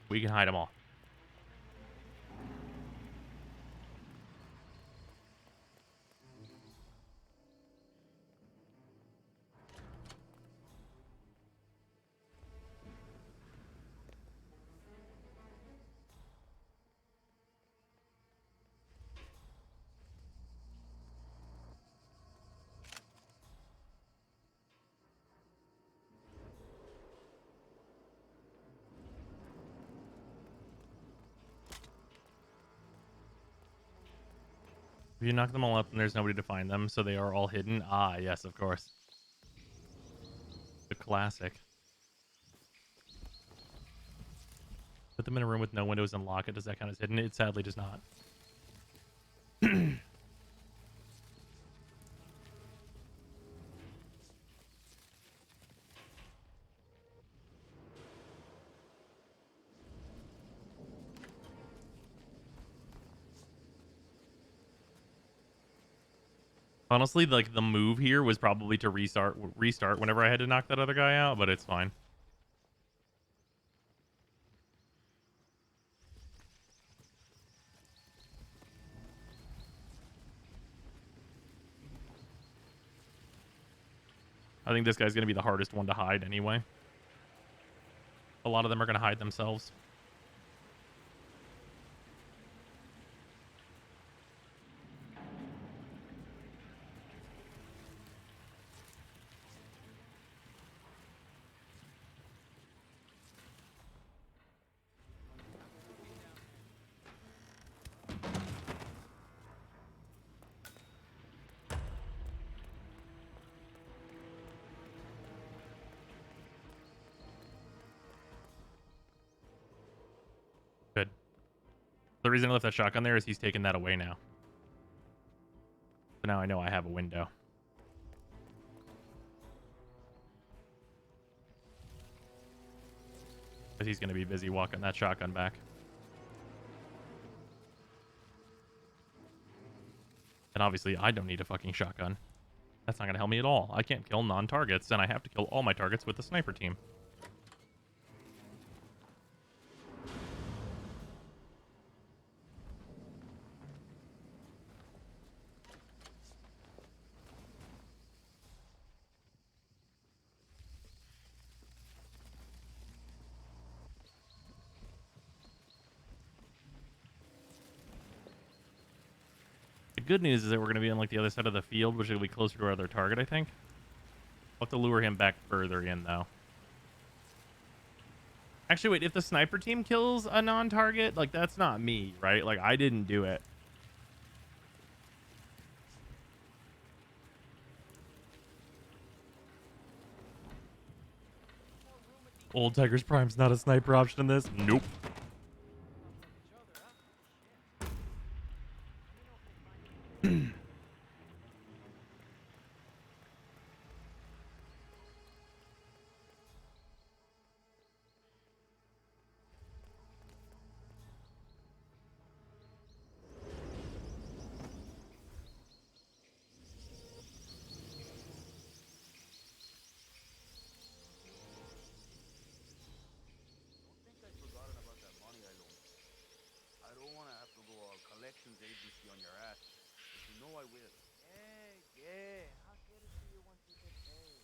we can hide them all. If you knock them all up, then there's nobody to find them, so they are all hidden. Ah, yes, of course. The classic. Put them in a room with no windows and lock it. Does that count as hidden? It sadly does not. Honestly, like the move here was probably to restart whenever I had to knock that other guy out, but it's fine. I think this guy's going to be the hardest one to hide anyway. A lot of them are going to hide themselves. Good. The reason I left that shotgun there is he's taken that away now. So now I know I have a window. But he's going to be busy walking that shotgun back. And obviously, I don't need a fucking shotgun. That's not going to help me at all. I can't kill non-targets, and I have to kill all my targets with the sniper team. The good news is that we're going to be on like the other side of the field, which will be closer to our other target, I think. I'll have to lure him back further in, though. Actually, wait, if the sniper team kills a non-target, like, that's not me, right? Like, I didn't do it. Old Tiger's Prime's not a sniper option in this? Nope. collections agency on your ass. But you know I will. Yeah. I'll get it to you once we get paid.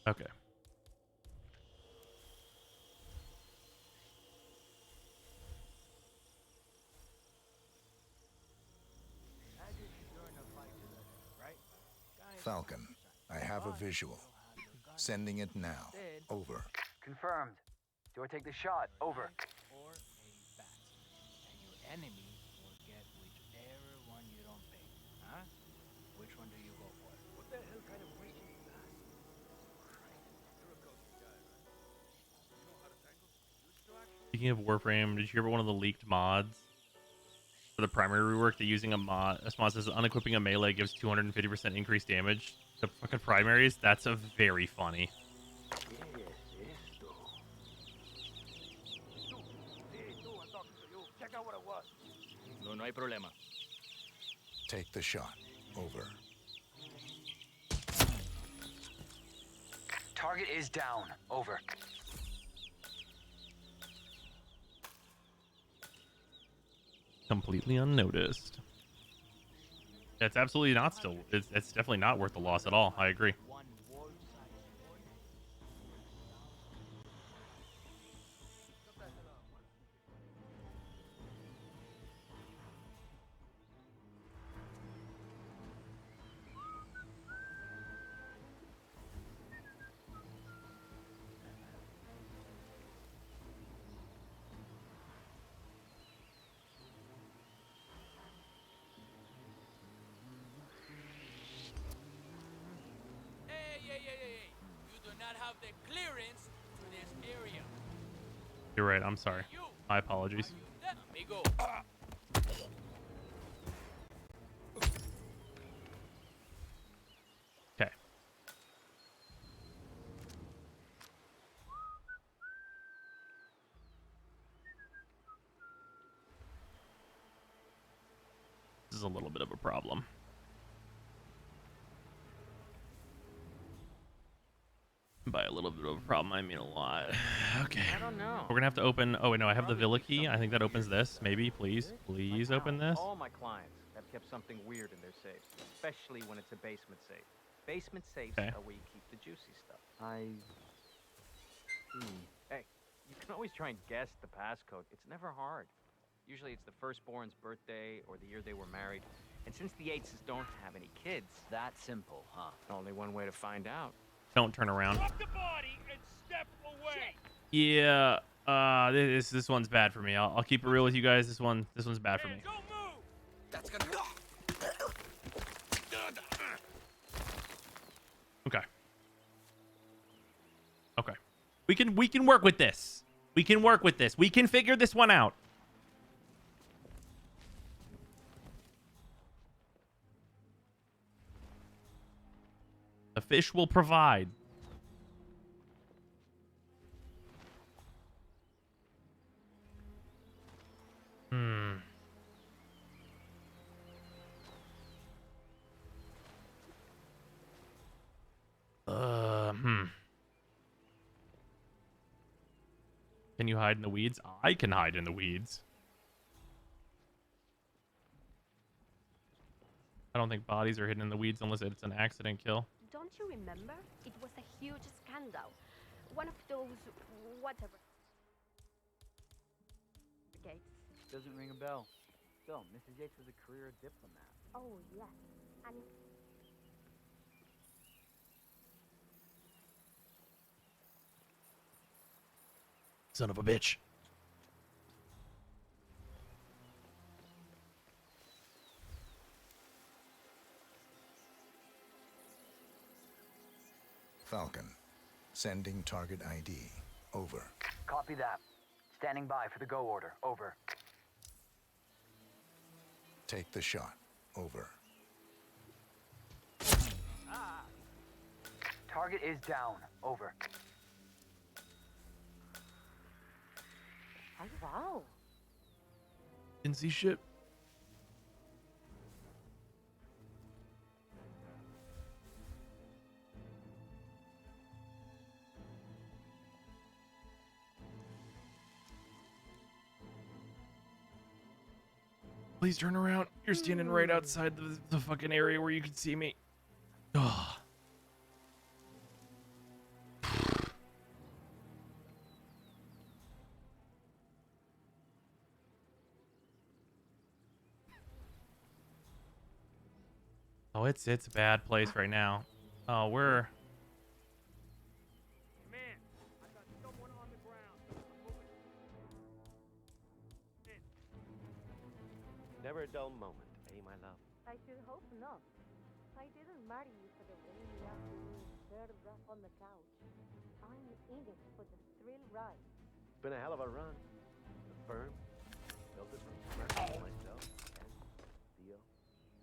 Okay. Falcon, I have a visual. Sending it now. Over. Confirmed. Do I take the shot? Over. Or a bat. And your enemy will get whichever one you don't pick. Huh? Which one do you go for? What the hell kind of question is that? You're a go-to guy, right? You know how to tangle? Used to actually? Speaking of Warframe, did you hear about one of the leaked mods? For the primary rework, they're using a mod says unequipping a melee gives 250% increased damage to fucking primaries. That's a very funny. Check out what it was. No hay problema. Take the shot. Over. Target is down. Over. Completely unnoticed. It's absolutely not still. It's definitely not worth the loss at all. I agree. hey. You do not have the clearance to this area. You're right. I'm sorry. My apologies. Amigo. Okay. This is a little bit of a problem. By a little bit of a problem, I mean a lot. Okay. I don't know. We're gonna have to open. Oh wait, no, I have the Villa key. I think that opens this. Maybe, please, please open this. All my clients have kept something weird in their safes, especially when it's a basement safe. Basement safes Okay. are where you keep the juicy stuff. I see. Hey, you can always try and guess the passcode. It's never hard. Usually it's the firstborn's birthday or the year they were married. And since the Yateses don't have any kids, That simple, huh? only one way to find out. Don't turn around. Drop the body and step away. Yeah. This one's bad for me. I'll keep it real with you guys. This one's bad for me. Don't move. That's gonna go. Okay. Okay. We can work with this. We can work with this. We can figure this one out. The fish will provide. Can you hide in the weeds? I can hide in the weeds. I don't think bodies are hidden in the weeds unless it's an accident kill. Don't you remember? It was a huge scandal. One of those, whatever. Gates. Doesn't ring a bell. Still, Mrs. Yates was a career diplomat. Oh, yes. And Son of a bitch. Falcon, sending target ID. Over. Copy that. Standing by for the go order. Over. Take the shot. Over. Target is down. Over. Oh, wow. Didn't see shit. Please turn around. You're standing right outside the fucking area where you can see me. Ugh. Oh, it's a bad place right now. Oh, we're... Man, I got someone on the ground. Never a dull moment, eh, my love? I should hope not. I didn't marry you for the rainy afternoon served up on the couch. I'm in it for the thrill ride. It's been a hell of a run. The firm, built it from scratch myself, and Theo.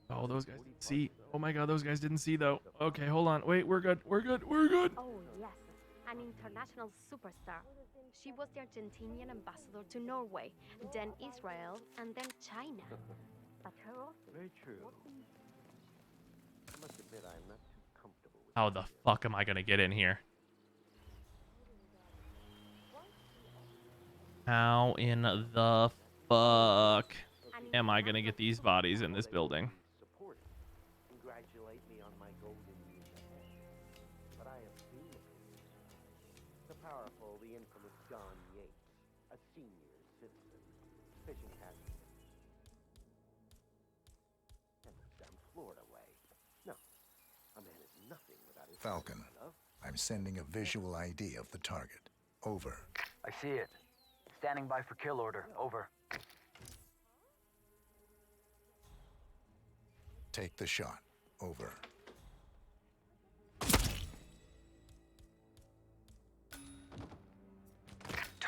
Oh, those guys didn't see. Oh my god, those guys didn't see though. Okay, hold on. Wait, we're good. We're good. We're good. oh, yes. An international superstar. She was the Argentinian ambassador to Norway, then Israel, and then China. But her office. Very true. I must admit I am not too comfortable with How the fuck am I gonna get in here? How in the fuck am I gonna get these bodies in this building? supporting. Congratulate me on my golden years ahead. But I have seen the police. The powerful, the infamous John Yates, a senior citizen, fishing hazard. And down Florida way. No, a man is nothing without his Falcon, love. I'm sending a visual ID of the target. Over. I see it. Standing by for kill order. Over. Take the shot. Over.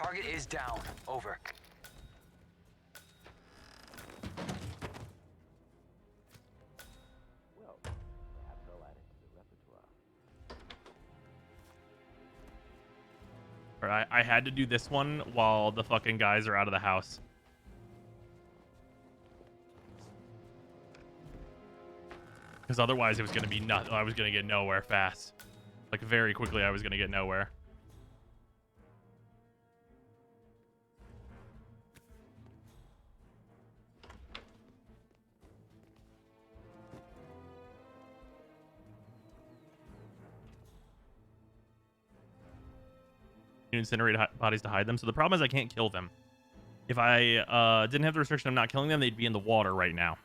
Target is down. Over. Well, perhaps I'll add it to the repertoire. All right, I had to do this one while the fucking guys are out of the house. Because otherwise it was going to be nothing. I was going to get nowhere fast. Like, very quickly I was going to get nowhere. You incinerate bodies to hide them. So the problem is I can't kill them. If I didn't have the restriction of not killing them, they'd be in the water right now.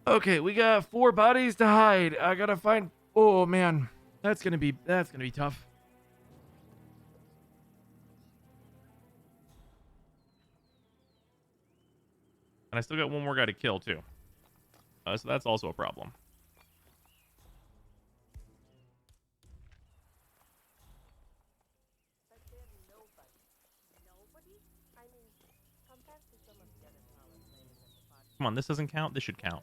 Okay, we got 4 bodies to hide. I gotta find. Oh man, that's gonna be tough. And I still got one more guy to kill too. So that's also a problem. Come on, this doesn't count. This should count.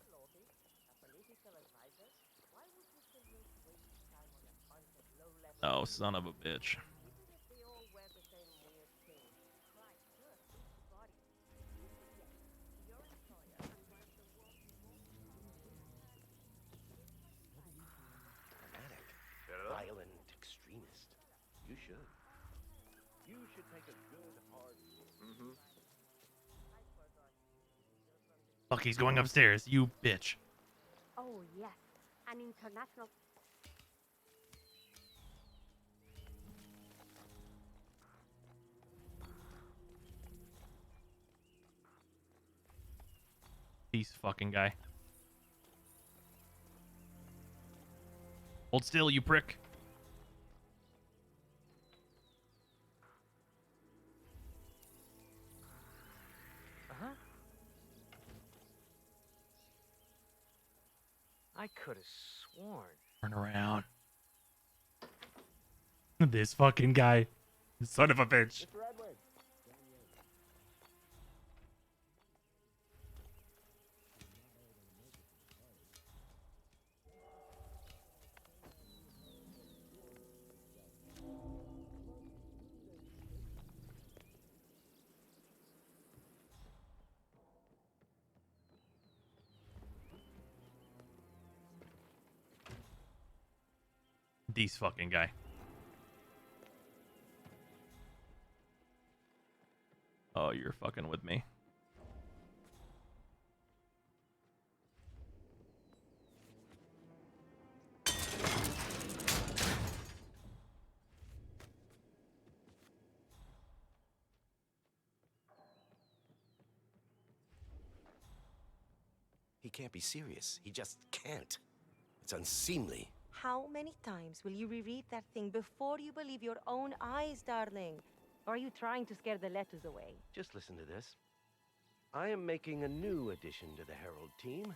Oh, son of a bitch. Violent extremist. You should. You should take a good hard. Fuck, he's going upstairs. You bitch. Oh, yes. An international... Peace, fucking guy. Hold still, you prick. I could have sworn. Turn around. This fucking guy. Son of a bitch. This fucking guy. Oh, you're fucking with me. He can't be serious. He just can't. It's unseemly. How many times will you reread that thing before you believe your own eyes, darling? Or are you trying to scare the letters away? Just listen to this. I am making a new addition to the Herald team.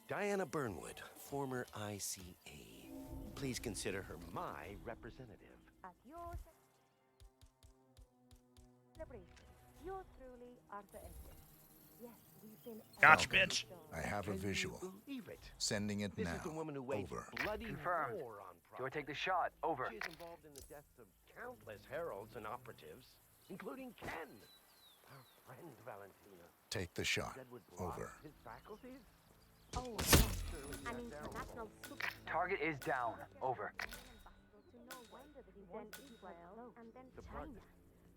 Diana Burnwood, former ICA. Please consider her my representative. At your celebration, yours truly, Arthur Edwards. Yes, we've been... Gotcha, bitch. I have a visual. Believe it. Sending it This now. is the woman who waged Over. bloody Confirmed. war on Do I take the shot? Over. She is involved in the deaths of countless heralds and operatives, including Ken, her friend Valentina. Take the shot. Deadwood blocked Over. his faculties? Oh, yes. An international super... Target is down. Over. Then Israel, and then China.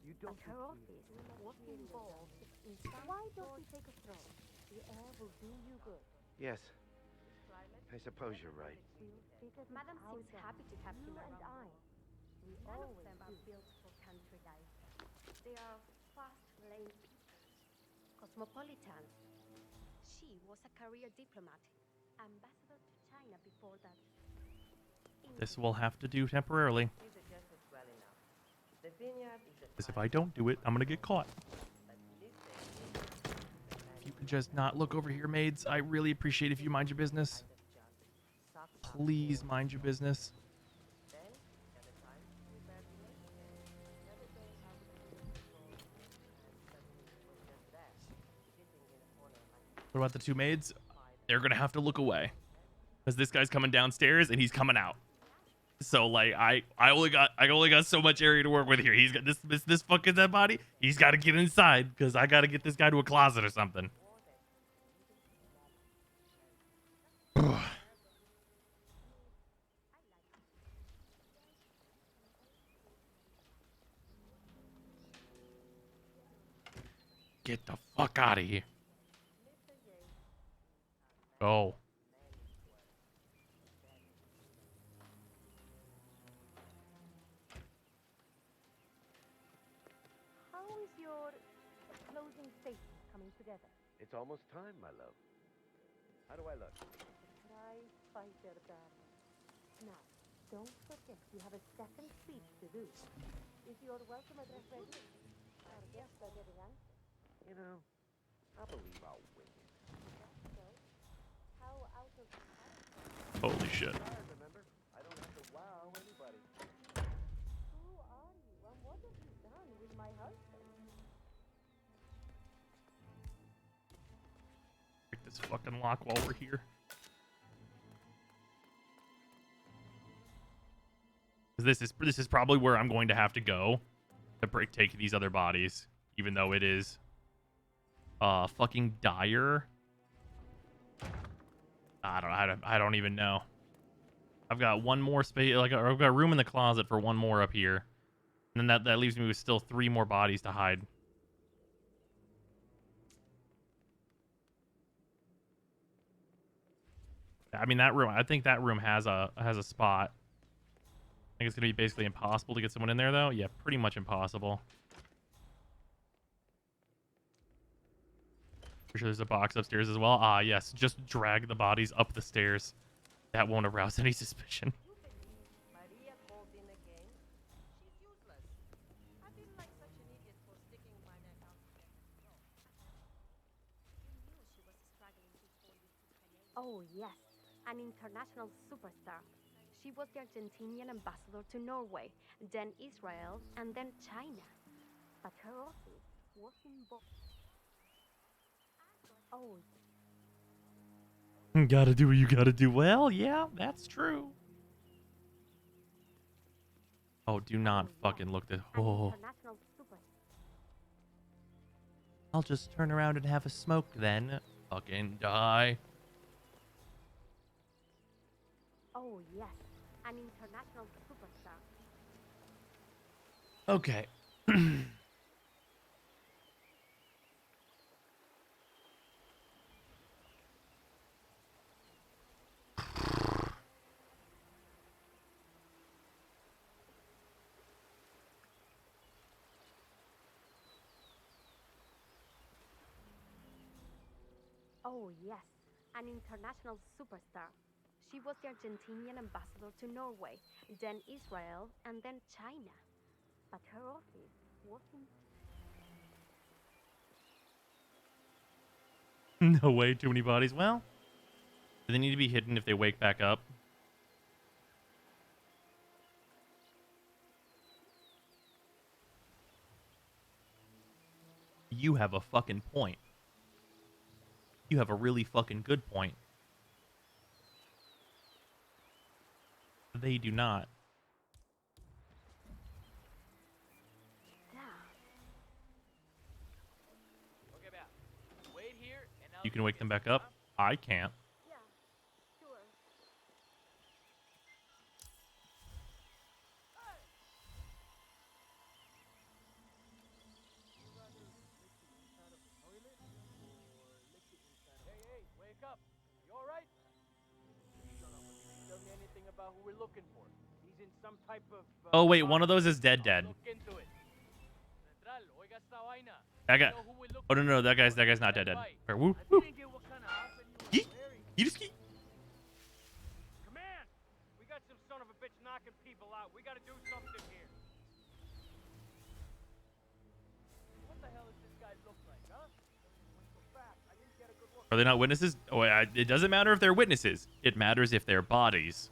You don't At her office, what's involved in... Why don't we take a stroll? The air will do you good. Yes. I suppose you're right. Madam seems happy to have him around. None of them are built for country life. They are fast-lane cosmopolitans. She was a career diplomat, ambassador to China before that. This will have to do temporarily. Because if I don't do it, I'm gonna get caught. If you could just not look over here, maids, I really appreciate if you mind your business. Please mind your business. What about the two maids? They're gonna have to look away because this guy's coming downstairs and he's coming out. So like I only got so much area to work with here. He's got this fucking dead body. He's got to get inside because I got to get this guy to a closet or something. Get the fuck out of here. Go. How is your closing statement coming together? It's almost time, my love. How do I look? Surprise fighter, darling. Now, don't forget you have a second speech to do. Is your welcome address ready? Our guests are getting anxious. You know, I believe I'll wing it. So, how out of Holy shit. Remember, I don't have to wow anybody. who are you and what have you done with my husband? Break this fucking lock while we're here. This is probably where I'm going to have to go to take these other bodies, even though it is fucking dire. I don't even know. I've got one more space, like I've got room in the closet for one more up here, and then that leaves me with still 3 more bodies to hide. I mean that room. I think that room has a spot. I think it's gonna be basically impossible to get someone in there though. Yeah, pretty much impossible. Pretty sure there's a box upstairs as well. Ah, yes. Just drag the bodies up the stairs. That won't arouse any suspicion. Maria called in again. She's useless. I feel like such an idiot for sticking my neck out to get this job. You knew she was struggling before you took her name. Oh, yes. An international superstar. She was the Argentinian ambassador to Norway, then Israel, and then China. But her office was in Oh, Gotta do what you gotta do. Well, yeah, that's true. Oh, do not fucking look this. Oh. international superstar. I'll just turn around and have a smoke then. Fucking die. Oh, yes. An international superstar. Okay. Oh, yes. An international superstar. She was the Argentinian ambassador to Norway, then Israel, and then China. But her office was in No way, too many bodies. Well, do they need to be hidden if they wake back up? You have a fucking point. You have a really fucking good point. They do not. Okay, Bat. Wait here, and I'll You can wake them back up. I can't. Yeah, sure. Hey, wake up. You alright? Shut up. Tell me anything about who we're looking for. He's in some type of... Oh, wait, one of those is dead. Look into it. Central, oiga esta vaina. That guy. Know who we're looking Oh, no, that guy's not dead. Or, woo, I woo. didn't get what kind of outfit you were wearing. You just keep. Command! We got some son of a bitch knocking people out. We gotta do something here. What the hell does this guy look like, huh? I didn't get a good look. Are they not witnesses? Oh, it doesn't matter if they're witnesses. It matters if they're bodies.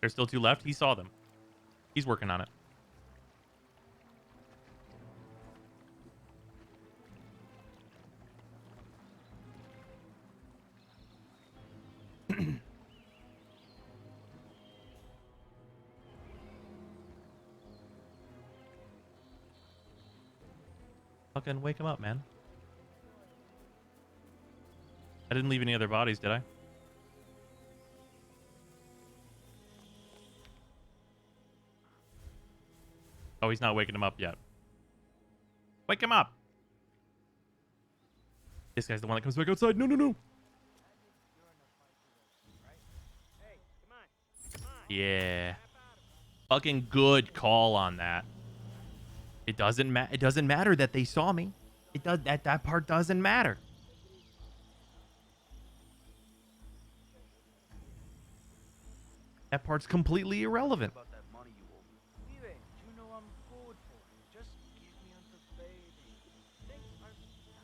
There's still 2 left. He saw them. He's working on it. Fucking wake him up, man. I didn't leave any other bodies, did I? Oh, he's not waking him up yet. Wake him up! This guy's the one that comes back outside. No, no, no! Yeah. Fucking good call on that. It doesn't matter that they saw me. It does that part doesn't matter. That part's completely irrelevant.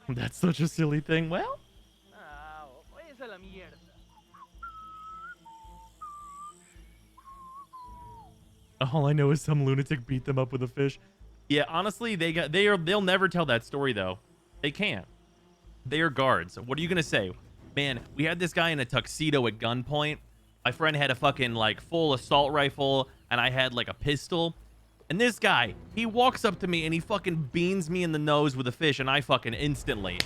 That's such a silly thing. Well, all I know is some lunatic beat them up with a fish. Yeah, honestly, they'll never tell that story though. They can't. They are guards. What are you gonna say? Man, we had this guy in a tuxedo at gunpoint. My friend had a fucking like full assault rifle, and I had like a pistol. And this guy, he walks up to me and he fucking beans me in the nose with a fish, and I fucking instantly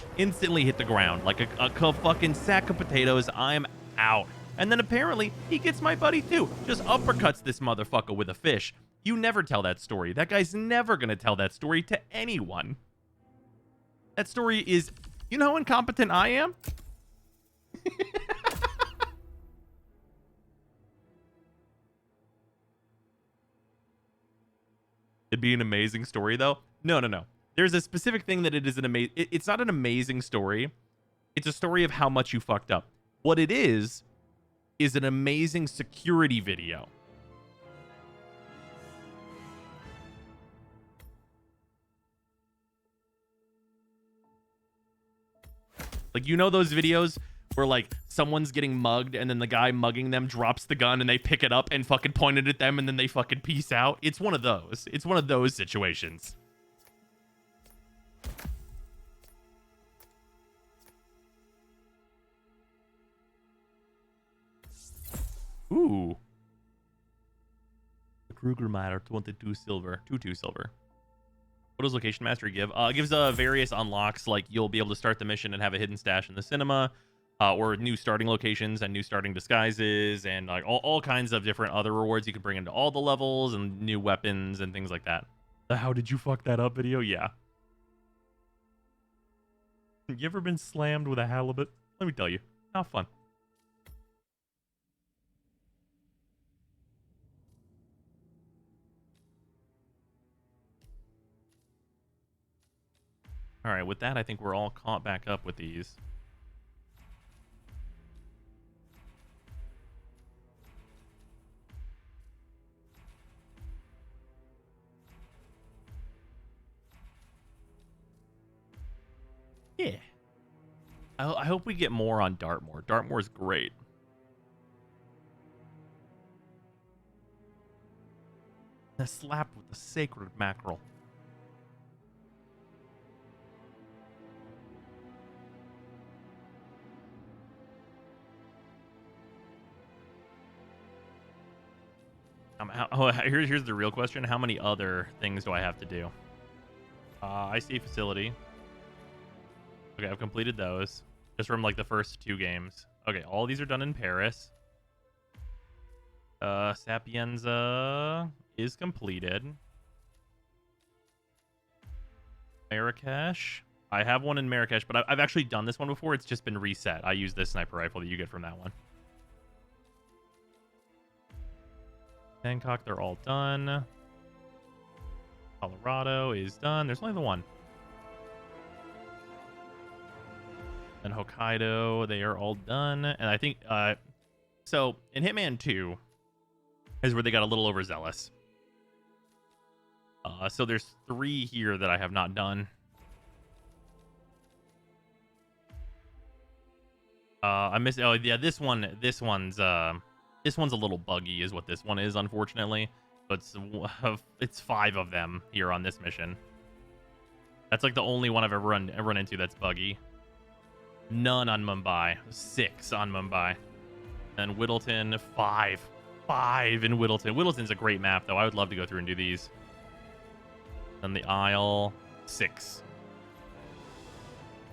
hit the ground like a fucking sack of potatoes. I'm out. And then apparently he gets my buddy too. Just uppercuts this motherfucker with a fish. You never tell that story. That guy's never gonna tell that story to anyone. That story is, you know how incompetent I am? It'd be an amazing story though. No. There's a specific thing that it is an amazing. It's not an amazing story. It's a story of how much you fucked up. What it is an amazing security video. Like, you know those videos where like someone's getting mugged and then the guy mugging them drops the gun and they pick it up and fucking point it at them and then they fucking peace out? It's one of those. It's one of those situations. Ooh. The Kruger matter, 22 silver. 22 silver. What does Location Mastery give? It gives various unlocks, like you'll be able to start the mission and have a hidden stash in the cinema, or new starting locations and new starting disguises, and like all kinds of different other rewards you can bring into all the levels, and new weapons and things like that. The how did you fuck that up video? Yeah. You ever been slammed with a halibut? Let me tell you, not fun. All right, with that, I think we're all caught back up with these. Yeah. I hope we get more on Dartmoor. Dartmoor is great. Slapped with the sacred mackerel. Here's the real question. How many other things do I have to do? I see facility. Okay, I've completed those. Just from like the first 2 games. Okay, all these are done in Paris. Sapienza is completed. Marrakesh. I have one in Marrakesh, but I've actually done this one before. It's just been reset. I use this sniper rifle that you get from that one. Bangkok, they're all done. Colorado is done. There's only the one. And Hokkaido, they are all done. And I think, so in Hitman 2 is where they got a little overzealous. So there's 3 here that I have not done. I missed, oh yeah, this one's, This one's a little buggy is what this one is, unfortunately. But it's 5 of them here on this mission. That's like the only one I've ever run into that's buggy. None on Mumbai. 6 on Mumbai. And Whittleton, 5. 5 in Whittleton. Whittleton's a great map, though. I would love to go through and do these. Then the Isle, 6.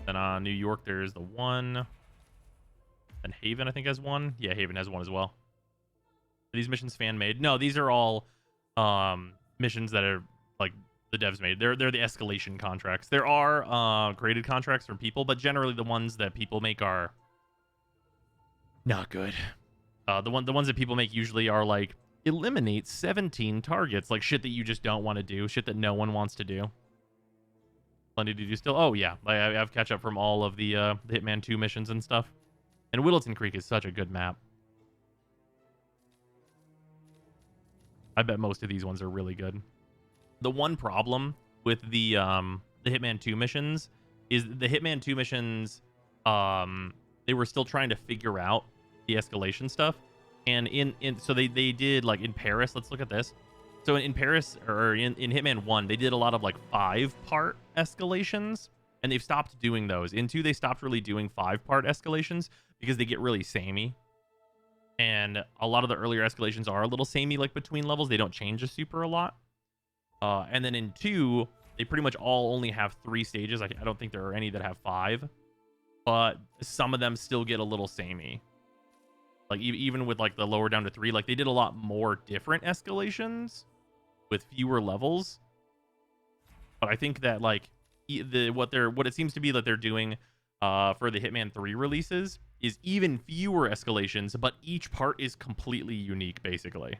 Then on New York, there's the 1. And Haven, I think, has 1. Yeah, Haven has 1 as well. Are these missions fan-made? No, these are all missions that are, like, the devs made. They're the escalation contracts. There are created contracts from people, but generally the ones that people make are not good. The ones that people make usually are like eliminate 17 targets, like shit that you just don't want to do, shit that no one wants to do. Plenty to do still. Oh yeah, I have catch up from all of the Hitman 2 missions and stuff. And Whittleton Creek is such a good map. I bet most of these ones are really good. The one problem with the Hitman 2 missions is the Hitman 2 missions, they were still trying to figure out the escalation stuff. And so they did, like, in Paris, let's look at this. So in Paris, or in Hitman 1, they did a lot of, like, 5-part escalations, and they've stopped doing those. In 2, they stopped really doing 5-part escalations because they get really samey. And a lot of the earlier escalations are a little samey, like, between levels. They don't change a super a lot. And then in 2, they pretty much all only have 3 stages. I don't think there are any that have 5. But some of them still get a little samey. Like, even with, like, the lower down to 3, like, they did a lot more different escalations with fewer levels. But I think that, like, what it seems to be that they're doing for the Hitman 3 releases is even fewer escalations, but each part is completely unique, basically.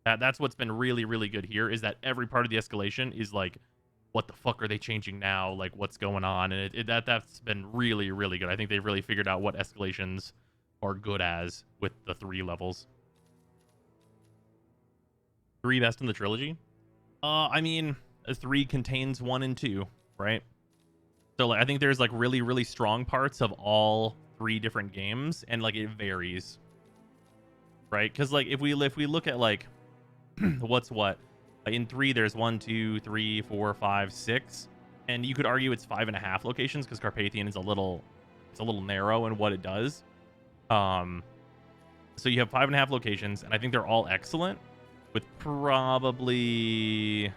That's what's been really, really good here, is that every part of the escalation is like, what the fuck are they changing now? Like, what's going on? And that's been really, really good. I think they've really figured out what escalations are good as with the 3 levels. 3 best in the trilogy? I mean, 3 contains 1 and 2, right? So, like, I think there's, like, really, really strong parts of all 3 different games, and, like, it varies, right? Because, like, if we look at, like, what's what in 3, there's 1, 2, 3, 4, 5, 6, and you could argue it's 5.5 locations because Carpathian is a little narrow in what it does. So you have 5.5 locations, and I think they're all excellent, with probably,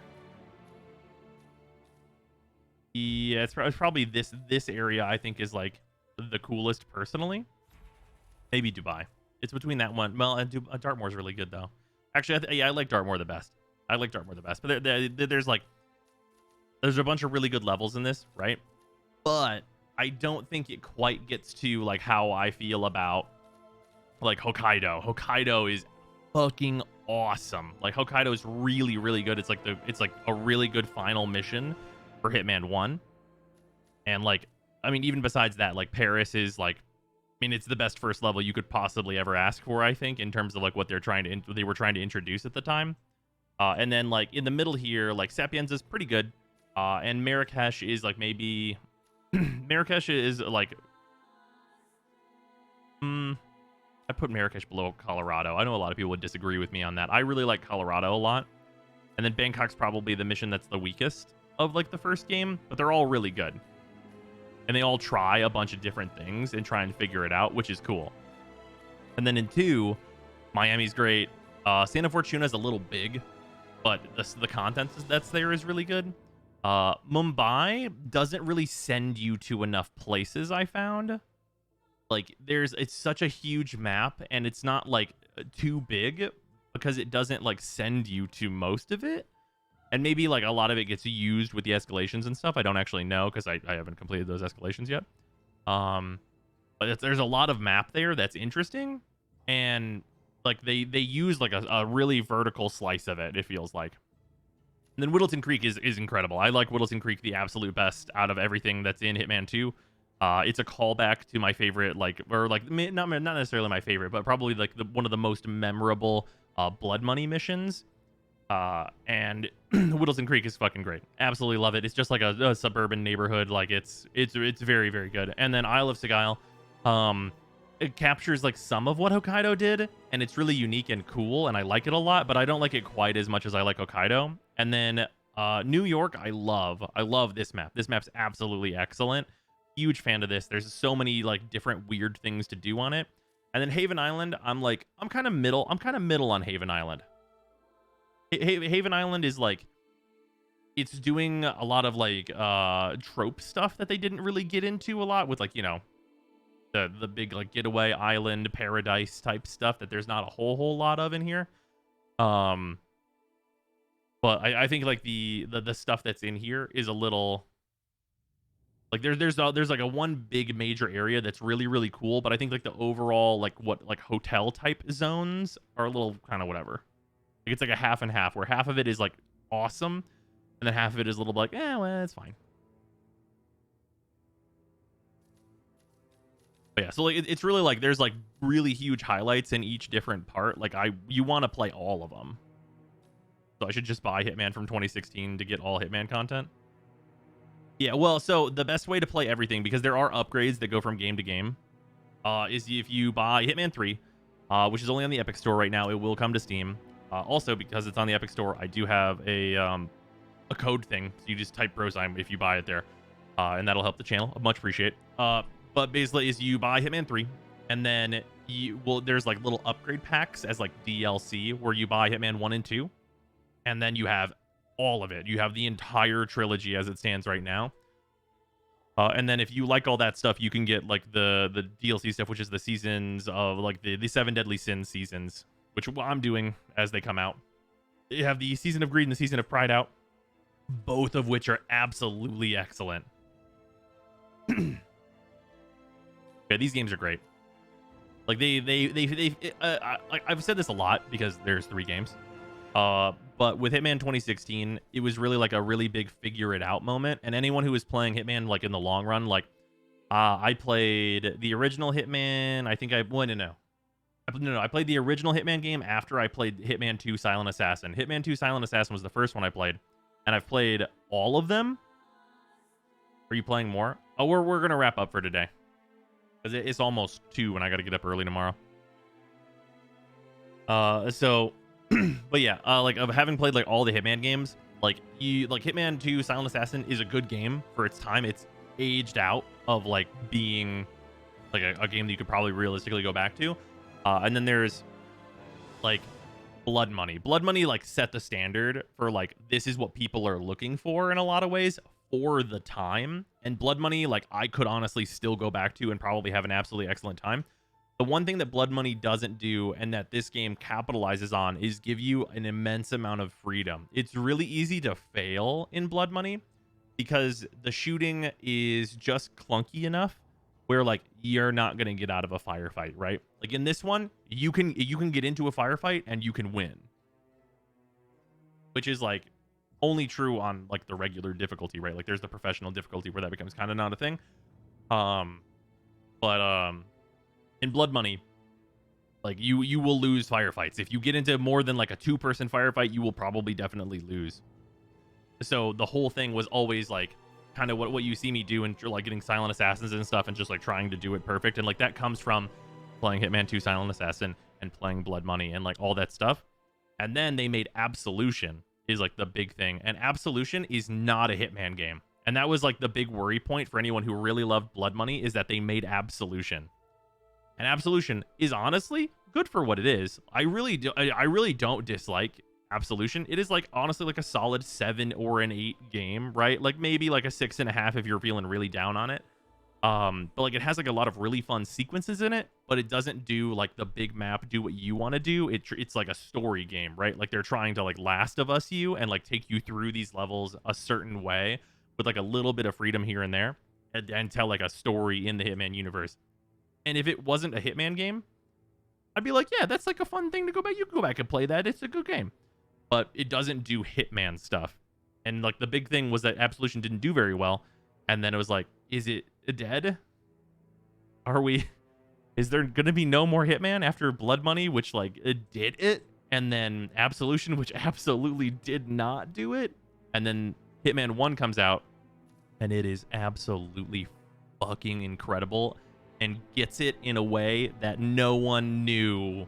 yeah, it's probably this area I think is like the coolest personally. Maybe Dubai. It's between that one. Well, and Dartmoor's really good though. Actually, I like Dartmoor the best. I like Dartmoor the best. But there's a bunch of really good levels in this, right? But I don't think it quite gets to like how I feel about like Hokkaido. Hokkaido is fucking awesome. Like, Hokkaido is really, really good. It's like a really good final mission for Hitman 1. And like, I mean, even besides that, like, Paris is like, I mean, it's the best first level you could possibly ever ask for, I think, in terms of like what they were trying to introduce at the time. And then like in the middle here, like Sapienza is pretty good. And Marrakesh is like maybe Marrakesh is like I put Marrakesh below Colorado. I know a lot of people would disagree with me on that. I really like Colorado a lot. And then Bangkok's probably the mission that's the weakest of like the first game, but they're all really good. And they all try a bunch of different things and try and figure it out, which is cool. And then in 2, Miami's great. Santa Fortuna is a little big, but the content that's there is really good. Mumbai doesn't really send you to enough places, I found. Like, it's such a huge map, and it's not, like, too big, because it doesn't, like, send you to most of it. And maybe, like, a lot of it gets used with the escalations and stuff. I don't actually know, because I haven't completed those escalations yet. But there's a lot of map there that's interesting, and, like, they use, like, a really vertical slice of it, it feels like. And then Whittleton Creek is incredible. I like Whittleton Creek the absolute best out of everything that's in Hitman 2. It's a callback to my favorite, like, or like not necessarily my favorite, but probably like one of the most memorable Blood Money missions. And Whittleton Creek is fucking great. Absolutely love it. It's just like a suburban neighborhood. Like it's very, very good. And then Isle of Sigil, it captures like some of what Hokkaido did, and it's really unique and cool, and I like it a lot, but I don't like it quite as much as I like Hokkaido. And then New York, I love this map. This map's absolutely excellent. Huge fan of this. There's so many like different weird things to do on it. And then Haven Island, I'm kind of middle on Haven Island. Haven Island is like, it's doing a lot of like trope stuff that they didn't really get into a lot with, like, you know, the big like getaway island paradise type stuff that there's not a whole lot of in here. But I think like the stuff that's in here is a little like there's like a one big major area that's really cool, but I think like the overall like hotel type zones are a little kind of whatever. Like it's like a half and half, where half of it is like awesome and then half of it is a little like, well, it's fine. But yeah, so like it's really like there's like really huge highlights in each different part. Like you want to play all of them. So I should just buy Hitman from 2016 to get all Hitman content. Yeah, well, so the best way to play everything, because there are upgrades that go from game to game, is if you buy Hitman 3, which is only on the Epic Store right now. It will come to Steam. Also, because it's on the Epic Store, I do have a code thing. So you just type Brosime if you buy it there, and that'll help the channel. I much appreciate. But basically, is you buy Hitman 3, and then there's like little upgrade packs as like DLC where you buy Hitman 1 and 2, and then you have all of it. You have the entire trilogy as it stands right now. And then if you like all that stuff, you can get like the DLC stuff, which is the seasons of like the 7 Deadly Sins seasons, which I'm doing as they come out. You have the Season of Greed and the Season of Pride out, both of which are absolutely excellent. Yeah, these games are great. Like I've said this a lot because there's 3 games. But with Hitman 2016, it was really like a really big figure it out moment. And anyone who was playing Hitman like in the long run, like I played the original Hitman. I think I played the original Hitman game after I played Hitman 2 Silent Assassin. Hitman 2 Silent Assassin was the first one I played, and I've played all of them. Are you playing more? Oh, we're gonna wrap up for today because it's almost 2 and I got to get up early tomorrow. But yeah, like of having played like all the Hitman games, like Hitman 2 Silent Assassin is a good game for its time. It's aged out of like being like a game that you could probably realistically go back to. And then there's like Blood Money. Blood Money like set the standard for like this is what people are looking for in a lot of ways for the time. And Blood Money, like I could honestly still go back to and probably have an absolutely excellent time. The one thing that Blood Money doesn't do and that this game capitalizes on is give you an immense amount of freedom. It's really easy to fail in Blood Money because the shooting is just clunky enough where like you're not going to get out of a firefight, right? Like in this one, you can get into a firefight and you can win. Which is like only true on like the regular difficulty, right? Like there's the professional difficulty where that becomes kind of not a thing. In Blood Money, like you will lose firefights. If you get into more than like a 2-person firefight, you will probably definitely lose. So the whole thing was always like kind of what you see me do and like getting Silent Assassins and stuff and just like trying to do it perfect. And like that comes from playing Hitman 2 Silent Assassin and playing Blood Money and like all that stuff. And then they made Absolution is like the big thing. And Absolution is not a Hitman game. And that was like the big worry point for anyone who really loved Blood Money is that they made Absolution. And Absolution is honestly good for what it is. I really don't dislike Absolution. It is like honestly like a solid 7 or an 8 game, right? Like maybe like a 6.5 if you're feeling really down on it. But like it has like a lot of really fun sequences in it, but it doesn't do like the big map do what you want to do. It's like a story game, right? Like they're trying to like Last of Us you and like take you through these levels a certain way with like a little bit of freedom here and there and tell like a story in the Hitman universe. And if it wasn't a Hitman game, I'd be like, yeah, that's like a fun thing to go back. You can go back and play that. It's a good game. But it doesn't do Hitman stuff. And like the big thing was that Absolution didn't do very well. And then it was like, is it dead? Is there going to be no more Hitman after Blood Money, which like it did it? And then Absolution, which absolutely did not do it. And then Hitman 1 comes out and it is absolutely fucking incredible. and gets it in a way that no one knew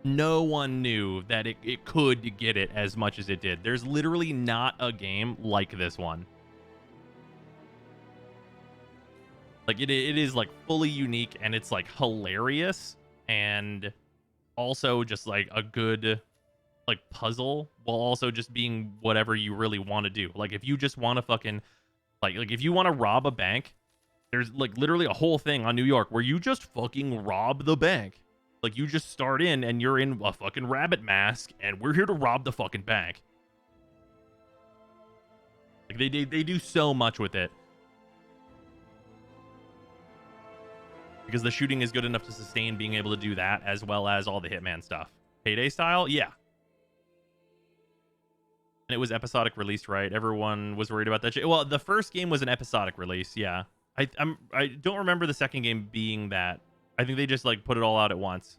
that it could get it as much as it did. There's literally not a game like this one. Like it is like fully unique, and it's like hilarious, and also just like a good like puzzle, while also just being whatever you really want to do. Like if you just want to fucking like if you want to rob a bank, there's like literally a whole thing on New York where you just fucking rob the bank. Like you just start in and you're in a fucking rabbit mask and we're here to rob the fucking bank. Like they do so much with it. Because the shooting is good enough to sustain being able to do that, as well as all the Hitman stuff. Payday style? Yeah. And it was episodic release, right? Everyone was worried about that shit. Well, the first game was an episodic release, yeah. I don't remember the second game being that. I think they just like put it all out at once.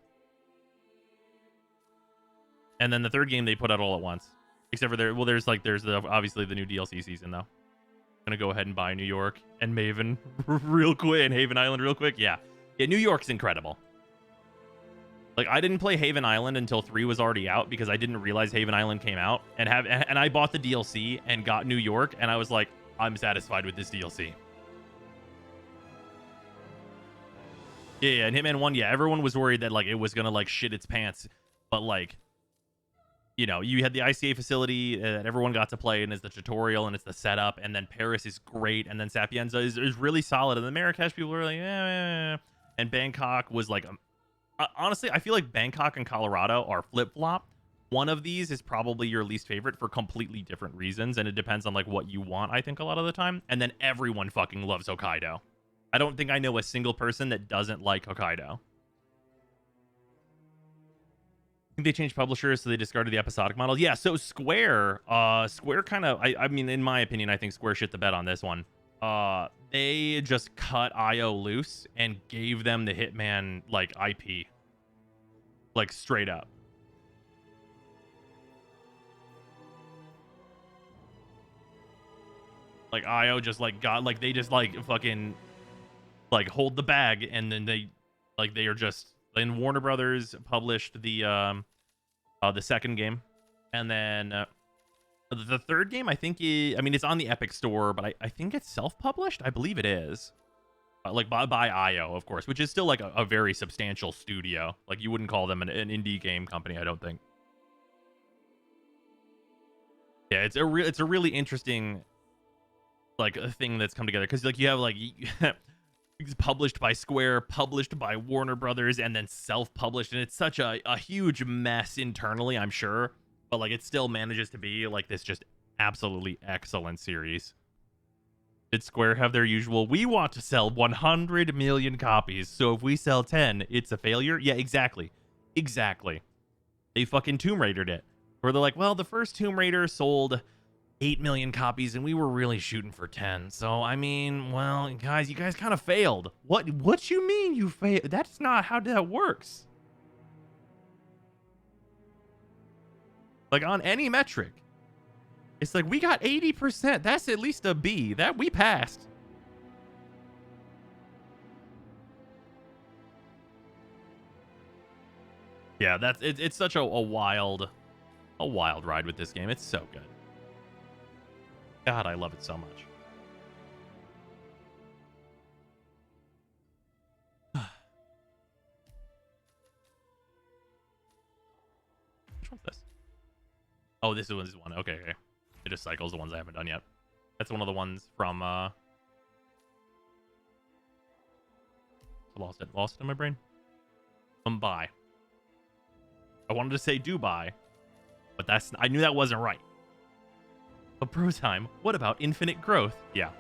And then the third game they put out all at once. Except for there's obviously the new DLC season though. I'm gonna go ahead and buy New York and Maven real quick, and Haven Island real quick. Yeah, New York's incredible. Like I didn't play Haven Island until 3 was already out because I didn't realize Haven Island came out, and I bought the DLC and got New York, and I was like, I'm satisfied with this DLC. Yeah, and Hitman 1, yeah, everyone was worried that like it was gonna like shit its pants, but like, you know, you had the ICA facility that everyone got to play, and it's the tutorial and it's the setup, and then Paris is great, and then Sapienza is really solid, and the Marrakesh people were like, and Bangkok was like, honestly, I feel like Bangkok and Colorado are flip-flop. One of these is probably your least favorite for completely different reasons, and it depends on like what you want, I think, a lot of the time. And then everyone fucking loves Hokkaido. I don't think I know a single person that doesn't like Hokkaido. I think they changed publishers, so they discarded the episodic model. Yeah, so Square kind of, I mean, in my opinion, I think Square shit the bed on this one. They just cut IO loose and gave them the Hitman, like, IP. Like, straight up. Like, IO just, like, got, like, they just, like, fucking, like, hold the bag, and then they, like, they are just, and Warner Brothers published the second game, and then the third game, I think, I mean, it's on the Epic Store, but I think it's self-published. I believe it is, like by IO, of course, which is still like a very substantial studio. Like you wouldn't call them an indie game company, I don't think. Yeah, it's a really interesting like a thing that's come together, because like you have like it's published by Square, published by Warner Brothers, and then self-published, and it's such a huge mess internally, I'm sure, but like it still manages to be like this just absolutely excellent series. Did Square have their usual, we want to sell 100 million copies, so if we sell 10, it's a failure? Yeah, exactly. They fucking Tomb Raidered it, where they're like, well, the first Tomb Raider sold 8 million copies, and we were really shooting for 10. So, I mean, well, guys, you guys kind of failed. What you mean you failed? That's not how that works. Like, on any metric. It's like, we got 80%. That's at least a B. That we passed. Yeah, it's such a wild ride with this game. It's so good. God, I love it so much. Which one's this? Oh, this is one. Okay. It just cycles the ones I haven't done yet. That's one of the ones from lost it in my brain. Mumbai. I wanted to say Dubai, but I knew that wasn't right. But bro time, what about infinite growth? Yeah.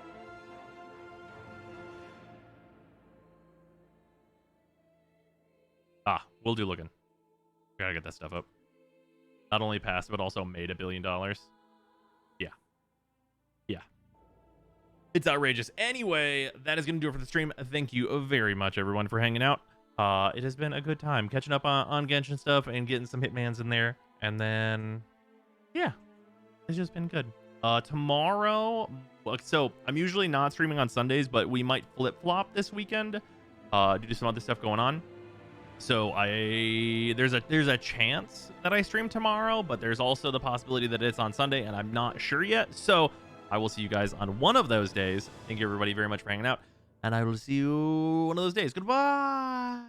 We'll do looking. Gotta get that stuff up. Not only passed, but also made $1 billion. Yeah. It's outrageous. Anyway, that is going to do it for the stream. Thank you very much, everyone, for hanging out. It has been a good time catching up on Genshin stuff and getting some Hitmans in there. And then, yeah, it's just been good. Tomorrow, so I'm usually not streaming on Sundays, but we might flip-flop this weekend. due to some other stuff going on. So there's a chance that I stream tomorrow, but there's also the possibility that it's on Sunday, and I'm not sure yet. So I will see you guys on one of those days. Thank you everybody very much for hanging out, and I will see you one of those days. Goodbye. Bye.